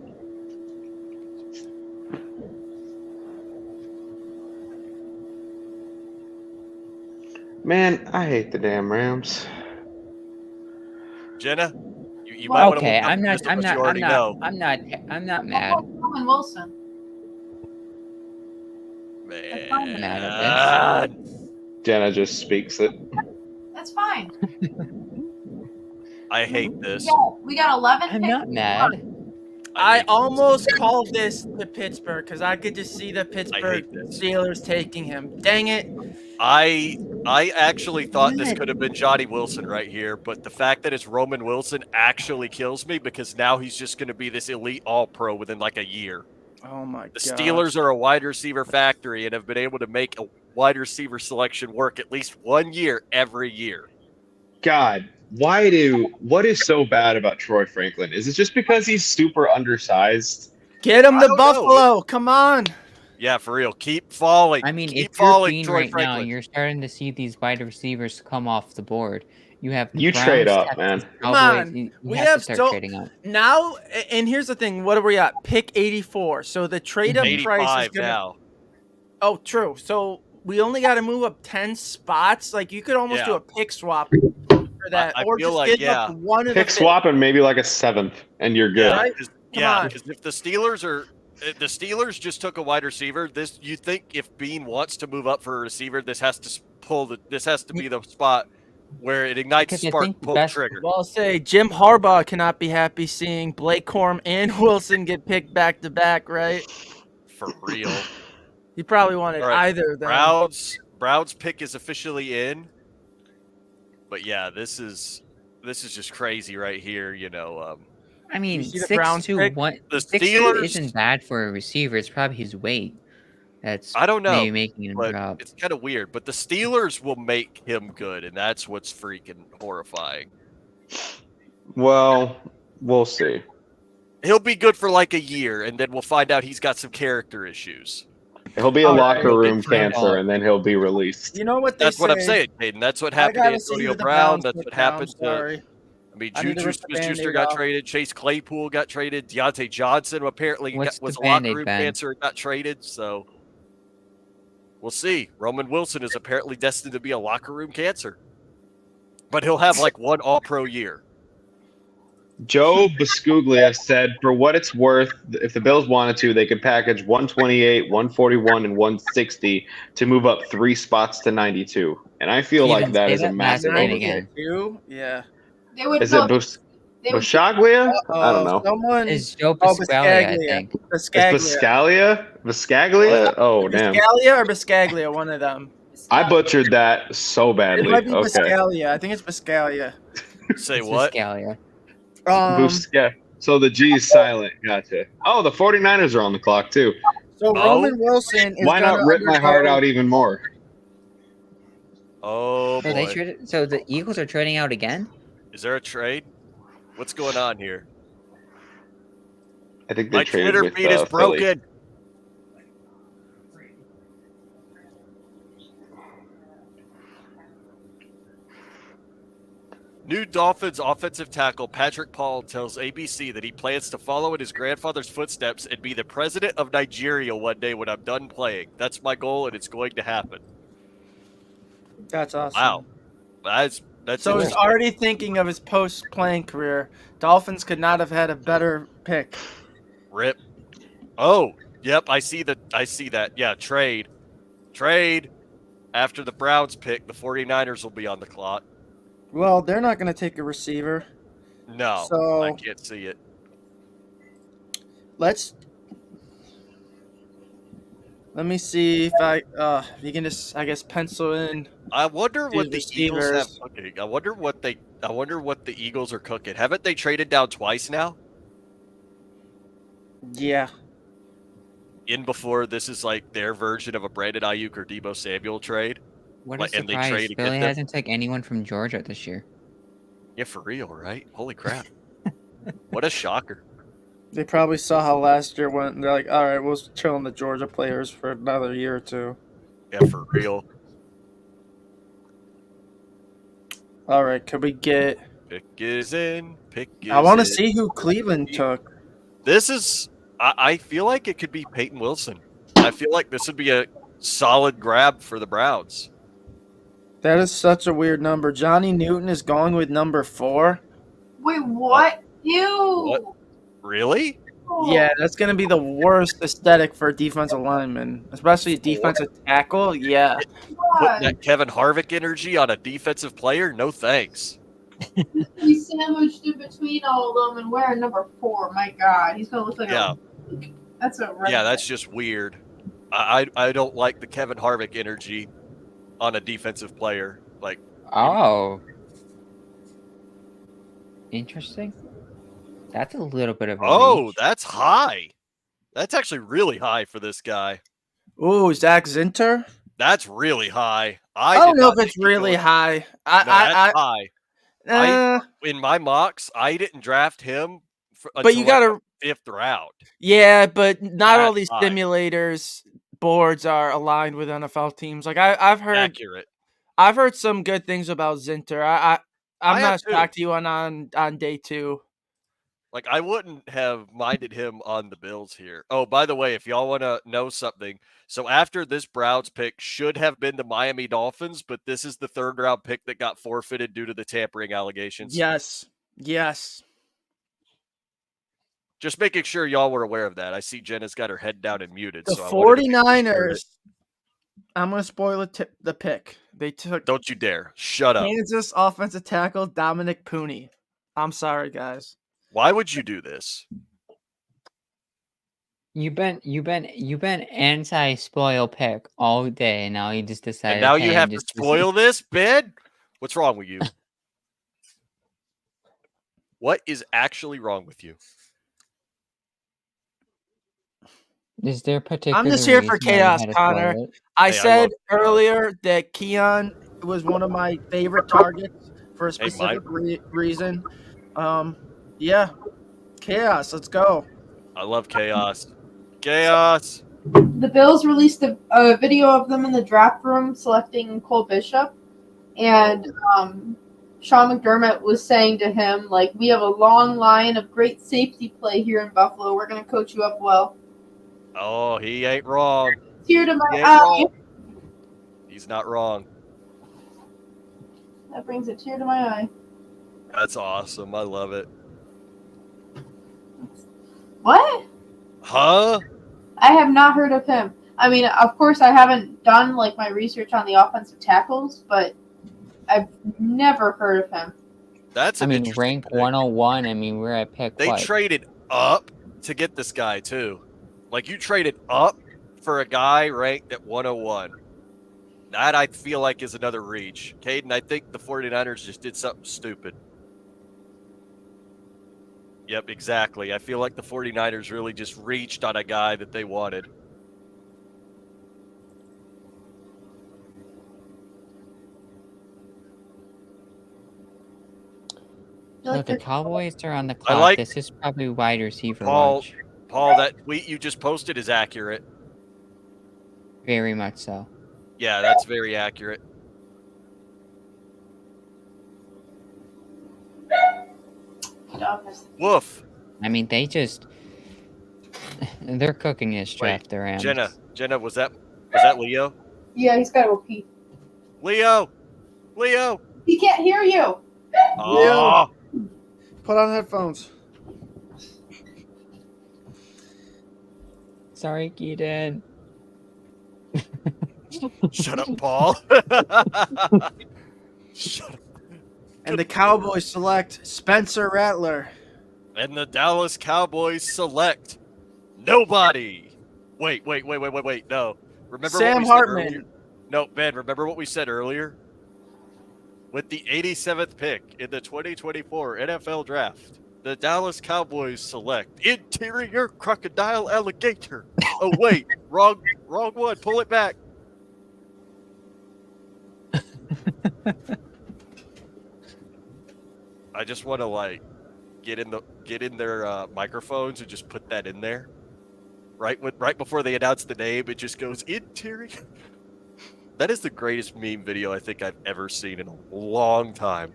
Man, I hate the damn Rams. Jenna, you might want to Okay, look up I'm not. just I'm what not. you I'm already not. know. I'm not mad. Roman Wilson. I'm mad at this. Jenna just speaks it. That's fine. I hate this. We got 11 I'm picks. not mad. I almost called this to Pittsburgh because I could just see the Pittsburgh Steelers taking him. Dang it. I actually thought this could have been Johnny Wilson right here, but the fact that it's Roman Wilson actually kills me because now he's just going to be this elite all-pro within like a year. Oh my god. The Steelers are a wide receiver factory and have been able to make a wide receiver selection work at least 1 year every year. God, what is so bad about Troy Franklin? Is it just because he's super undersized? Get him I to don't know. Buffalo. Come on. Yeah, for real. Keep falling. I mean, Keep if you're falling, being Troy right now, Franklin. you're starting to see these wide receivers come off the board. You have the You Browns, trade up, Texans, man. Come Cowboys. on. You We have have to start so trading up. now, and here's the thing. What are we at? Pick 84. So the trade up price is 85 gonna. now. Oh, true. So we only got to move up 10 spots. Like you could almost do Yeah. a pick swap for that, I or feel just like, give up one of the Pick swap and maybe like a 7th, and you're good. Right? Yeah, on. because if the Steelers just took a wide receiver, you think if Bean wants to move up for a receiver, this has to be the spot where it ignites Because I spark, think the pull best- trigger. Well, I'll say Jim Harbaugh cannot be happy seeing Blake Corum and Wilson get picked back to back, right? For real. He probably wanted All right, either of them. Browns pick is officially in. But yeah, this is just crazy right here, you know. I mean, You see the Browns 6'2", pick? 6'2" Steelers- isn't bad for a receiver. It's probably his weight that's I don't know, maybe making him but drop. it's kind of weird. But the Steelers will make him good, and that's what's freaking horrifying. Well, we'll see. He'll be good for like a year, and then we'll find out he's got some character issues. He'll be a All right, locker he'll room get turned cancer, on. and then he'll be released. You know what they That's what I'm say? saying, Hayden. That's what I happened to gotta see Antonio who the Brown. Browns That's put what down, happened to. sorry. I mean, I need to Juju rip the Smith-Schuster Band-Aid got off. traved. Chase Claypool got traded. Deontay Johnson apparently What's was the a locker Band-Aid, room Ben? cancer and got traded. So we'll see. Roman Wilson is apparently destined to be a locker room cancer, but he'll have like one All-Pro year. Joe Biscuglia said, for what it's worth, if the Bills wanted to, they could package 128, 141, and 160 to move up 3 spots to 92. And I feel like Steven, that say is a that last massive line overpay. again. You? Yeah. They would Is it Biscaglia? I don't know. Someone Is Joe Oh, Pasquale, I Biscaglia. think. It's Biscaglia. Biscaglia? Biscaglia? Oh, damn. Biscaglia or Biscaglia, one of them. I butchered that so It badly. might be Okay. Biscaglia. I think it's Biscaglia. Say It's what? Pascalia. So the G is silent. Gotcha. Oh, the 49ers are on the clock, too. So Roman Wilson is Why going not to rip my heart out even more? Oh So they boy. traded. So the Eagles are trading out again. Is there a trade? What's going on here? I think they My traded Twitter with feed is Philly. broken. New Dolphins offensive tackle Patrick Paul tells ABC that he plans to follow in his grandfather's footsteps and be the president of Nigeria one day when I'm done playing. That's my goal, and it's going to happen. That's awesome. Wow. That's So he's interesting. already thinking of his post-playing career. Dolphins could not have had a better pick. Rip. Oh, yep, I see that. Yeah, trade. After the Browns pick, the 49ers will be on the clock. Well, they're not going to take a receiver. No, So I can't see it. let me see if you can just, I guess, pencil in. I wonder what the Eagles have receivers. cooking. I wonder what the Eagles are cooking. Haven't they traded down twice now? Yeah. In before this is like their version of a Brandon Ayuk or Deebo Samuel trade. What Like, a and they surprise! trade to Philly get them. hasn't taken anyone from Georgia this year. Yeah, for real, right? Holy crap! What a shocker! They probably saw how last year went, and they're like, all right, we'll chill on the Georgia players for another year or two. Yeah, for real. All right, could we get... Pick is in. I want to in. see who Cleveland took. This is... I feel like it could be Peyton Wilson. I feel like this would be a solid grab for the Browns. That is such a weird number. Johnny Newton is going with number 4. Wait, what? Ew. What? Really? Yeah, that's going to be the worst aesthetic for a defensive lineman, especially a defensive tackle. Yeah. Putting that Kevin Harvick energy on a defensive player? No thanks. He's sandwiched in between all of them and wearing number 4. My God, he's gonna look like Yeah. That's a Yeah, that's just weird. I don't like the Kevin Harvick energy on a defensive player. Like, Oh, interesting. That's a little bit of a reach. That's high. That's actually really high for this guy. Ooh, Zach Zinter? That's really high. I don't know if it's really high. That's high. Uh, In my mocks, I didn't draft him but you gotta, the 5th round. Yeah, but not all these high. simulators boards are aligned with NFL teams. Like I've heard Accurate. I've heard some good things about Zinter. I'm I not have too. shocked he went on day 2. Like, I wouldn't have minded him on the Bills here. Oh, by the way, if y'all want to know something, so after this Browns pick should have been the Miami Dolphins, but this is the 3rd round pick that got forfeited due to the tampering allegations. Yes. Just making sure y'all were aware of that. I see Jenna's got her head down and muted. The so 49ers. I'm going to spoil the pick. They took... Don't you dare. Shut up. Kansas offensive tackle Dominic Pooney. I'm sorry, guys. Why would you do this? You've been anti-spoil pick all day, and now you just decided. And now you have to spoil this, Ben? What's wrong with you? What is actually wrong with you? Is there particular? I'm just here for chaos, Connor. I said earlier that Keon was one of my favorite targets for a specific reason. Yeah, chaos. Let's go. I love chaos. Chaos. The Bills released a video of them in the draft room selecting Cole Bishop, and Sean McDermott was saying to him, like, we have a long line of great safety play here in Buffalo. We're going to coach you up well. Oh, he ain't wrong. Tear to my eye. He's not wrong. That brings a tear to my eye. That's awesome. I love it. What? Huh? I have not heard of him. I mean, of course, I haven't done like my research on the offensive tackles, but I've never heard of him. That's I an mean, interesting rank pick. 101. I mean, we're at pick They what? traded up to get this guy too. Like you traded up for a guy ranked at 101. That I feel like is another reach. Caden, I think the 49ers just did something stupid. Yep, exactly. I feel like the 49ers really just reached on a guy that they wanted. So the Cowboys are on the I clock. like This is probably wide receiver Paul. watch. Paul, that tweet you just posted is accurate. Very much so. Yeah, that's very accurate. Woof. I mean, they're cooking this draft. Their Rams. Jenna, was that Leo? Yeah, he's got to go pee. Leo. He can't hear you. Oh. Put on headphones. Sorry, Keaton. Shut up, Paul. Shut up. And the Cowboys select Spencer Rattler. And the Dallas Cowboys select nobody. Wait. No. Remember Sam what we Hartman. said earlier? No, Ben, remember what we said earlier? With the 87th pick in the 2024 NFL Draft, the Dallas Cowboys select interior crocodile alligator. Oh, wait. wrong one. Pull it back. I just want to get in their microphones and just put that in there. Right before they announce the name, it just goes interior. That is the greatest meme video I think I've ever seen in a long time.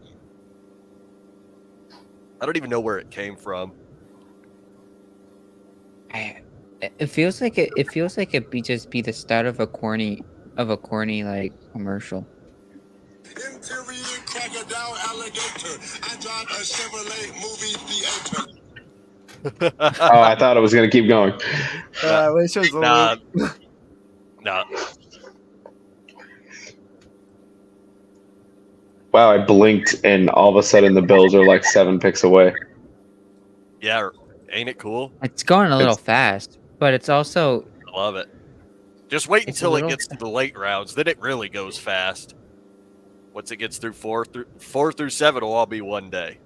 I don't even know where it came from. It feels like it just be the start of a corny like commercial. Interior crocodile alligator. I drive a Chevrolet movie theater. Oh, I thought it was going to keep going. Which was Nah. Wow, I blinked and all of a sudden the Bills are like 7 picks away. Yeah, ain't it cool? It's going a little fast, but it's also. I love it. Just wait It's until a it little- gets to the late rounds. Then it really goes fast. Once it gets through 4 through 7 will all be one day.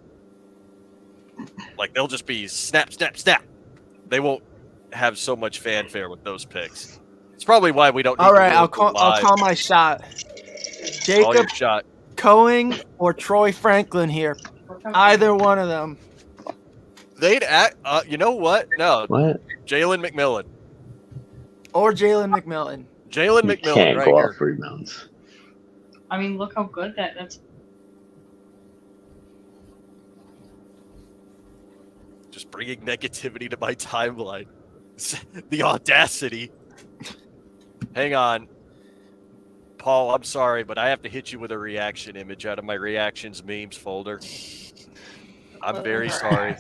Like they'll just be snap, snap, snap. They won't have so much fanfare with those picks. It's probably why we don't. Need All right, to I'll call my shot. Call your Jacob shot. Cohen or Troy Franklin here. Either one of them. They'd act. You know what? No. What? Jalen McMillan. Or Jalen McMillan. Jalen You McMillan can't right go here. off rebounds. I mean, look how good that's. Just bringing negativity to my timeline. The audacity. Hang on. Paul, I'm sorry, but I have to hit you with a reaction image out of my reactions memes folder. I'm very sorry.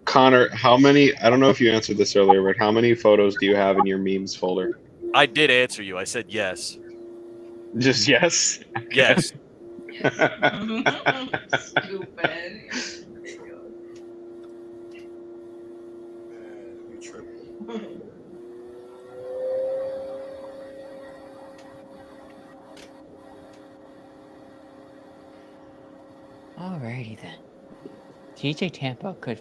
Connor, how many? I don't know if you answered this earlier, but how many photos do you have in your memes folder? I did answer you. I said yes. Just yes? Yes. Stupid. Alrighty then. TJ Tampa could.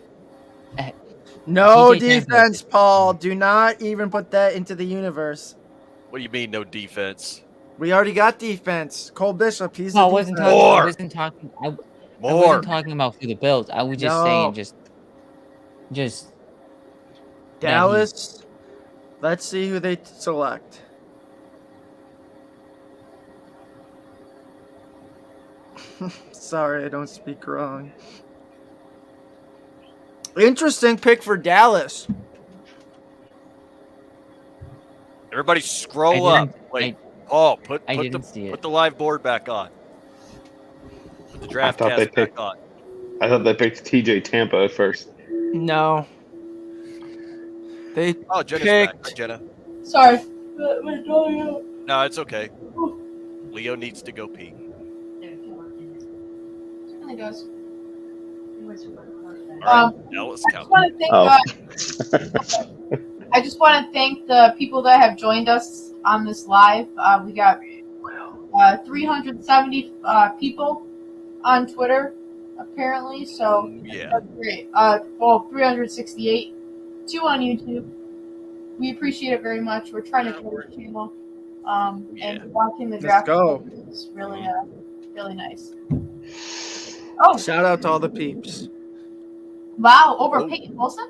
No TJ Tampa- defense, Paul. Do not even put that into the universe. What do you mean no defense? We already got defense. Cole Bishop, he's No, I the wasn't defense. talking. More. I wasn't talking. I More. wasn't talking about for the Bills. I was just saying, just. Dallas. Let's see who they select. Sorry, I don't speak wrong. Interesting pick for Dallas. Everybody scroll I up. didn't- Wait, Paul, put didn't see it. the live board back on. Put the draft thought they cast back picked- on. I thought they picked TJ Tampa at first. No. They Oh, Jenna's back. Hi, picked. Jenna. Sorry. No, it's okay. Leo needs to go pee. It goes. All right, now let's I count. just want to thank. I just want to thank the people that have joined us on this live. We got 370 people on Twitter, apparently. So yeah, that's great. 368, 2 on YouTube. We appreciate it very much. We're trying to grow this channel. And watching the draft go. is really, really nice. Oh, Shout out to all the peeps. wow! Over Peyton Wilson.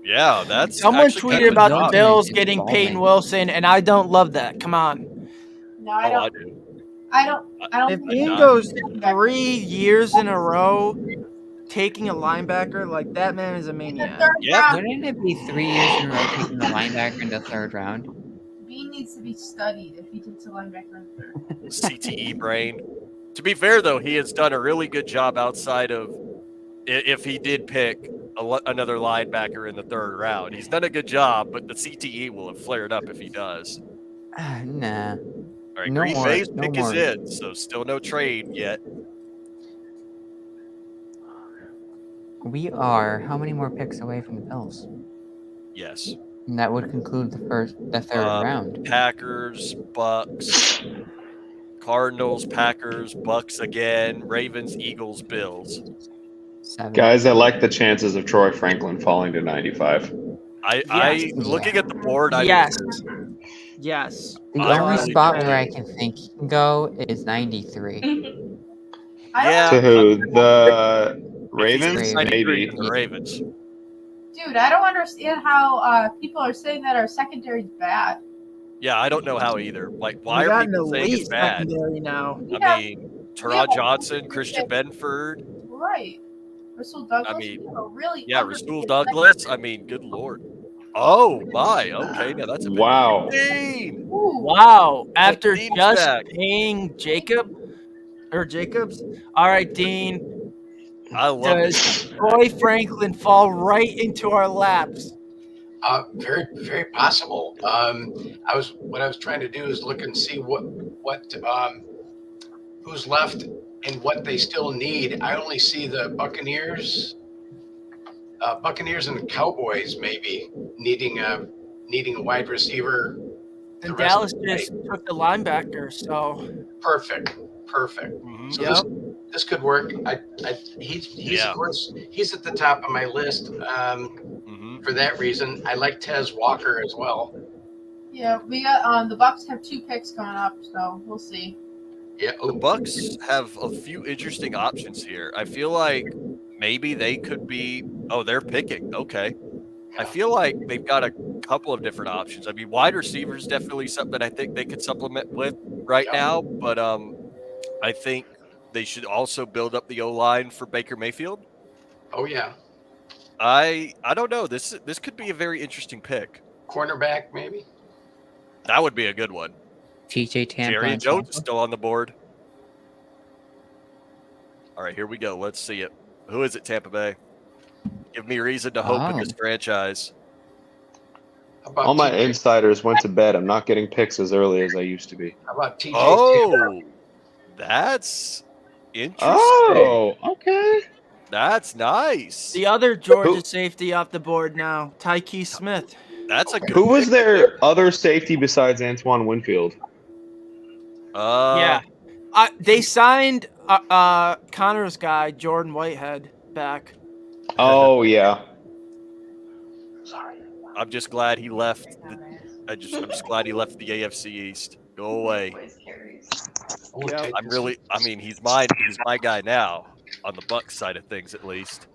yeah, that's Someone actually kind tweeted of a about the shock. Bills getting Peyton Wilson, and I don't love that. Come on. No, I Oh, don't. I do. I don't. If think Dean not. goes 3 years in a row taking a linebacker, like that man is a maniac. Yep. Wouldn't it be 3 years in a row taking the linebacker in the third round? Bean needs to be studied if he takes a linebacker in third. CTE brain. To be fair, though, he has done a really good job outside of if he did pick another linebacker in the third round. He's done a good job, but the CTE will have flared up if he does. Nah. All right, No Green more- Bay's no pick is more. in, so still no trade yet. We are how many more picks away from the Bills? Yes. And that would conclude the third round. Packers, Bucks, Cardinals, Packers, Bucks again, Ravens, Eagles, Bills. 7. Guys, I like the chances of Troy Franklin falling to 95. I looking at the board, Yes. The I only really spot do. where I can think he can go is 93. Yeah. To who? The If he's Ravens? 93, Maybe. then the Ravens. Dude, I don't understand how people are saying that our secondary is bad. Yeah, I don't know how either. Like, why We are got an people saying it's elite bad? secondary now. I mean, Teron Johnson, Christian Benford. Right. Russell Douglas. I mean, we have a really yeah, underrated Rasul Douglas. I mean, good lord. Oh my. Okay, now that's a bit. Wow. Dean. Wow. After Dean's just back. paying Jacobs. All right, Dean. I love Does this. Troy Franklin fall right into our laps? Very, very possible. What I was trying to do is look and see who's left and what they still need. I only see the Buccaneers and the Cowboys maybe needing a wide receiver. And Dallas just took the linebacker, so perfect. So this could work. He's of course he's at the top of my list. For that reason, I like Tez Walker as well. Yeah, we got the Bucks have 2 picks coming up, so we'll see. Yeah, The Bucks have a few interesting options here. I feel like maybe they could be. Oh, they're picking. Okay. I feel like they've got a couple of different options. I mean, wide receiver is definitely something I think they could supplement with right now, but I think they should also build up the O-line for Baker Mayfield. Oh yeah. I don't know. This could be a very interesting pick. Cornerback maybe. That would be a good one. TJ Tampa. Jerry and Jones is Tampa. still on the board. All right, here we go. Let's see it. Who is it, Tampa Bay? Give me reason to hope in this franchise. All my insiders went to bed. I'm not getting picks as early as I used to be. How about TJ? Oh, that's interesting. Oh, okay. That's nice. the other Georgia safety off the board now, Tyke Smith. That's a good Who was pick. their other safety besides Antoine Winfield? Yeah. They signed Connor's guy, Jordan Whitehead, back. Oh, yeah. I'm just glad he left. I'm just glad he left the AFC East. Go away. I mean, he's my guy now on the Bucs side of things, at least.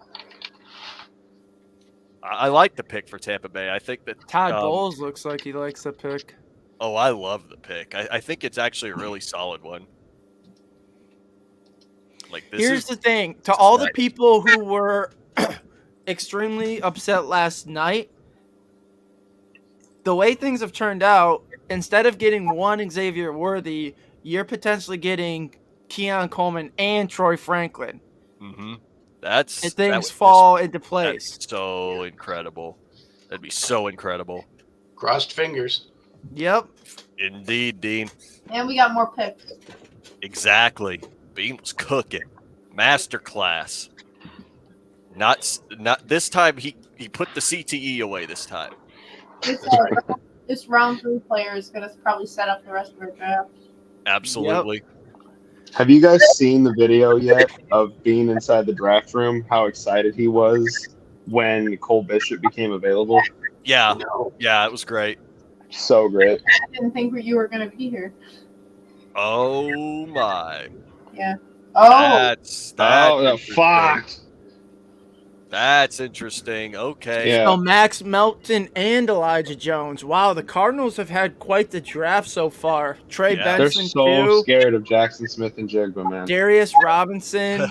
I like the pick for Tampa Bay. I think that Todd Bowles looks like he likes the pick. Oh, I love the pick. I think it's actually a really solid one. Like Here's the thing: to all the nice. people who were extremely upset last night, the way things have turned out, instead of getting one Xavier Worthy, you're potentially getting Keon Coleman and Troy Franklin. Mm-hmm. And things fall into place. That's so incredible. That'd be so incredible. Crossed fingers. Yep. Indeed, Dean. And we got more picks. Exactly. Bean was cooking. Masterclass. Not this time. He put the CTE away this time. This round 3 player is going to probably set up the rest of our draft. Absolutely. Have you guys seen the video yet of being inside the draft room? How excited he was when Cole Bishop became available? Yeah, No. yeah, it was great. So great. I didn't think you were going to be here. Oh my. Yeah. Oh. That's fuck. That's interesting. Okay. Yeah. So Max Melton and Elijah Jones. Wow, the Cardinals have had quite the draft so far. Trey Yeah. They're Benson, so too. scared of Jackson Smith and Jigba, man. Darius Robinson,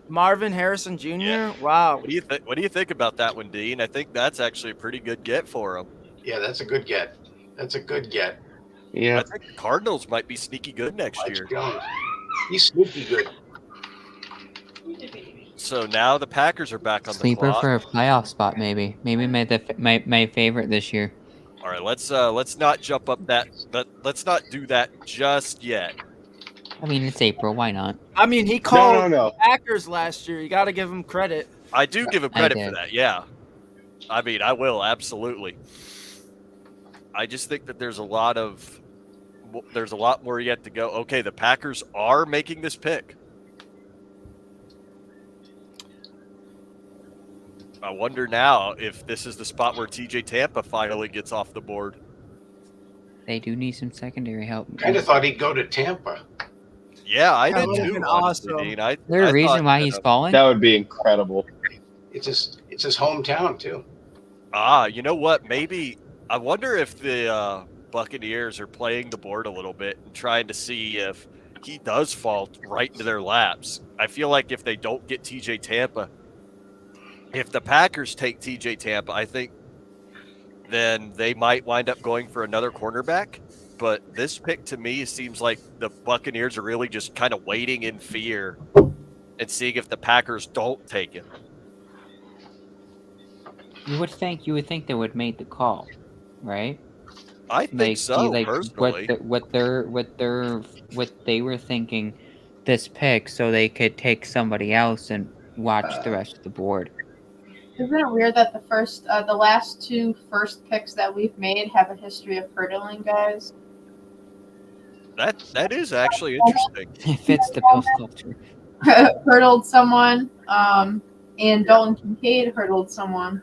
Marvin Harrison Jr. Yeah. Wow. What do you think about that one, Dean? I think that's actually a pretty good get for him. Yeah, that's a good get. That's a good get. Yeah. I think the Cardinals might be sneaky good next year. Jones. He's sneaky good. So now the Packers are back on Sleeper the clock. for a playoff spot, maybe. Maybe my favorite this year. All right, let's not jump up that. Let's not do that just yet. I mean, it's April. Why not? I mean, he called No. Packers last year. You got to give him credit. I do give him credit for did. that. Yeah, I mean, I will absolutely. I just think that there's a lot more yet to go. Okay, the Packers are making this pick. I wonder now if this is the spot where TJ Tampa finally gets off the board. They do need some secondary help. Kind of thought he'd go to Tampa. Yeah, I That did would've too. been Honestly, awesome. Dean. Is there a reason why he's falling? That would be incredible. It's his hometown too. You know what? Maybe I wonder if the Buccaneers are playing the board a little bit and trying to see if he does fall right into their laps. I feel like if they don't get TJ Tampa, if the Packers take TJ Tampa, I think then they might wind up going for another cornerback. But this pick to me seems like the Buccaneers are really just kind of waiting in fear and seeing if the Packers don't take him. You would think they would make the call, right? I think so, personally. What they were thinking this pick, so they could take somebody else and watch the rest of the board. Isn't it weird that the last 2 first picks that we've made have a history of hurdling guys? That is actually interesting. It fits the Bills culture. Hurdled someone, and Dalton Kincaid hurdled someone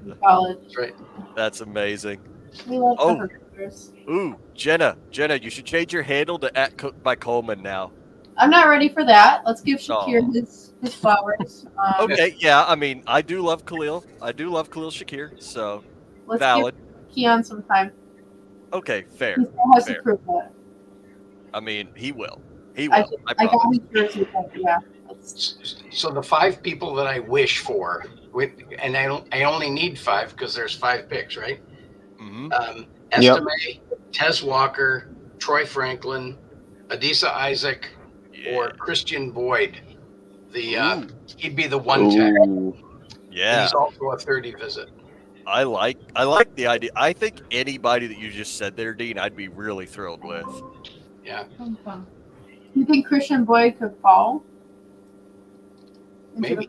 in college. That's right. That's amazing. We love Oh. the hurdlers. Ooh, Jenna, you should change your handle to @cookbycoleman now. I'm not ready for that. Let's give Shakir Oh. his flowers. Okay, yeah, I mean, I do love Khalil. I do love Khalil Shakir, so Let's valid. give Keon some time. Okay, fair. He still has to Fair. prove that. I mean, he will. He I will. I got promise. his jersey, but yeah. So the 5 people that I wish for, and I only need 5 because there's 5 picks, right? Mhm. Estime, Tez Walker, Troy Franklin, Adisa Isaac, or Christian Boyd. He'd be the one tech. Yeah. He's also a 30 visit. I like the idea. I think anybody that you just said there, Dean, I'd be really thrilled with. Yeah. You think Christian Boyd could fall? Maybe.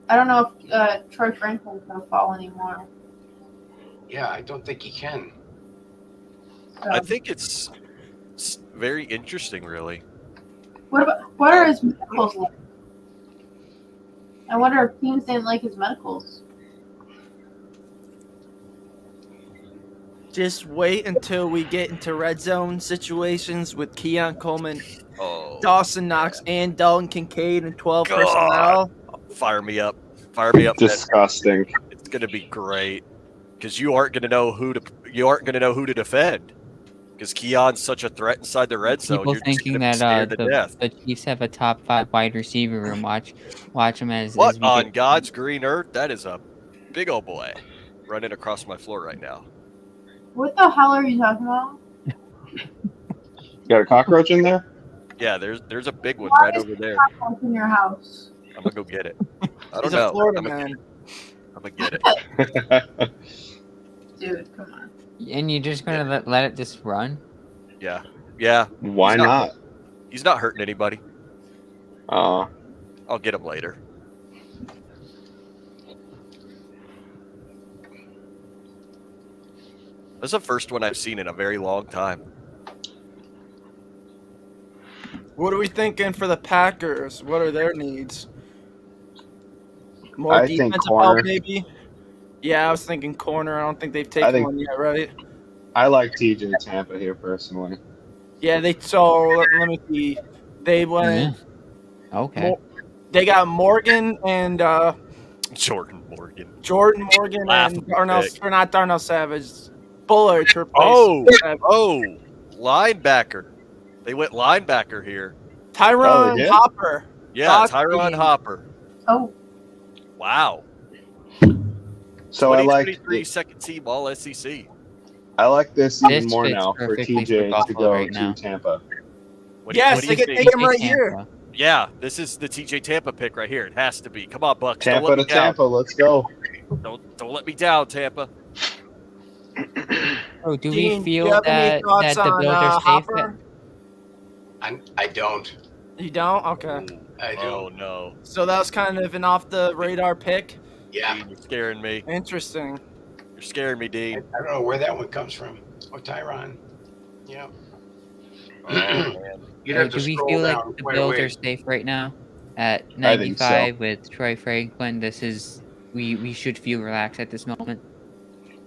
I don't know if Troy Franklin's going to fall anymore. Yeah, I don't think he can. I think it's very interesting, really. What are his medicals like? I wonder if teams didn't like his medicals. Just wait until we get into red zone situations with Keon Coleman, Dawson Knox, and Dalton Kincaid and 12 personnel. Fire me up. Fire me up. Disgusting. It's going to be great because you aren't going to know who to defend because Keon's such a threat inside the red zone. People You're just thinking gonna be that scared to death. the Chiefs have a top 5 wide receiver room. Watch him as What as we on get- God's green earth? That is a big old boy running across my floor right now. What the hell are you talking about? You got a cockroach in there? Yeah, there's a big one Why right is over there. What's in your house? I'm gonna go get it. I don't He's know. a Florida I'm man. gonna get it. Dude, come on. And you're just gonna let it just run? Yeah. Why He's not? He's not hurting anybody. I'll get them later. That's the first one I've seen in a very long time. What are we thinking for the Packers? What are their needs? More I think defensive corner. help, maybe? Yeah, I was thinking corner. I don't think they've taken one yet, right? I like TJ Tampa here personally. Yeah, let me see. They went. Okay. They got Morgan and Jordan Morgan. Jordan Morgan and Laughable Darnell, pick. or not Darnell Savage, Bullard to replace. Oh, linebacker. They went linebacker here. Tyron Hopper. Yeah, Tyron Hopper. Oh. Wow. So I like 2023 second team All SEC. I like this even more fits now for perfectly for TJ to Buffalo go right now. to Tampa. Yes, they can take him right here. Yeah, this is the TJ Tampa pick right here. It has to be. Come on, Bucks. Don't Tampa let to me down. Tampa, let's go. Don't let me down, Tampa. Oh, do Dean, we feel do you have any that thoughts the on, Bills are safe? Hopper? I don't. You don't? Okay. I do. Oh no. So that was kind of an off the radar pick. Yeah. Dean, you're scaring me. Interesting. You're scaring me, Dean. I don't know where that one comes from. Oh, Tyron. Yeah. Oh, man. You'd have to Do we scroll feel like down the quite a Bills are ways. safe right now at I think so. 95 with Troy Franklin? We should feel relaxed at this moment.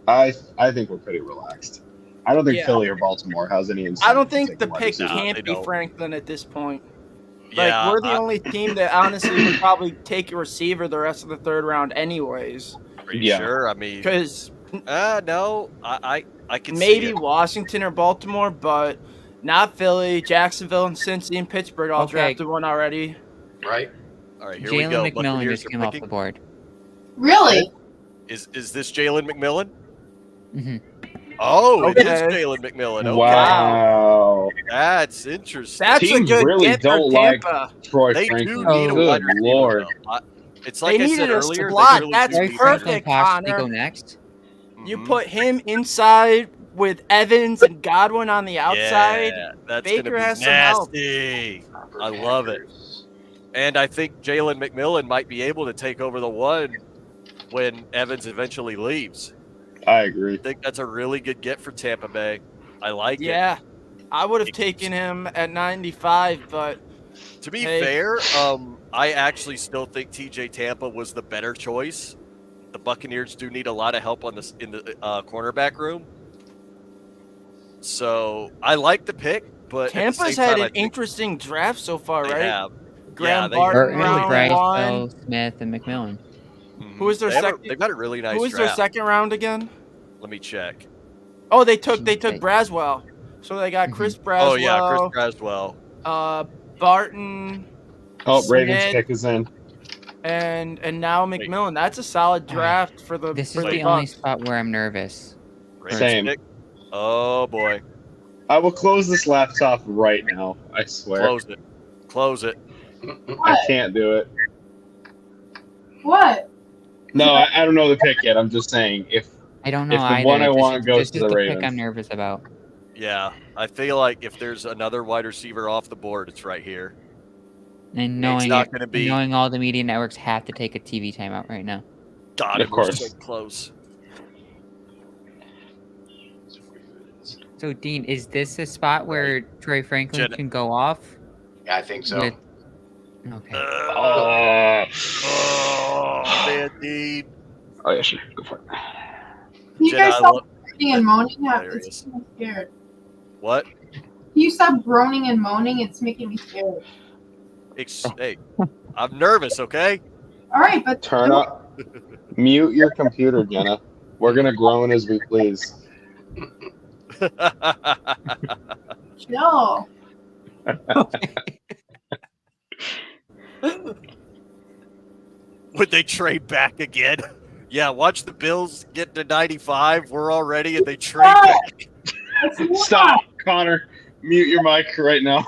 I think we're pretty relaxed. I don't think Yeah. Philly or Baltimore has any incentive I don't to think take the a wide pick receiver. can't they be don't. Franklin at this point. Yeah, Like, we're the only team that honestly would probably take a receiver the rest of the third round anyways. Are you Yeah. sure? I mean, Because no, I can maybe see it. Washington or Baltimore, but not Philly, Jacksonville, and Cincy and Pittsburgh all Okay. drafted one already. Right? All right, here we go. Jalen McMillan Buccaneers just are came off picking. the board. Really? Is this Jalen McMillan? hmm Oh, it is Okay. Jalen McMillan. Okay. Wow. That's interesting. That's a Teams good really get for don't like Tampa. Troy They Franklin. do need a Good wide receiver, Lord. though. It's like They I needed said a earlier. slot. They really That's do Troy need Franklin perfect, possibly Connor. go next. You Mhm. put him inside with Evans and Godwin on the outside. Yeah, that's Baker gonna be has some help. nasty. I love it. And I think Jalen McMillan might be able to take over the one when Evans eventually leaves. I agree. I think that's a really good get for Tampa Bay. I like it. Yeah, I would have taken him at 95, but To be Hey. fair, I actually still think TJ Tampa was the better choice. The Buccaneers do need a lot of help in the cornerback room. So I like the pick, but Tampa's at the same had time, I an think interesting draft so far, they right? have. Graham they Barton, Burton, round have. Briceville, one. Smith, and McMillan. Who is their second? They've got a really nice Who was their draft. second round again? Let me check. Oh, they took Okay. Braswell. So they got Chris Braswell. Oh yeah, Chris Braswell. Barton. Oh, Ravens Smith, pick is in. and now McMillan. That's a solid draft for the. This for is the Bucs. only spot where I'm nervous. Ravens Same. pick. Oh boy, I will close this laptop right now. I swear. close it. Close it. I can't do it. What? No, I don't know the pick yet. I'm just saying if I don't know If the either. one I This want is- goes this to is the the pick Ravens. I'm nervous about. Yeah, I feel like if there's another wide receiver off the board, it's right here. And It's not gonna be- knowing all the media networks have to take a TV timeout right now. God, Of it was course. so close. So, Dean, is this a spot where Troy Franklin Jen- can go off? Yeah, I think so. With- Okay. Oh, man, Dean. Oh yeah, sure. Go for it. You Jen, guys I stop love- groaning and moaning? Hilarious. It's making me scared. What? You stop groaning and moaning? It's making me scared. Hey, I'm nervous. Okay. All right, but Turn up. Mute your computer, Jenna. We're gonna groan as we please. chill. Would they trade back again? Yeah, watch the Bills get to 95. We're all ready, and they trade back. Stop, Connor. Mute your mic right now.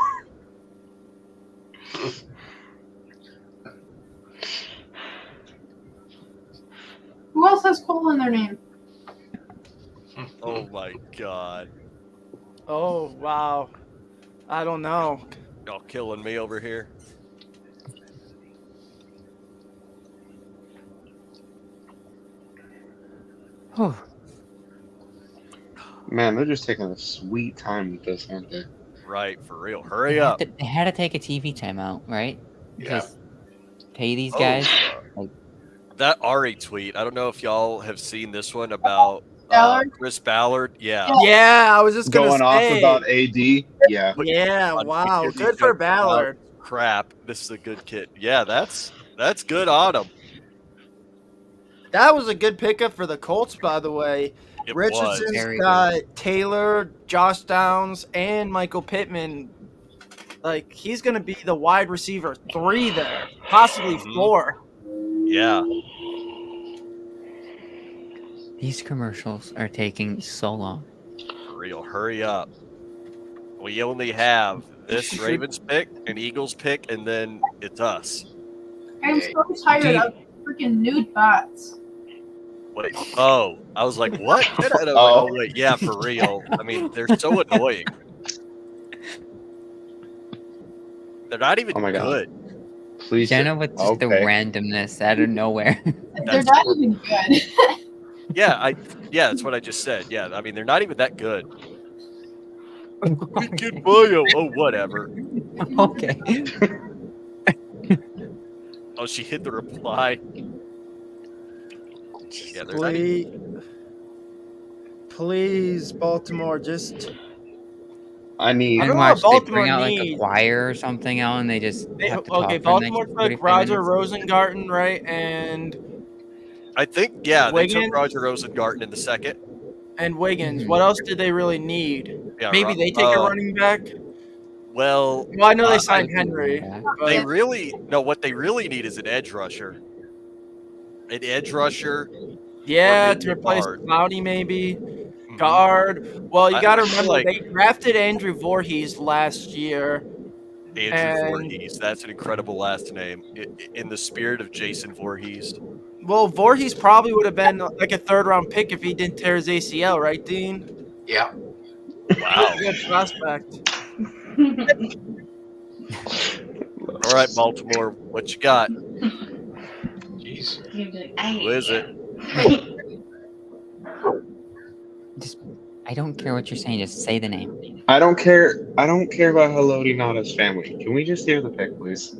Who else has Cole in their name? Oh my God. Oh wow, I don't know. Y'all killing me over here. Man, they're just taking a sweet time with this, aren't they? Right, for real. Hurry up. They had to take a TV timeout, right? Yeah. Just pay these guys. Like, That Ari tweet, I don't know if y'all have seen this one about Ballard? Chris Ballard. Yeah. Yeah, I was just gonna Going off say. about AD. Yeah. Yeah, On wow, because he's good for joking about Ballard. Crap, this is a good kid. Yeah, that's good on him. That was a good pickup for the Colts, by the way. It Richardson's Very got Taylor, Josh Downs, and Michael Pittman. Like, he's going to be the wide receiver 3 there, possibly 4. Yeah. these commercials are taking so long. For real. Hurry up. We only have this Ravens pick, an Eagles pick, and then it's us. I'm so tired of freaking nude bots. Wait. Oh, I was like, what? And I was like, oh, wait. Yeah, for real. I mean, they're so annoying. They're not even good. Please. Jenna with just the randomness out of nowhere. They're not even good. Yeah, that's what I just said. Yeah, I mean, they're not even that good. Good bio. Oh, whatever. Okay. Oh, she hit the reply. Yeah, they're not even... Please, Baltimore, just... I need. And watch, they bring out like a choir or something out, and they just have to talk for Baltimore the next took 45 Roger minutes. Rosengarten, right? And I think, yeah, they took Wiggins? Roger Rosengarten in the second. and Wiggins. What else did they really need? Yeah, Maybe they take a running back? Well, I know they signed Henry. They but- really what they really need is an edge rusher. An edge rusher. Yeah, or to maybe a replace guard. Clowney, maybe. Guard. Well, you I got to feel remember, like- they drafted Andrew Voorhees last year. Andrew and- Voorhees. That's an incredible last name. In the spirit of Jason Voorhees. Well, Voorhees probably would have been like a third-round pick if he didn't tear his ACL, right, Dean? Yeah. Wow. Good prospect. All right, Baltimore, what you got? Jeez. Who is it? I don't care what you're saying. Just say the name. I don't care. I don't care about Haloti Nada's family. Can we just hear the pick, please?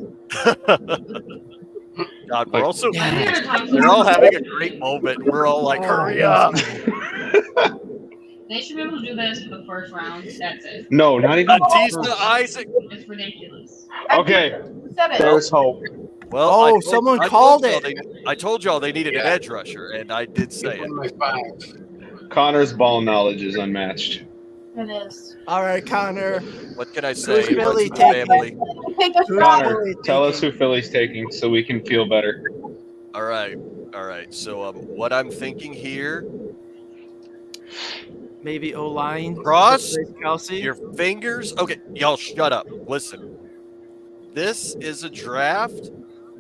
God, we're also Yeah. they're all having a great moment. We're all like, hurry up. They should be able to do this for the first round. That's it. No, not even. Batista Isaac. It's ridiculous. Okay, Said it. there's hope. Well, Oh, I told- someone I called told it. y'all I told y'all they needed an Yeah. edge rusher, and I did say it. One of my five. Connor's ball knowledge is unmatched. It is. All right, Connor. What can I say? Who's Billy What's my taking? family? Take a Who's shot. Connor, Billy tell us taking? who Philly's taking so we can feel better. All right. So what I'm thinking here, Maybe O-line. Cross Kelsey. your fingers. Okay, y'all shut up. Listen. This is a draft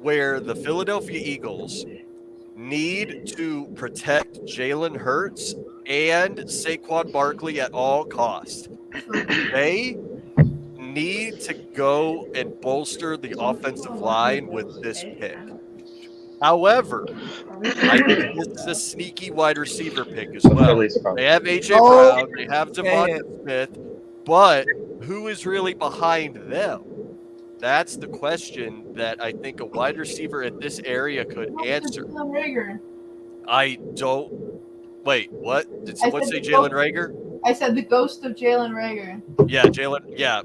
where the Philadelphia Eagles need to protect Jalen Hurts and Saquon Barkley at all costs. They need to go and bolster the offensive line with this pick. However, I think this is a sneaky wide receiver pick as well. Philly's probably. They have AJ Oh, Brown, they have Devonta Smith, but who is really behind them? That's the question that I think a wide receiver in this area could answer. Jalen Rager. I don't. Wait, what? Did I someone said say the Jalen ghost- Rager? I said the ghost of Jalen Rager. Yeah, Jalen. Yeah,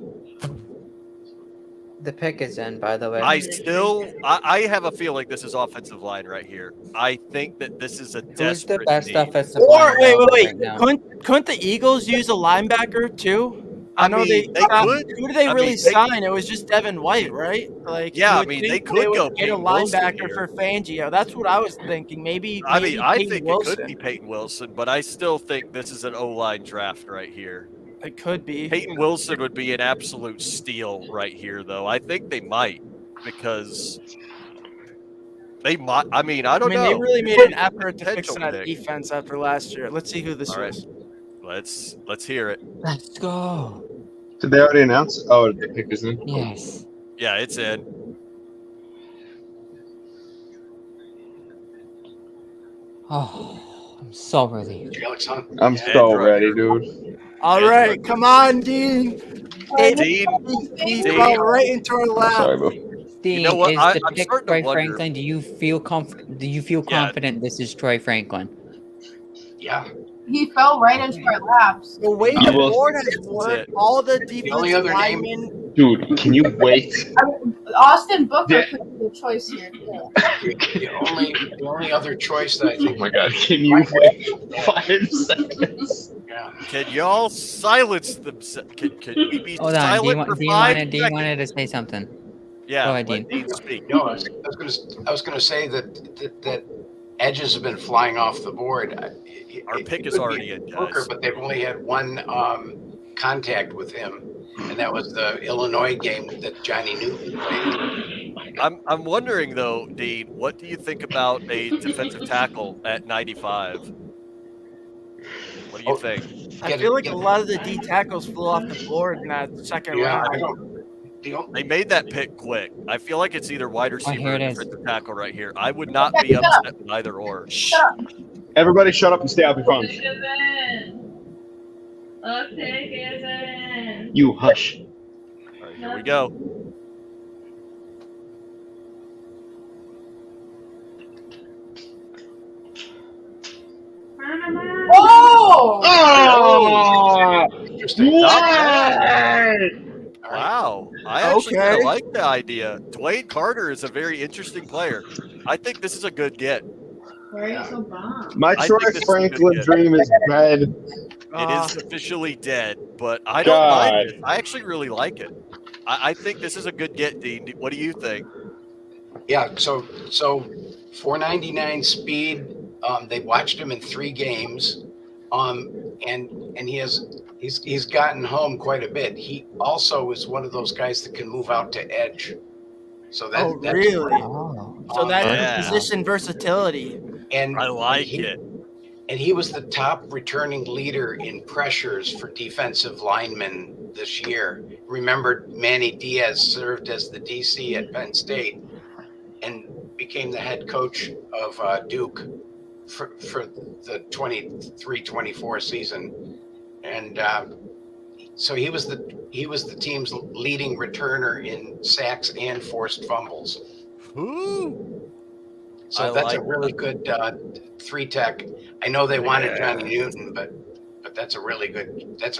The pick is in, by the way. I have a feeling this is offensive line right here. I think that this is a Who's desperate the best need. offensive Or line wait. right now? Couldn't the Eagles use a linebacker too? I know mean, they they could. Who did they I really mean, they- sign? It was just Devin White, right? Like, Yeah, you I would mean, think they could would go get a Peyton Wilson linebacker here. for Fangio. That's what I was thinking. Maybe. I mean, I Peyton think Wilson. it could be Peyton Wilson, but I still think this is an O-line draft right here. It could be. Peyton Wilson would be an absolute steal right here, though. I think they might because they might. I mean, I don't know. They really made an effort to fix Potential that pick. defense after last year. Let's see who this All right. is. Let's hear it. Let's go. Did they already announce? Oh, the pick is in. Yes. Yeah, it's in. Oh, I'm so relieved. Alex Hunt. I'm so ready, dude. All Edge right, runner. come on, Dean. Dean, He Dean. fell right into our lap. Sorry, bro. Dean, know what? is the I'm pick starting to Troy wonder. Franklin? Do you feel confident this is Troy Franklin? Yeah. He fell right into our laps. The way I the will- board has That's worked, it. all the The only defensive other name, linemen. Dude, can you wait? Austin Booker Yeah. could be a choice here. Too. the only other choice that I Oh think. my god, can you wait 5 seconds? Yeah. Can y'all silence them? Can we be Hold on. silent for 5 seconds? wanted to say something. Yeah, Go ahead, let Dean. Dean speak. No, I was gonna say that edges have been flying off the board. Our pick It is could be already in, Booker, guys. but they've only had one contact with him, and that was the Illinois game that Johnny Newton played. I'm wondering though, Dean, what do you think about a defensive tackle at 95? What do you think? I feel like a lot of the D tackles flew off the board in that second Yeah, round. I don't. They made that pick quick. I feel like it's either wide receiver here or it is. defensive tackle right here. I would not be upset with either or. Everybody shut up and stay off your phones. You hush. All right, here we go. Oh! Interesting. Wow. I actually kind Okay. of like the idea. Dwayne Carter is a very interesting player. I think this is a good get. Why are you so bummed? My I Troy think this is Franklin good. dream is dead. It is officially dead, but I don't mind it. I actually really like it. I think this is a good get, Dean. What do you think? Yeah, so 499 speed. They watched him in 3 games, and he's gotten home quite a bit. He also is one of those guys that can move out to edge. So that's really? Oh. So that's Yeah. position versatility. And I like it. And he was the top returning leader in pressures for defensive linemen this year. Remember, Manny Diaz served as the DC at Penn State and became the head coach of Duke for the 23-24 season. And so he was the team's leading returner in sacks and forced fumbles. Ooh. So that's a really good 3-tech. I know they wanted Johnny Newton, but that's a really good get.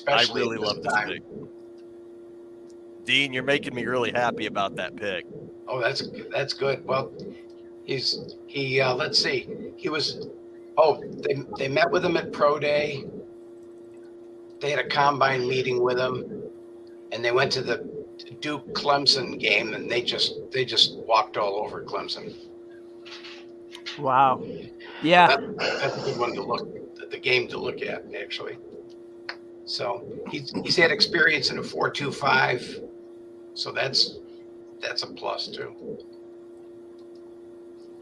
I really love this pick. Dean, you're making me really happy about that pick. Oh, that's good. Well, let's see. He was. Oh, they met with him at Pro Day. They had a combine meeting with him, and they went to the Duke Clemson game, and they just walked all over Clemson. Wow. Yeah. That's a good one to look. The game to look at, actually. So he's had experience in a 4.25, so that's a plus too.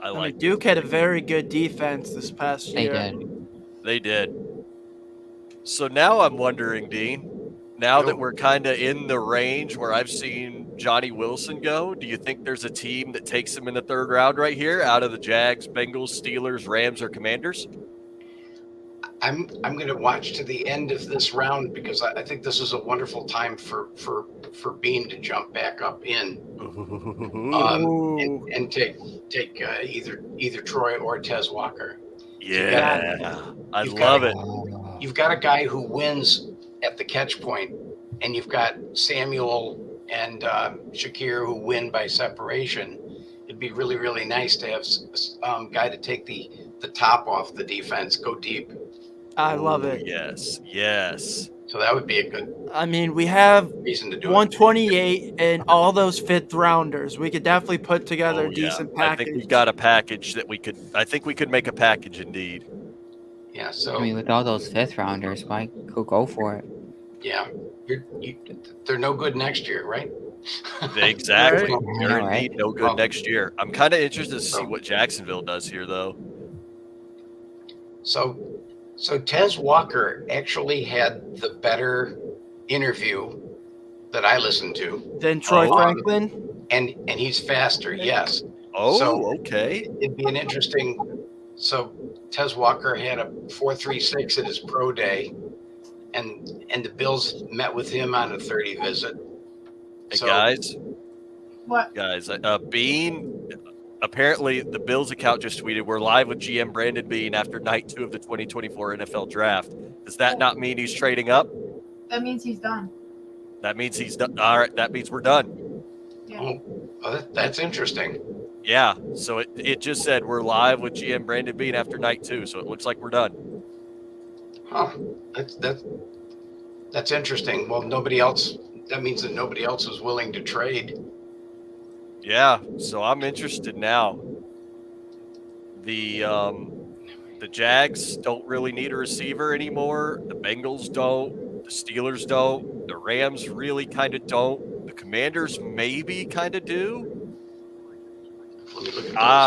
I like Duke had a very good defense this past year. They did. So now I'm wondering, Dean, now that we're kind of in the range where I've seen Johnny Wilson go, do you think there's a team that takes him in the 3rd round right here out of the Jags, Bengals, Steelers, Rams, or Commanders? I'm going to watch to the end of this round because I think this is a wonderful time for Bean to jump back up in and take either Troy or Tez Walker. Yeah, I love it. You've got a guy who wins at the catch point, and you've got Samuel and Shakir who win by separation. It'd be really, really nice to have a guy to take the top off the defense, go deep. I love it. Yes. So that would be a good. I mean, we have reason to do 128 and all those 5th rounders. We could definitely put together a decent package. I think we've got a package that we could. I think we could make a package indeed. Yeah. So I mean, with all those 5th rounders, why go for it? Yeah, they're no good next year, right? Exactly. Right. They're All right. indeed no good next year. I'm kind of interested to see what Jacksonville does here, though. So Tez Walker actually had the better interview that I listened to. Then Troy Franklin? And he's faster, yes. Oh, so okay. It'd be an interesting. So Tez Walker had a 4.36 at his pro day, and the Bills met with him on a 30 visit. Hey, So- guys. What? Guys, Bean, apparently the Bills account just tweeted, we're live with GM Brandon Bean after night 2 of the 2024 NFL Draft. Does that not mean he's trading up? That means he's done. That means he's done. All right, that means we're done. Yeah. Oh, that's interesting. Yeah, so it just said we're live with GM Brandon Bean after night 2, so it looks like we're done. Huh. That's interesting. Well, nobody else. That means that nobody else was willing to trade. Yeah, so I'm interested now. The Jags don't really need a receiver anymore. The Bengals don't. The Steelers don't. The Rams really kind of don't. The Commanders maybe kind of do.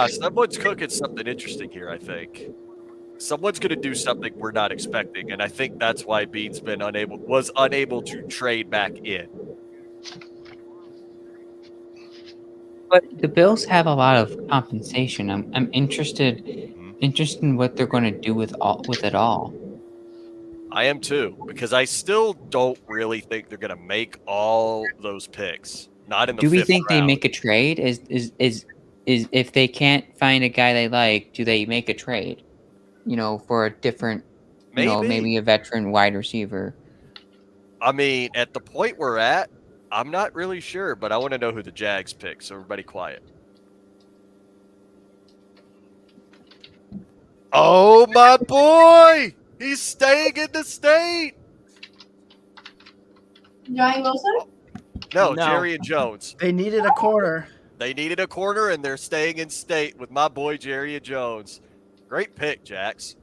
Someone's cooking something interesting here, I think. Someone's going to do something we're not expecting, and I think that's why Bean's was unable to trade back in. But the Bills have a lot of compensation. I'm interested in what they're going to do with it all. I am too, because I still don't really think they're going to make all those picks. Not in the Do we 5th think they round. make a trade? Is if they can't find a guy they like, do they make a trade? For a different, maybe a veteran wide receiver. I mean, at the point we're at, I'm not really sure, but I want to know who the Jags pick. So everybody quiet. Oh, my boy! He's staying in the state! Johnny Wilson? No, Jerry and Jones. They needed a corner. They needed a corner, and they're staying in state with my boy Jerry and Jones. Great pick, Jax.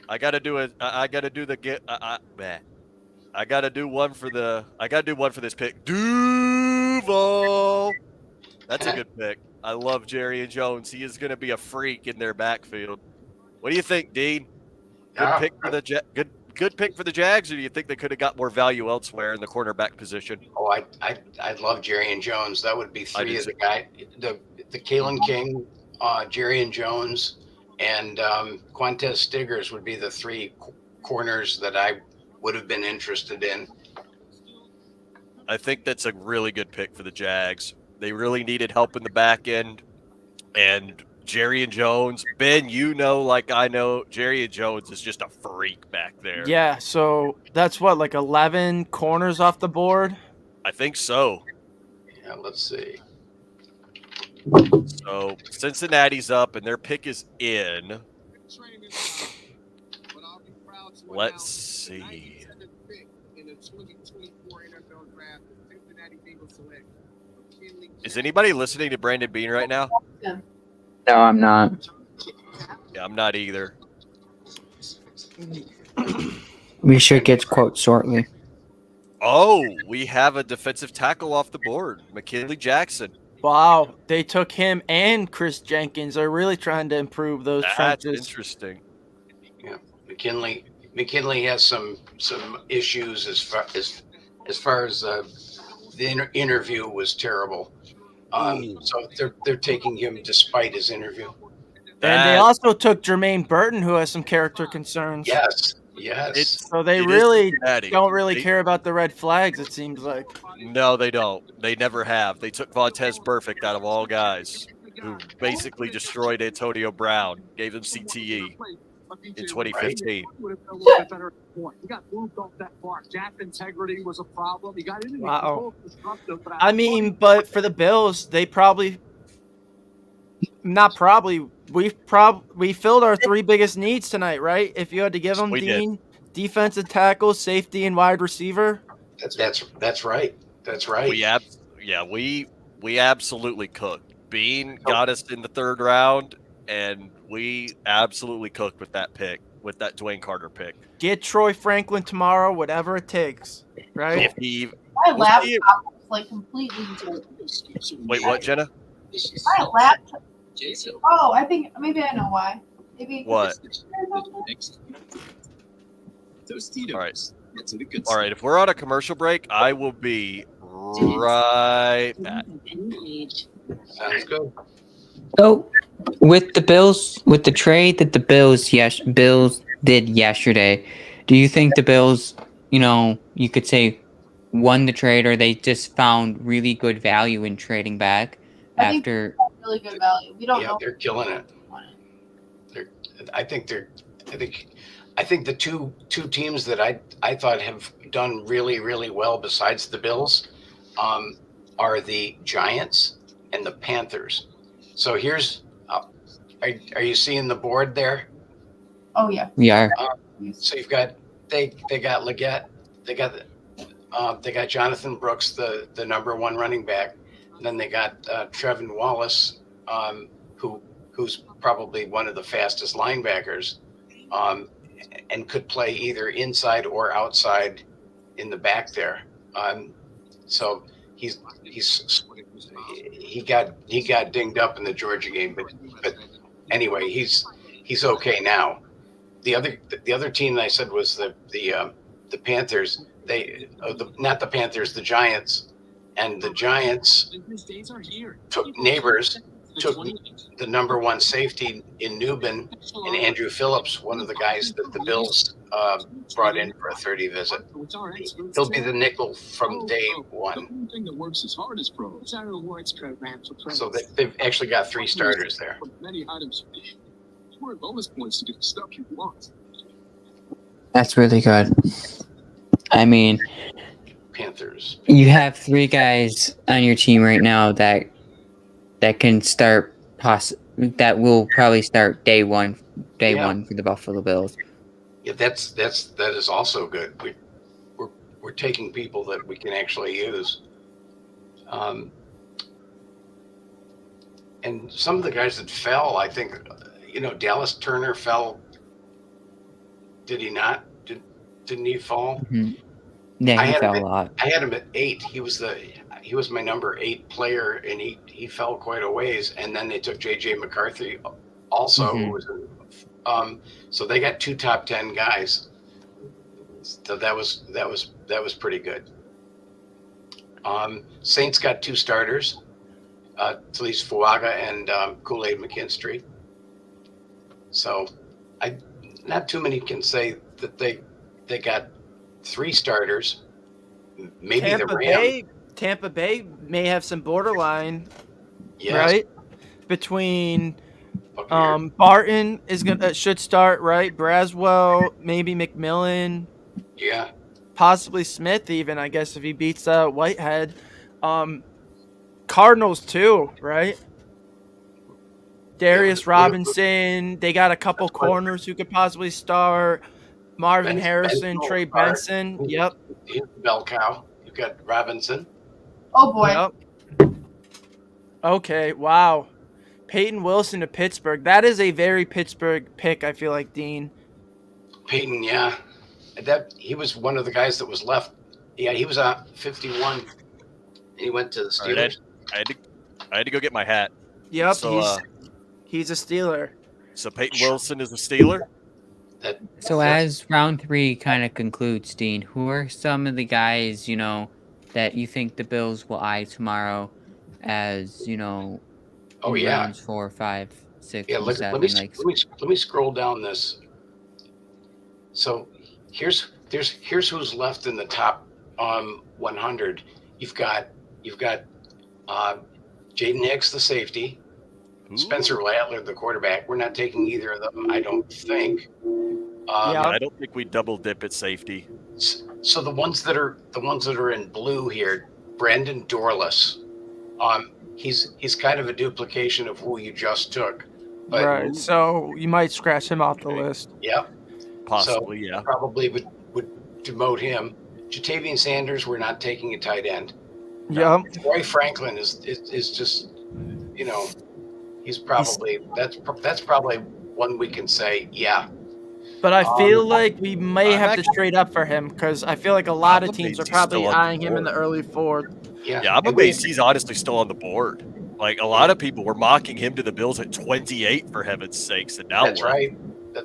I gotta do one for this pick. Duval. That's a good pick. I love Jerry and Jones. He is gonna be a freak in their backfield. What do you think, Dean? Good pick for the good pick for the Jags, or do you think they could have got more value elsewhere in the cornerback position? Oh, I'd love Jerry and Jones. That would be three of the guy. The Kalen King, Jerry and Jones, and Quantez Stiggers would be the three corners that I would have been interested in. I think that's a really good pick for the Jags. They really needed help in the back end, and Jerry and Jones, Ben, like I know, Jerry and Jones is just a freak back there. Yeah, so that's what, like 11 corners off the board? I think so. Yeah, let's see. So Cincinnati's up, and their pick is in. Let's see. Is anybody listening to Brandon Bean right now? No, I'm not. Yeah, I'm not either. We should get quotes shortly. Oh, we have a defensive tackle off the board, McKinley Jackson. Wow, they took him and Chris Jenkins. They're really trying to improve those That's trenches. interesting. Yeah, McKinley has some issues as far as the interview was terrible. So they're taking him despite his interview. And they also took Jermaine Burton, who has some character concerns. Yes. So they really don't care about the red flags, it seems like. No, they don't. They never have. They took Vontez Perfect out of all guys, who basically destroyed Antonio Brown, gave him CTE in 2015. Wow. I mean, but for the Bills, they we filled our three biggest needs tonight, right? If you had to give them, Dean, defensive tackle, safety, and wide receiver. That's right. That's right. We absolutely cooked. Bean got us in the 3rd round, and we absolutely cooked with that pick, with that Dwayne Carter pick. Get Troy Franklin tomorrow, whatever it takes, right? My laptop was like completely. Wait, what, Jenna? My laptop. Oh, I think maybe I know why. Maybe what? All right. If we're on a commercial break, I will be right back. Sounds good. Oh. With the Bills, with the trade that the Bills did yesterday, do you think the Bills, you could say, won the trade, or they just found really good value in trading back I think after? really good value. We don't Yeah, know. they're killing it. I think the two teams that I thought have done really, really well besides the Bills are the Giants and the Panthers. So here's are you seeing the board there? Oh yeah. We are. So you've got they got Leggett, they got Jonathan Brooks, the number one running back, and then they got Trevin Wallace, who's probably one of the fastest linebackers, and could play either inside or outside in the back there. So he got dinged up in the Georgia game, but anyway, he's okay now. The other team that I said was the Panthers. Not the Panthers, the Giants, and the Giants took the number one safety in Newbin and Andrew Phillips, one of the guys that the Bills brought in for a 30 visit. He'll be the nickel from day one. So they've actually got 3 starters there. That's really good. I mean, Panthers. You have 3 guys on your team right now that can start that will probably start day one for the Buffalo Bills. Yeah, that is also good. We're taking people that we can actually use. And some of the guys that fell, I think, Dallas Turner fell. Did he not? Didn't he fall? Mm-hmm. Yeah, he fell a lot. I had him at 8. He was my number 8 player, and he fell quite a ways. And then they took JJ McCarthy, also, who was so they got 2 top 10 guys. So that was pretty good. Saints got 2 starters, Talise Fuaga and Kool-Aid McKinstry. So not too many can say that they got 3 starters. Maybe Tampa Bay may have some borderline, yes. Right? Between Barton should start, right? Braswell, maybe McMillan. Yeah. Possibly Smith, even, I guess, if he beats Whitehead. Cardinals too, right? Darius Robinson. They got a couple corners who could possibly start. Marvin Harrison, Trey Benson. Yep. Bell cow. You've got Robinson. Oh boy. Yep. Okay. Wow. Peyton Wilson to Pittsburgh. That is a very Pittsburgh pick, I feel like, Dean. Peyton, yeah. He was one of the guys that was left. Yeah, he was at 51. And he went to the Steelers. Right, I had to go get my hat. Yep. So, he's a Steeler. So Peyton Wilson is a Steeler? So as round 3 kind of concludes, Dean, who are some of the guys, that you think the Bills will eye tomorrow as, rounds 4, 5, 6, yeah, and 7? Let me scroll down this. So here's who's left in the top 100. You've got Jaden Hicks, the safety. Ooh. Spencer Rattler, the quarterback. We're not taking either of them, I don't think. I don't think we double dip at safety. So the ones that are in blue here, Brandon Dorless. He's kind of a duplication of who you just took. But, right. So you might scratch him off the list. Yep. Possibly, so Probably would demote him. Jatavian Sanders, we're not taking a tight end. Yep. Troy Franklin is just, he's probably that's probably one we can say, yeah. But I feel like we may have to trade up for him because I feel like a lot of teams are probably eyeing him in the early 4th. Yeah, I'm amazed he's honestly still on the board. Like, a lot of people were mocking him to the Bills at 28, for heaven's sakes, and now That's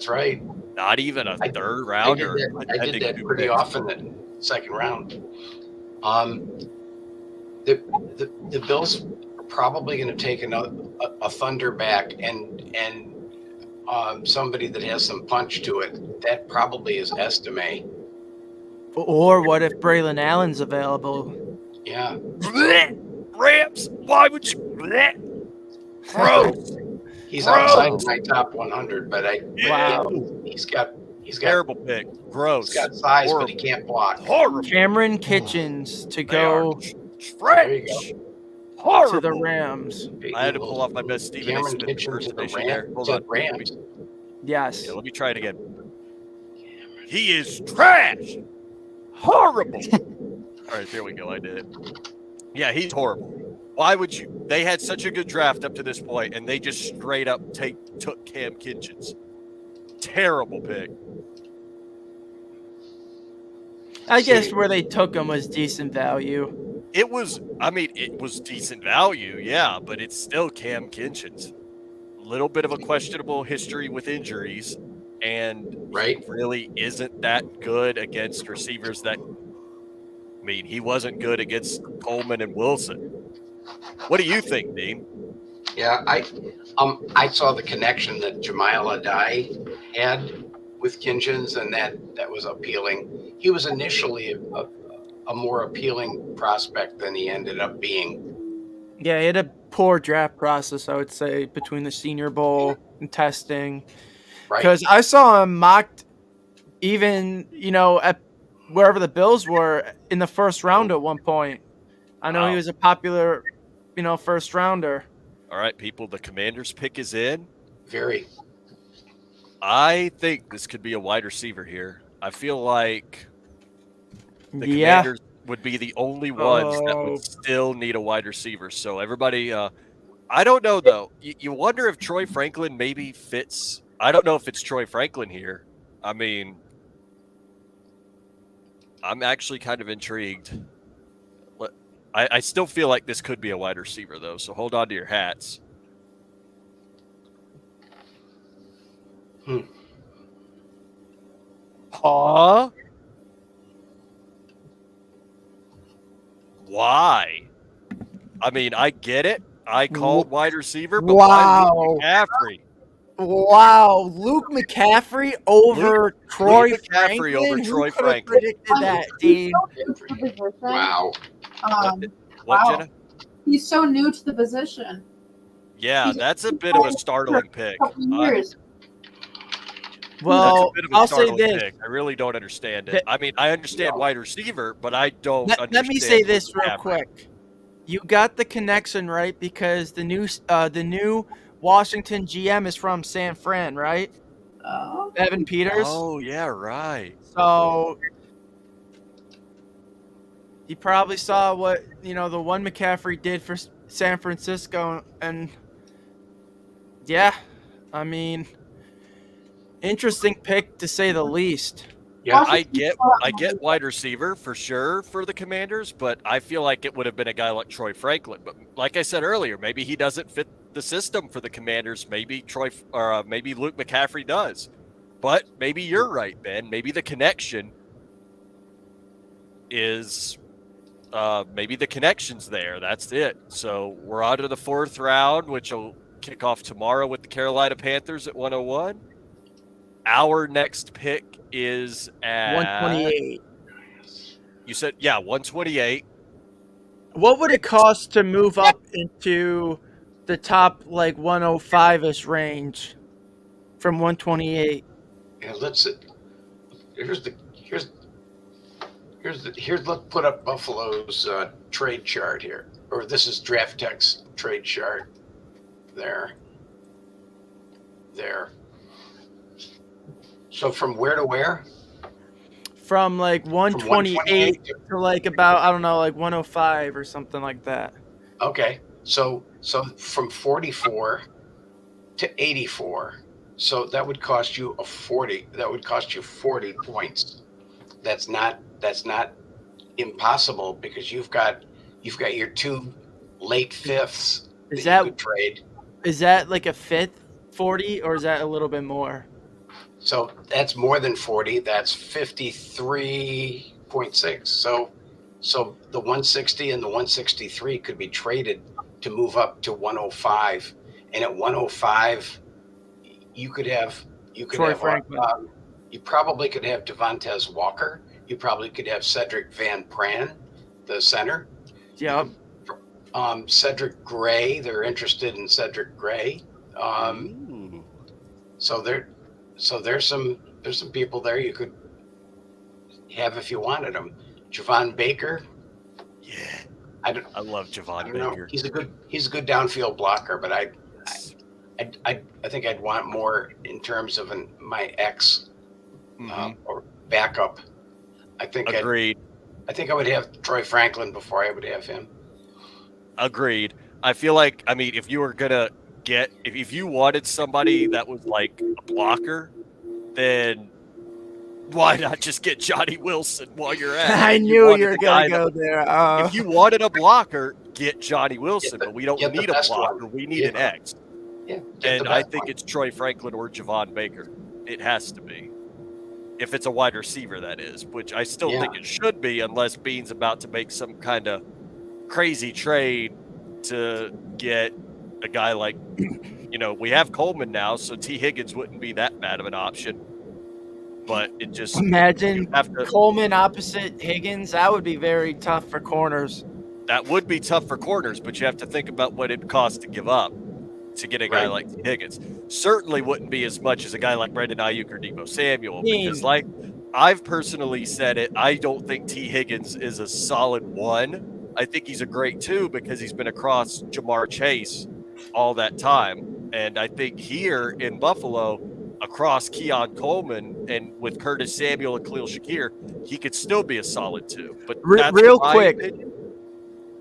right. Not even a third rounder. I did that pretty often in the second round. The Bills probably going to take a Thunder back and somebody that has some punch to it. That probably is Estime. Or what if Braylon Allen's available? Yeah. Ramps, why would you? Gross. He's Gross. outside of my top 100, but he's got terrible pick. Gross. He's got size, Horrible. but he can't block. Horrible. Cameron Kitchens to go There you go. Horrible. to the Rams. I had to pull off my best Stephen A. Cameron Smith Kitchen to the impersonation there. Hold to on. Rams. Yes. Yeah, let me try it again. He is trash. Horrible. All right, there we go. I did it. Yeah, he's horrible. Why would you? They had such a good draft up to this point, and they just straight up took Cam Kitchens. Terrible pick. I guess where they took him was decent value. It was decent value, yeah, but it's still Cam Kitchens. A little bit of a questionable history with injuries, and he really isn't that good against receivers that. I mean, he wasn't good against Coleman and Wilson. What do you think, Dean? Yeah, I saw the connection that Jamil Adai had with Kitchens, and that was appealing. He was initially a more appealing prospect than he ended up being. Yeah, he had a poor draft process, I would say, between the Senior Bowl and testing. Because I saw him mocked even, at wherever the Bills were in the first round at one point. I know he was a popular, first rounder. All right, people, the Commanders pick is in. Very. I think this could be a wide receiver here. I feel like the Commanders would be the only ones that would still need a wide receiver. So everybody, I don't know, though. You wonder if Troy Franklin maybe fits. I don't know if it's Troy Franklin here. I mean, I'm actually kind of intrigued. I still feel like this could be a wide receiver, though, so hold on to your hats. Huh? Why? I mean, I get it. I called wide receiver, but why Luke McCaffrey? Wow, Luke McCaffrey over Troy Franklin? Over Troy Who could have Franklin. predicted that, Dean? Wow. What, Jenna? He's so new to the position. Yeah, that's a bit of a startling pick. Well, I'll say this. Pick. I really don't understand it. I mean, I understand wide receiver, but I don't understand. Let me say this Luke real McCaffrey. quick. You got the connection right because the new Washington GM is from San Fran, right? Evan Peters. Oh, yeah, right. So he probably saw what, the one McCaffrey did for San Francisco. And, yeah, I mean, interesting pick to say the least. Yeah, I get wide receiver for sure for the Commanders, but I feel like it would have been a guy like Troy Franklin. But like I said earlier, maybe he doesn't fit the system for the Commanders. Maybe maybe Luke McCaffrey does. But maybe you're right, Ben. Maybe the connection is maybe the connection's there. That's it. So we're on to the fourth round, which will kick off tomorrow with the Carolina Panthers at 101. Our next pick is at 128. You said, 128. What would it cost to move up into the top 105-ish range from 128? Yeah, let's put up Buffalo's trade chart here, or this is Draft Tech's trade chart. There. So from where to where? From 128 to about, I don't know, 105 or something like that. Okay. So from 44 to 84. So that would cost you 40. That would cost you 40 points. That's not impossible because you've got your two late fifths that you could trade. Is that a fifth 40 or is that a little bit more? So that's more than 40. That's 53.6. So the 160 and the 163 could be traded to move up to 105, and at 105, you could have Troy Franklin. You probably could have Devontae Walker. You probably could have Cedric Van Pran, the center. Yeah. Cedric Gray. They're interested in Cedric Gray. So there's some people there you could have if you wanted them. Javon Baker. Yeah, I love Javon Baker. He's a good downfield blocker, but I think I'd want more in terms of my ex or backup. Agreed. I think I would have Troy Franklin before I would have him. Agreed. I feel like, I mean, if you were gonna if you wanted somebody that was like a blocker, then why not just get Johnny Wilson while you're at it? I knew you were gonna go there. If you wanted a blocker, get Johnny Wilson, but we don't need a blocker. We need an X. Yeah, and I think it's Troy Franklin or Javon Baker. It has to be. If it's a wide receiver, that is, which I still think it should be, unless Bean's about to make some kind of crazy trade to get a guy like, we have Coleman now, so T. Higgins wouldn't be that bad of an option. But it just imagine Coleman opposite Higgins. That would be very tough for corners. That would be tough for corners, but you have to think about what it costs to give up to get a guy like T. Higgins. Certainly wouldn't be as much as a guy like Brandon Ayuk or Deebo Samuel, because like I've personally said it, I don't think T. Higgins is a solid 1. I think he's a great 2 because he's been across Jamar Chase all that time. And I think here in Buffalo, across Keon Coleman and with Curtis Samuel and Khalil Shakir, he could still be a solid 2. But real quick,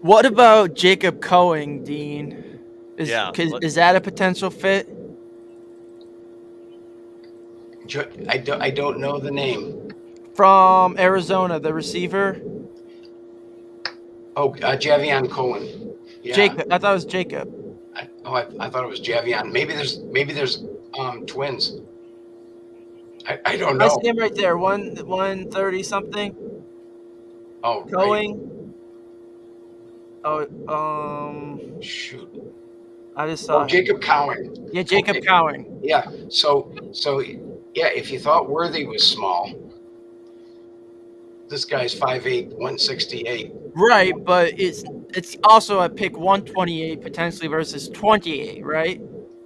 what about Jacob Cohen, Dean? Is that a potential fit? I don't know the name. From Arizona, the receiver. Oh, Javion Cohen. Yeah. Jacob. I thought it was Jacob. I thought it was Javion. Maybe there's twins. I don't know. I see him right there. 130 something. Oh, Cohen. Right. Oh, shoot. I just saw Jacob Cowan. Yeah, Jacob Cowan. Yeah. So yeah, if you thought Worthy was small, this guy's 5'8", 168. Right, but it's also a pick 128 potentially versus 28, right?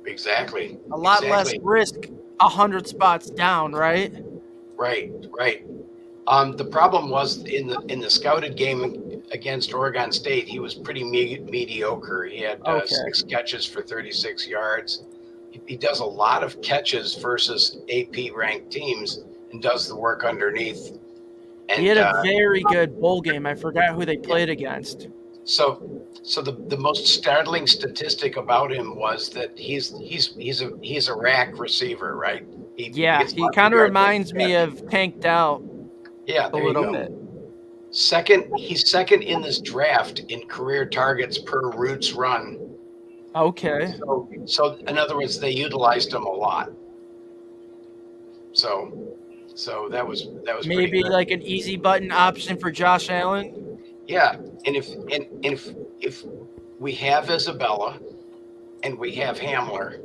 Exactly. A lot less risk 100 spots down, right? Right. The problem was in the scouted game against Oregon State, he was pretty mediocre. He had 6 catches for 36 yards. He does a lot of catches versus AP ranked teams and does the work underneath. And he had a very good bowl game. I forgot who they played against. So the most startling statistic about him was that he's a rack receiver, right? He kind of reminds me of Tank Dell. Yeah, a little bit. He's second in this draft in career targets per routes run. Okay. So in other words, they utilized him a lot. So that was maybe like an easy button option for Josh Allen. Yeah, and if we have Isabella and we have Hamler,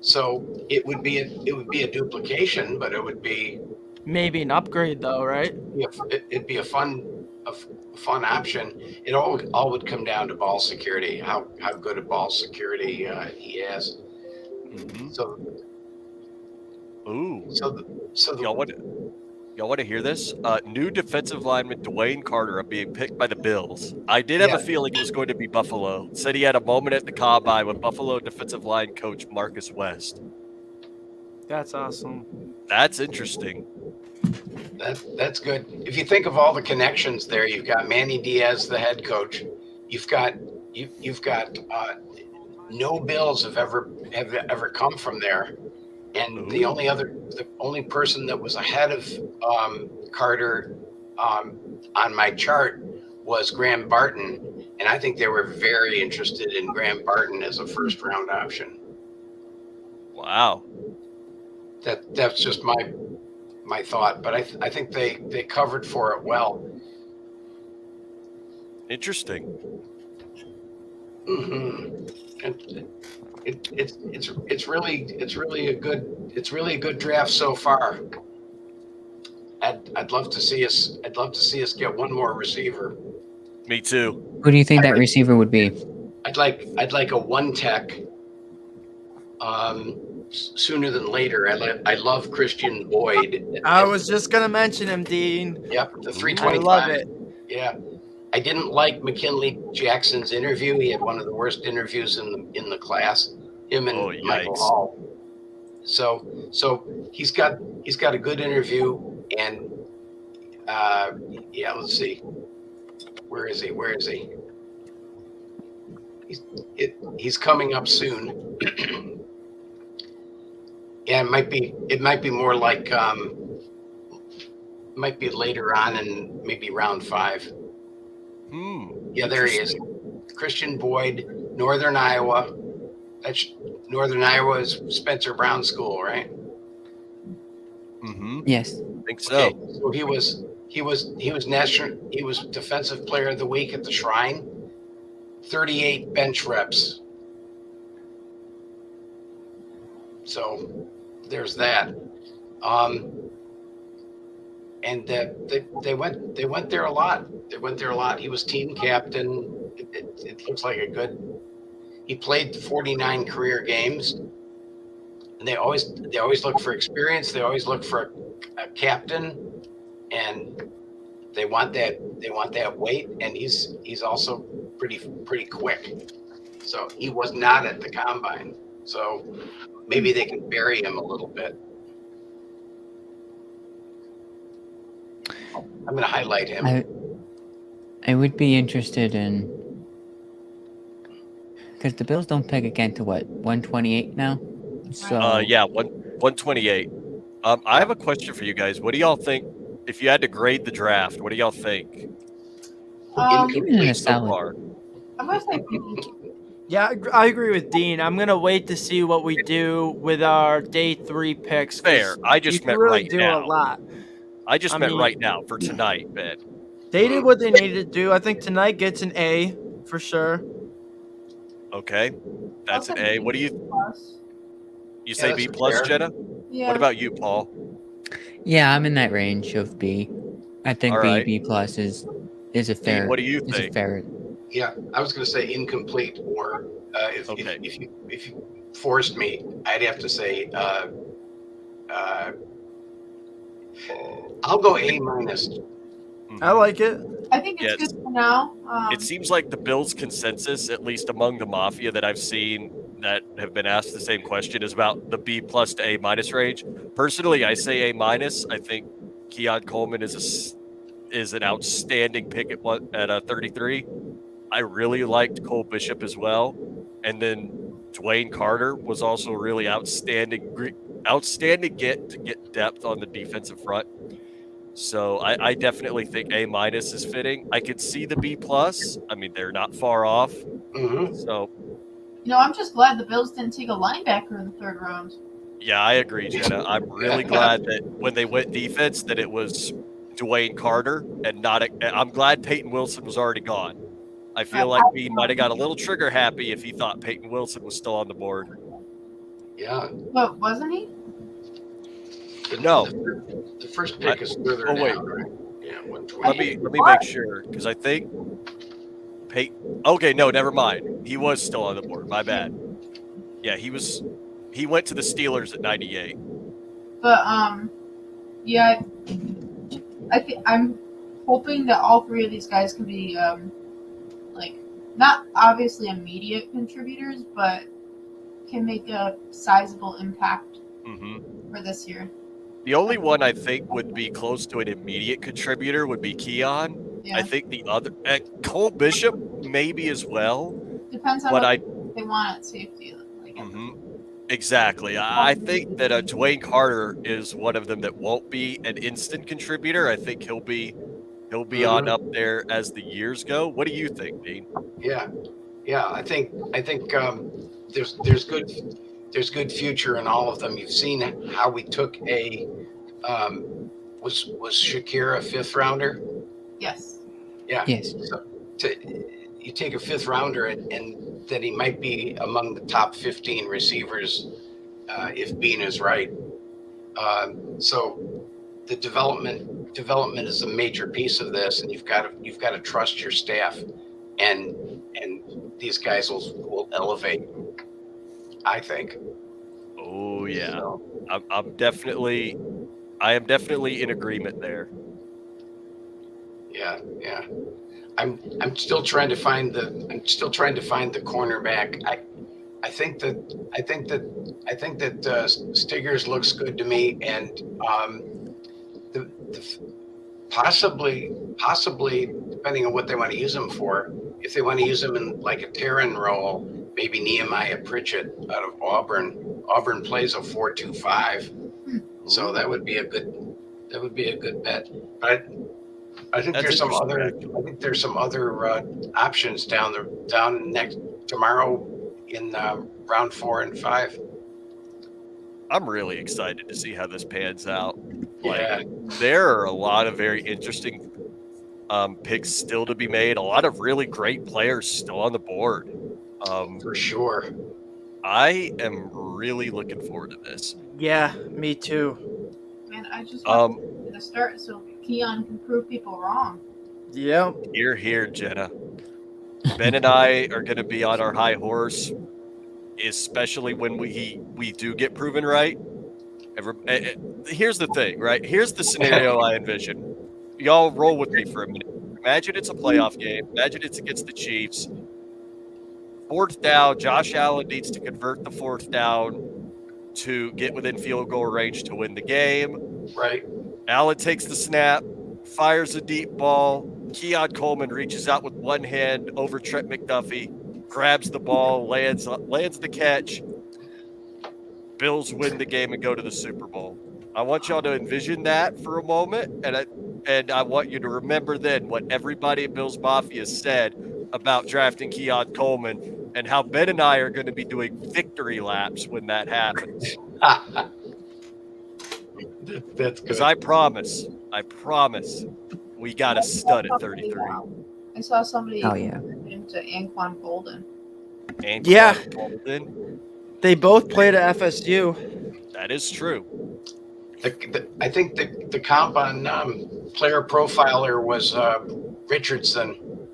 so it would be a duplication, but it would be maybe an upgrade though, right? It'd be a fun option. It all would come down to ball security, how good at ball security he has. Mm-hmm. Y'all want to hear this? New defensive lineman Dwayne Carter being picked by the Bills. I did have a feeling it was going to be Buffalo. Said he had a moment at the combine with Buffalo defensive line coach Marcus West. That's awesome. That's interesting. That's good. If you think of all the connections there, you've got Manny Diaz, the head coach. You've got no Bills have ever come from there. And the only person that was ahead of Carter on my chart was Graham Barton, and I think they were very interested in Graham Barton as a first round option. Wow, that's just my thought, but I think they covered for it well. Interesting. And it's really a good draft so far. I'd love to see us get one more receiver. Me too. Who do you think that receiver would be? I'd like a one tech. Sooner than later. I love Christian Boyd. I was just gonna mention him, Dean. Yep, the I 325. love it. Yeah, I didn't like McKinley Jackson's interview. He had one of the worst interviews in the class. Him and Michael Hall. So he's got a good interview, and yeah, let's see. Where is he? He's coming up soon. Yeah, it might be more like might be later on in maybe round 5. Yeah, there he is. Christian Boyd, Northern Iowa. Northern Iowa is Spencer Brown School, right? Yes. I think so. Okay, so he was Defensive Player of the Week at the Shrine. 38 bench reps. So there's that. And they went there a lot. He was team captain. It looks like he played 49 career games. And they always look for experience. They always look for a captain, and they want that weight. And he's also pretty quick. So he was not at the combine. So maybe they can bury him a little bit. I'm going to highlight him. I would be interested in, because the Bills don't pick again to what, 128 now? So yeah, 128. I have a question for you guys. What do y'all think? If you had to grade the draft, what do y'all think? Incomplete so far. I'm gonna say Yeah, I agree with Dean. I'm gonna wait to see what we do with our day 3 picks. Fair. I just meant really right do now. a lot. I meant right now for tonight, man. They did what they needed to do. I think tonight gets an A for sure. Okay, that's an A. What do you? You say B plus, fair. Jenna? Yeah. What about you, Paul? yeah, I'm in that range of B. I think All right. B plus is a fair. What do you is a think? fair. Yeah, I was going to say incomplete, or if you forced me, I'd have to say I'll go A minus. I like it. I think it's Yes. good for now. It seems like the Bills' consensus, at least among the Mafia that I've seen that have been asked the same question, is about the B plus to A minus range. Personally, I say A minus. I think Keon Coleman is an outstanding pick at 33. I really liked Cole Bishop as well, and then Dwayne Carter was also really outstanding get to get depth on the defensive front. So I definitely think A minus is fitting. I could see the B plus. I mean, they're not far off. So I'm just glad the Bills didn't take a linebacker in the 3rd round. yeah, I agree, Jenna. I'm really glad that when they went defense, that it was Dwayne Carter and not. I'm glad Peyton Wilson was already gone. I feel like we might have got a little trigger happy if he thought Peyton Wilson was still on the board. Yeah. But wasn't he? No. The first pick is further down, wait. right? Yeah, 120. Let me make sure, because I think Peyton. Okay, no, never mind. He was still on the board. My bad. Yeah, he was. He went to the Steelers at 98. But yeah, I'm hoping that all 3 of these guys can be not obviously immediate contributors, but can make a sizable impact for this year. The only one I think would be close to an immediate contributor would be Keon. Yeah. I think the other Cole Bishop maybe as well. Depends on But what they want at safety. Exactly. I think that Dwayne Carter is one of them that won't be an instant contributor. I think he'll be on up there as the years go. What do you think, Dean? Yeah. I think there's good future in all of them. You've seen how we took was Shakira a 5th rounder? Yes. Yeah. Yes. So you take a fifth rounder and that he might be among the top 15 receivers if Bean is right. So the development is a major piece of this, and you've got to trust your staff, and these guys will elevate, I think. Oh yeah, So, I am definitely in agreement there. yeah. I'm still trying to find the cornerback. I think that Stiggers looks good to me, and the possibly depending on what they want to use him for. If they want to use him in like a Terran role, maybe Nehemiah Pritchett out of Auburn. Auburn plays a 4-2-5, so that would be a good bet. But I think there's some other options down next tomorrow in round 4 and 5. I'm really excited to see how this pans out. Yeah. There are a lot of very interesting picks still to be made. A lot of really great players still on the board. For sure. I am really looking forward to this. Yeah, me too. Man, I just want to start so Keon can prove people wrong. Yep. Here, Jenna. Ben and I are going to be on our high horse, especially when we do get proven right. Here's the thing, right? Here's the scenario I envision. Y'all roll with me for a minute. Imagine it's a playoff game. Imagine it's against the Chiefs. 4th down, Josh Allen needs to convert the 4th down to get within field goal range to win the game. Right. Allen takes the snap, fires a deep ball. Keon Coleman reaches out with one hand over Trent McDuffie, grabs the ball, lands the catch. Bills win the game and go to the Super Bowl. I want y'all to envision that for a moment, and I want you to remember then what everybody at Bills Mafia said about drafting Keon Coleman and how Ben and I are going to be doing victory laps when that happens. That's good. Because I promise, we got a stud at 33. I saw somebody yeah. into Anquan Golden. Golden. They both played at FSU. That is true. I think the comp on Player Profiler was Richardson.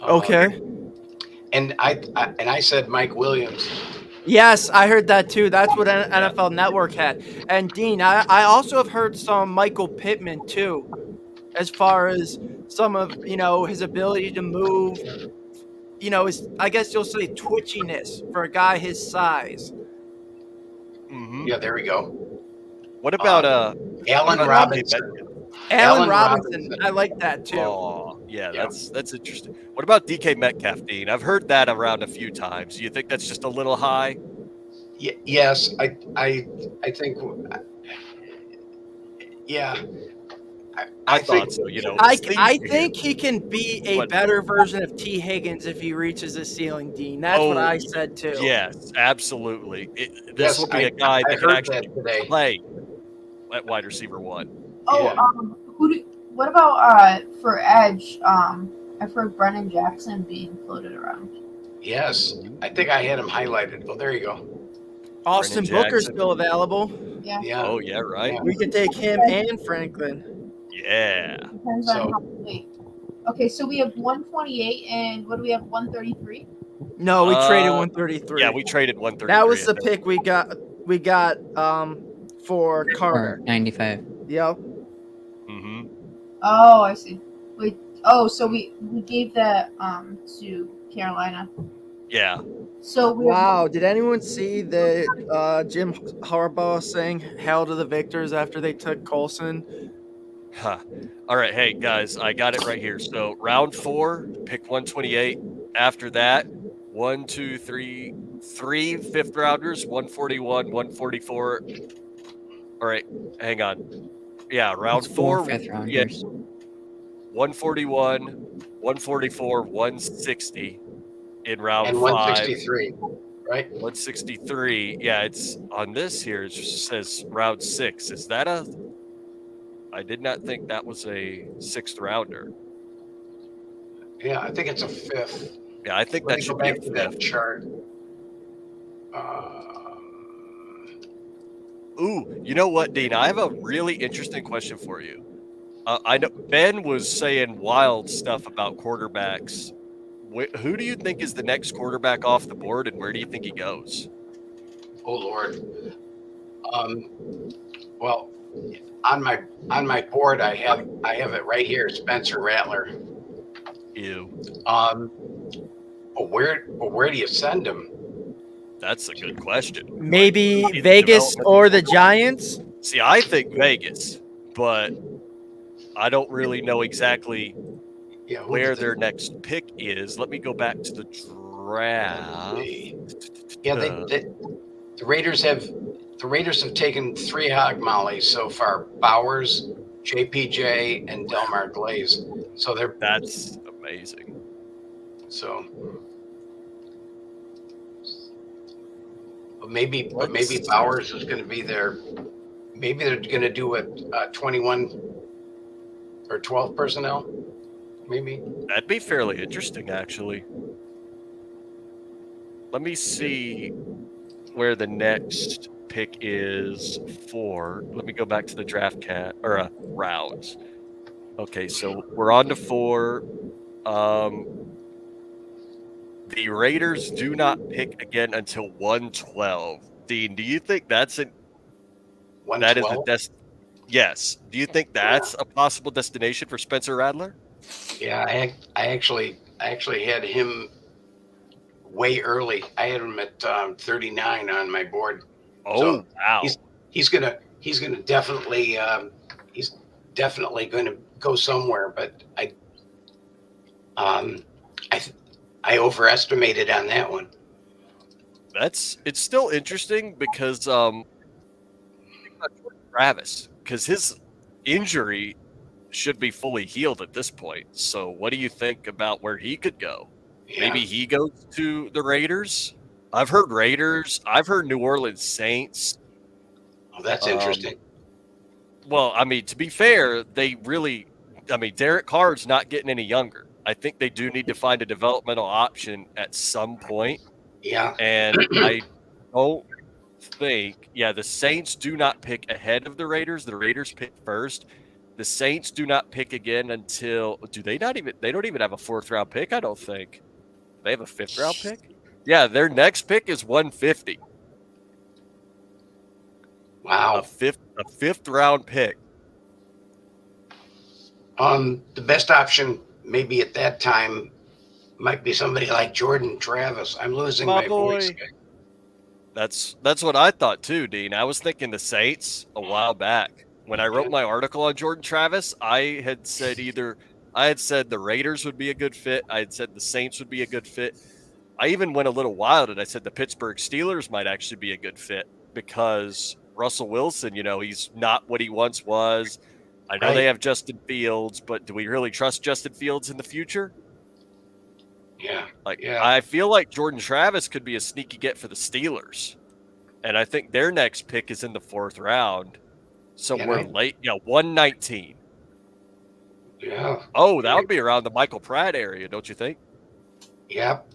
Okay. And I said Mike Williams. Yes, I heard that too. That's what NFL Network had. And Dean, I also have heard some Michael Pittman too, as far as some of his ability to move. His, I guess you'll say, twitchiness for a guy his size. Mm-hmm. Yeah, there we go. What about Allen Robinson? Allen Robinson, I like that too. Oh, yeah, that's interesting. What about DK Metcalf, Dean? I've heard that around a few times. Do you think that's just a little high? Yes, I think. Yeah. I thought so. I think he can be a better version of T. Higgins if he reaches the ceiling, Dean. That's what I said too. Yes, absolutely. This will be a guy that can actually play at wide receiver 1. Oh, yeah. What about for edge? I've heard Brennan Jackson being floated around. Yes, I think I had him highlighted. Oh, there you go. Austin Booker's still available. Yeah. Oh, yeah, right. We could take him and Franklin. Yeah. Depends on how late. Okay, so we have 128, and what do we have? 133. No, we traded 133. Yeah, we traded 133. That was the pick we got. We got for Carter. 95. Yep. Mm-hmm. Oh, I see. Wait. Oh, so we gave that to Carolina. Yeah. So wow, did anyone see the Jim Harbaugh saying "Hail to the victors" after they took Colson? Huh. All right, hey guys, I got it right here. So round 4, pick 128. After that, 1, 2, 3, 3 fifth rounders, 141, 144. All right, hang on. Yeah, round 4, fifth rounders. Yeah, 141, 144, 160 in round 5. And 163, right? 163. Yeah, it's on this here. It just says round 6. Is that a? I did not think that was a 6th rounder. Yeah, I think it's a fifth. Yeah, I think Let that me go should be a back to that fifth. chart. Ooh, you know what, Dean? I have a really interesting question for you. I know Ben was saying wild stuff about quarterbacks. Who do you think is the next quarterback off the board, and where do you think he goes? Oh Lord. Well, on my board, I have it right here. Spencer Rattler. Ew. Where do you send him? That's a good question. Maybe In Vegas development or the portal? Giants. See, I think Vegas, but I don't really know exactly where their next pick is. Let me go back to the draft. Yeah, the Raiders have taken 3 hog mollies so far: Bowers, JPJ, and Delmar Glaze. So that's amazing. So maybe Bowers is going to be there. Maybe they're going to do a 21 or 12 personnel. Maybe that'd be fairly interesting, actually. Let me see where the next pick is for. Let me go back to the draft rounds. Okay, so we're on to 4. The Raiders do not pick again until 112. Dean, do you think that is a 112? Yes. Do you think that's a possible destination for Spencer Rattler? Yeah, I actually had him way early. I had him at 39 on my board. Oh, so wow. He's gonna definitely going to go somewhere, but I overestimated on that one. It's still interesting because Travis, because his injury should be fully healed at this point. So what do you think about where he could go? Yeah. Maybe he goes to the Raiders. I've heard Raiders. I've heard New Orleans Saints. Oh, that's interesting. Well, I mean, to be fair, Derek Carr's not getting any younger. I think they do need to find a developmental option at some point. Yeah. And I don't think, the Saints do not pick ahead of the Raiders. The Raiders pick first. The Saints do not pick again until they don't even have a 4th round pick, I don't think. They have a 5th round pick? Yeah, their next pick is 150. Wow. A fifth round pick. The best option maybe at that time might be somebody like Jordan Travis. I'm losing my voice. That's what I thought too, Dean. I was thinking the Saints a while back. When I wrote my article on Jordan Travis, I had said the Raiders would be a good fit. I had said the Saints would be a good fit. I even went a little wild and I said the Pittsburgh Steelers might actually be a good fit because Russell Wilson, he's not what he once was. I know they have Justin Fields, but do we really trust Justin Fields in the future? Yeah. I feel like Jordan Travis could be a sneaky get for the Steelers. And I think their next pick is in the 4th round. Somewhere late. 119. Yeah. Oh, that would be around the Michael Pratt area, don't you think? Yep.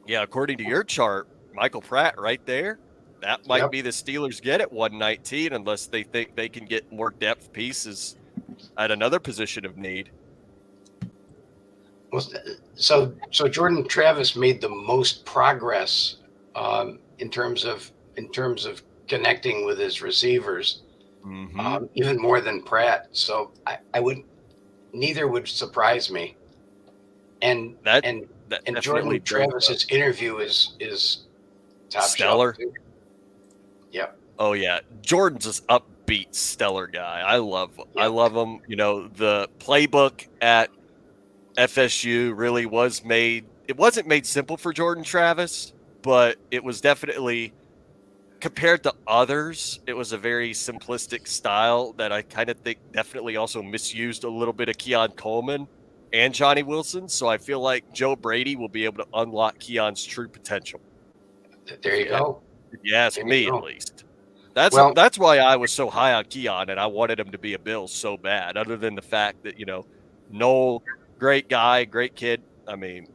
Yeah, according to your chart, Michael Pratt right there. That might be the Steelers get at 119 unless they think they can get more depth pieces at another position of need. Well, so Jordan Travis made the most progress in terms of connecting with his receivers, even more than Pratt. So neither would surprise me. And Jordan Travis's interview is top stellar. Shelf. Yep. Oh yeah, Jordan's this upbeat, stellar guy. I love him. The playbook at FSU really was made. It wasn't made simple for Jordan Travis, but it was definitely, compared to others, it was a very simplistic style that I kind of think definitely also misused a little bit of Keon Coleman and Johnny Wilson. So I feel like Joe Brady will be able to unlock Keon's true potential. There you go. Yes, me at least. That's why I was so high on Keon and I wanted him to be a Bill so bad, other than the fact that, Noel Great guy, great kid. I mean,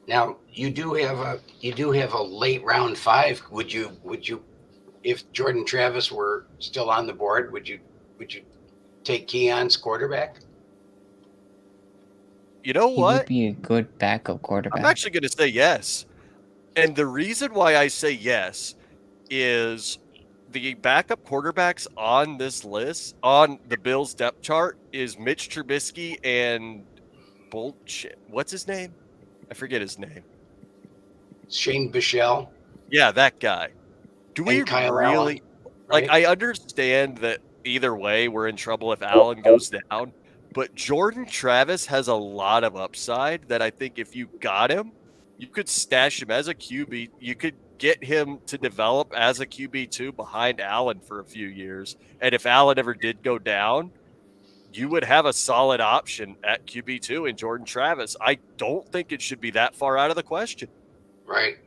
Now you do have a late round 5. Would you if Jordan Travis were still on the board, would you take Keon's quarterback? you know He would what? be a good backup I'm quarterback. actually going to say yes. And the reason why I say yes is the backup quarterbacks on this list, on the Bills depth chart, is Mitch Trubisky and bullshit. What's his name? I forget his name. Shane Bichelle. Yeah, that guy. Do we And Kyle really Allen, like? right? I understand that either way we're in trouble if Allen goes down, but Jordan Travis has a lot of upside that I think if you got him, you could stash him as a QB. You could get him to develop as a QB2 behind Allen for a few years. And if Allen ever did go down, you would have a solid option at QB2 in Jordan Travis. I don't think it should be that far out of the question. Right.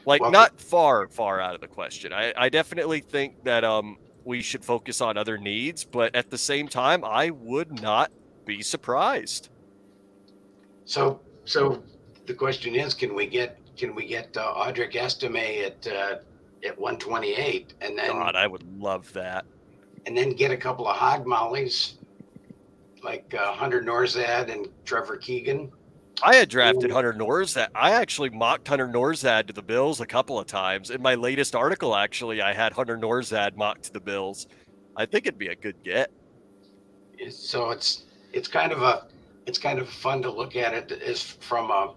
Like, Well, not far out of the question. I definitely think that we should focus on other needs, but at the same time, I would not be surprised. So the question is, can we get Audric Estime at 128, and then God, I would love that. and then get a couple of hog mollies like Hunter Norzad and Trevor Keegan. I had drafted Hunter Norzad. I actually mocked Hunter Norzad to the Bills a couple of times. In my latest article, actually, I had Hunter Norzad mocked to the Bills. I think it'd be a good get. So it's kind of fun to look at it as from a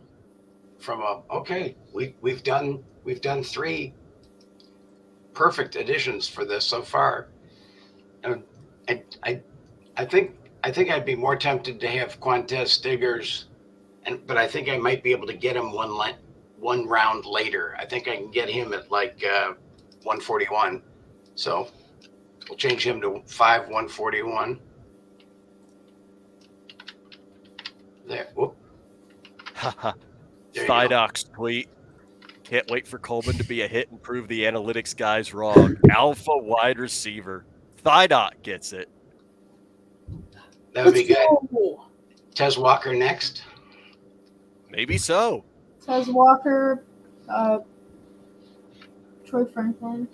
okay, we've done 3 perfect additions for this so far. And I think I'd be more tempted to have Quantez Stiggers, but I think I might be able to get him one round later. I think I can get him at like 141. So we'll change him to 141. There. Whoop. There you go. Fidox tweet. Can't wait for Coleman to be a hit and prove the analytics guys wrong. Alpha wide receiver. Thydot gets it. That would be good. Tez Walker next. Maybe so. Tez Walker, Troy Franklin.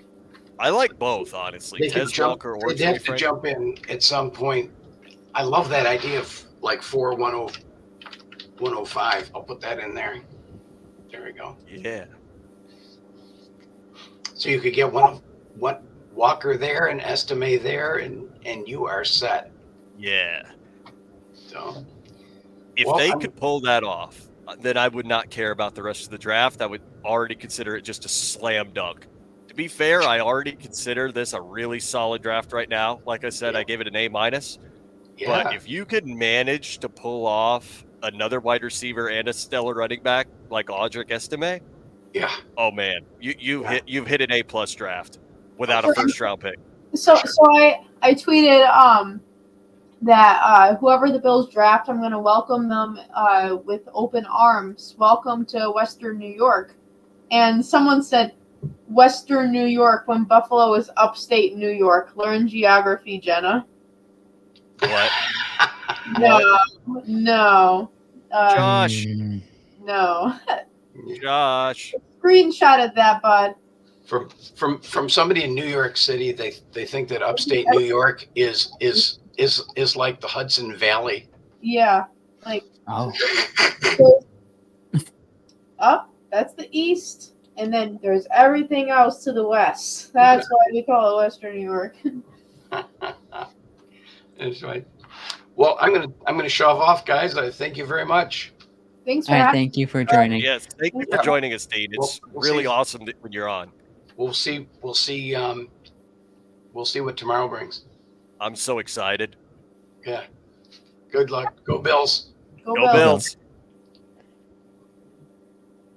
I like both, honestly. They could Tez Walker or they'd have Troy to Franklin. jump in at some point. I love that idea of like 105. I'll put that in there. There we go. Yeah. So you could get one Walker there and Estime there, and you are set. Yeah. So if they could pull that off, then I would not care about the rest of the draft. I would already consider it just a slam dunk. To be fair, I already consider this a really solid draft right now. Like I said, I gave it an A-. Yeah. But if you could manage to pull off another wide receiver and a stellar running back like Audric Estime, yeah. Oh man, you've hit an A+ draft without a first round pick. So I tweeted that whoever the Bills draft, I'm going to welcome them with open arms. Welcome to Western New York. And someone said Western New York when Buffalo is upstate New York. Learn geography, Jenna. What? No. Josh. No. Josh. Screenshotted that, bud. From somebody in New York City, they think that upstate New York is like the Hudson Valley. Yeah, like up. That's the east, and then there's everything else to the west. That's why we call it Western New York. That's right. Well, I'm gonna shove off, guys. I thank you very much. Thanks for having thank you for joining. Yes, thank you for joining us, Dean. It's We'll really see. awesome when you're on. We'll see what tomorrow brings. I'm so excited. Yeah. Good luck. Go Bills. Go Bills.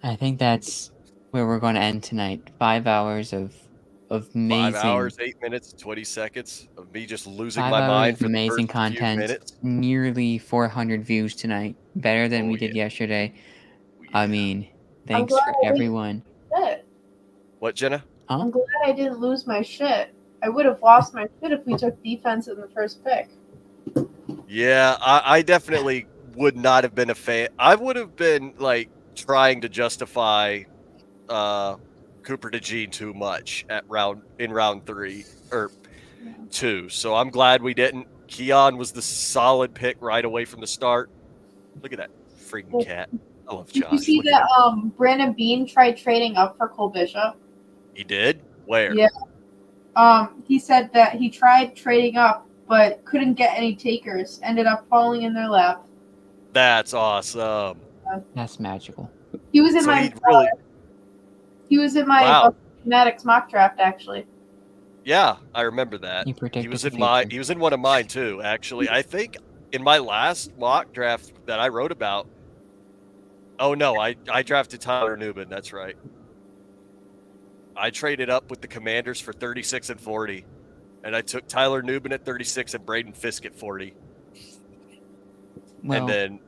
I think that's where we're going to end tonight. 5 hours of amazing. 5 hours, 8 minutes, 20 seconds of me just losing 5 my hours mind of for amazing the first few content. minutes. Nearly 400 views tonight. Better than we did yesterday. I mean, thanks glad for I didn't- everyone. Shit. What, Jenna? I'm glad I didn't lose my shit. I would have lost my shit if we took defense in the first pick. Yeah, I definitely would not have been a fan. I would have been like trying to justify Cooper DeJean too much in round 3 or 2. So I'm glad we didn't. Keon was the solid pick right away from the start. Look at that freaking cat. I love Did you Josh. see Look at that him. Brandon Bean tried trading up for Cole Bishop? He did? Where? Yeah. He said that he tried trading up but couldn't get any takers. Ended up falling in their lap. That's awesome. That's magical. He was in So my he really he was in my Wow. Fanatics mock draft actually. Yeah, I remember that. He He predicted was the in my future. he was in one of mine too, actually. I think in my last mock draft that I wrote about. Oh no, I drafted Tyler Newman, that's right. I traded up with the Commanders for 36 and 40. And I took Tyler Newman at 36 and Braden Fisk at 40. Well, and then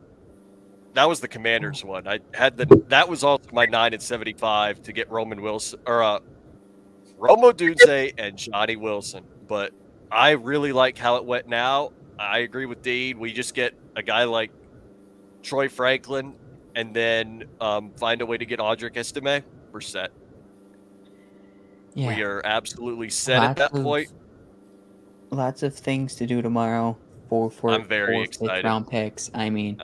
that was the Commanders one. I had that was also my 9 and 75 to get Roman Wilson or Romo Dunze and Johnny Wilson. But I really like how it went now. I agree with Dean. We just get a guy like Troy Franklin and then find a way to get Audric Estime. We're set. yeah. We are absolutely set at that point. Lots of things to do tomorrow for I'm very 4th, excited. 5th round picks. I mean,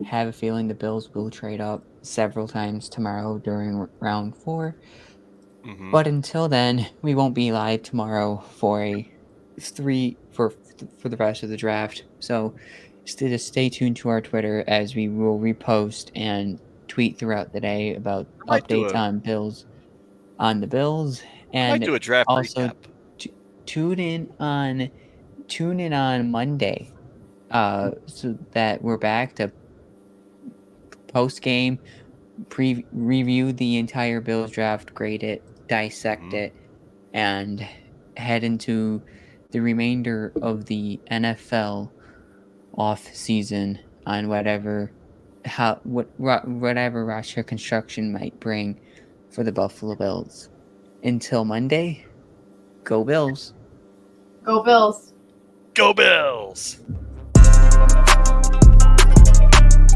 have a feeling the Bills will trade up several times tomorrow during round 4. Mhm. But until then, we won't be live tomorrow for for the rest of the draft. So just stay tuned to our Twitter as we will repost and tweet throughout the day about might do updates a- on the Bills, I might do a draft also recap. tune in on Monday, so that we're back to post game review the entire Bills draft, grade it, dissect it, and head into the remainder of the NFL off season on whatever roster construction might bring for the Buffalo Bills. Until Monday, go Bills. Go Bills. Go Bills.